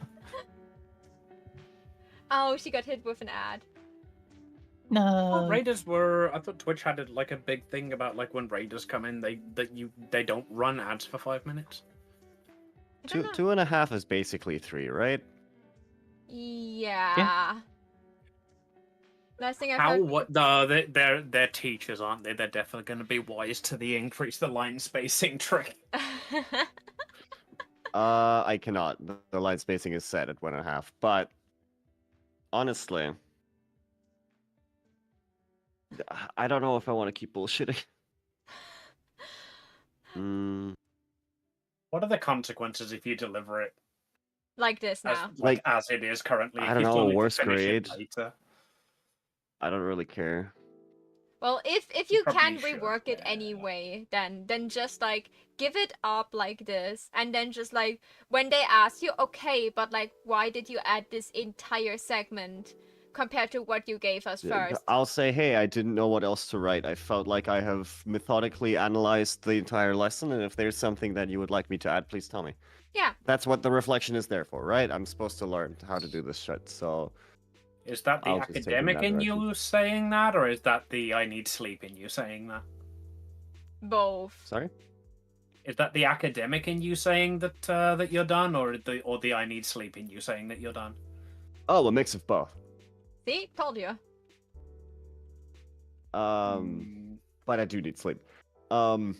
Speaker 2: oh, she got hit with an ad.
Speaker 3: No.
Speaker 4: Raiders were. I thought Twitch had like a big thing about like when raiders come in, they don't run ads for 5 minutes.
Speaker 2: I don't know.
Speaker 8: 2.5 is basically 3, right?
Speaker 2: Yeah. Last thing I've
Speaker 4: How?
Speaker 2: heard.
Speaker 4: What? No, they're teachers, aren't they? They're definitely going to be wise to the increase the line spacing trick.
Speaker 8: I cannot. The line spacing is set at 1.5. But honestly, I don't know if I want to keep bullshitting.
Speaker 4: What are the consequences if you deliver it
Speaker 2: like this
Speaker 4: as,
Speaker 2: now.
Speaker 4: as it is currently?
Speaker 8: I
Speaker 4: if
Speaker 8: don't
Speaker 4: you
Speaker 8: know,
Speaker 4: still need to
Speaker 8: worst
Speaker 4: finish it
Speaker 8: grade.
Speaker 4: later?
Speaker 8: I don't really care.
Speaker 2: Well, if you
Speaker 4: probably
Speaker 2: can
Speaker 4: should,
Speaker 2: rework it
Speaker 4: yeah.
Speaker 2: anyway, then just like give it up like this, and then just like when they ask you, okay, but like why did you add this entire segment compared to what you gave us first?
Speaker 8: I'll say, hey, I didn't know what else to write. I felt like I have methodically analyzed the entire lesson, and if there's something that you would like me to add, please tell me.
Speaker 2: Yeah.
Speaker 8: That's what the reflection is there for, right? I'm supposed to learn how to do this shit, so...
Speaker 4: Is that the
Speaker 8: I'll just take it in
Speaker 4: academic
Speaker 8: that
Speaker 4: in
Speaker 8: direction.
Speaker 4: you saying that, or is that the I need sleep in you saying that?
Speaker 2: Both.
Speaker 8: Sorry?
Speaker 4: Is that the academic in you saying that that you're done, or the I need sleep in you saying that you're done?
Speaker 8: Oh, a mix of both.
Speaker 2: See, told you.
Speaker 8: But I do need sleep. I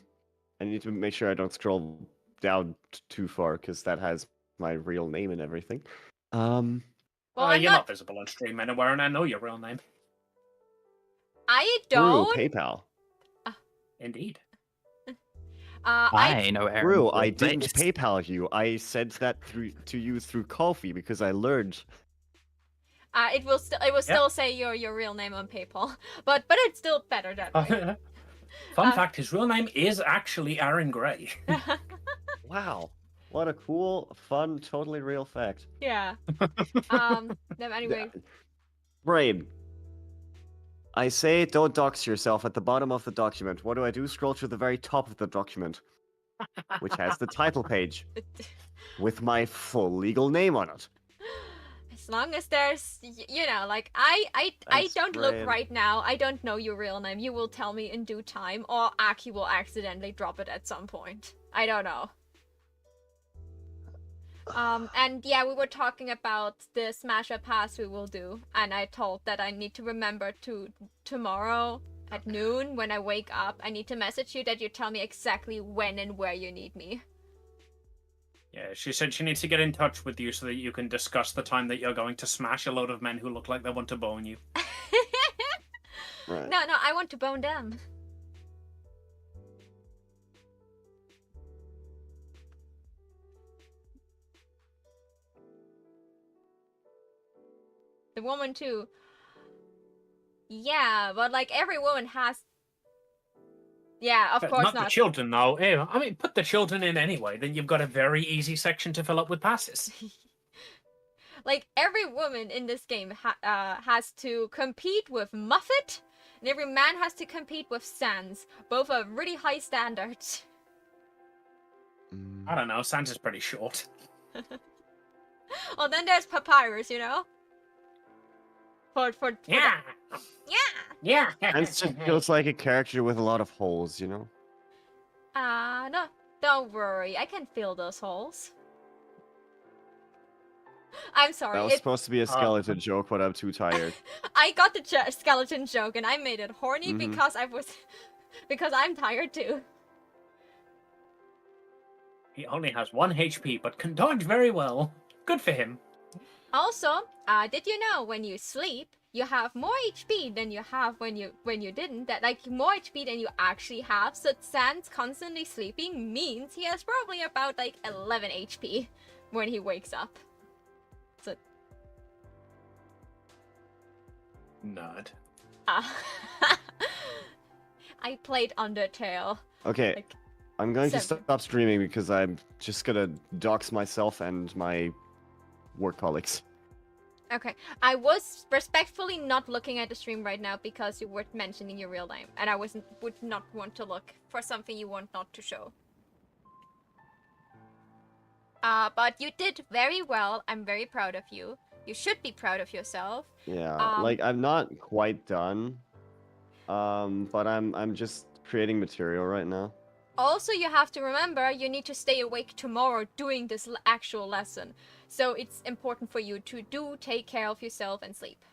Speaker 8: need to make sure I don't scroll down too far, because that has my real name and everything.
Speaker 2: Well, I'm
Speaker 4: you're
Speaker 2: not...
Speaker 4: not visible on stream anywhere, and I know your real name.
Speaker 2: I
Speaker 8: Through
Speaker 2: don't.
Speaker 8: PayPal.
Speaker 4: Indeed.
Speaker 3: I know Aaron.
Speaker 8: True, I didn't PayPal you. I said that to you through Ko-fi because I learned.
Speaker 2: It will still say your real name on PayPal, but it's still better that way.
Speaker 4: Fun fact: his real name is actually Aaron Gray.
Speaker 8: Wow, what a cool, fun, totally real fact.
Speaker 2: Yeah. Anyway.
Speaker 8: Brain. I say don't dox yourself at the bottom of the document. What do I do? Scroll to the very top of the document, which has the title page with my full legal name on it.
Speaker 2: As long as there's, you know, like I don't look right now. I don't know your real name. You will tell me in due time, or Aki will accidentally drop it at some point. I don't know. And yeah, we were talking about the Smash Up Pass we will do, and I told that I need to remember to tomorrow at noon when I wake up, I need to message you that you tell me exactly when and where you need me.
Speaker 4: Yeah, she said she needs to get in touch with you so that you can discuss the time that you're going to smash a load of men who look like they want to bone you.
Speaker 8: Right.
Speaker 2: No, I want to bone them. The woman too. Yeah, but like every woman has. Yeah, of course
Speaker 4: not.
Speaker 2: not.
Speaker 4: The children, though. Yeah, I mean, put the children in anyway. Then you've got a very easy section to fill up with passes.
Speaker 2: Like every woman in this game has to compete with Muffet, and every man has to compete with Sans. Both are really high standards.
Speaker 4: I don't know. Sans is pretty short.
Speaker 2: Well, then there's Papyrus, you know. For
Speaker 4: Yeah.
Speaker 2: Yeah.
Speaker 8: And it just feels like a character with a lot of holes, you know?
Speaker 2: No, don't worry. I can fill those holes. I'm sorry.
Speaker 8: That was supposed to be a skeleton joke, but I'm too tired.
Speaker 2: I got the skeleton joke, and I made it horny because because I'm tired too.
Speaker 4: He only has 1 HP, but can dodge very well. Good for him.
Speaker 2: Also, did you know when you sleep, you have more HP than you have when you didn't? That like more HP than you actually have. So Sans constantly sleeping means he has probably about like 11 HP when he wakes up. So
Speaker 4: Nerd.
Speaker 2: I played Undertale.
Speaker 8: Okay,
Speaker 2: Like,
Speaker 8: I'm going to
Speaker 2: 7.
Speaker 8: stop streaming because I'm just gonna dox myself and my work colleagues.
Speaker 2: Okay, I was respectfully not looking at the stream right now because you were mentioning your real name, and I would not want to look for something you want not to show. But you did very well. I'm very proud of you. You should be proud of yourself.
Speaker 8: Yeah, like I'm not quite done, but I'm just creating material right now.
Speaker 2: Also, you have to remember you need to stay awake tomorrow doing this actual lesson. So it's important for you to take care of yourself and sleep.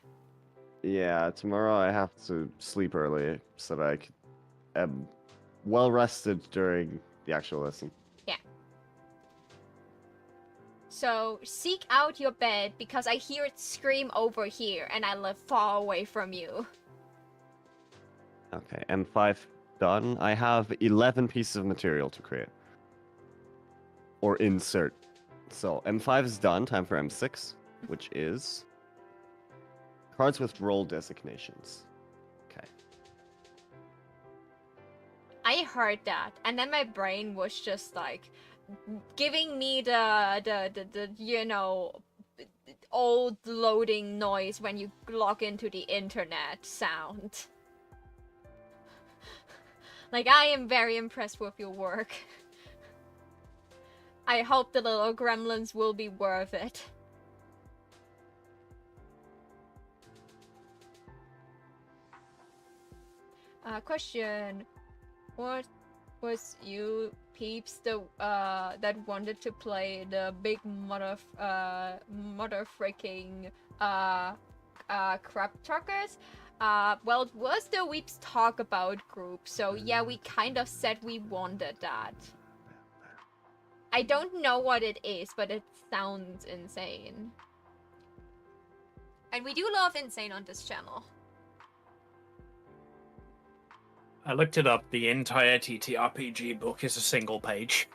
Speaker 8: Yeah, tomorrow I have to sleep early so that I am well rested during the actual lesson.
Speaker 2: Yeah. So seek out your bed because I hear it scream over here and I live far away from you.
Speaker 8: Okay, M5 done. I have 11 pieces of material to create. Or insert. So M5 is done, time for M6, which is cards with role designations. Okay.
Speaker 2: I heard that, and then my brain was just like giving me the you know, old loading noise when you log into the internet sound. Like, I am very impressed with your work. I hope the little gremlins will be worth it. Question. What was you peeps that wanted to play the big mother freaking crab truckers? Well, it was the Weeps Talk About group, so yeah, we kind of said we wanted that. I don't know what it is, but it sounds insane. And we do love insane on this channel.
Speaker 4: I looked it up. The entire TTRPG book is a single page.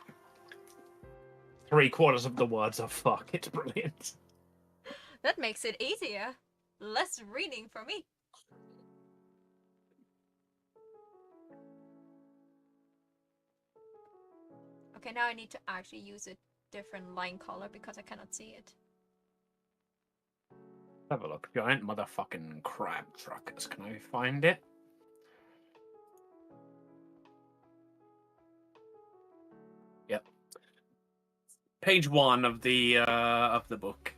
Speaker 4: 3/4 of the words are fuck. It's brilliant.
Speaker 2: That makes it easier. Less reading for me. Okay, now I need to actually use a different line color because I cannot see it.
Speaker 4: Have a look. Giant motherfucking crab truckers. Can I find it? Yep. Page 1 of the book.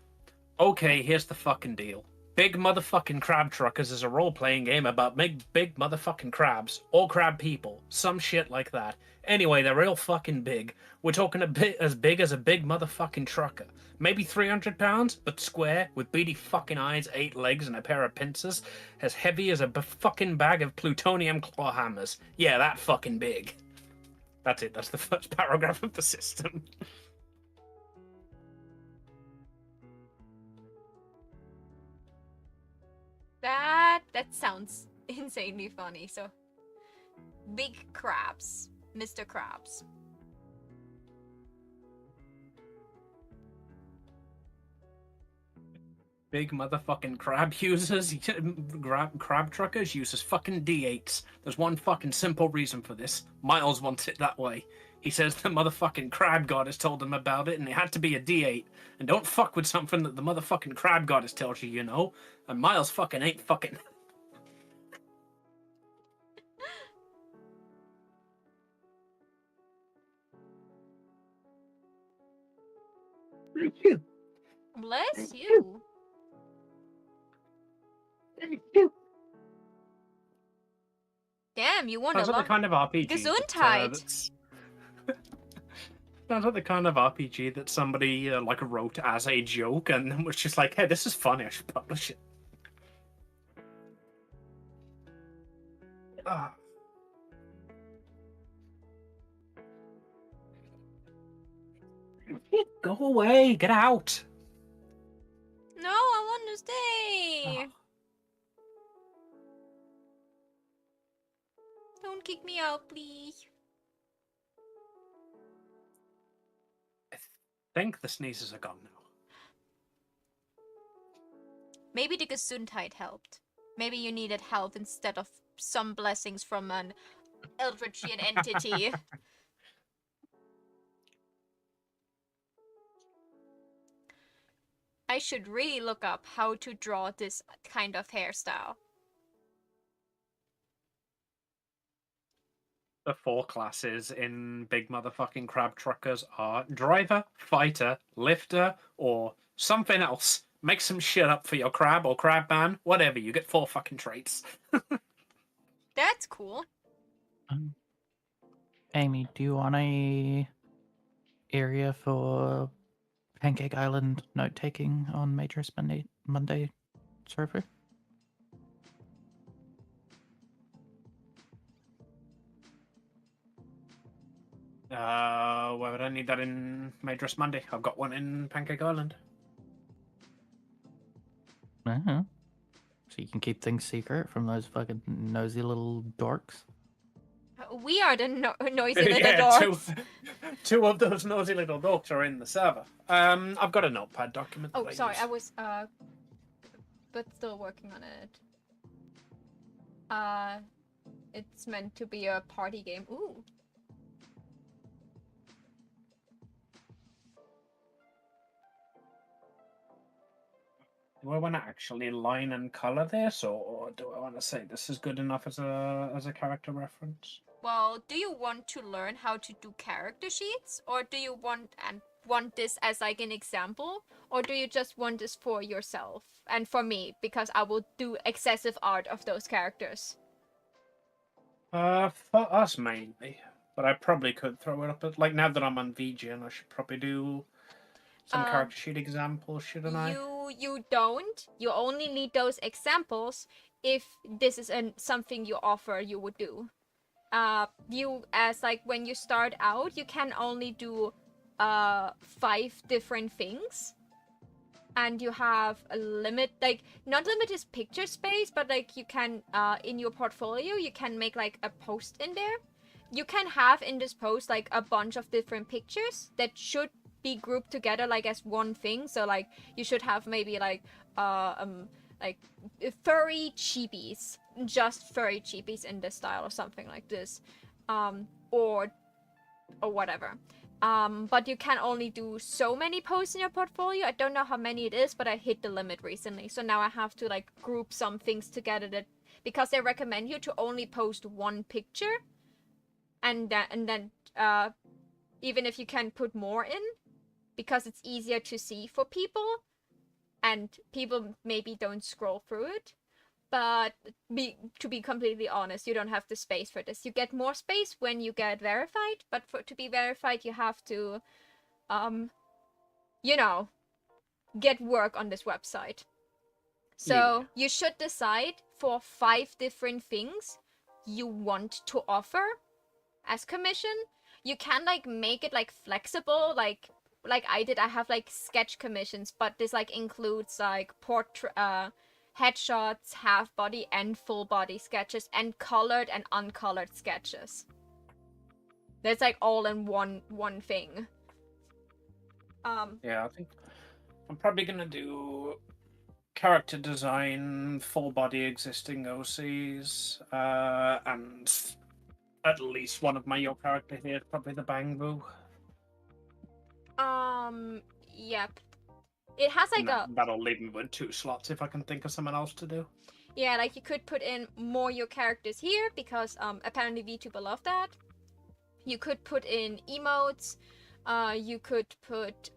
Speaker 4: Okay, here's the fucking deal. Big motherfucking Crab Truckers is a role-playing game about big motherfucking crabs, or crab people, some shit like that. Anyway, they're real fucking big. We're talking a bit as big as a big motherfucking trucker. Maybe 300 pounds, but square, with beady fucking eyes, 8 legs, and a pair of pincers, as heavy as a fucking bag of plutonium claw hammers. Yeah, that fucking big. That's it, that's the first paragraph of the system.
Speaker 2: That sounds insanely funny. So, big crabs, Mr. Krabs.
Speaker 4: Big motherfucking crab users, crab truckers uses fucking D8s. There's one fucking simple reason for this. Miles wants it that way. He says the motherfucking crab goddess told him about it and it had to be a D8. And don't fuck with something that the motherfucking crab goddess tells you, you know? And Miles fucking ain't fucking...
Speaker 2: Bless you. Damn, you want
Speaker 4: Sounds
Speaker 2: a
Speaker 4: like
Speaker 2: lot.
Speaker 4: the kind of RPG
Speaker 2: Gesundheit.
Speaker 4: sounds like the kind of RPG that somebody like wrote as a joke and then was just like, hey, this is funny, I should publish it. Ah. Go away, get out.
Speaker 2: No, I want to stay.
Speaker 4: Oh.
Speaker 2: Don't kick me out, please.
Speaker 4: I think the sneezes are gone now.
Speaker 2: Maybe the Gesundheit helped. Maybe you needed help instead of some blessings from an Eldritchian entity. I should really look up how to draw this kind of hairstyle.
Speaker 4: The 4 classes in Big Motherfucking Crab Truckers are driver, fighter, lifter, or something else. Make some shit up for your crab or crab man, whatever. You get 4 fucking traits.
Speaker 2: That's cool.
Speaker 7: Amy, do you want a area for Pancake Island note taking on Major's Monday server?
Speaker 4: Why would I need that in Madras Monday? I've got one in Pancake Island.
Speaker 7: Uh-huh. So you can keep things secret from those fucking nosy little dorks.
Speaker 2: We are the noisy little
Speaker 4: Yeah,
Speaker 2: dorks.
Speaker 4: two of those nosy little dorks are in the server. I've got a notepad document.
Speaker 2: Oh,
Speaker 4: that
Speaker 2: sorry,
Speaker 4: use.
Speaker 2: I was but still working on it. It's meant to be a party game. Ooh.
Speaker 4: Do I want to actually line and color this, or do I want to say this is good enough as a character reference?
Speaker 2: Well, do you want to learn how to do character sheets, or do you want this as like an example, or do you just want this for yourself and for me because I will do excessive art of those characters?
Speaker 4: For us mainly, but I probably could throw it up. Like now that I'm on VGN, I should probably do some character sheet examples, shouldn't I?
Speaker 2: You don't. You only need those examples if this is something you offer you would do. You as like when you start out, you can only do 5 different things. And you have a limit, like not limited picture space, but like you can in your portfolio you can make like a post in there. You can have in this post like a bunch of different pictures that should be grouped together like as one thing. So like you should have maybe like furry cheapies, just furry cheapies in this style or something like this, or whatever. But you can only do so many posts in your portfolio. I don't know how many it is, but I hit the limit recently. So now I have to like group some things together that because they recommend you to only post one picture, and then even if you can put more in, because it's easier to see for people, and people maybe don't scroll through it. But to be completely honest, you don't have the space for this. You get more space when you get verified, but to be verified, you have to, get work on this website. So you should decide for 5 different things you want to offer as commission. You can like make it like flexible, like I did. I have like sketch commissions, but this like includes like portrait, headshots, half body and full body sketches, and colored and uncolored sketches. That's like all in one thing.
Speaker 4: Yeah, I think I'm probably gonna do character design, full body existing OCs, and at least one of my your character here is probably the Bang Boo.
Speaker 2: Yep. It has like
Speaker 4: that'll leave me with 2 slots if I can think of someone else to do.
Speaker 2: Yeah, like you could put in more your characters here because apparently VTuber love that. You could put in emotes. You could put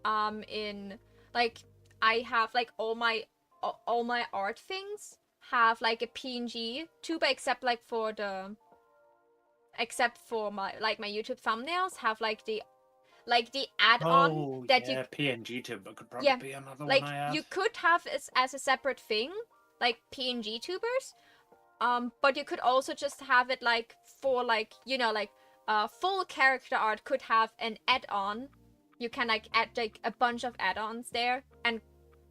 Speaker 2: in like I have like all my art things have like a PNG tuber except for my my YouTube thumbnails have like the add-on
Speaker 4: PNG tuber could probably be another
Speaker 2: like
Speaker 4: one I have.
Speaker 2: you could have it as a separate thing, like PNG tubers, but you could also just have it like for like full character art could have an add-on. You can like add like a bunch of add-ons there and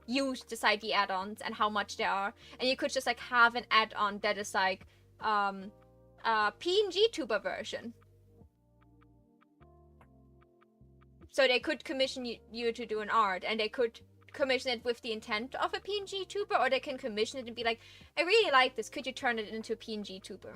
Speaker 2: you decide the add-ons and how much they are, and you could just like have an add-on that is like PNG tuber version. So they could commission you to do an art, and they could commission it with the intent of a PNG tuber, or they can commission it and be like, I really like this, could you turn it into a PNG tuber?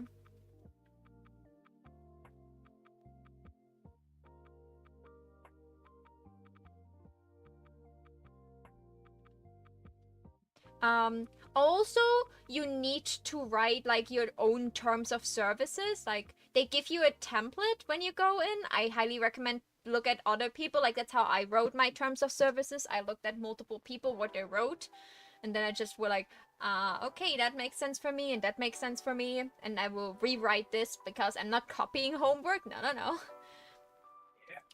Speaker 2: Also, you need to write like your own terms of services. Like they give you a template when you go in. I highly recommend look at other people. Like that's how I wrote my terms of services. I looked at multiple people, what they wrote, and then I just were like, okay, that makes sense for me, and that makes sense for me, and I will rewrite this because I'm not copying homework. No.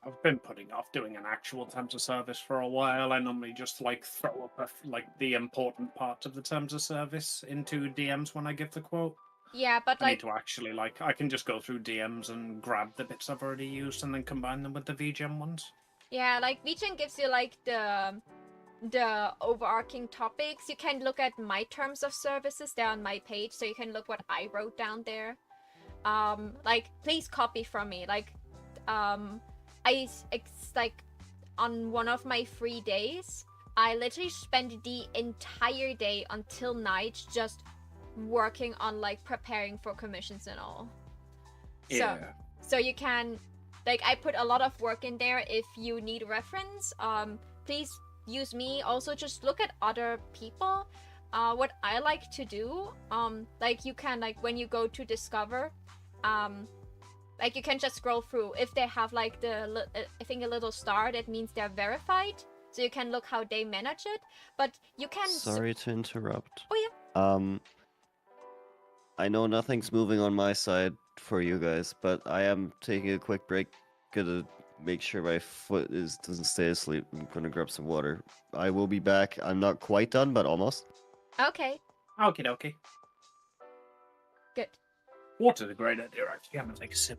Speaker 4: I've been putting off doing an actual terms of service for a while. I normally just like throw up the important parts of the terms of service into DMs when I give the quote.
Speaker 2: Yeah, but
Speaker 4: I
Speaker 2: like
Speaker 4: need to actually I can just go through DMs and grab the bits I've already used and then combine them with the VGen ones.
Speaker 2: yeah, like VGen gives you like the overarching topics. You can look at my terms of services. They're on my page, so you can look what I wrote down there. Like please copy from me. Like it's like on one of my free days, I literally spent the entire day until night just working on like preparing for commissions and all.
Speaker 4: Yeah.
Speaker 2: So you can, like, I put a lot of work in there. If you need reference, please use me. Also, just look at other people. What I like to do, like you can like when you go to discover, like you can just scroll through. If they have like I think a little star, that means they're verified. So you can look how they manage it. But you can.
Speaker 8: Sorry to interrupt.
Speaker 2: Oh yeah.
Speaker 8: I know nothing's moving on my side for you guys, but I am taking a quick break. Gonna make sure my foot doesn't stay asleep. I'm gonna grab some water. I will be back. I'm not quite done, but almost.
Speaker 2: Okay.
Speaker 4: Okie dokie.
Speaker 2: Good.
Speaker 4: Water's a great idea, actually. I'm gonna take a sip.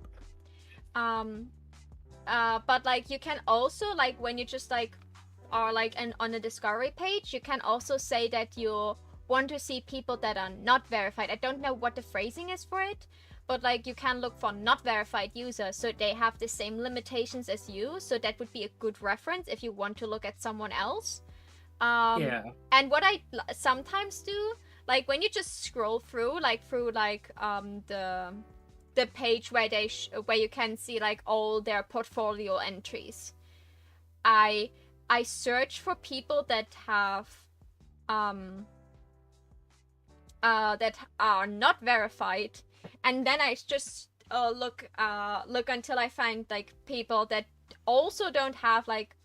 Speaker 2: But like you can also like when you just like are like on the discovery page, you can also say that you want to see people that are not verified. I don't know what the phrasing is for it, but like you can look for not verified users, so they have the same limitations as you. So that would be a good reference if you want to look at someone else.
Speaker 4: Yeah.
Speaker 2: And what I sometimes do, like when you just scroll through the page where where you can see like all their portfolio entries, I search for people that have that are not verified, and then I just look until I find like people that also don't have like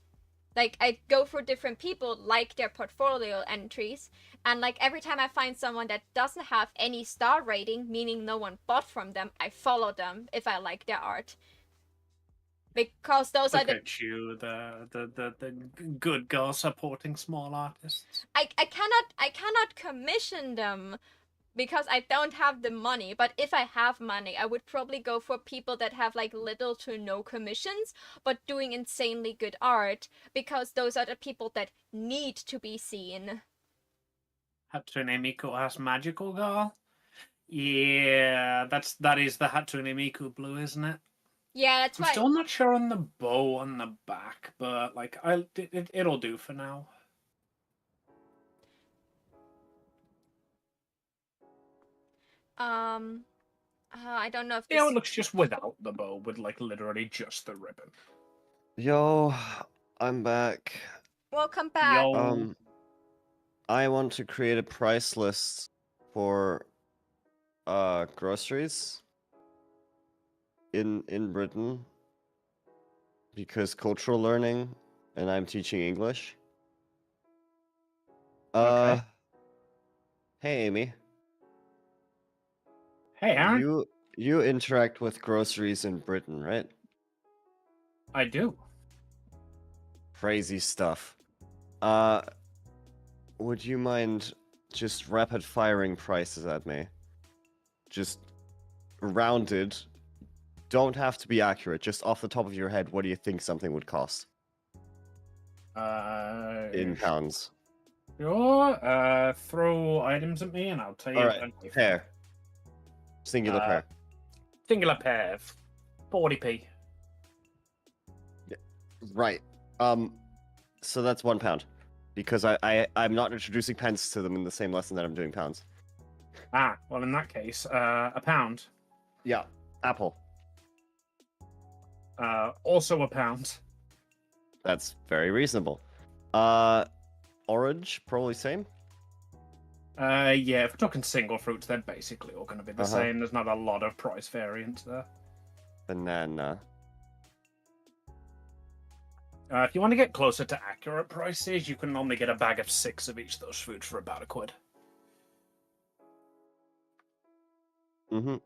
Speaker 2: I go for different people, like their portfolio entries, and like every time I find someone that doesn't have any star rating, meaning no one bought from them, I follow them if I like their art. Because those
Speaker 4: Look
Speaker 2: are the
Speaker 4: at you, the good girl supporting small artists.
Speaker 2: I cannot commission them because I don't have the money. But if I have money, I would probably go for people that have like little to no commissions, but doing insanely good art, because those are the people that need to be seen.
Speaker 4: Hatsune Miku has magical girl. Yeah, that is the Hatsune Miku blue, isn't it?
Speaker 2: Yeah, that's
Speaker 4: I'm
Speaker 2: right.
Speaker 4: still not sure on the bow on the back, but like it'll do for now.
Speaker 2: I don't know if this...
Speaker 4: Yeah, it looks just without the bow, with like literally just the ribbon.
Speaker 8: Yo, I'm back.
Speaker 2: Welcome back.
Speaker 4: Yo.
Speaker 8: I want to create a price list for groceries in Britain, because cultural learning, and I'm teaching English.
Speaker 4: Okay.
Speaker 8: Hey Amy.
Speaker 4: Hey, Aaron.
Speaker 8: You interact with groceries in Britain, right?
Speaker 4: I do.
Speaker 8: Crazy stuff. Would you mind just rapid firing prices at me? Just rounded. Don't have to be accurate. Just off the top of your head, what do you think something would cost? In pounds.
Speaker 4: Sure. Throw items at me and I'll tell you.
Speaker 8: All right. Pair. Singular pair.
Speaker 4: Singular pair. 40p.
Speaker 8: Yeah. Right. So that's £1. because I'm not introducing pence to them in the same lesson that I'm doing pounds.
Speaker 4: Ah, well, in that case, a pound.
Speaker 8: Yeah, apple.
Speaker 4: Also a pound.
Speaker 8: That's very reasonable. Orange, probably same.
Speaker 4: Yeah, if we're talking single fruits, they're basically all going to be the
Speaker 8: Uh-huh.
Speaker 4: same. There's not a lot of price variance there.
Speaker 8: Banana.
Speaker 4: If you want to get closer to accurate prices, you can normally get a bag of 6 of each of those fruits for about £1.
Speaker 8: Mm-hmm.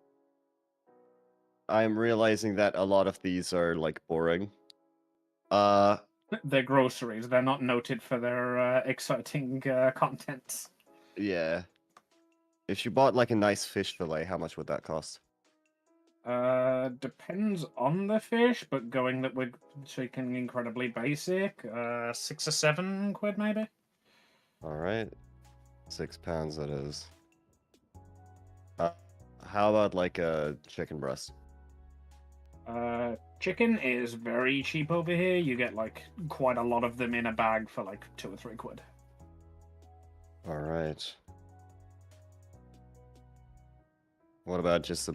Speaker 8: I'm realizing that a lot of these are like boring.
Speaker 4: They're groceries. They're not noted for their exciting contents.
Speaker 8: Yeah. If you bought like a nice fish fillet, how much would that cost?
Speaker 4: Depends on the fish, but going that we're taking incredibly basic, £6 or £7 maybe.
Speaker 8: All right, £6 that is. How about like a chicken breast?
Speaker 4: Chicken is very cheap over here. You get like quite a lot of them in a bag for like £2 or £3.
Speaker 8: All right. What about just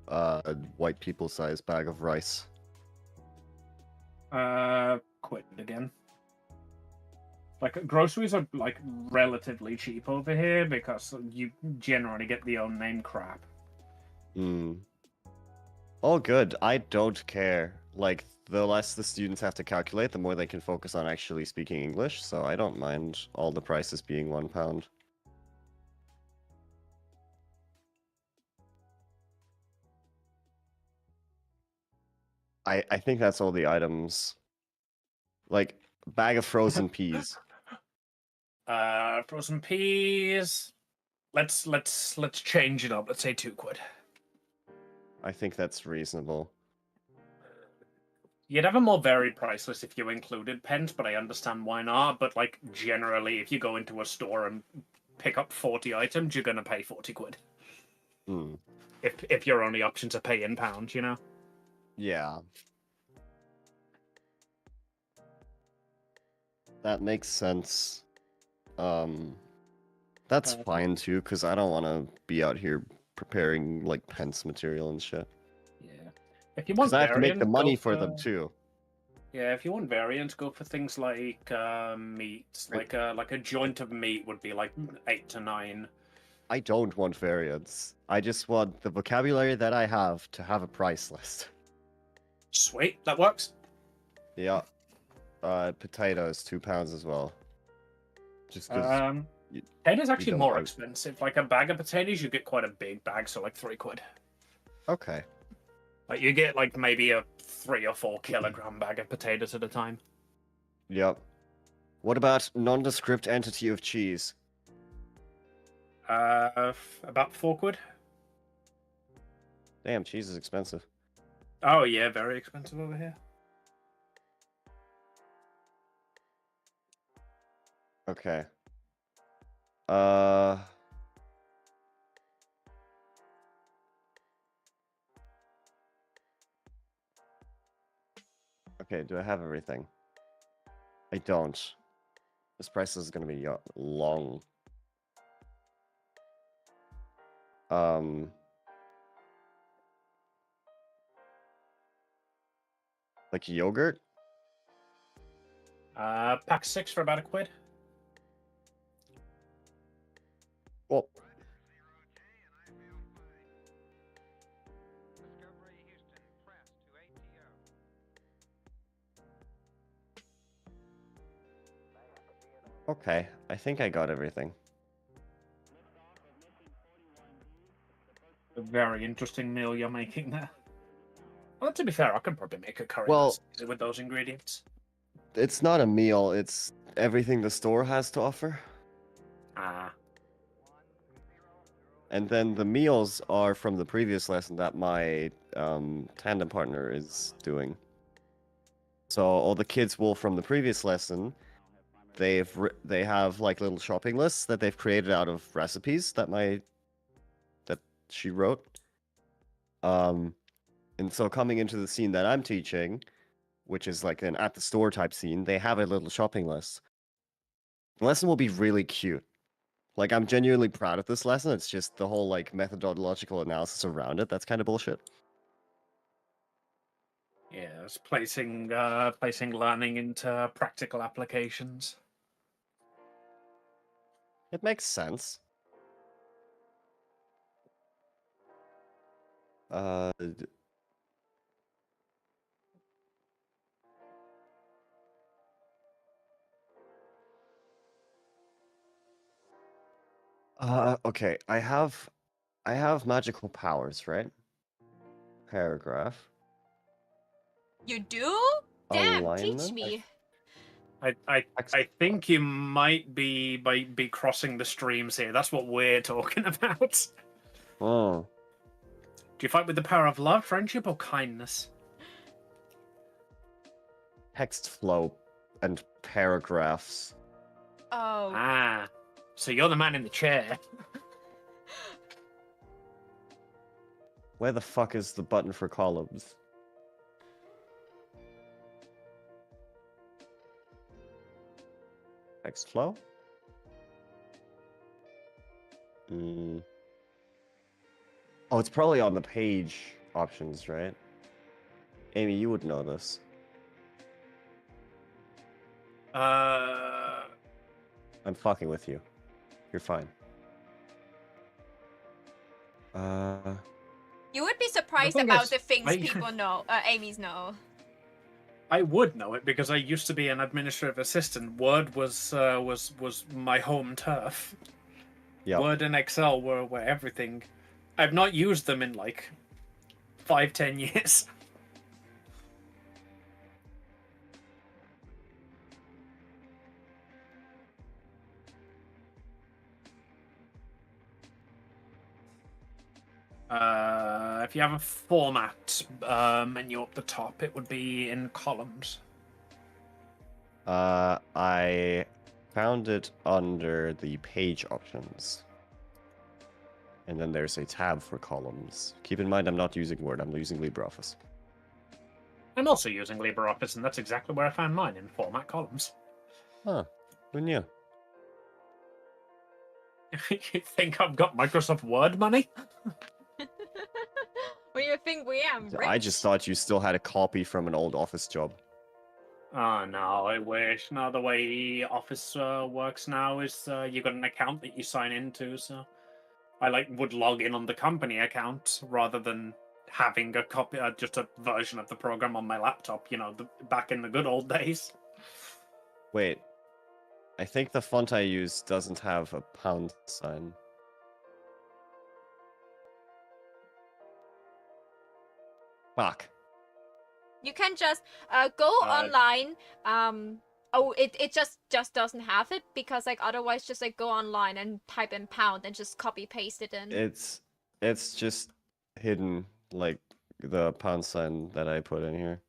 Speaker 8: a white people size bag of rice?
Speaker 4: Quid again. Like groceries are like relatively cheap over here because you generally get the own name crap.
Speaker 8: Hmm. All good. I don't care. Like, the less the students have to calculate, the more they can focus on actually speaking English, so I don't mind all the prices being £1. I think that's all the items. Like, bag of frozen peas.
Speaker 4: Frozen peas. Let's change it up. Let's say £2.
Speaker 8: I think that's reasonable.
Speaker 4: You'd have a more varied price list if you included pence, but I understand why not. But like generally, if you go into a store and pick up 40 items, you're gonna pay £40.
Speaker 8: Hmm.
Speaker 4: If your only option to pay in pounds, you know.
Speaker 8: Yeah. That makes sense. That's fine too, because I don't want to be out here preparing like pence material and shit.
Speaker 4: Yeah. If you want
Speaker 8: Because I have to make the
Speaker 4: variant,
Speaker 8: money
Speaker 4: go
Speaker 8: for them too.
Speaker 4: Yeah, if you want variants, go for things like meats.
Speaker 8: Right.
Speaker 4: Like a joint of meat would be like 8 to 9.
Speaker 8: I don't want variants. I just want the vocabulary that I have to have a price list.
Speaker 4: Sweet, that works.
Speaker 8: Yeah. Potatoes, £2 as well. Just because.
Speaker 4: Potatoes actually
Speaker 8: don't
Speaker 4: more
Speaker 8: have-
Speaker 4: expensive. Like a bag of potatoes, you get quite a big bag, so like £3.
Speaker 8: Okay.
Speaker 4: Like you get like maybe a 3 or 4 kilogram bag of potatoes at a time.
Speaker 8: Yep. What about nondescript entity of cheese?
Speaker 4: About £4.
Speaker 8: Damn, cheese is expensive.
Speaker 4: Oh yeah, very expensive over here.
Speaker 8: Okay. Okay, do I have everything? I don't. This price is gonna be long. Like yogurt?
Speaker 4: Pack 6 for about £1.
Speaker 8: Well, okay, I think I got everything.
Speaker 4: A very interesting meal you're making there. Well, to be fair, I could probably make a curry
Speaker 8: Well-
Speaker 4: with those ingredients.
Speaker 8: It's not a meal, it's everything the store has to offer.
Speaker 4: Ah.
Speaker 8: And then the meals are from the previous lesson that my tandem partner is doing. So all the kids will from the previous lesson, they have like little shopping lists that they've created out of recipes that she wrote. And so coming into the scene that I'm teaching, which is like an at the store type scene, they have a little shopping list. The lesson will be really cute. Like, I'm genuinely proud of this lesson. It's just the whole, like, methodological analysis around it. That's kind of bullshit.
Speaker 4: Yes, placing learning into practical applications.
Speaker 8: It makes sense. Okay. I have magical powers, right? Paragraph.
Speaker 2: You do? Damn, teach
Speaker 8: Alignment?
Speaker 2: me.
Speaker 4: I think you might be crossing the streams here. That's what we're talking about.
Speaker 8: Oh.
Speaker 4: Do you fight with the power of love, friendship, or kindness?
Speaker 8: Text flow and paragraphs.
Speaker 2: Oh.
Speaker 4: Ah, so you're the man in the chair.
Speaker 8: Where the fuck is the button for columns? Text flow? Oh, it's probably on the page options, right? Amy, you would know this. I'm fucking with you. You're fine.
Speaker 2: You would be surprised
Speaker 4: thing
Speaker 2: about
Speaker 4: is,
Speaker 2: the things
Speaker 4: I-
Speaker 2: people know. Amy's know.
Speaker 4: I would know it because I used to be an administrative assistant. Word was my home turf.
Speaker 8: Yeah.
Speaker 4: Word and Excel were everything. I've not used them in like 5-10 years. If you have a format menu up the top, it would be in columns.
Speaker 8: I found it under the page options. And then there's a tab for columns. Keep in mind, I'm not using Word, I'm using LibreOffice.
Speaker 4: I'm also using LibreOffice, and that's exactly where I found mine, in format columns.
Speaker 8: Huh. Who knew?
Speaker 4: You think I've got Microsoft Word money?
Speaker 2: What do you think we am?
Speaker 8: I just thought you still had a copy from an old Office job.
Speaker 4: Oh no, I wish. No, the way Office works now is you got an account that you sign into, so I would log in on the company account rather than having a copy, just a version of the program on my laptop. You know, back in the good old days.
Speaker 8: Wait. I think the font I use doesn't have a pound sign. Fuck.
Speaker 2: You can just go online. Oh, it just doesn't have it because like otherwise just like go online and type in pound and just copy paste it in.
Speaker 8: It's just hidden, like the pound sign that I put in here.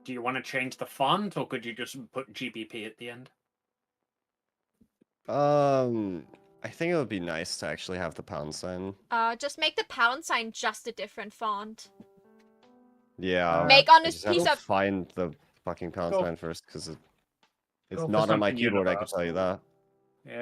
Speaker 4: Do you want to change the font, or could you just put GBP at the end?
Speaker 8: I think it would be nice to actually have the pound sign.
Speaker 2: Just make the pound sign just a different font.
Speaker 8: Yeah.
Speaker 2: Make on
Speaker 8: I
Speaker 2: this
Speaker 8: just have
Speaker 2: piece
Speaker 8: to
Speaker 2: of
Speaker 8: find the fucking pound
Speaker 4: Go-
Speaker 8: sign first, because it's
Speaker 4: Go for
Speaker 8: not on my
Speaker 4: something
Speaker 8: keyboard, I can tell you
Speaker 4: universal.
Speaker 8: that.
Speaker 4: Yeah,